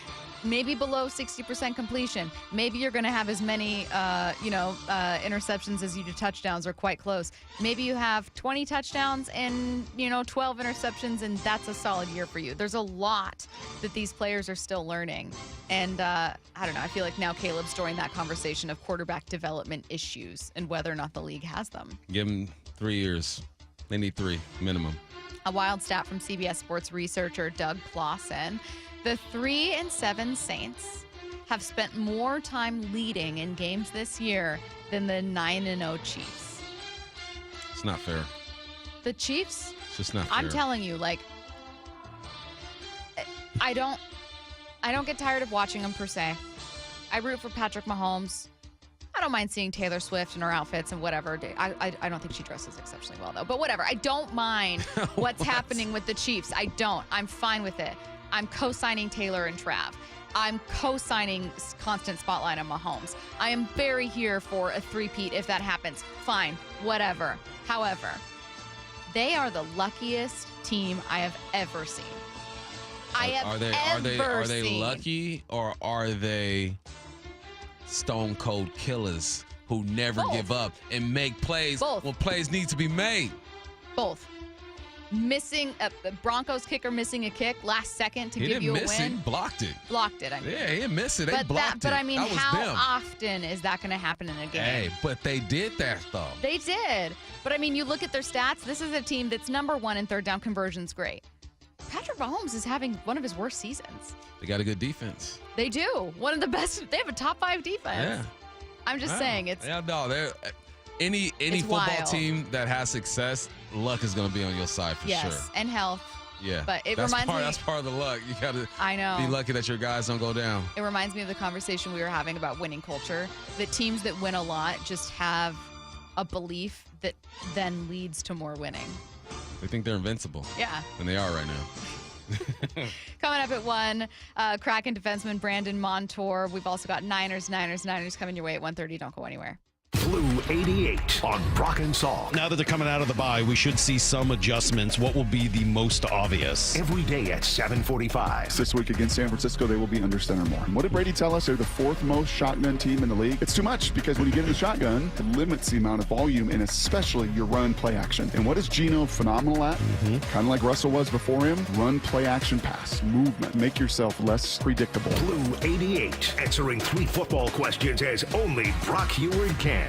maybe below 60% completion. Maybe you're going to have as many, interceptions as you do touchdowns, or quite close. Maybe you have 20 touchdowns and, 12 interceptions, and that's a solid year for you. There's a lot that these players are still learning. And I don't know, I feel like now Caleb's joined that conversation of quarterback development issues and whether or not the league has them. Give them 3 years. They need 3 minimum. A wild stat from CBS Sports researcher Doug Clawson. The 3-7 Saints have spent more time leading in games this year than the 9-0 Chiefs. It's not fair. The Chiefs? It's just not fair. I'm telling you, I don't get tired of watching them per se. I root for Patrick Mahomes. I don't mind seeing Taylor Swift in her outfits and whatever. I don't think she dresses exceptionally well, though. But whatever. I don't mind what's happening with the Chiefs. I don't. I'm fine with it. I'm co-signing Taylor and Trav. I'm co-signing constant spotlight on Mahomes. I am very here for a three-peat if that happens. Fine. Whatever. However, they are the luckiest team I have ever seen. Are they lucky, or are they stone cold killers who never give up and make plays when plays need to be made? Both. Missing the Broncos kicker missing a kick last second to give you a win. He didn't miss it. He blocked it. Blocked it, I mean. Yeah, he didn't miss it. They blocked it. But I mean, how them. often is that going to happen in a game? Hey, but they did that, though. They did. But I mean, you look at their stats. This is a team that's number 1 in third down conversions. Great. Patrick Mahomes is having one of his worst seasons. They got a good defense. They do. One of the best. They have a top 5 defense. Yeah. I'm just saying it's. Yeah, no, any football team that has success, luck is going to be on your side for sure. Yes, and health. Yeah. But it reminds me. That's part of the luck. You got to be lucky that your guys don't go down. It reminds me of the conversation we were having about winning culture. That teams that win a lot just have a belief that then leads to more winning. They think they're invincible. Yeah. And they are right now. Coming up at 1, Kraken defenseman Brandon Montour. We've also got Niners coming your way at 1:30. Don't go anywhere. Blue 88 on Brock and Salk. Now that they're coming out of the bye, we should see some adjustments. What will be the most obvious? Every day at 7:45. This week against San Francisco, they will be under center more. What did Brady tell us? They're the 4th most shotgun team in the league. It's too much because when you get in the shotgun, it limits the amount of volume and especially your run play action. And what is Geno phenomenal at? Kind of like Russell was before him. Run, play action, pass, movement. Make yourself less predictable. Blue 88, answering 3 football questions as only Brock Heward can.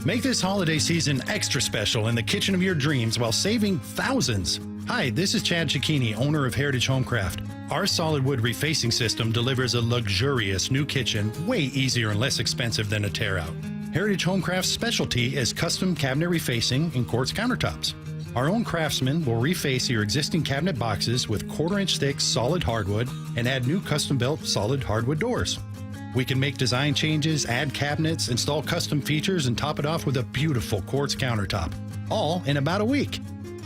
Make this holiday season extra special in the kitchen of your dreams while saving thousands. Hi, this is Chad Cicchini, owner of Heritage Homecraft. Our solid wood refacing system delivers a luxurious new kitchen way easier and less expensive than a tear-out. Heritage Homecraft's specialty is custom cabinet refacing and quartz countertops. Our own craftsmen will reface your existing cabinet boxes with 1/4-inch thick solid hardwood and add new custom-built solid hardwood doors. We can make design changes, add cabinets, install custom features, and top it off with a beautiful quartz countertop, all in about a week.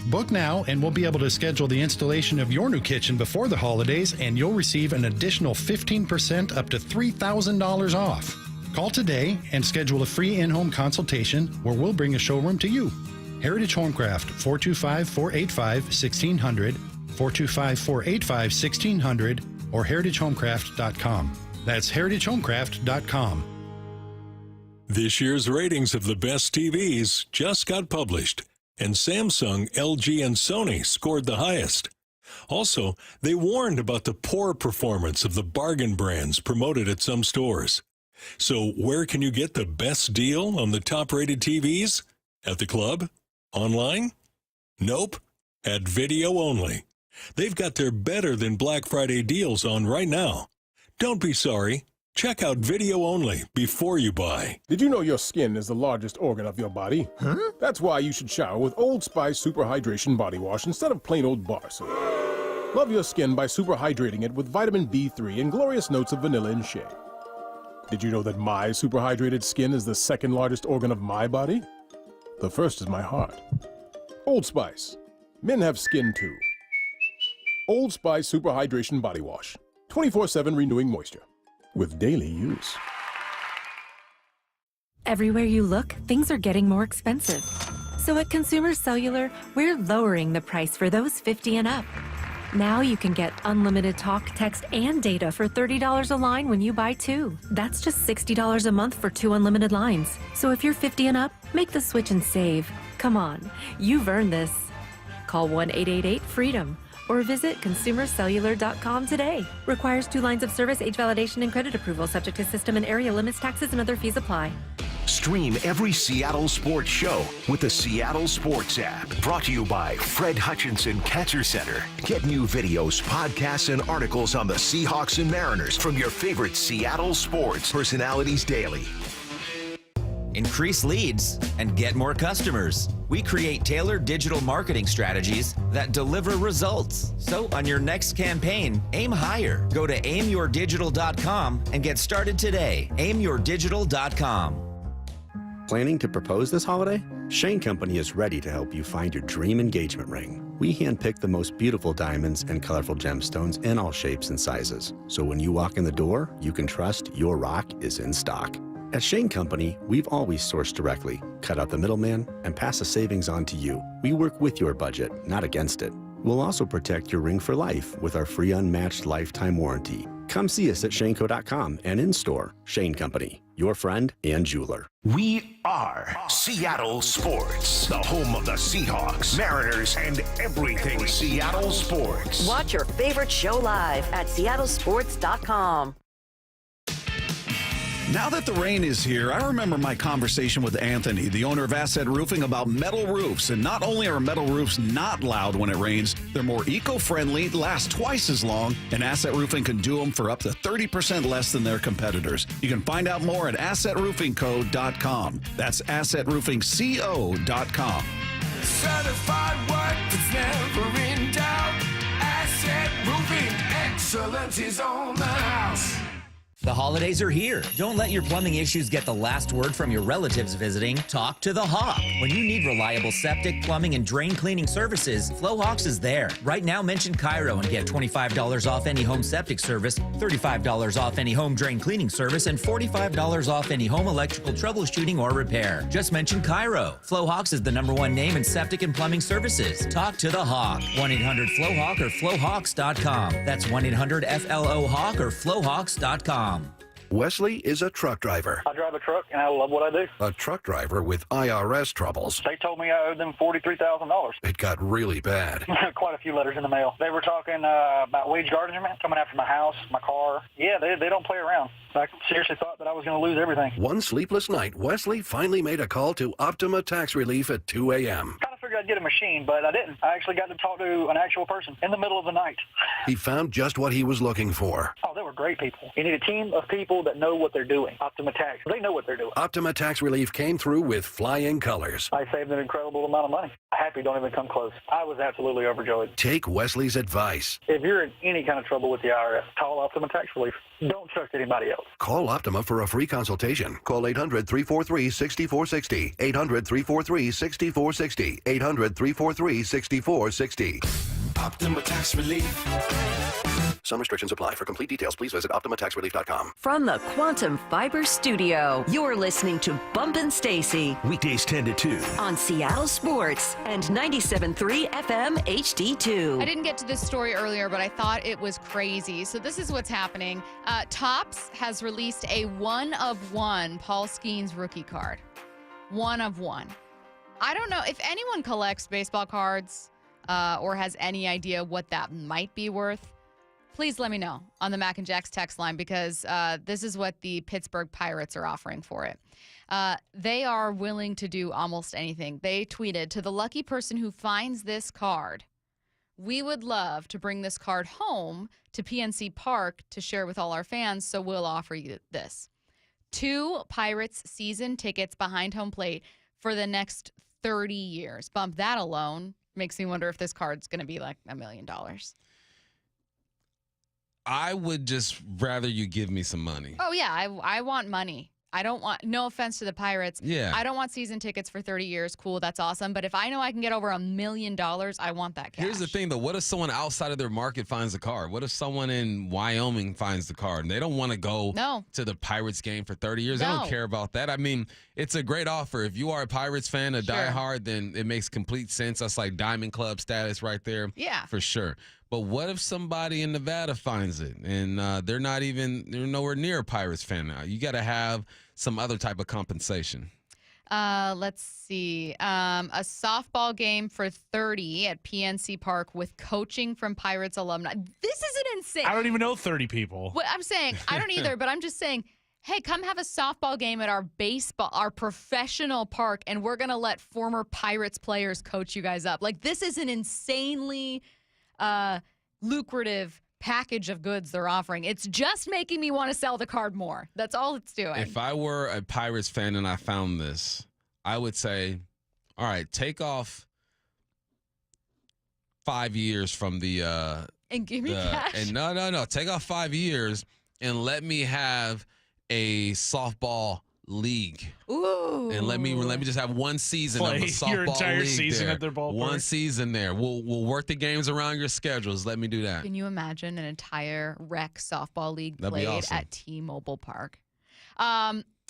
Book now, and we'll be able to schedule the installation of your new kitchen before the holidays, and you'll receive an additional 15% up to $3,000 off. Call today and schedule a free in-home consultation where we'll bring a showroom to you. Heritage Homecraft, 425-485-1600, 425-485-1600, or heritagehomecraft.com. That's heritagehomecraft.com. This year's ratings of the best TVs just got published, and Samsung, LG, and Sony scored the highest. Also, they warned about the poor performance of the bargain brands promoted at some stores. So where can you get the best deal on the top-rated TVs? At the club? Online? Nope. At Video Only. They've got their better than Black Friday deals on right now. Don't be sorry. Check out Video Only before you buy. Did you know your skin is the largest organ of your body? Huh? That's why you should shower with Old Spice Super Hydration Body Wash instead of plain old bar soap. Love your skin by super hydrating it with vitamin B3 and glorious notes of vanilla and shea. Did you know that my super hydrated skin is the 2nd largest organ of my body? The first is my heart. Old Spice. Men have skin too. Old Spice Super Hydration Body Wash. 24/7 renewing moisture with daily use. Everywhere you look, things are getting more expensive. So at Consumer Cellular, we're lowering the price for those 50 and up. Now you can get unlimited talk, text, and data for $30 a line when you buy 2. That's just $60 a month for 2 unlimited lines. So if you're 50 and up, make the switch and save. Come on, you've earned this. Call 1-888-FREEDOM. Or visit consumercellular.com today. Requires 2 lines of service, age validation, and credit approval. Subject to system and area limits, taxes, and other fees apply. Stream every Seattle sports show with the Seattle Sports app. Brought to you by Fred Hutchinson Cancer Center. Get new videos, podcasts, and articles on the Seahawks and Mariners from your favorite Seattle sports personalities daily. increase leads, and get more customers. We create tailored digital marketing strategies that deliver results. So on your next campaign, aim higher. Go to aimyourdigital.com and get started today. aimyourdigital.com. Planning to propose this holiday? Shane Company is ready to help you find your dream engagement ring. We handpick the most beautiful diamonds and colorful gemstones in all shapes and sizes. So when you walk in the door, you can trust your rock is in stock. At Shane Company, we've always sourced directly, cut out the middleman, and pass the savings on to you. We work with your budget, not against it. We'll also protect your ring for life with our free unmatched lifetime warranty. Come see us at shaneco.com and in-store. Shane Company, your friend and jeweler. We are Seattle Sports, the home of the Seahawks, Mariners, and everything Seattle sports. Watch your favorite show live at seattlesports.com. Now that the rain is here, I remember my conversation with Anthony, the owner of Asset Roofing, about metal roofs. And not only are metal roofs not loud when it rains, they're more eco-friendly, last twice as long, and Asset Roofing can do them for up to 30% less than their competitors. You can find out more at assetroofingco.com. That's assetroofingco.com. Certified work that's never in doubt. Asset Roofing, excellence is on the house. The holidays are here. Don't let your plumbing issues get the last word from your relatives visiting. Talk to the Hawk. When you need reliable septic, plumbing, and drain cleaning services, Flowhawks is there. Right now, mention KIRO and get $25 off any home septic service, $35 off any home drain cleaning service, and $45 off any home electrical troubleshooting or repair. Just mention KIRO. Flowhawks is the #1 name in septic and plumbing services. Talk to the Hawk. 1-800-FLOWHAWK or flowhawks.com. That's 1-800-FLO-HAWK or flowhawks.com. Wesley is a truck driver. I drive a truck, and I love what I do. A truck driver with IRS troubles. They told me I owed them $43,000. It got really bad. Quite a few letters in the mail. They were talking about wage garnishment, coming after my house, my car. Yeah, they don't play around. I seriously thought that I was going to lose everything. One sleepless night, Wesley finally made a call to Optima Tax Relief at 2 a.m. Kind of figured I'd get a machine, but I didn't. I actually got to talk to an actual person in the middle of the night. He found just what he was looking for. Oh, they were great people. You need a team of people that know what they're doing. Optima Tax, they know what they're doing. Optima Tax Relief came through with flying colors. I saved an incredible amount of money. Happy don't even come close. I was absolutely overjoyed. Take Wesley's advice. If you're in any kind of trouble with the IRS, call Optima Tax Relief. Don't trust anybody else. Call Optima for a free consultation. Call 800-343-6460. 800-343-6460. 800-343-6460. Optima Tax Relief. Some restrictions apply. For complete details, please visit OptimaTaxRelief.com. From the Quantum Fiber Studio, you're listening to Bumpin' Stacy. Weekdays 10 to 2. On Seattle Sports and 97.3 FM HD2. I didn't get to this story earlier, but I thought it was crazy. So this is what's happening. Topps has released a 1-of-1 Paul Skeens rookie card. 1-of-1. I don't know if anyone collects baseball cards or has any idea what that might be worth. Please let me know on the Mac and Jack's text line, because this is what the Pittsburgh Pirates are offering for it. They are willing to do almost anything. They tweeted, "To the lucky person who finds this card, we would love to bring this card home to PNC Park to share with all our fans, so we'll offer you this. 2 Pirates season tickets behind home plate for the next 30 years. Bump that alone. Makes me wonder if this card's going to be like $1 million. I would just rather you give me some money. Oh, yeah. I want money. I don't want, no offense to the Pirates. Yeah. I don't want season tickets for 30 years. Cool. That's awesome. But if I know I can get over $1 million, I want that cash. Here's the thing, though. What if someone outside of their market finds the card? What if someone in Wyoming finds the card and they don't want to go to the Pirates game for 30 years? They don't care about that. I mean, it's a great offer. If you are a Pirates fan, a diehard, then it makes complete sense. That's like Diamond Club status right there. Yeah. For sure. But what if somebody in Nevada finds it and they're nowhere near a Pirates fan now? You got to have some other type of compensation. Let's see. A softball game for 30 at PNC Park with coaching from Pirates alumni. This is an insane. I don't even know 30 people. What I'm saying, I don't either, but I'm just saying, hey, come have a softball game at our professional park, and we're going to let former Pirates players coach you guys up. Like, this is an insanely lucrative package of goods they're offering. It's just making me want to sell the card more. That's all it's doing. If I were a Pirates fan and I found this, I would say, all right, take off 5 years from the and give me cash. And no. Take off 5 years and let me have a softball league. Ooh. And let me just have one season Play of a softball your entire league season there. at their ballpark. One season there. We'll work the games around your schedules. Let me do that. Can you imagine an entire rec softball league That'd be played awesome. at T-Mobile Park?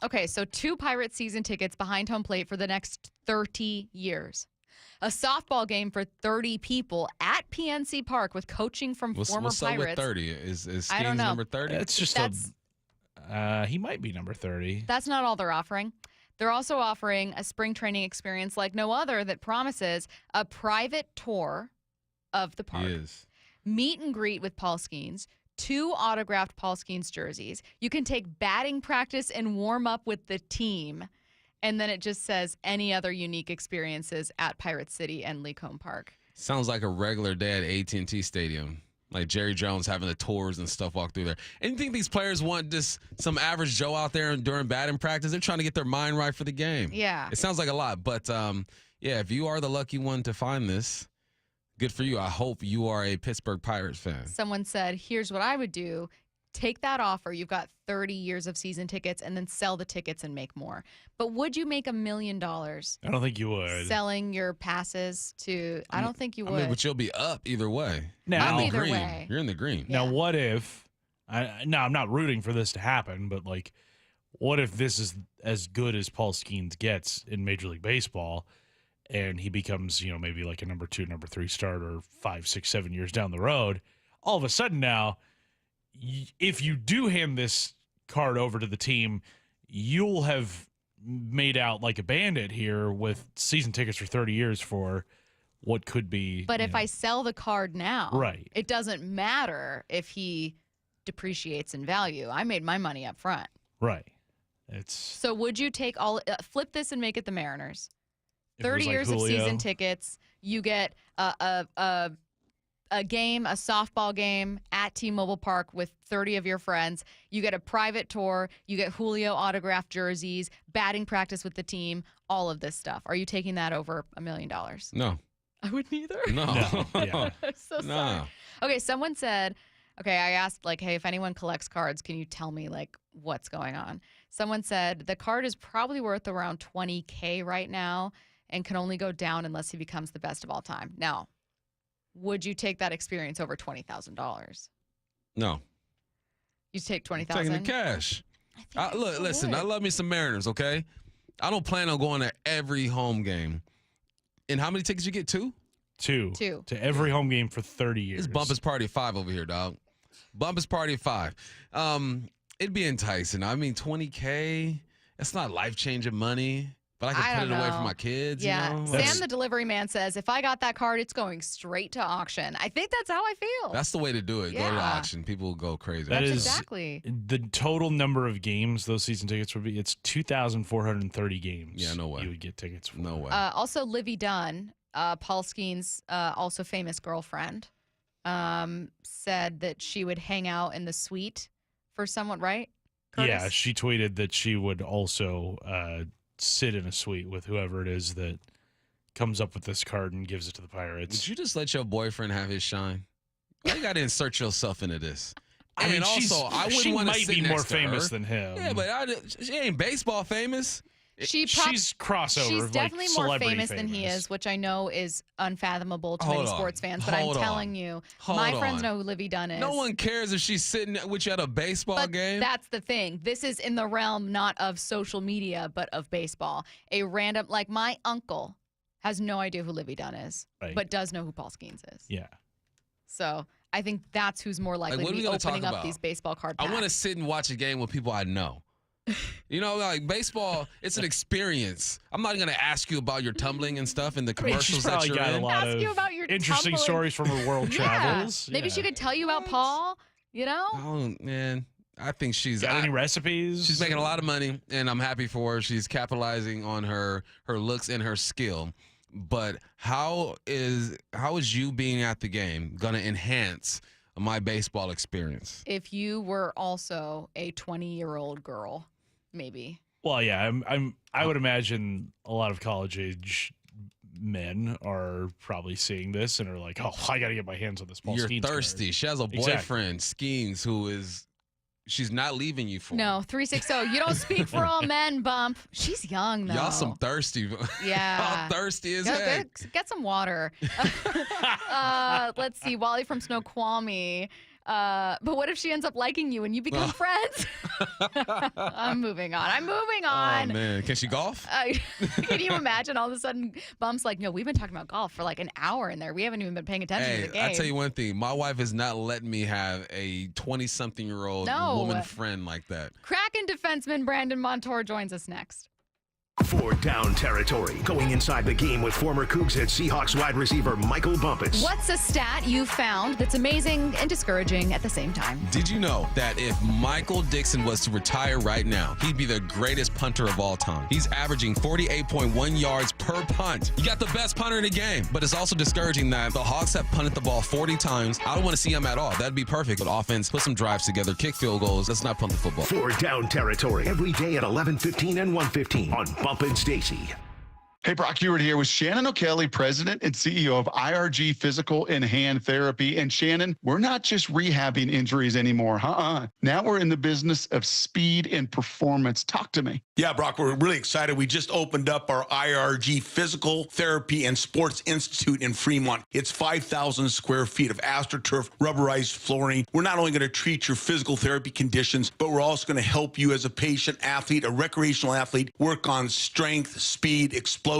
Okay, so 2 Pirates season tickets behind home plate for the next 30 years. A softball game for 30 people at PNC Park with coaching from former what's up Pirates. with 30? Is I don't Skeens know. number 30? It's just he might be number 30. That's not all they're offering. They're also offering a spring training experience like no other that promises a private tour of the park, meet and greet with Paul Skeens, 2 autographed Paul Skeens jerseys. You can take batting practice and warm up with the team. And then it just says any other unique experiences at Pirate City and Lecombe Park. Sounds like a regular day at AT&T Stadium. Like Jerry Jones having the tours and stuff walk through there. And you think these players want just some average Joe out there during batting practice? They're trying to get their mind right for the game. Yeah. It sounds like a lot. But, yeah, if you are the lucky one to find this, good for you. I hope you are a Pittsburgh Pirates fan. Someone said, here's what I would do. Take that offer. You've got 30 years of season tickets and then sell the tickets and make more. But would you make $1 million I don't think you would. selling your passes to? I don't think you would. I mean, but you'll be up either way. Now, Up either green. way. You're in the green. Now, what if? I'm not rooting for this to happen, but like, what if this is as good as Paul Skeens gets in Major League Baseball, and he becomes, maybe like a number 2, number 3 starter 5, 6, 7 years down the road? All of a sudden now, if you do hand this card over to the team, you'll have made out like a bandit here with season tickets for 30 years for what could be. But if I sell the card now, Right. it doesn't matter if he depreciates in value. I made my money up front. Right. It's So would you take flip this and make it the Mariners? If it was 30 like years of Julio. season tickets. You get a game, a softball game at T-Mobile Park with 30 of your friends. You get a private tour. You get Julio autographed jerseys, batting practice with the team, all of this stuff. Are you taking that over $1 million? No. I wouldn't either. No. Yeah. I'm so sorry. Nah. Okay, someone said, I asked, hey, if anyone collects cards, can you tell me, what's going on? Someone said the card is probably worth around $20K right now and can only go down unless he becomes the best of all time. Now, would you take that experience over $20,000? No. You take $20,000? Taking the cash. Look, listen, I love me some Mariners, okay? I don't plan on going to every home game. And how many tickets you get? 2? 2. 2. To every home game for 30 years. It's Bumpus Party 5 over here, dog. Bumpus Party 5. It'd be enticing. I mean, $20K, that's not life-changing money. But I can put it away for my kids. Yeah. You know? Sam, the delivery man, says, if I got that card, it's going straight to auction. I think that's how I feel. That's the way to do it. Go to the Yeah. auction. People will go crazy. That is exactly. the total number of games those season tickets would be. It's 2,430 games. Yeah, no way. You would get tickets for. No way. Also, Livy Dunn, Paul Skeens' also famous girlfriend, said that she would hang out in the suite for someone, right? Curtis? Yeah, she tweeted that she would also sit in a suite with whoever it is that comes up with this card and gives it to the Pirates. Would you just let your boyfriend have his shine? Why you got to insert yourself into this? I mean, also, I wouldn't she want to might sit be more next to famous her. than him. Yeah, but she ain't baseball famous. She's crossover. She's like definitely more celebrity famous than he is, which I know is unfathomable to Hold many on. sports fans. But Hold I'm on. telling you, Hold my friends on. know who Livy Dunn is. No one cares if she's sitting with you at a baseball But game. that's the thing. This is in the realm not of social media, but of baseball. A random, my uncle has no idea who Livy Dunn is, Right. but does know who Paul Skeens is. Yeah. So I think that's who's more likely Like, what to are be we gonna talk opening up about? these baseball card I packs. want to sit and watch a game with people I know. You know, like baseball, it's an experience. I'm not going to ask you about your tumbling and stuff and the I mean, she's commercials that probably you're got in. a lot Ask of you about your interesting tumbling. stories from her world travels. Maybe she could tell you about Paul, you know? Oh, man. I think she's Got any recipes? She's making a lot of money, and I'm happy for her. She's capitalizing on her looks and her skill. But how is you being at the game going to enhance my baseball experience. If you were also a 20-year-old girl, maybe. Well, yeah, I would imagine a lot of college age men are probably seeing this and are like, oh, I got to get my hands on this Paul You're Skeens thirsty. card. She has a Exactly. boyfriend, Skeens, she's not leaving you for. No, 360. You don't speak for all men, Bump. She's young, though. Y'all some thirsty. Yeah. Y'all thirsty as Go heck. get some water. Let's see. Wally from Snoqualmie. But what if she ends up liking you and you become friends? I'm moving on. Oh, man. Can she golf? Can you imagine all of a sudden Bump's like, no, we've been talking about golf for like an hour in there. We haven't even been paying attention to the game. I tell you one thing. My wife is not letting me have a 20-something-year-old woman friend like that. Kraken defenseman Brandon Montour joins us next. For Down Territory, going inside the game with former Cougs head Seahawks wide receiver Michael Bumpus. What's a stat you found that's amazing and discouraging at the same time? Did you know that if Michael Dixon was to retire right now, he'd be the greatest punter of all time? He's averaging 48.1 yards per punt. You got the best punter in the game, but it's also discouraging that the Hawks have punted the ball 40 times. I don't want to see him at all. That'd be perfect. But offense, put some drives together, kick field goals. Let's not punt the football. For Down Territory, every day at 11:15 and 1:15 on Bump and Stacy. Hey, Brock Ewart here with Shannon O'Kelly, President and CEO of IRG Physical and Hand Therapy. And Shannon, we're not just rehabbing injuries anymore. Now we're in the business of speed and performance. Talk to me. Yeah, Brock, we're really excited. We just opened up our IRG Physical Therapy and Sports Institute in Fremont. It's 5,000 square feet of AstroTurf rubberized flooring. We're not only going to treat your physical therapy conditions, but we're also going to help you as a patient athlete, a recreational athlete, work on strength, speed, explosion,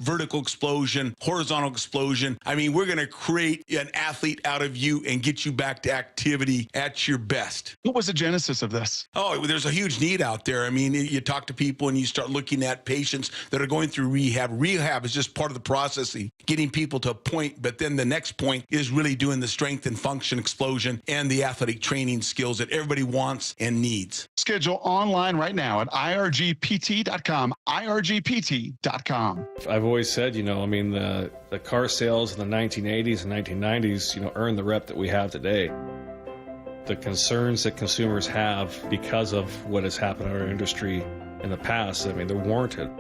vertical explosion, horizontal explosion. I mean, we're going to create an athlete out of you and get you back to activity at your best. What was the genesis of this? Oh, there's a huge need out there. I mean, you talk to people and you start looking at patients that are going through rehab. Rehab is just part of the process, getting people to a point, but then the next point is really doing the strength and function explosion and the athletic training skills that everybody wants and needs. Schedule online right now at irgpt.com, irgpt.com. I've always said, the car sales in the 1980s and 1990s, earned the rep that we have today. The concerns that consumers have because of what has happened in our industry in the past, they're warranted.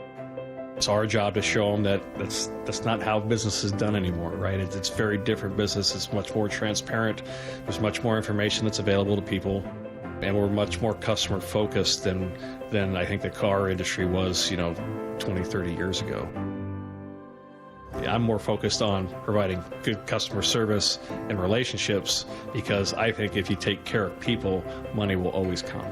It's our job to show them that that's not how business is done anymore, right? It's very different business. It's much more transparent. There's much more information that's available to people, and we're much more customer focused than I think the car industry was, 20, 30 years ago. I'm more focused on providing good customer service and relationships, because I think if you take care of people, money will always come.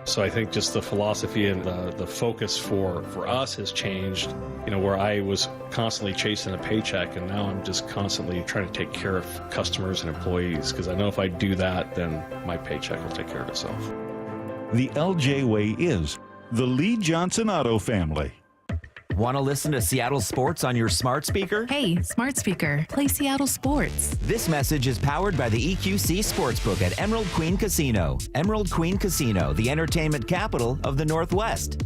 So I think just the philosophy and the focus for us has changed, where I was constantly chasing a paycheck, and now I'm just constantly trying to take care of customers and employees, because I know if I do that, then my paycheck will take care of itself. The LJ way is the Lee Johnson Auto family. Want to listen to Seattle sports on your smart speaker? Hey, smart speaker, play Seattle sports. This message is powered by the EQC Sportsbook at Emerald Queen Casino. Emerald Queen Casino, the entertainment capital of the Northwest.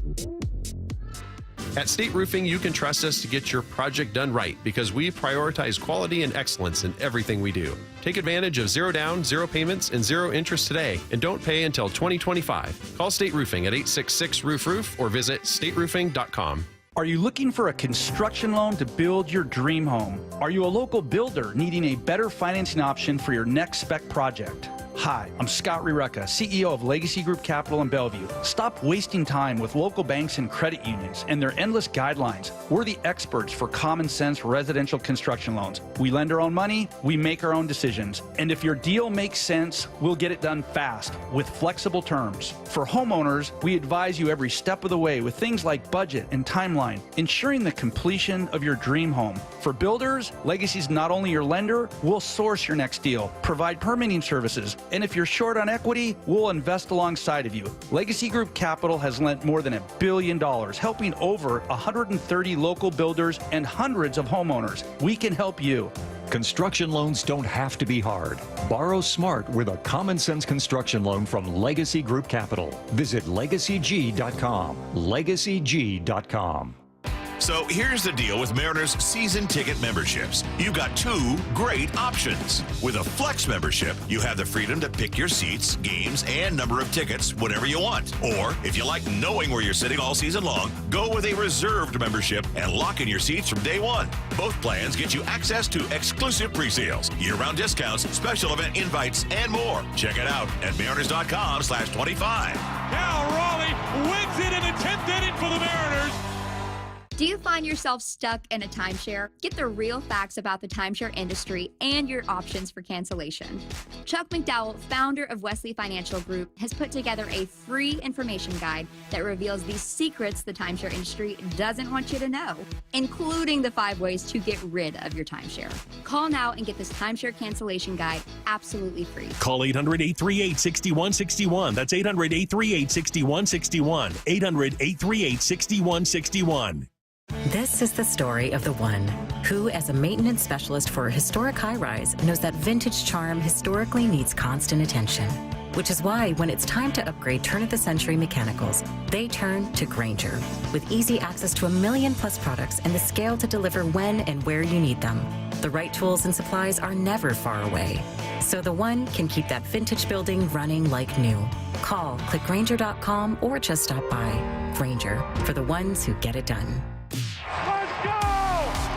At State Roofing, you can trust us to get your project done right, because we prioritize quality and excellence in everything we do. Take advantage of 0 down, 0 payments, and 0 interest today, and don't pay until 2025. Call State Roofing at 866-ROOF-ROOF or visit stateroofing.com. Are you looking for a construction loan to build your dream home? Are you a local builder needing a better financing option for your next spec project? Hi, I'm Scott Rireka, CEO of Legacy Group Capital in Bellevue. Stop wasting time with local banks and credit unions and their endless guidelines. We're the experts for common sense residential construction loans. We lend our own money, we make our own decisions. And if your deal makes sense, we'll get it done fast with flexible terms. For homeowners, we advise you every step of the way with things like budget and timeline, ensuring the completion of your dream home. For builders, Legacy's not only your lender, we'll source your next deal, provide permitting services, and if you're short on equity, we'll invest alongside of you. Legacy Group Capital has lent more than $1 billion, helping over 130 local builders and hundreds of homeowners. We can help you. Construction loans don't have to be hard. Borrow smart with a common sense construction loan from Legacy Group Capital. Visit LegacyG.com. LegacyG.com. So here's the deal with Mariners season ticket memberships. You've got two great options. With a Flex membership, you have the freedom to pick your seats, games, and number of tickets whenever you want. Or if you like knowing where you're sitting all season long, go with a reserved membership and lock in your seats from day one. Both plans get you access to exclusive pre-sales, year-round discounts, special event invites, and more. Check it out at mariners.com/25. Cal Raleigh wins it in the 10th inning for the Mariners. Do you find yourself stuck in a timeshare? Get the real facts about the timeshare industry and your options for cancellation. Chuck McDowell, founder of Wesley Financial Group, has put together a free information guide that reveals the secrets the timeshare industry doesn't want you to know, including the 5 ways to get rid of your timeshare. Call now and get this timeshare cancellation guide absolutely free. Call 800-838-6161. That's 800-838-6161. 800-838-6161. This is the story of the one who, as a maintenance specialist for a historic high-rise, knows that vintage charm historically needs constant attention. Which is why, when it's time to upgrade turn-of-the-century mechanicals, they turn to Grainger. With easy access to 1 million-plus products and the scale to deliver when and where you need them. The right tools and supplies are never far away. So the one can keep that vintage building running like new. Call, click Grainger.com, or just stop by. Grainger, for the ones who get it done.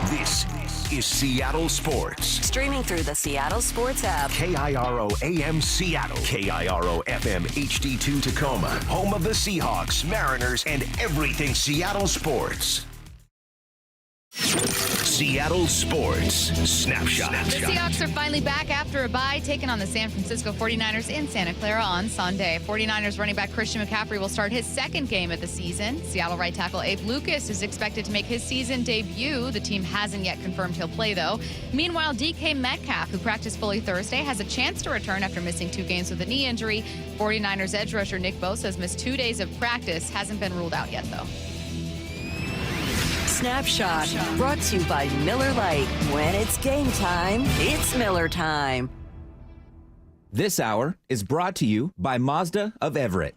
This is Seattle Sports. Streaming through the Seattle Sports app. KIRO AM Seattle. KIRO FM HD2 Tacoma. Home of the Seahawks, Mariners, and everything Seattle sports. Seattle Sports Snapshot. The Seahawks are finally back after a bye, taking on the San Francisco 49ers in Santa Clara on Sunday. 49ers running back Christian McCaffrey will start his second game of the season. Seattle right tackle Abe Lucas is expected to make his season debut. The team hasn't yet confirmed he'll play, though. Meanwhile, DK Metcalf, who practiced fully Thursday, has a chance to return after missing 2 games with a knee injury. 49ers edge rusher Nick Bosa has missed 2 days of practice. Hasn't been ruled out yet, though. Snapshot, brought to you by Miller Lite. When it's game time, it's Miller time. This hour is brought to you by Mazda of Everett.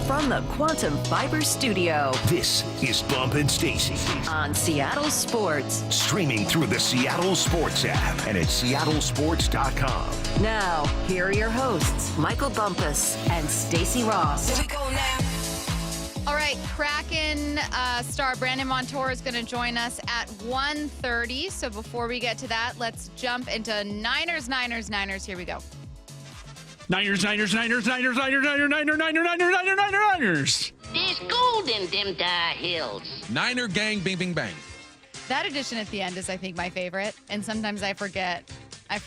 From the Quantum Fiber Studio, this is Bump and Stacy on Seattle Sports. Streaming through the Seattle Sports app and at seattlesports.com. Now, here are your hosts, Michael Bumpus and Stacy Ross. Here we go now. All right, Kraken star Brandon Montour is going to join us at 1:30. So before we get to that, let's jump into Niners. Here we go. Niners. There's gold in them die hills. Niner gang, bing, bing, bang. That addition at the end is, I think, my favorite. And sometimes I forget that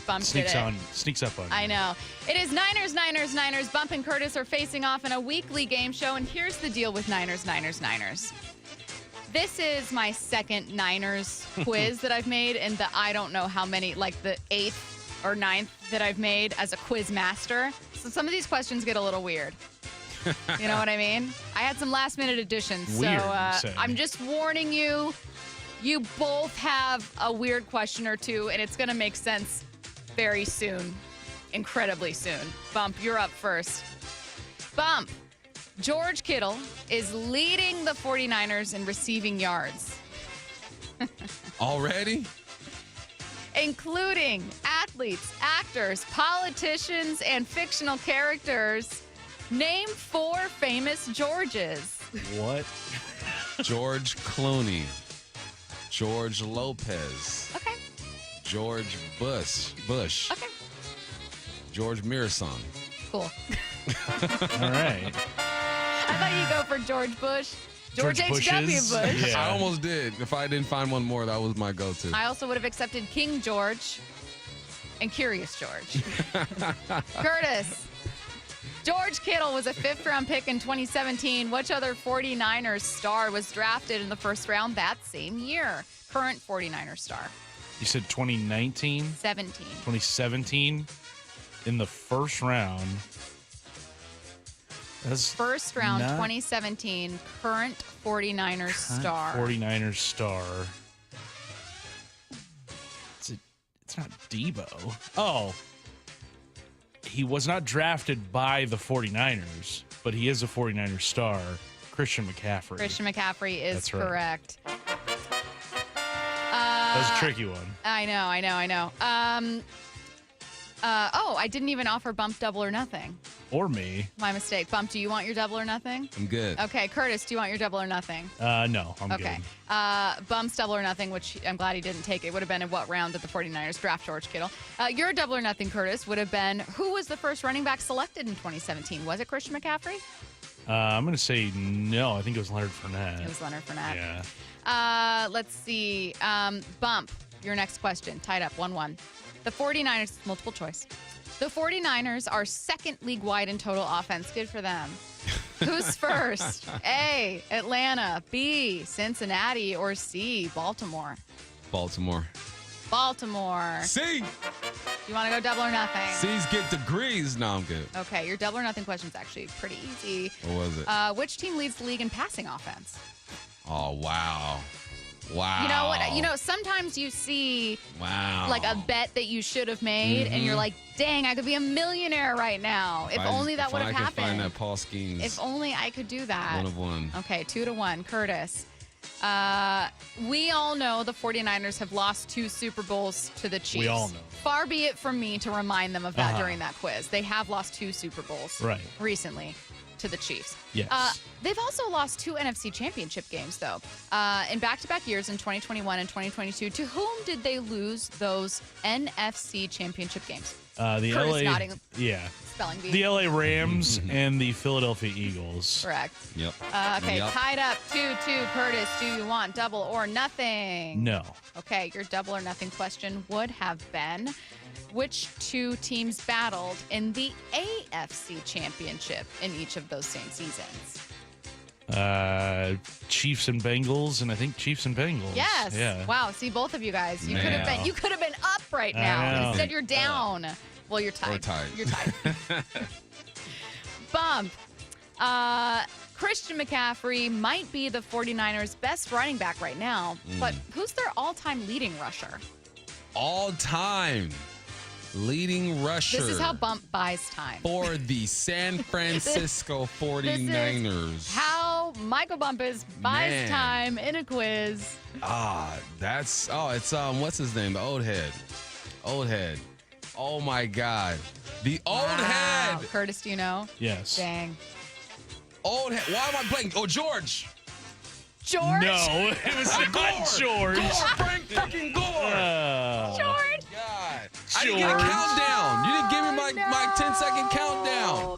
Bump did it. Sneaks up on you. I know. It is Niners. Bump and Curtis are facing off in a weekly game show, and here's the deal with Niners. This is my second Niners quiz that I've made, and I don't know how many, like the 8th or 9th that I've made as a quiz master. So some of these questions get a little weird. You know what I mean? I had some last-minute additions. Weird, so I'm just warning you. You both have a weird question or two, and it's going to make sense very soon. Incredibly soon. Bump, you're up first. Bump, George Kittle is leading the 49ers in receiving yards. Already? Including athletes, actors, politicians, and fictional characters. Name 4 famous Georges. What? George Clooney. George Lopez. Okay. George Bush. Okay. George Mirasan. Cool. All right. I thought you'd go for George Bush. George H.W. Bush. Yeah. I almost did. If I didn't find one more, that was my go-to. I also would have accepted King George and Curious George. Curtis. George Kittle was a 5th-round pick in 2017. Which other 49ers star was drafted in the first round that same year? Current 49ers star. You said 2019? 2017 in the first round. That's first round 2017 current 49ers star. 49ers star. It's not Debo. Oh. He was not drafted by the 49ers, but he is a 49ers star. Christian McCaffrey. Christian McCaffrey is That's right. correct. That's a tricky one. I know. I didn't even offer Bump Double or Nothing. Or me. My mistake. Bump, do you want your double or nothing? I'm good. Okay, Curtis, do you want your double or nothing? No, I'm okay. good. Bump's double or nothing, which I'm glad he didn't take. It would have been in what round did the 49ers draft George Kittle? Your double or nothing, Curtis, would have been who was the first running back selected in 2017? Was it Christian McCaffrey? I'm going to say no. I think it was Leonard Fournette. It was Leonard Fournette. Yeah. Let's see. Bump, your next question. Tied up 1-1. The 49ers, multiple choice. The 49ers are second league-wide in total offense. Good for them. Who's first? A, Atlanta. B, Cincinnati. Or C, Baltimore? Baltimore. C. You want to go double or nothing? C's get degrees. No, I'm good. Okay, your double or nothing question is actually pretty easy. What was it? Which team leads the league in passing offense? Oh, wow. Wow. You know what? You know, sometimes you see like a bet that you should have made, and you're like, dang, I could be a millionaire right now. If only that would have happened. If I could find that Paul Skeens. If only I could do that. 1 of 1. Okay, 2-1. Curtis. We all know the 49ers have lost 2 Super Bowls to the Chiefs. We all know. Far be it from me to remind them of that during that quiz. They have lost 2 Super Bowls recently to the Chiefs. Yes. They've also lost 2 NFC Championship games, though. In back-to-back years in 2021 and 2022, to whom did they lose those NFC Championship games? The Curtis LA, nodding. yeah, Spelling bee. the LA Rams and the Philadelphia Eagles. Correct. Yep. Okay, tied up 2-2. Curtis, do you want double or nothing? No. Okay, your double or nothing question would have been, which 2 teams battled in the AFC Championship in each of those same seasons? Chiefs and Bengals, and I think Chiefs and Bengals. Yes. Yeah. Wow. See, both of you guys, you could have been up right now. Instead, you're down. Well, you're tied. We're tied. You're tied. Bump. Christian McCaffrey might be the 49ers' best running back right now, but who's their all-time leading rusher? All-time leading rusher. This is how Bump buys time. For the San Francisco 49ers. This is how Michael Bumpus buys time in a quiz. It's what's his name? The old head. Oh my God. The old head. Curtis, do you know? Yes. Dang. Old head. Why am I blanking? Oh, George. George? No, it was not George. Frank fucking Gore. George. God. I didn't get a countdown. You didn't give me my 10-second countdown.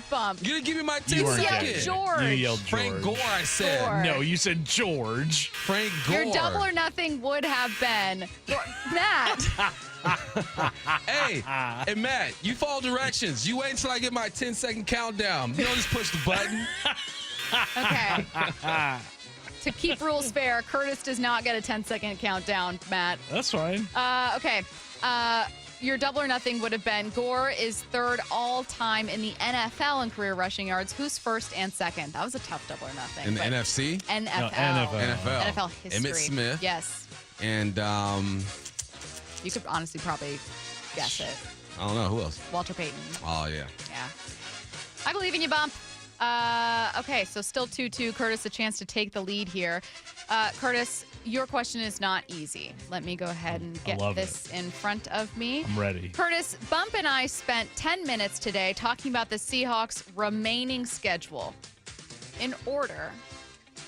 Bump. You didn't give me my 10 You seconds. yelled George. You yelled George. Frank Gore, I said. Gore. No, you said George. Frank Gore. Your double or nothing would have been Matt. Hey, Matt, you follow directions. You wait until I get my 10-second countdown. You don't just push the button. Okay. To keep rules fair, Curtis does not get a 10-second countdown, Matt. That's fine. Okay. Your double or nothing would have been Gore is 3rd all-time in the NFL in career rushing yards. Who's first and second? That was a tough double or nothing. In the NFC? NFL. No, NFL. NFL history. Emmitt Smith. Yes. And, You could honestly probably guess it. I don't know. Who else? Walter Payton. Oh, yeah. Yeah. I believe in you, Bump. Okay, so still 2-2. Curtis, a chance to take the lead here. Curtis, your question is not easy. Let me go ahead and get this in front of me. I'm ready. Curtis, Bump and I spent 10 minutes today talking about the Seahawks' remaining schedule. In order,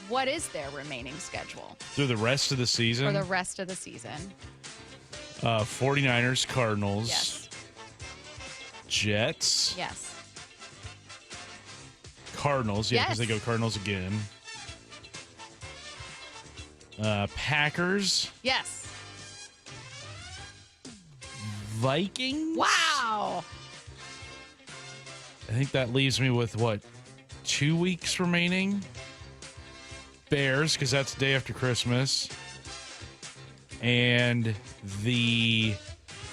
what is their remaining schedule? Through the rest of the season? For the rest of the season. 49ers, Cardinals. Yes. Jets. Yes. Cardinals, yeah, because Yes. they go Cardinals again. Packers. Yes. Vikings. Wow. I think that leaves me with, 2 weeks remaining? Bears, because that's the day after Christmas. And the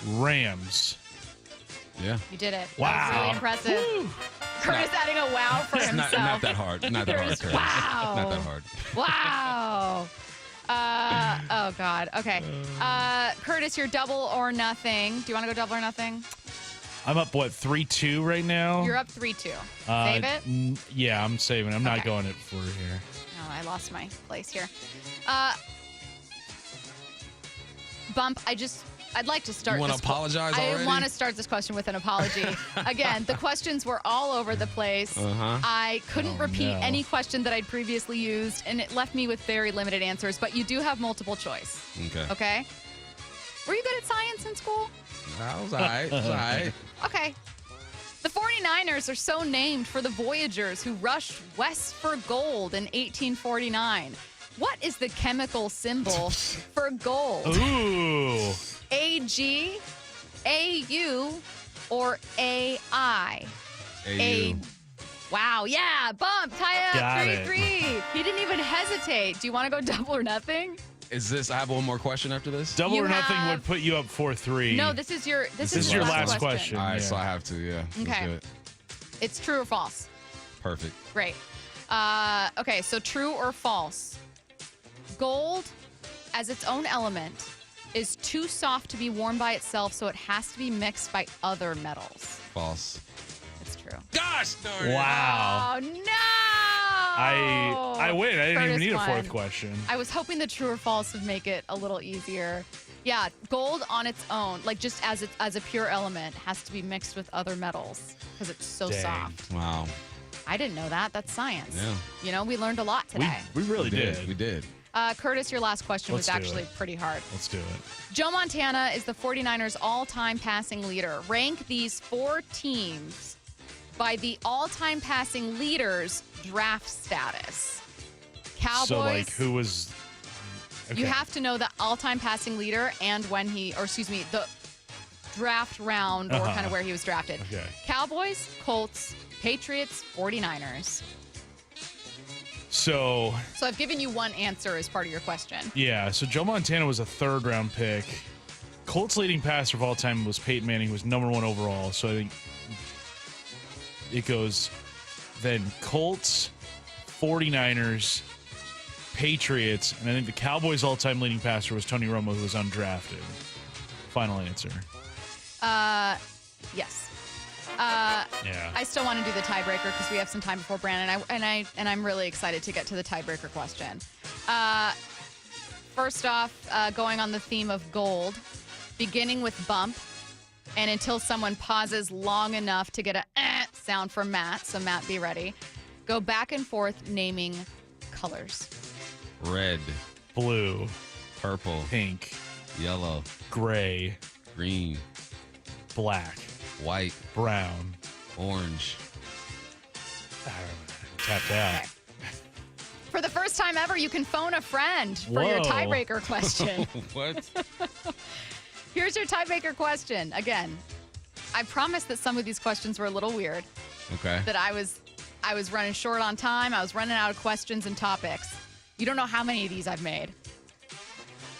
Rams. Yeah. You did it. Wow. That was really impressive. Woo. Curtis adding a wow for himself. Not that hard. Not that hard, Curtis. Wow. Not that hard. Wow. Oh, God. Okay. Curtis, your double or nothing. Do you want to go double or nothing? I'm up, 3-2 right now? You're up 3-2. Save it? Yeah, I'm saving. I'm not Okay. going it for here. Oh, I lost my place here. Bump, I'd like to start. You want to apologize already? I want to start this question with an apology. Again, the questions were all over the place. I couldn't repeat any question that I'd previously used, and it left me with very limited answers. But you do have multiple choice. Okay. Were you good at science in school? I was all right. Okay. The 49ers are so named for the Voyagers who rushed west for gold in 1849. What is the chemical symbol for gold? Ooh. AG, AU, or AI? AU. Wow, yeah, Bump, tie up, Got 3-3. He didn't even hesitate. Do you want to go double or nothing? Is this? I have one more question after this. Double You or nothing have- would put you up 4-3. No, this is your last question. All right, Yeah. so I have to. Yeah. Let's Okay. do it. It's true or false? Perfect. Great. Okay, so true or false? Gold, as its own element, is too soft to be worn by itself, so it has to be mixed by other metals. False. It's true. Gosh darn it. Wow. Oh, no! I win. I didn't even Curtis need a won. fourth question. I was hoping the true or false would make it a little easier. Yeah, gold on its own, like just as a pure element, has to be mixed with other metals because it's so Dang. soft. Wow. I didn't know that. That's science. Yeah. You know, we learned a lot today. We really did. We did. Curtis, your last question Let's was do actually it. pretty hard. Let's do it. Joe Montana is the 49ers all-time passing leader. Rank these 4 teams by the all-time passing leaders' draft status. Cowboys. So, like, who was... You Okay. have to know the all-time passing leader and the draft round or kind of where he was drafted. Okay. Cowboys, Colts, Patriots, 49ers. So, So I've given you one answer as part of your question. yeah. So, Joe Montana was a third-round pick. Colts' leading passer of all time was Peyton Manning, who was number 1 overall. So, I think it goes then Colts, 49ers, Patriots, and I think the Cowboys' all-time leading passer was Tony Romo, who was undrafted. Final answer. Yes. Yeah. I still want to do the tiebreaker because we have some time before Brandon, and I'm really excited to get to the tiebreaker question. First off, going on the theme of gold, beginning with Bump, and until someone pauses long enough to get a sound from Matt, so Matt, be ready. Go back and forth naming colors. Red, Blue, purple, pink, yellow, gray, green, black, white, brown, orange. Tapped out. Okay. For the first time ever, you can phone a friend for your Whoa. tiebreaker question. What? Here's your tiebreaker question. Again, I promise that some of these questions were a little weird. Okay. That I was running short on time. I was running out of questions and topics. You don't know how many of these I've made.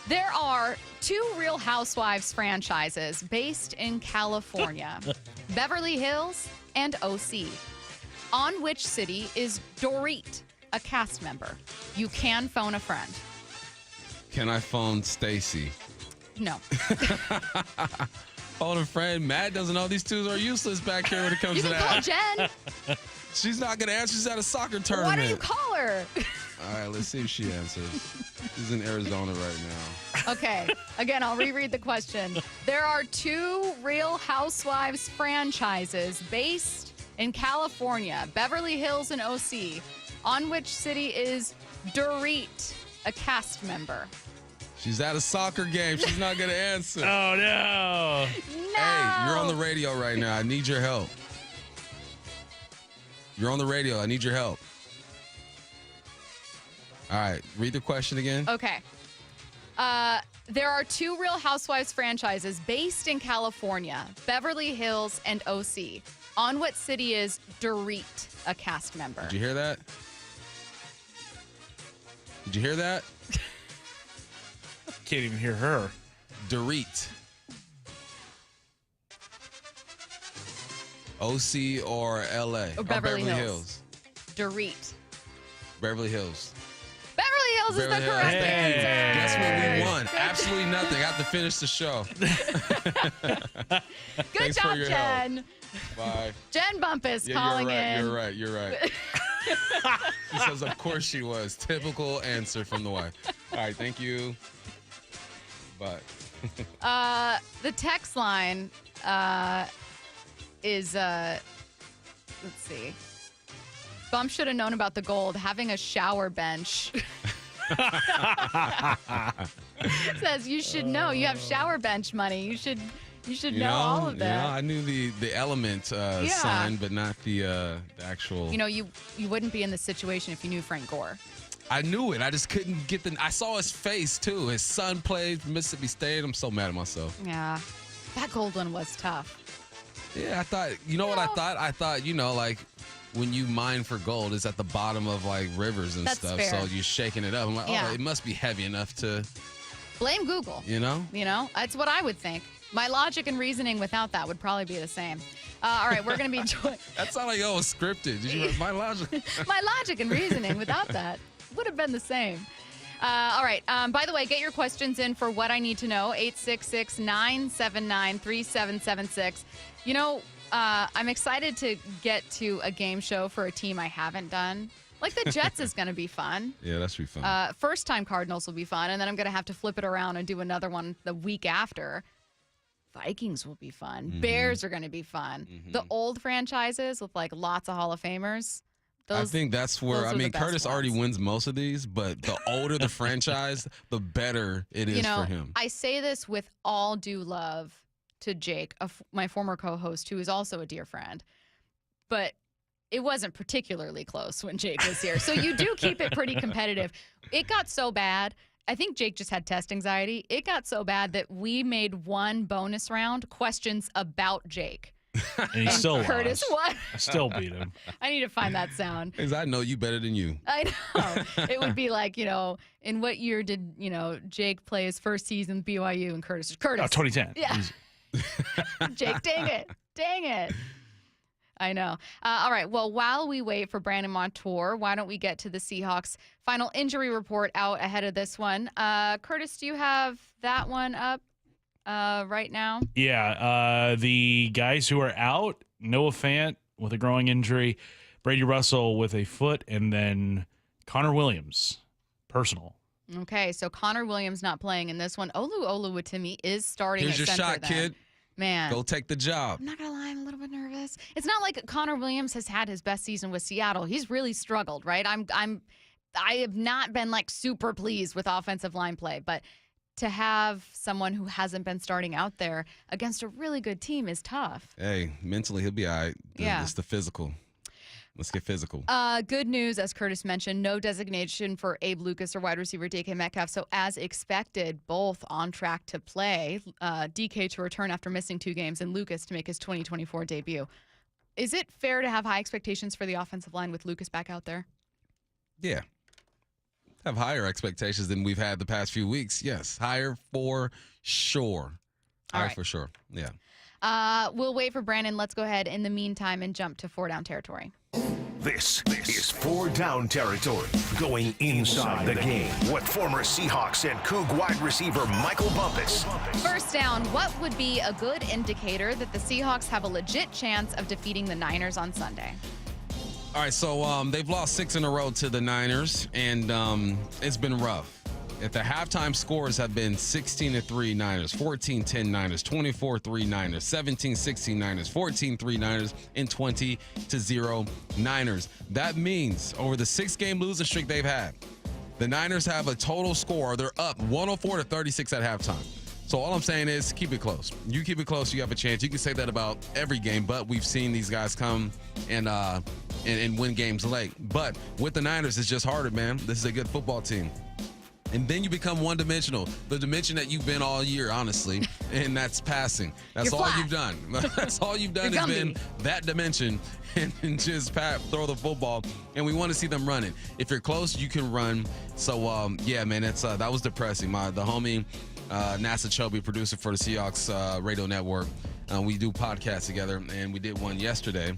There are 2 Real Housewives franchises based in California, Beverly Hills and OC. On which city is Dorit a cast member? You can phone a friend. Can I phone Stacy? No. Phone a friend. Matt doesn't know these 2s are useless back here when it comes You to can that. call Jen. She's not gonna answer. She's at a soccer Why tournament. don't you call her? All right, let's see if she answers. She's in Arizona right now. Okay. Again, I'll reread the question. There are 2 Real Housewives franchises based in California, Beverly Hills and OC. On which city is Dorit a cast member? She's at a soccer game. She's not gonna answer. Oh, no. Hey, you're on the radio right now. I need your help. You're on the radio. I need your help. All right, read the question again. Okay. There are 2 Real Housewives franchises based in California, Beverly Hills and OC. On what city is Dorit a cast member? Did you hear that? Did you hear that? Can't even hear her. Dorit. OC or LA? Or Beverly Hills. Dorit. Beverly Hills. Beverly Hills is the Beverly Hills. correct answer. Guess what we won? Absolutely nothing. I have to finish the show. Good Thanks job, for your Jen. help. Bye. Jen Bumpus Yeah, calling you're in. You're right. She says, of course she was. Typical answer from the wife. All right, thank you. Bye. The text line is, let's see. Bump should have known about the gold. Having a shower bench. Says you should know. You have shower bench money. You should know all of that. I knew the element sign, but not the actual. You wouldn't be in this situation if you knew Frank Gore. I knew it. I just couldn't get I saw his face too. His son played for Mississippi State. I'm so mad at myself. Yeah, that gold one was tough. Yeah, I thought. What I thought? I thought like when you mine for gold, it's at the bottom of like rivers and That's stuff. fair. So you're shaking it up. I'm like, Yeah. oh, it must be heavy enough to. Blame Google. You know, that's what I would think. My logic and reasoning without that would probably be the same. All right, we're going to be joined. That sounded like was scripted. Did you? My logic. My logic and reasoning without that would have been the same. All right. By the way, get your questions in for What I Need to Know, 866-979-3776. I'm excited to get to a game show for a team I haven't done. Like the Jets is going to be fun. Yeah, that should be fun. First-time Cardinals will be fun, and then I'm going to have to flip it around and do another one the week after. Vikings will be fun. Mm-hmm. Bears are going to be fun. Mm-hmm. The old franchises with like lots of Hall of Famers. I think that's where, Curtis already wins most of these, but the older the franchise, the better it is for him. I say this with all due love to Jake, my former co-host, who is also a dear friend, but it wasn't particularly close when Jake was here. So you do keep it pretty competitive. It got so bad. I think Jake just had test anxiety. It got so bad that we made one bonus round questions about Jake. And he still Curtis lost. won. I still beat him. I need to find that sound. Because I know you better than you. I know. It would be like, in what year did, Jake play his first season at BYU and Curtis? 2010. Yeah. Jake, dang it. I know. All right. Well, while we wait for Brandon Montour, why don't we get to the Seahawks final injury report out ahead of this one? Curtis, do you have that one up right now? Yeah. The guys who are out, Noah Fant with a growing injury, Brady Russell with a foot, and then Connor Williams, personal. Okay. So Connor Williams not playing in this one. Olu Oluwatimi is starting Here's at your center shot, then. kid. Man. Go take the job. I'm not going to lie, I'm a little bit nervous. It's not like Connor Williams has had his best season with Seattle. He's really struggled, right? I have not been like super pleased with offensive line play, but to have someone who hasn't been starting out there against a really good team is tough. Hey, mentally he'll be all right. Yeah. It's the physical. Let's get physical. Good news, as Curtis mentioned, no designation for Abe Lucas or wide receiver DK Metcalf. So as expected, both on track to play. DK to return after missing 2 games and Lucas to make his 2024 debut. Is it fair to have high expectations for the offensive line with Lucas back out there? Yeah. Have higher expectations than we've had the past few weeks. Yes. Higher for sure. Higher for sure. Yeah. We'll wait for Brandon. Let's go ahead in the meantime and jump to 4 down territory. This is 4 down territory, going inside the game with former Seahawks and Coug wide receiver Michael Bumpus. First down, what would be a good indicator that the Seahawks have a legit chance of defeating the Niners on Sunday? All right, so they've lost 6 in a row to the Niners, and it's been rough. If the halftime scores have been 16-3 Niners, 14-10 Niners, 24-3 Niners, 17-16 Niners, 14-3 Niners, and 20-0 Niners. That means over the 6-game losing streak they've had, the Niners have a total score. They're up 104-36 at halftime. So all I'm saying is keep it close. You keep it close, you have a chance. You can say that about every game, but we've seen these guys come and win games late. But with the Niners, it's just harder, man. This is a good football team. And then you become one-dimensional, the dimension that you've been all year, honestly, and that's passing. That's all you've done. That's all you've done has been that dimension and just throw the football. And we want to see them running. If you're close, you can run. So, yeah, man, that was depressing. The homie, NASA Chobe, producer for the Seahawks radio network, we do podcasts together, and we did one yesterday.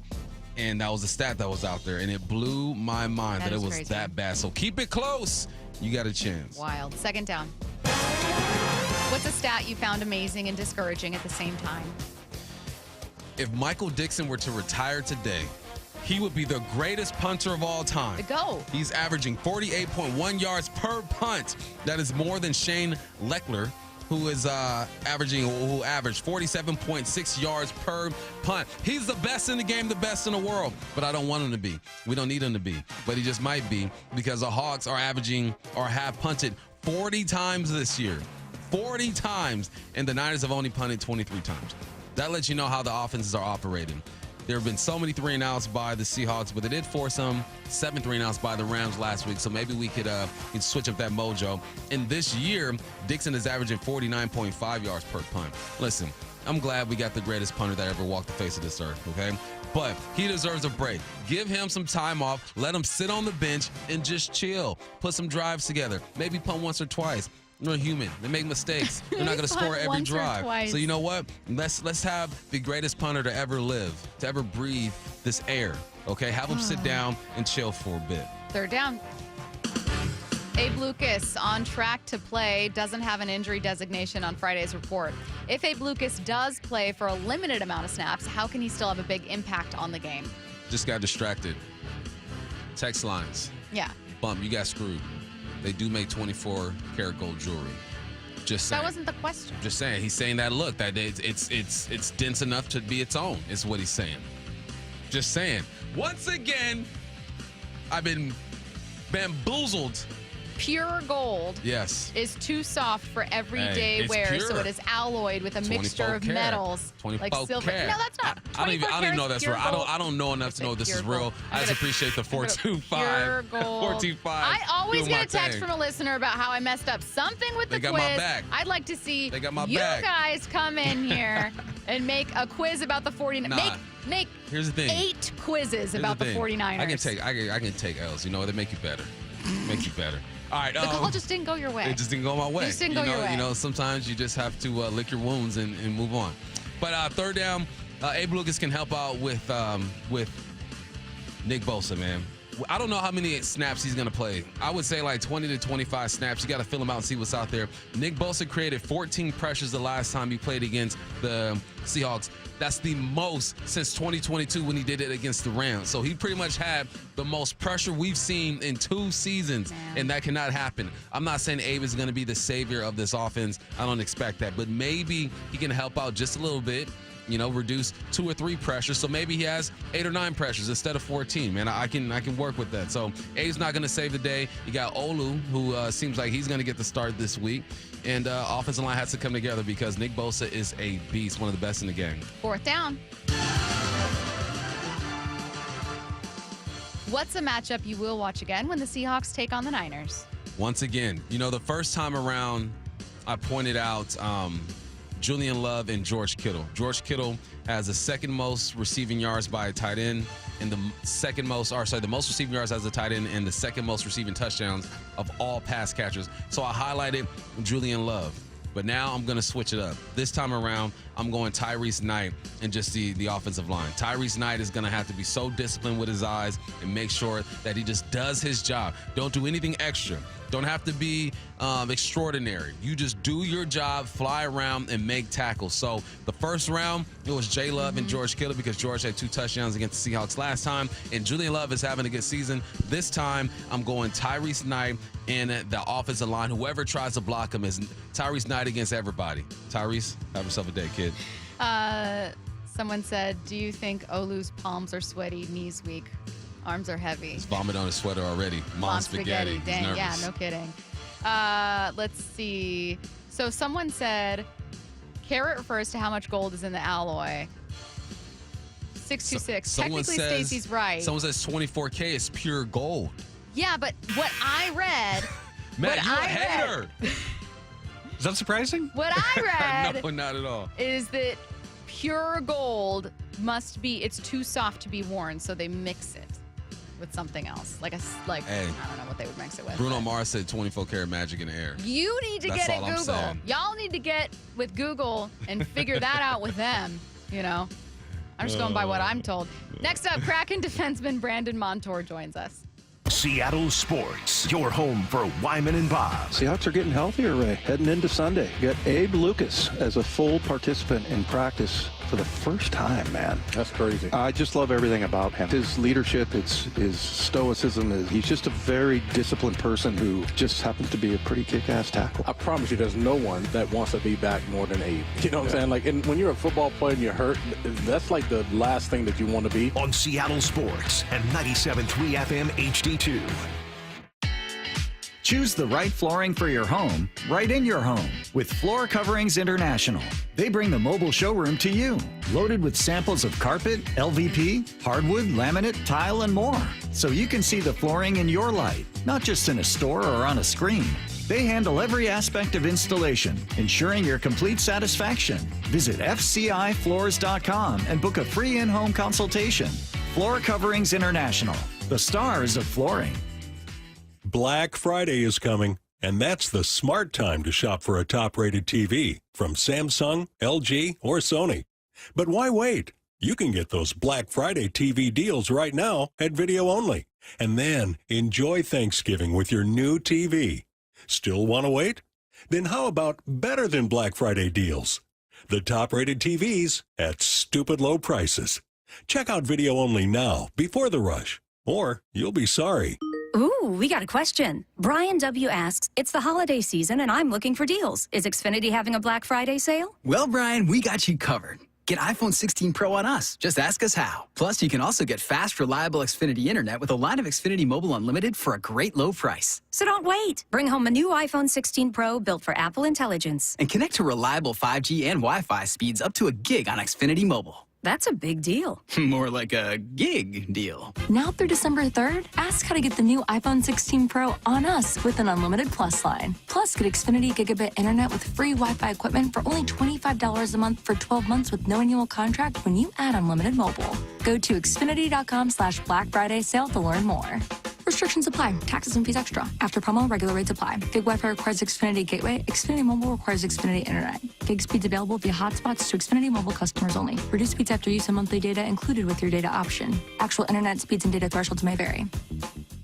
And that was a stat that was out there, and it blew my mind that it was crazy. That bad. So keep it close. You got a chance. Wild. Second down. What's a stat you found amazing and discouraging at the same time? If Michael Dixon were to retire today, he would be the greatest punter of all time. Go. He's averaging 48.1 yards per punt. That is more than Shane Leckler who averaged 47.6 yards per punt. He's the best in the game, the best in the world, but I don't want him to be. We don't need him to be, but he just might be because the Hawks are averaging or have punted 40 times this year. 40 times, and the Niners have only punted 23 times. That lets you know how the offenses are operating. There have been so many 3-and-outs by the Seahawks, but they did force some 7 3-and-outs by the Rams last week, so maybe we could switch up that mojo. And this year, Dixon is averaging 49.5 yards per punt. Listen, I'm glad we got the greatest punter that ever walked the face of this earth, okay? But he deserves a break. Give him some time off. Let him sit on the bench and just chill. Put some drives together. Maybe punt once or twice. They're human. They make mistakes. They're not going to score every drive. So you know what? Let's have the greatest punter to ever live, to ever breathe this air. Okay? Have him sit down and chill for a bit. Third down. Abe Lucas on track to play, doesn't have an injury designation on Friday's report. If Abe Lucas does play for a limited amount of snaps, how can he still have a big impact on the game? Just got distracted. Text lines. Yeah. Bump, you got screwed. They do make 24-karat gold jewelry. Just saying. That wasn't the question. Just saying. He's saying that, look, that it's dense enough to be its own, is what he's saying. Just saying. Once again, I've been bamboozled. Pure gold is too soft for everyday wear, pure. So it is alloyed with a mixture of metals like silver. Karat. No, that's not. I don't even know that's real. I don't know enough to know this is real. I just appreciate the 425. Pure gold. 425. I always get a text from a listener about how I messed up something with the got quiz. my back. I'd like to see They got my you back. guys come in here and make a quiz about the 49ers. Nah. Make Here's the thing. 8 quizzes about the 49ers. I can take L's. You know, they make you better. Make you better. All right. The call just didn't go your way. It just didn't go my way. It just didn't go your way. You know, sometimes you just have to lick your wounds and move on. But third down, Abe Lucas can help out with Nick Bosa, man. I don't know how many snaps he's going to play. I would say like 20 to 25 snaps. You got to fill him out and see what's out there. Nick Bosa created 14 pressures the last time he played against the Seahawks. That's the most since 2022 when he did it against the Rams. So he pretty much had the most pressure we've seen in 2 seasons, and that cannot happen. I'm not saying Abe is going to be the savior of this offense. I don't expect that. But maybe he can help out just a little bit. You know, reduce 2 or 3 pressures. So maybe he has 8 or 9 pressures instead of 14. Man, I can work with that. So Abe's not going to save the day. You got Olu, who seems like he's going to get the start this week. And offensive line has to come together because Nick Bosa is a beast, one of the best in the game. Fourth down. What's a matchup you will watch again when the Seahawks take on the Niners? Once again, you know, the first time around, I pointed out Julian Love and George Kittle. George Kittle has the second most receiving yards by a tight end and the most receiving yards as a tight end and the second most receiving touchdowns of all pass catchers. So I highlighted Julian Love. But now I'm going to switch it up. This time around, I'm going Tyrese Knight and just the offensive line. Tyrese Knight is going to have to be so disciplined with his eyes and make sure that he just does his job. Don't do anything extra. Don't have to be extraordinary. You just do your job, fly around, and make tackles. So the first round, it was J. Love and George Kittle because George had 2 touchdowns against the Seahawks last time. And Julian Love is having a good season. This time, I'm going Tyrese Knight and the offensive line. Whoever tries to block him is Tyrese Knight against everybody. Tyrese, have yourself a day, kid. Someone said, do you think Olu's palms are sweaty, knees weak? Arms are heavy. He's vomit on his sweater already. Mom spaghetti. Dang, yeah, no kidding. Let's see. So someone said, carat refers to how much gold is in the alloy. 626. Technically, Stacey's right. Someone says 24K is pure gold. Yeah, but what I read... Matt, you're a hater. Is that surprising? What I read... No, not at all. ...is that pure gold must be... It's too soft to be worn, so they mix it with something else. Hey, I don't know what they would mix it with. Bruno Mars said 24-karat magic in the air. You need to get at Google. Y'all need to get with Google and figure that out with them, you know. I'm just going by what I'm told. Next up, Kraken defenseman Brandon Montour joins us. Seattle Sports, your home for Wyman and Bob. Seahawks are getting healthier, Ray, heading into Sunday. You got Abe Lucas as a full participant in practice for the first time, man. That's crazy. I just love everything about him. His leadership, his stoicism, he's just a very disciplined person who just happens to be a pretty kick-ass tackle. I promise you there's no one that wants to be back more than Abe. You know what I'm saying? Like, and when you're a football player and you're hurt, that's like the last thing that you want to be. On Seattle Sports and 97.3 FM HD2. Choose the right flooring for your home, right in your home, with Floor Coverings International. They bring the mobile showroom to you, loaded with samples of carpet, LVP, hardwood, laminate, tile, and more, so you can see the flooring in your light, not just in a store or on a screen. They handle every aspect of installation, ensuring your complete satisfaction. Visit FCIFloors.com and book a free in-home consultation. Floor Coverings International, the stars of flooring. Black Friday is coming, and that's the smart time to shop for a top-rated TV from Samsung, LG, or Sony. But why wait? You can get those Black Friday TV deals right now at Video Only, and then enjoy Thanksgiving with your new TV. Still want to wait? Then how about better than Black Friday deals? The top-rated TVs at stupid low prices. Check out Video Only now before the rush, or you'll be sorry. Ooh, we got a question. Brian W. asks, it's the holiday season and I'm looking for deals. Is Xfinity having a Black Friday sale? Well, Brian, we got you covered. Get iPhone 16 Pro on us. Just ask us how. Plus, you can also get fast, reliable Xfinity Internet with a line of Xfinity Mobile Unlimited for a great low price. So don't wait. Bring home a new iPhone 16 Pro built for Apple Intelligence. And connect to reliable 5G and Wi-Fi speeds up to a gig on Xfinity Mobile. That's a big deal. More like a gig deal. Now through December 3rd, ask how to get the new iPhone 16 Pro on us with an unlimited Plus line. Plus, get Xfinity Gigabit Internet with free Wi-Fi equipment for only $25 a month for 12 months with no annual contract when you add unlimited mobile. Go to Xfinity.com/Black Friday sale to learn more. Restrictions apply. Taxes and fees extra. After promo, regular rates apply. Gig Wi-Fi requires Xfinity Gateway. Xfinity Mobile requires Xfinity Internet. Gig speeds available via hotspots to Xfinity Mobile customers only. Reduced speeds after use of monthly data included with your data option. Actual internet speeds and data thresholds may vary.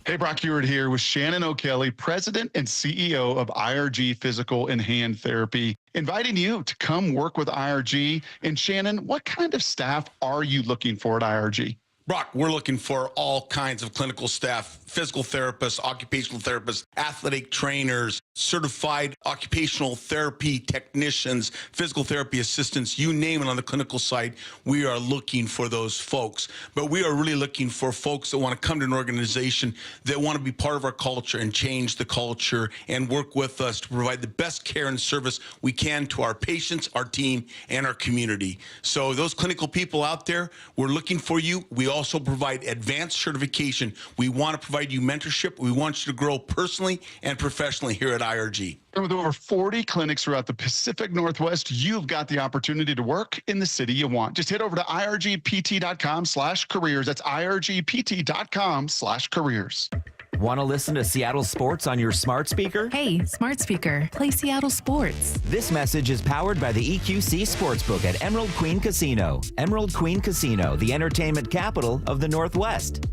Hey, Brock Ewart here with Shannon O'Kelly, President and CEO of IRG Physical and Hand Therapy, inviting you to come work with IRG. And Shannon, what kind of staff are you looking for at IRG? Brock, we're looking for all kinds of clinical staff, physical therapists, occupational therapists, athletic trainers, certified occupational therapy technicians, physical therapy assistants, you name it on the clinical side. We are looking for those folks. But we are really looking for folks that want to come to an organization that want to be part of our culture and change the culture and work with us to provide the best care and service we can to our patients, our team, and our community. So those clinical people out there, we're looking for you. We also provide advanced certification. We want to provide you mentorship. We want you to grow personally and professionally here at IRG. And with over 40 clinics throughout the Pacific Northwest, you've got the opportunity to work in the city you want. Just head over to irgpt.com/careers. That's irgpt.com/careers. Want to listen to Seattle sports on your smart speaker? Hey, smart speaker, play Seattle sports. This message is powered by the EQC Sportsbook at Emerald Queen Casino. Emerald Queen Casino, the entertainment capital of the Northwest.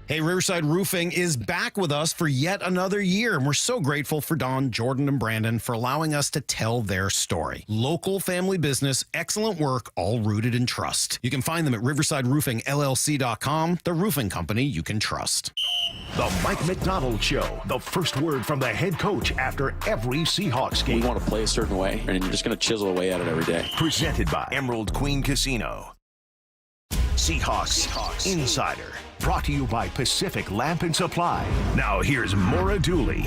Hey, Riverside Roofing is back with us for yet another year, and we're so grateful for Don, Jordan, and Brandon for allowing us to tell their story. Local family business, excellent work, all rooted in trust. You can find them at riversideroofingllc.com, the roofing company you can trust. The Mike McDonald Show, the first word from the head coach after every Seahawks game. We want to play a certain way, and you're just going to chisel away at it every day. Presented by Emerald Queen Casino. Seahawks Insider, brought to you by Pacific Lamp and Supply. Now here's Maura Dooley.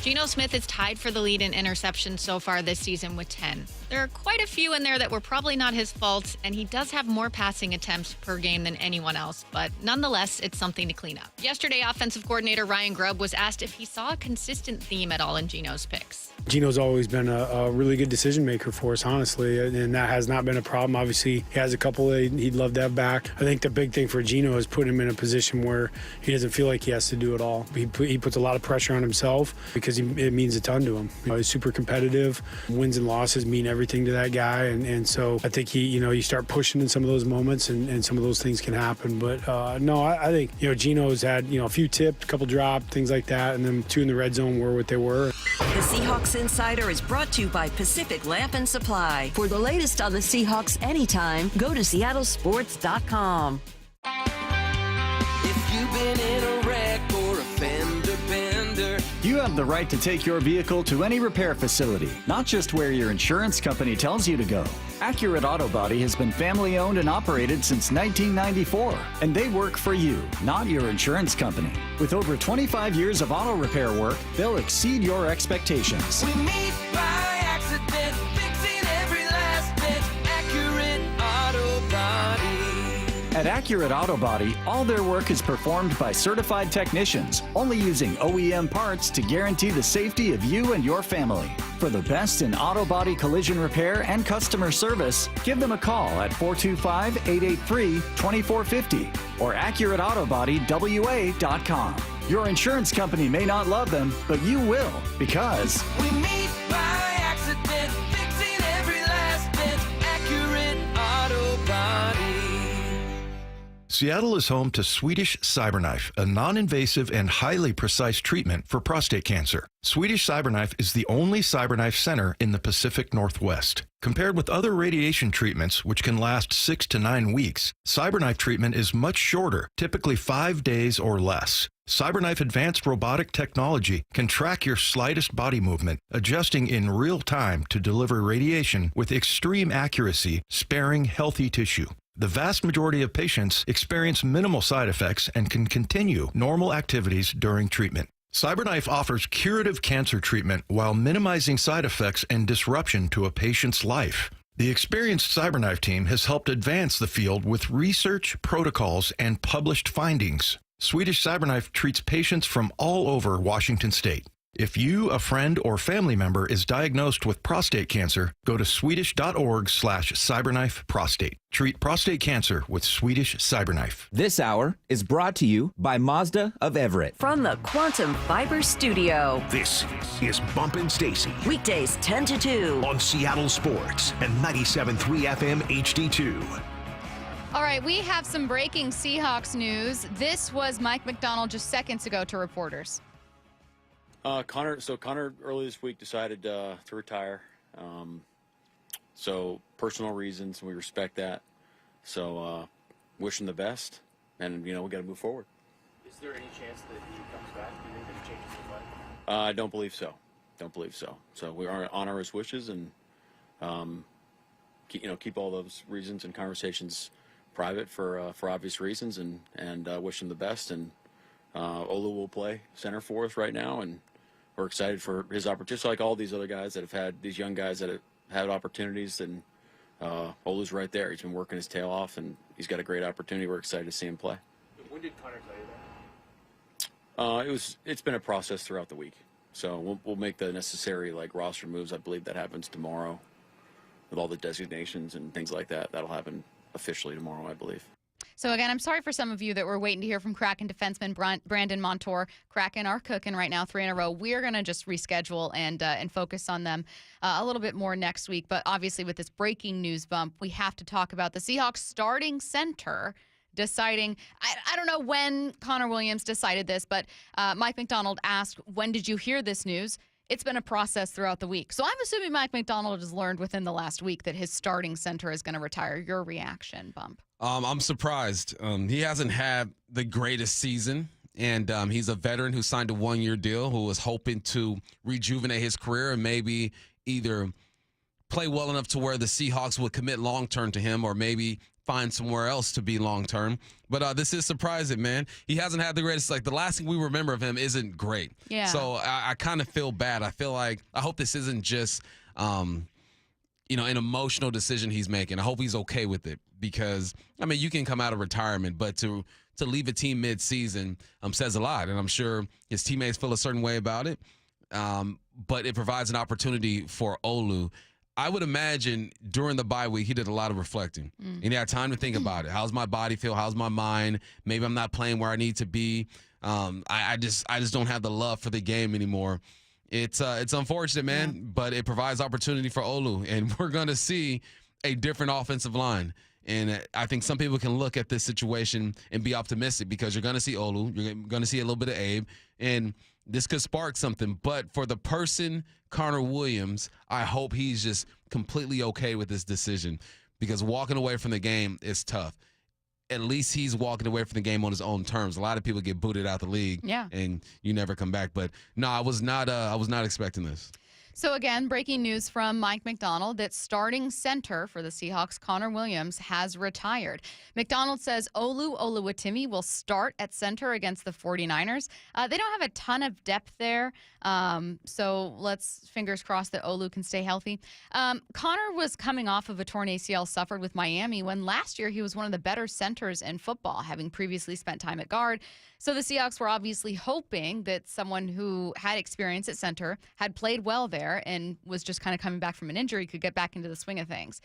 Geno Smith is tied for the lead in interceptions so far this season with 10. There are quite a few in there that were probably not his fault, and he does have more passing attempts per game than anyone else, but nonetheless, it's something to clean up. Yesterday, offensive coordinator Ryan Grubb was asked if he saw a consistent theme at all in Geno's picks. Gino's always been a really good decision maker for us, honestly, and that has not been a problem. Obviously, he has a couple that he'd love to have back. I think the big thing for Gino is putting him in a position where he doesn't feel like he has to do it all. He puts a lot of pressure on himself because it means a ton to him. He's super competitive. Wins and losses mean everything to that guy, and so I think you start pushing in some of those moments, and some of those things can happen. But no, I think Gino's had a few tipped, a couple dropped, things like that, and then 2 in the red zone were what they were. The Seahawks Insider is brought to you by Pacific Lamp and Supply. For the latest on the Seahawks anytime, go to seattlesports.com. If you've been in a wreck or a fender bender, You have the right to take your vehicle to any repair facility, not just where your insurance company tells you to go. Accurate Auto Body has been family owned and operated since 1994, and they work for you, not your insurance company. With over 25 years of auto repair work, they'll exceed your expectations. we meet by accident, fixing every last bit. Accurate Auto Body. At Accurate Auto Body, all their work is performed by certified technicians, only using OEM parts to guarantee the safety of you and your family. For the best in auto body collision repair and customer service, give them a call at 425-883-2450 or AccurateAutoBodyWA.com. Your insurance company may not love them, but you will, because We meet by accident, fixing every last bit. Accurate Auto Body. Seattle is home to Swedish CyberKnife, a non-invasive and highly precise treatment for prostate cancer. Swedish CyberKnife is the only CyberKnife center in the Pacific Northwest. Compared with other radiation treatments, which can last 6 to 9 weeks, CyberKnife treatment is much shorter, typically 5 days or less. CyberKnife advanced robotic technology can track your slightest body movement, adjusting in real time to deliver radiation with extreme accuracy, sparing healthy tissue. The vast majority of patients experience minimal side effects and can continue normal activities during treatment. CyberKnife offers curative cancer treatment while minimizing side effects and disruption to a patient's life. The experienced CyberKnife team has helped advance the field with research, protocols, and published findings. Swedish CyberKnife treats patients from all over Washington state. If you, a friend, or family member is diagnosed with prostate cancer, go to swedish.org/cyberknifeprostate. Treat prostate cancer with Swedish CyberKnife. This hour is brought to you by Mazda of Everett. From the Quantum Fiber Studio. This is Bumpin' Stacy Weekdays 10 to 2. on Seattle Sports and 97.3 FM HD2. All right, we have some breaking Seahawks news. This was Mike McDonald just seconds ago to reporters. Connor early this week decided to retire. So personal reasons, we respect that. So wish him the best, and we got to move forward. Is there any chance that he comes back? Do you think there's changes in life? I don't believe so. So we honor his wishes and keep all those reasons and conversations private for obvious reasons, and wish him the best. And Olu will play center for us right now, and we're excited for his opportunity. Just like all these other guys that have had, these young guys that have had opportunities, and Olu's right there. He's been working his tail off, and he's got a great opportunity. We're excited to see him play. When did Connor tell you that? It's been a process throughout the week, so we'll make the necessary roster moves. I believe that happens tomorrow, with all the designations and things like that. That'll happen officially tomorrow, I believe. So, again, I'm sorry for some of you that were waiting to hear from Kraken defenseman Brandon Montour. Kraken are cooking right now, 3 in a row. We're going to just reschedule and focus on them a little bit more next week. But obviously, with this breaking news bump, we have to talk about the Seahawks starting center deciding. I don't know when Connor Williams decided this, but Mike McDonald asked, when did you hear this news? It's been a process throughout the week. So I'm assuming Mike McDonald has learned within the last week that his starting center is going to retire. Your reaction, Bump? I'm surprised. He hasn't had the greatest season, and he's a veteran who signed a one-year deal who was hoping to rejuvenate his career and maybe either play well enough to where the Seahawks would commit long-term to him or maybe find somewhere else to be long-term. But this is surprising, man. He hasn't had the greatest, the last thing we remember of him isn't great. Yeah. So I kind of feel bad. I hope this isn't just, an emotional decision he's making. I hope he's okay with it because, you can come out of retirement, but to leave a team mid-season says a lot. And I'm sure his teammates feel a certain way about it. but it provides an opportunity for Olu. I would imagine during the bye week, he did a lot of reflecting. And he had time to think about it. How's my body feel? How's my mind? Maybe I'm not playing where I need to be. I just don't have the love for the game anymore. It's unfortunate, man, but it provides opportunity for Olu. And we're going to see a different offensive line. And I think some people can look at this situation and be optimistic because you're going to see Olu. You're going to see a little bit of Abe. And this could spark something. But for the person, Connor Williams, I hope he's just completely okay with this decision because walking away from the game is tough. At least he's walking away from the game on his own terms. A lot of people get booted out the league, and you never come back. But no, I was not expecting this. So again, breaking news from Mike McDonald that starting center for the Seahawks, Connor Williams, has retired. McDonald says Olu Oluwatimi will start at center against the 49ers. They don't have a ton of depth there, so let's fingers crossed that Olu can stay healthy. Connor was coming off of a torn ACL suffered with Miami when last year he was one of the better centers in football, having previously spent time at guard. So the Seahawks were obviously hoping that someone who had experience at center, had played well there, and was just kind of coming back from an injury could get back into the swing of things.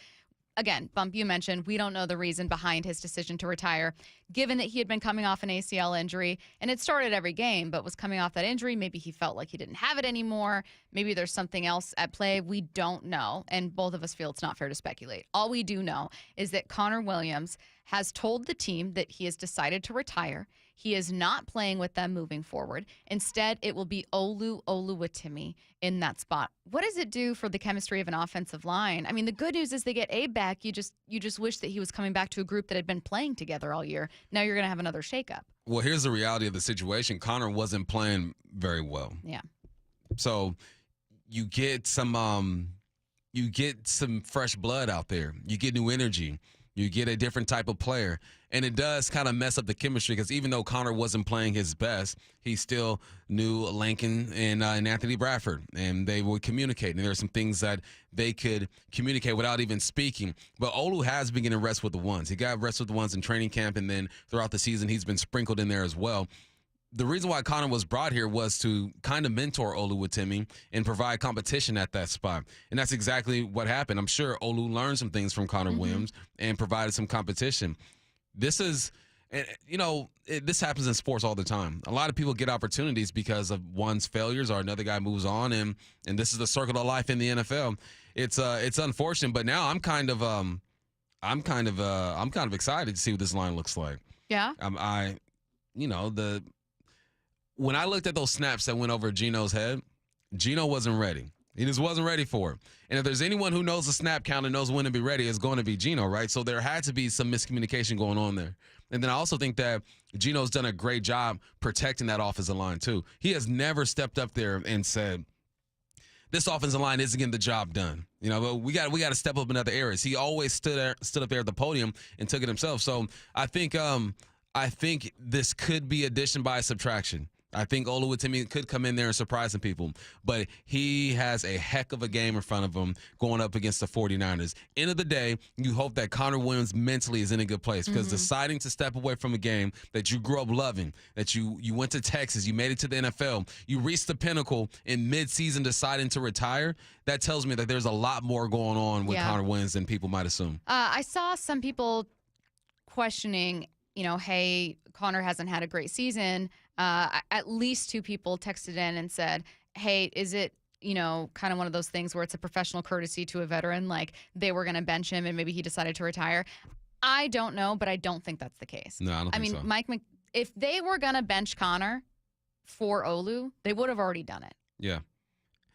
Again, Bump, you mentioned we don't know the reason behind his decision to retire, given that he had been coming off an ACL injury and it started every game, but was coming off that injury. Maybe he felt like he didn't have it anymore. Maybe there's something else at play. We don't know, and both of us feel it's not fair to speculate. All we do know is that Connor Williams has told the team that he has decided to retire. He is not playing with them moving forward. Instead, it will be Olu Oluwatimi in that spot. What does it do for the chemistry of an offensive line? I mean, the good news is they get Abe back. You just wish that he was coming back to a group that had been playing together all year. Now you're going to have another shakeup. Well, here's the reality of the situation. Connor wasn't playing very well. Yeah. So you get some fresh blood out there. You get new energy. You get a different type of player. And it does kind of mess up the chemistry because even though Connor wasn't playing his best, he still knew Lincoln and Anthony Bradford, and they would communicate. And there are some things that they could communicate without even speaking. But Olu has been getting rest with the ones. He got rest with the ones in training camp, and then throughout the season, he's been sprinkled in there as well. The reason why Connor was brought here was to kind of mentor Oluwatimi and provide competition at that spot. And that's exactly what happened. I'm sure Olu learned some things from Connor Williams and provided some competition. This is, this happens in sports all the time. A lot of people get opportunities because of one's failures or another guy moves on, and this is the circle of life in the NFL. It's unfortunate, but now I'm kind of excited to see what this line looks like. Yeah. When I looked at those snaps that went over Geno's head, Geno wasn't ready. He just wasn't ready for it. And if there's anyone who knows the snap count and knows when to be ready, it's going to be Geno, right? So there had to be some miscommunication going on there. And then I also think that Geno's done a great job protecting that offensive line, too. He has never stepped up there and said, this offensive line isn't getting the job done. But we got to step up in other areas. He always stood up there at the podium and took it himself. So I think this could be addition by subtraction. I think Oluwatimi could come in there and surprise some people, but he has a heck of a game in front of him going up against the 49ers. End of the day, you hope that Connor Williams mentally is in a good place because deciding to step away from a game that you grew up loving, that you went to Texas, you made it to the NFL, you reached the pinnacle in midseason deciding to retire, that tells me that there's a lot more going on with Connor Williams than people might assume. I saw some people questioning, hey, Connor hasn't had a great season. At least two people texted in and said, hey, is it, kind of one of those things where it's a professional courtesy to a veteran, like they were going to bench him and maybe he decided to retire? I don't know, but I don't think that's the case. No, I don't think so. Mike, if they were going to bench Connor for Olu, they would have already done it. Yeah.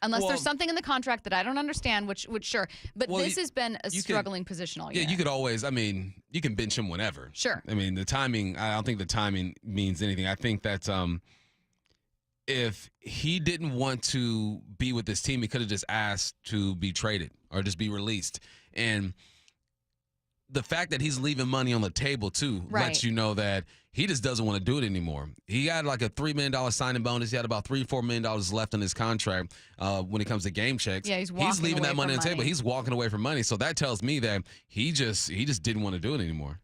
Unless there's something in the contract that I don't understand, which sure. But this has been a struggling position all year. Yeah, you could always, you can bench him whenever. Sure. The timing, I don't think the timing means anything. I think that if he didn't want to be with this team, he could have just asked to be traded or just be released. And the fact that he's leaving money on the table, too, lets you know that he just doesn't want to do it anymore. He got like a $3 million signing bonus. He had about $3-4 million left in his contract when it comes to game checks. Yeah, he's leaving that money on the money. table. He's walking away from money. So that tells me that he just didn't want to do it anymore.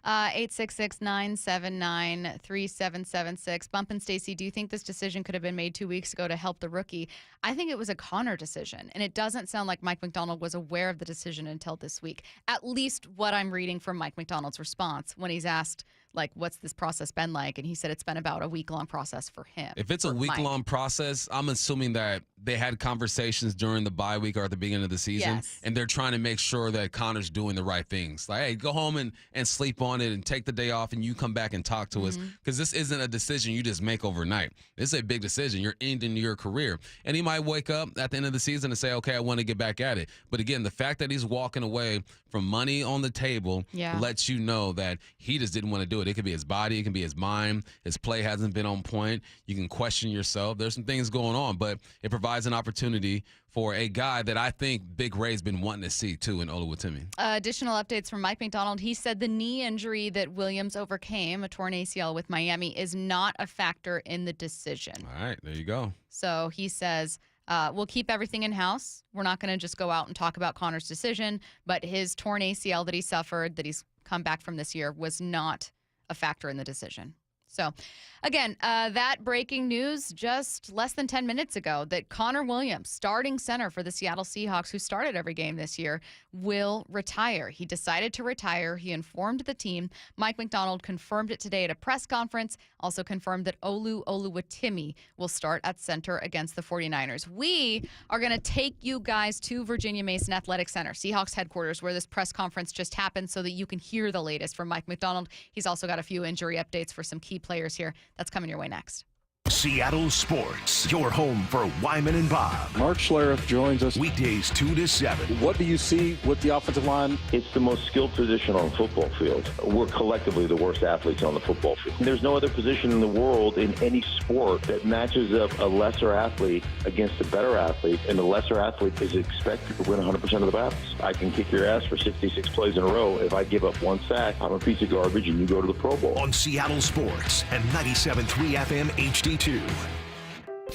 866-979-3776. Bump and Stacy, do you think this decision could have been made 2 weeks ago to help the rookie? I think it was a Connor decision, and it doesn't sound like Mike Macdonald was aware of the decision until this week. At least what I'm reading from Mike Macdonald's response when he's asked, like, what's this process been like? And he said it's been about a week-long process for him. If it's a week-long process, I'm assuming that they had conversations during the bye week or at the beginning of the season, and they're trying to make sure that Connor's doing the right things. Like, hey, go home and sleep on it and take the day off, and you come back and talk to us, because this isn't a decision you just make overnight. This is a big decision. You're ending your career. And he might wake up at the end of the season and say, okay, I want to get back at it. But again, the fact that he's walking away from money on the table lets you know that he just didn't want to do it. It could be his body. It can be his mind. His play hasn't been on point. You can question yourself. There's some things going on, but it provides an opportunity for a guy that I think Big Ray's been wanting to see, too, in Oluwatimi. Additional updates from Mike Macdonald. He said the knee injury that Williams overcame, a torn ACL with Miami, is not a factor in the decision. All right, there you go. So he says, we'll keep everything in-house. We're not going to just go out and talk about Connor's decision, but his torn ACL that he suffered, that he's come back from this year, was not a factor in the decision. So, again, that breaking news just less than 10 minutes ago that Connor Williams, starting center for the Seattle Seahawks, who started every game this year, will retire. He decided to retire. He informed the team. Mike Macdonald confirmed it today at a press conference, also confirmed that Oluwatimi will start at center against the 49ers. We are going to take you guys to Virginia Mason Athletic Center, Seahawks headquarters, where this press conference just happened, so that you can hear the latest from Mike Macdonald. He's also got a few injury updates for some key players here. That's coming your way next. Seattle Sports, your home for Wyman and Bob. Mark Schlereth joins us. Weekdays 2 to 7. What do you see with the offensive line? It's the most skilled position on the football field. We're collectively the worst athletes on the football field. There's no other position in the world in any sport that matches up a lesser athlete against a better athlete, and the lesser athlete is expected to win 100% of the battles. I can kick your ass for 66 plays in a row. If I give up one sack, I'm a piece of garbage, and you go to the Pro Bowl. On Seattle Sports and 97.3 FM HD2.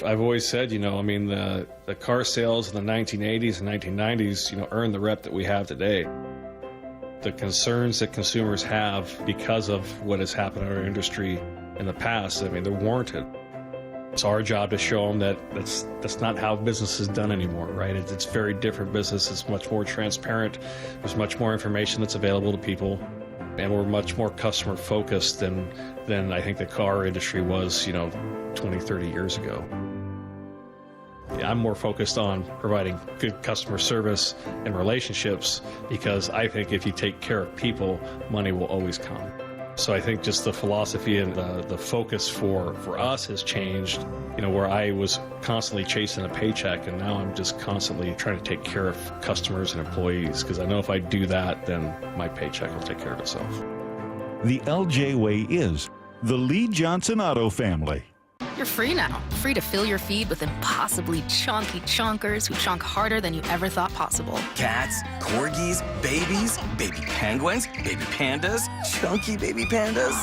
I've always said, the car sales in the 1980s and 1990s, earned the rep that we have today. The concerns that consumers have because of what has happened in our industry in the past, they're warranted. It's our job to show them that that's not how business is done anymore, right? It's very different business. It's much more transparent. There's much more information that's available to people. And we're much more customer focused than I think the car industry was, 20, 30 years ago. I'm more focused on providing good customer service and relationships, because I think if you take care of people, money will always come. So I think just the philosophy and the focus for us has changed, where I was constantly chasing a paycheck, and now I'm just constantly trying to take care of customers and employees, because I know if I do that, then my paycheck will take care of itself. The LJ Way is the Lee Johnson Auto family. You're free now. Free to fill your feed with impossibly chunky chunkers who chunk harder than you ever thought possible. Cats, corgis, babies, baby penguins, baby pandas, chunky baby pandas.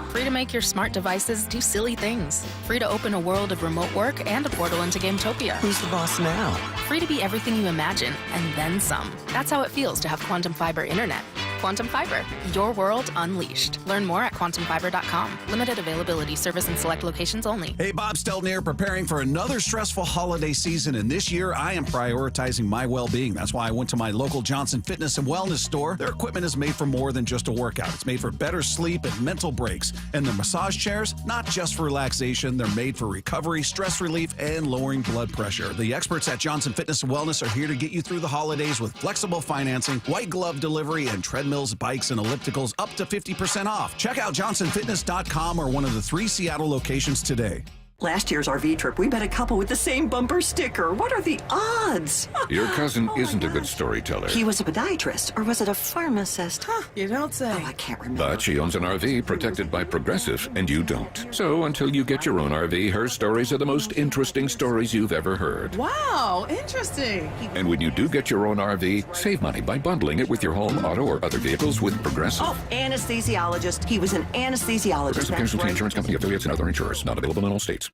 Free to make your smart devices do silly things. Free to open a world of remote work and a portal into Gametopia. Who's the boss now? Free to be everything you imagine, and then some. That's how it feels to have Quantum Fiber Internet. Quantum Fiber, your world unleashed. Learn more at quantumfiber.com. Limited availability, service in select locations only. Hey, Bob Stelton here, preparing for another stressful holiday season, and this year I am prioritizing my well-being. That's why I went to my local Johnson Fitness and Wellness store. Their equipment is made for more than just a workout. It's made for better sleep and mental breaks. And their massage chairs, not just for relaxation, they're made for recovery, stress relief, and lowering blood pressure. The experts at Johnson Fitness and Wellness are here to get you through the holidays with flexible financing, white glove delivery, and treadmills, bikes, and ellipticals up to 50% off. Check out johnsonfitness.com or one of the 3 Seattle locations today. Last year's RV trip, we met a couple with the same bumper sticker. What are the odds? Your cousin isn't a good storyteller. He was a podiatrist, or was it a pharmacist? You don't say. Oh, I can't remember. But she owns an RV protected by Progressive, and you don't. So until you get your own RV, her stories are the most interesting stories you've ever heard. Wow, interesting. And when you do get your own RV, save money by bundling it with your home, auto, or other vehicles with Progressive. Oh, anesthesiologist. He was an anesthesiologist. Progressive Casualty Insurance Company, affiliates, and other insurers. Not available in all states.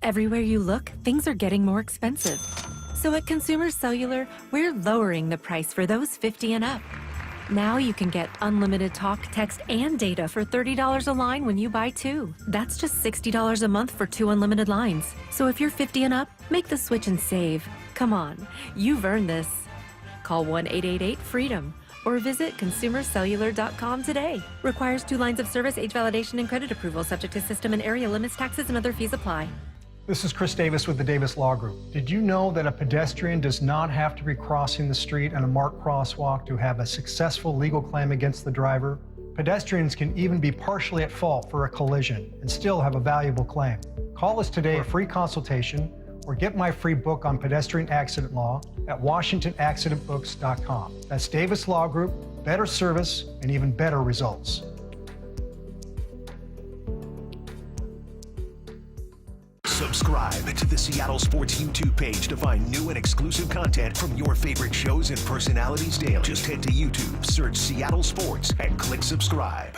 Everywhere you look, things are getting more expensive. So at Consumer Cellular, we're lowering the price for those 50 and up. Now you can get unlimited talk, text, and data for $30 a line when you buy 2. That's just $60 a month for 2 unlimited lines. So if you're 50 and up, make the switch and save. Come on, you've earned this. Call 1-888-FREEDOM or visit consumercellular.com today. Requires 2 lines of service, age validation, and credit approval, subject to system and area limits, taxes, and other fees apply. This is Chris Davis with the Davis Law Group. Did you know that a pedestrian does not have to be crossing the street on a marked crosswalk to have a successful legal claim against the driver? Pedestrians can even be partially at fault for a collision and still have a valuable claim. Call us today for a free consultation or get my free book on pedestrian accident law at WashingtonAccidentBooks.com. That's Davis Law Group, better service and even better results. Subscribe to the Seattle Sports YouTube page to find new and exclusive content from your favorite shows and personalities daily. Just head to YouTube, search Seattle Sports, and click subscribe.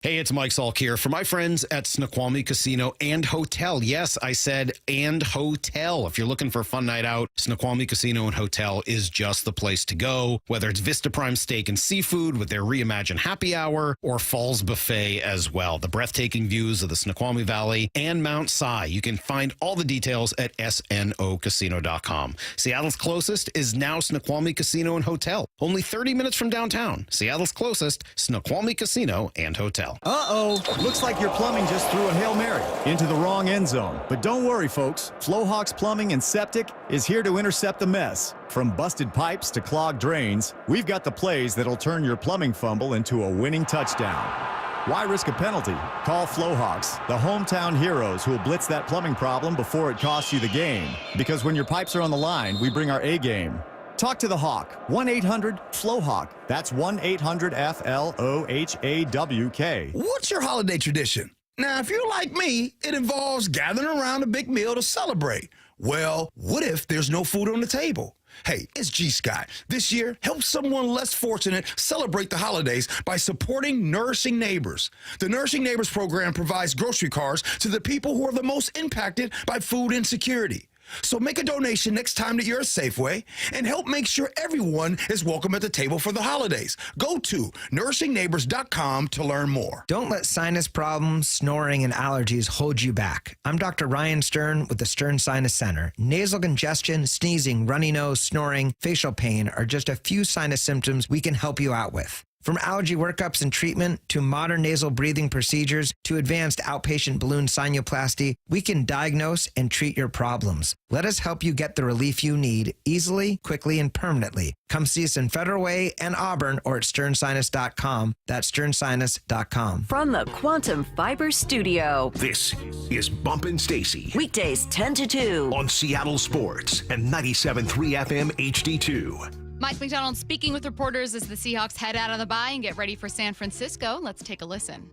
Hey, it's Mike Salk here for my friends at Snoqualmie Casino and Hotel. Yes, I said and hotel. If you're looking for a fun night out, Snoqualmie Casino and Hotel is just the place to go. Whether it's Vista Prime Steak and Seafood with their reimagined happy hour or Falls Buffet as well. The breathtaking views of the Snoqualmie Valley and Mount Si. You can find all the details at snocasino.com. Seattle's closest is now Snoqualmie Casino and Hotel. Only 30 minutes from downtown. Seattle's closest, Snoqualmie Casino and Hotel. Uh-oh. Looks like your plumbing just threw a Hail Mary into the wrong end zone. But don't worry, folks. Flowhawks Plumbing and Septic is here to intercept the mess. From busted pipes to clogged drains, we've got the plays that'll turn your plumbing fumble into a winning touchdown. Why risk a penalty? Call Flowhawks, the hometown heroes who will blitz that plumbing problem before it costs you the game. Because when your pipes are on the line, we bring our A game. Talk to the Hawk, 1-800-FLOWHAWK. That's 1-800-FLOHAWK. What's your holiday tradition? Now, if you're like me, it involves gathering around a big meal to celebrate. Well, what if there's no food on the table? Hey, it's G. Scott. This year, help someone less fortunate celebrate the holidays by supporting Nourishing Neighbors. The Nourishing Neighbors program provides grocery cards to the people who are the most impacted by food insecurity. So make a donation next time that you're at Safeway and help make sure everyone is welcome at the table for the holidays. Go to nourishingneighbors.com to learn more. Don't let sinus problems, snoring, and allergies hold you back. I'm Dr. Ryan Stern with the Stern Sinus Center. Nasal congestion, sneezing, runny nose, snoring, facial pain are just a few sinus symptoms we can help you out with. From allergy workups and treatment to modern nasal breathing procedures to advanced outpatient balloon sinuplasty, we can diagnose and treat your problems. Let us help you get the relief you need easily, quickly, and permanently. Come see us in Federal Way and Auburn or at sternsinus.com. That's sternsinus.com. From the Quantum Fiber Studio. This is Bumpin' Stacy. Weekdays 10 to 2. On Seattle Sports and 97.3 FM HD2. Mike McDonald speaking with reporters as the Seahawks head out on the bye and get ready for San Francisco. Let's take a listen.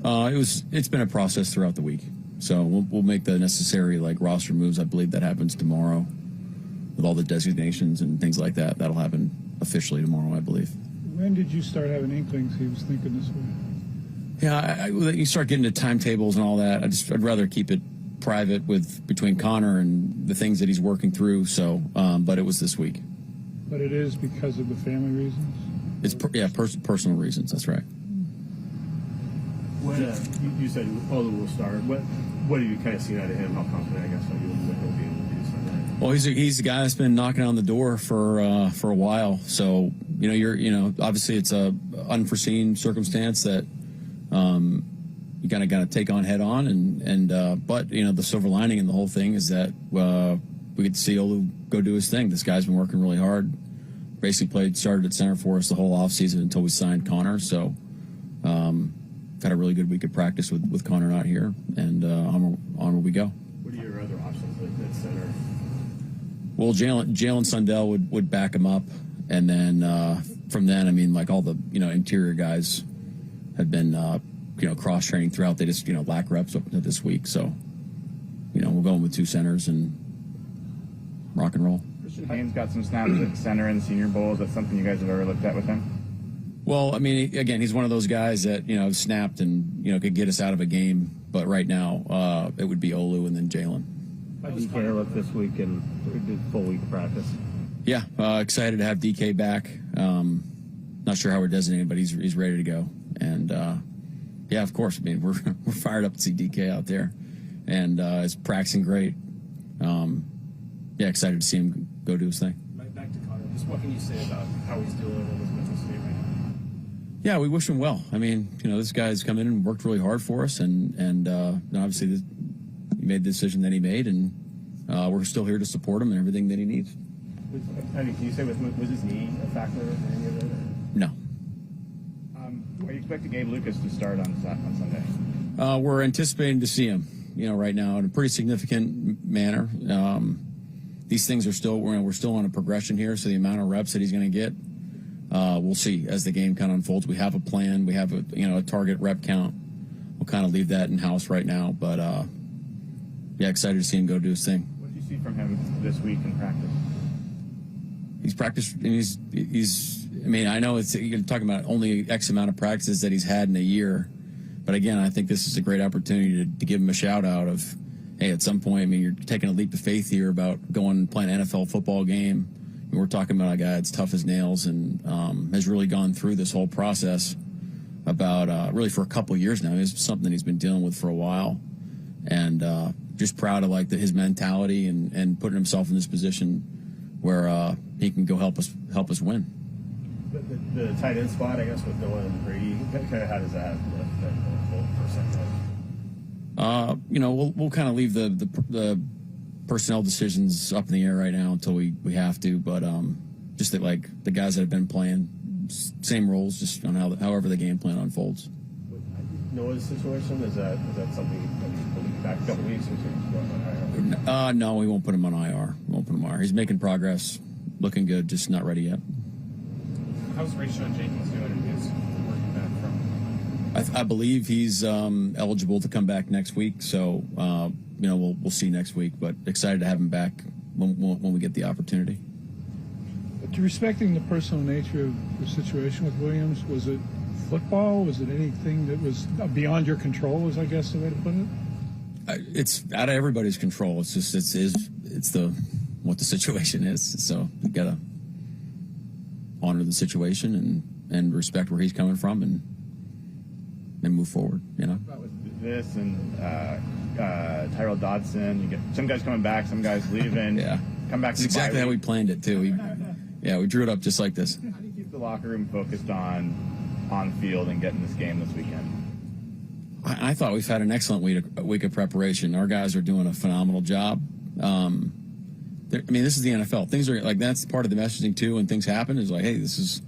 It's been a process throughout the week, so we'll make the necessary roster moves. I believe that happens tomorrow with all the designations and things like that. That'll happen officially tomorrow, I believe. When did you start having inklings he was thinking this way? Yeah, you start getting to timetables and all that. I'd rather keep it private between Connor and the things that he's working through. So, but it was this week. But it is because of the family reasons? It's personal reasons. That's right. When you said Olu will start, what do you kind of see out of him? How confident, I guess, are you that he'll be able to do Sunday? Well, he's a guy that's been knocking on the door for a while. So obviously it's a unforeseen circumstance that you kind of got to take on head on. But the silver lining in the whole thing is that we get to see Olu go do his thing. This guy's been working really hard. Basically started at center for us the whole offseason until we signed Connor. So got a really good week of practice with Connor not here, and on we go. What are your other options at center? Well, Jalen Sundell would back him up, and then from then, all the interior guys have been cross training throughout. They just lack reps up to this week, so we're going with 2 centers and rock and roll. Christian Haynes got some snaps at center in the Senior Bowl. Is that something you guys have ever looked at with him? Well, again, he's one of those guys that snapped and could get us out of a game. But right now, it would be Olu and then Jalen. How did DK look this week and did full week of practice? Yeah, excited to have DK back. not sure how we're designating, but he's ready to go. And yeah, of course. I mean, we're fired up to see DK out there, and is practicing great. Yeah, excited to see him go do his thing. Back to Connor, just what can you say about how he's doing in this mental state right now? Yeah, we wish him well. I mean, this guy's come in and worked really hard for us, and obviously he made the decision that he made, and we're still here to support him and everything that he needs. I mean, can you say was his knee a factor in any of it? No. Are you expecting Gabe Lucas to start on Sunday? We're anticipating to see him, right now in a pretty significant manner. These things are still, we're still on a progression here, so the amount of reps that he's going to get, we'll see as the game kind of unfolds. We have a plan. We have a target rep count. We'll kind of leave that in-house right now, but yeah, excited to see him go do his thing. What did you see from him this week in practice? He's practiced, and he's. I mean, I know you're talking about only X amount of practices that he's had in a year, but again, I think this is a great opportunity to give him a shout out of, hey, at some point, I mean, you're taking a leap of faith here about going and playing an NFL football game. I mean, we're talking about a guy that's tough as nails and has really gone through this whole process about really for a couple of years now. It's something that he's been dealing with for a while, and just proud of his mentality and putting himself in this position where he can go help us win. The tight end spot, I guess, with Noah and Brady, kind of how does that lift that whole percent? We'll kind of leave the personnel decisions up in the air right now until we have to. But just that, the guys that have been playing same roles, just on however the game plan unfolds. Noah's situation, is that something that we'll be back a couple weeks or so? No, we won't put him on IR. We won't put him on IR. He's making progress, looking good, just not ready yet. How's Rayshon Jenkins doing? Is working back from? I believe he's eligible to come back next week, so we'll see next week. But excited to have him back when we get the opportunity. But respecting the personal nature of the situation with Williams, was it football? Was it anything that was beyond your control? Is I guess the way to put it. It's out of everybody's control. It's just what the situation is. So we gotta honor the situation and respect where he's coming from and move forward. With this and Tyrell Dodson, you get some guys coming back, some guys leaving. Yeah, come back. It's exactly how we planned it too. We drew it up just like this. How do you keep the locker room focused on field and getting this game this weekend? I thought we've had an excellent week of preparation. Our guys are doing a phenomenal job. This is the NFL. Things are that's part of the messaging too. When things happen, is hey, this is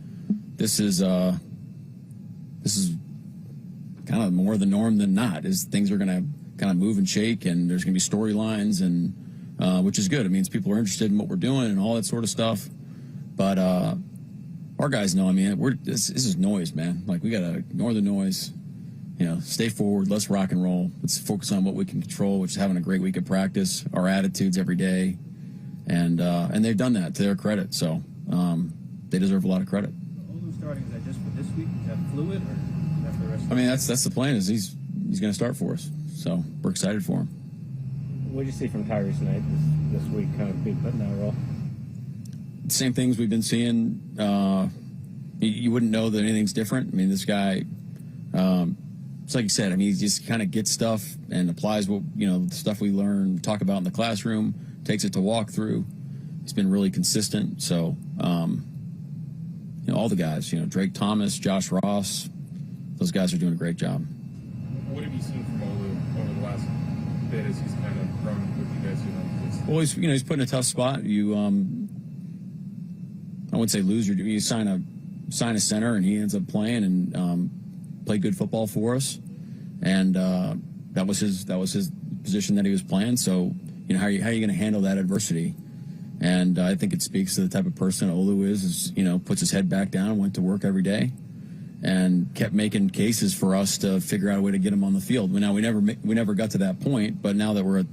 kind of more the norm than not. Is things are going to kind of move and shake, and there's going to be storylines, and which is good. It means people are interested in what we're doing and all that sort of stuff. But our guys know. This is noise, man. We got to ignore the noise. Stay forward. Let's rock and roll. Let's focus on what we can control, which is having a great week of practice, our attitudes every day, and they've done that to their credit. So they deserve a lot of credit. Olu starting, is that just for this week? Is that fluid, or is that for the rest of the that's the plan. Is he's going to start for us. So we're excited for him. What did you see from Tyrese Knight this week, kind of being put in that role? Same things we've been seeing. You wouldn't know that anything's different. This guy. It's like you said, he just kind of gets stuff and applies what, the stuff we learn, talk about in the classroom, takes it to walk through. He's been really consistent. So, all the guys, Drake Thomas, Josh Ross, those guys are doing a great job. What have you seen from Olu over the last bit as he's kind of grown with you guys? Well, he's put in a tough spot. You, I wouldn't say lose. You sign a center, and he ends up playing and played good football for us, and that was his position that he was playing. So how are you going to handle that adversity? And I think it speaks to the type of person Olu is puts his head back down, went to work every day, and kept making cases for us to figure out a way to get him on the field. Now we never got to that point, but now that we're at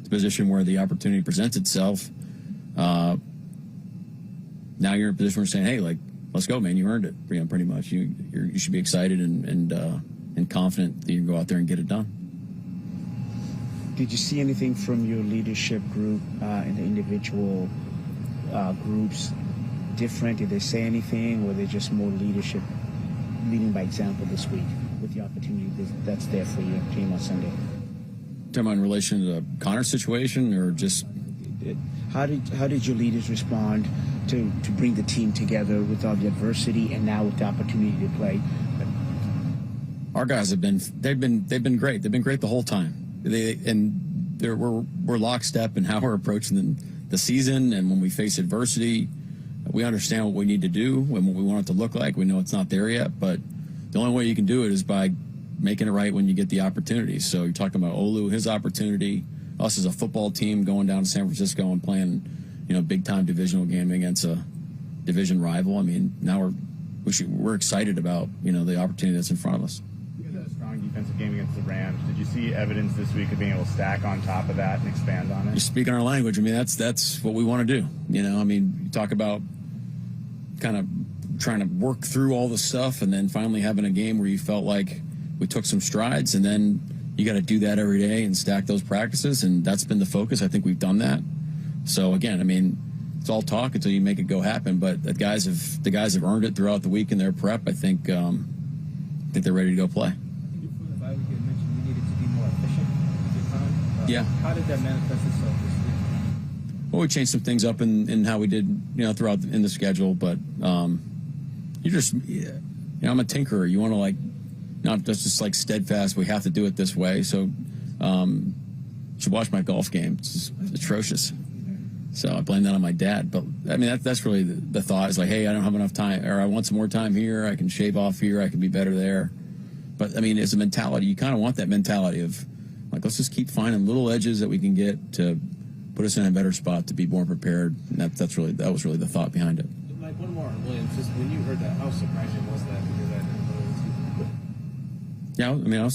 the position where the opportunity presents itself, now you're in a position where you're saying, hey, let's go, man. You earned it, pretty much. You should be excited and confident that you can go out there and get it done. Did you see anything from your leadership group in the individual groups different? Did they say anything, or are they just more leadership, leading by example this week with the opportunity that's there for your team on Sunday? Talking about in relation to the Connor situation, or just how did your leaders respond to bring the team together with all the adversity and now with the opportunity to play? Our guys they've been great. They've been great the whole time. We're lockstep in how we're approaching the season, and when we face adversity, we understand what we need to do and what we want it to look like. We know it's not there yet, but the only way you can do it is by making it right when you get the opportunity. So you're talking about Olu, his opportunity, us as a football team going down to San Francisco and playing, big time divisional game against a division rival. I mean, now we're excited about the opportunity that's in front of us. You had a strong defensive game against the Rams. Did you see evidence this week of being able to stack on top of that and expand on it? You're speaking our language. I mean, that's what we want to do. You talk about kind of trying to work through all the stuff and then finally having a game where you felt like we took some strides, and then you got to do that every day and stack those practices, and that's been the focus. I think we've done that. So again, I mean, it's all talk until you make it go happen. But the guys have earned it throughout the week in their prep. I think they're ready to go play. Before the bye week, you mentioned you needed to be more efficient with your time. Yeah. How did that manifest itself this week? Well, we changed some things up in how we did, throughout in the schedule. But I'm a tinkerer. You want to not just like steadfast. We have to do it this way. So you should watch my golf game. It's just atrocious. So I blame that on my dad. But I mean, that's really the thought is like, hey, I don't have enough time, or I want some more time here. I can shave off here. I can be better there. But I mean, as a mentality, you kind of want that mentality of like, let's just keep finding little edges that we can get to put us in a better spot to be more prepared. And that was really the thought behind it. Mike, one more on Williams. Just when you heard that, how surprising was that? Because that yeah, I mean, I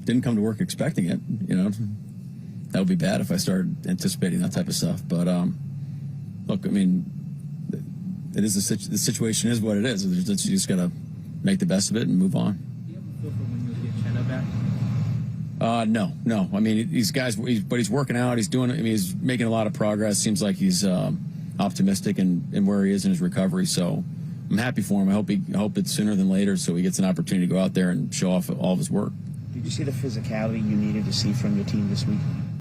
didn't come to work expecting it. That would be bad if I started anticipating that type of stuff. But look, I mean, it is the situation is what it is. You just got to make the best of it and move on. Do you have a feel for when you'll get Chenna back? No. I mean, these guys, but he's working out. He's doing. I mean, he's making a lot of progress. Seems like he's optimistic in where he is in his recovery. So I'm happy for him. I hope it's sooner than later, so he gets an opportunity to go out there and show off all of his work. Did you see the physicality you needed to see from your team this week?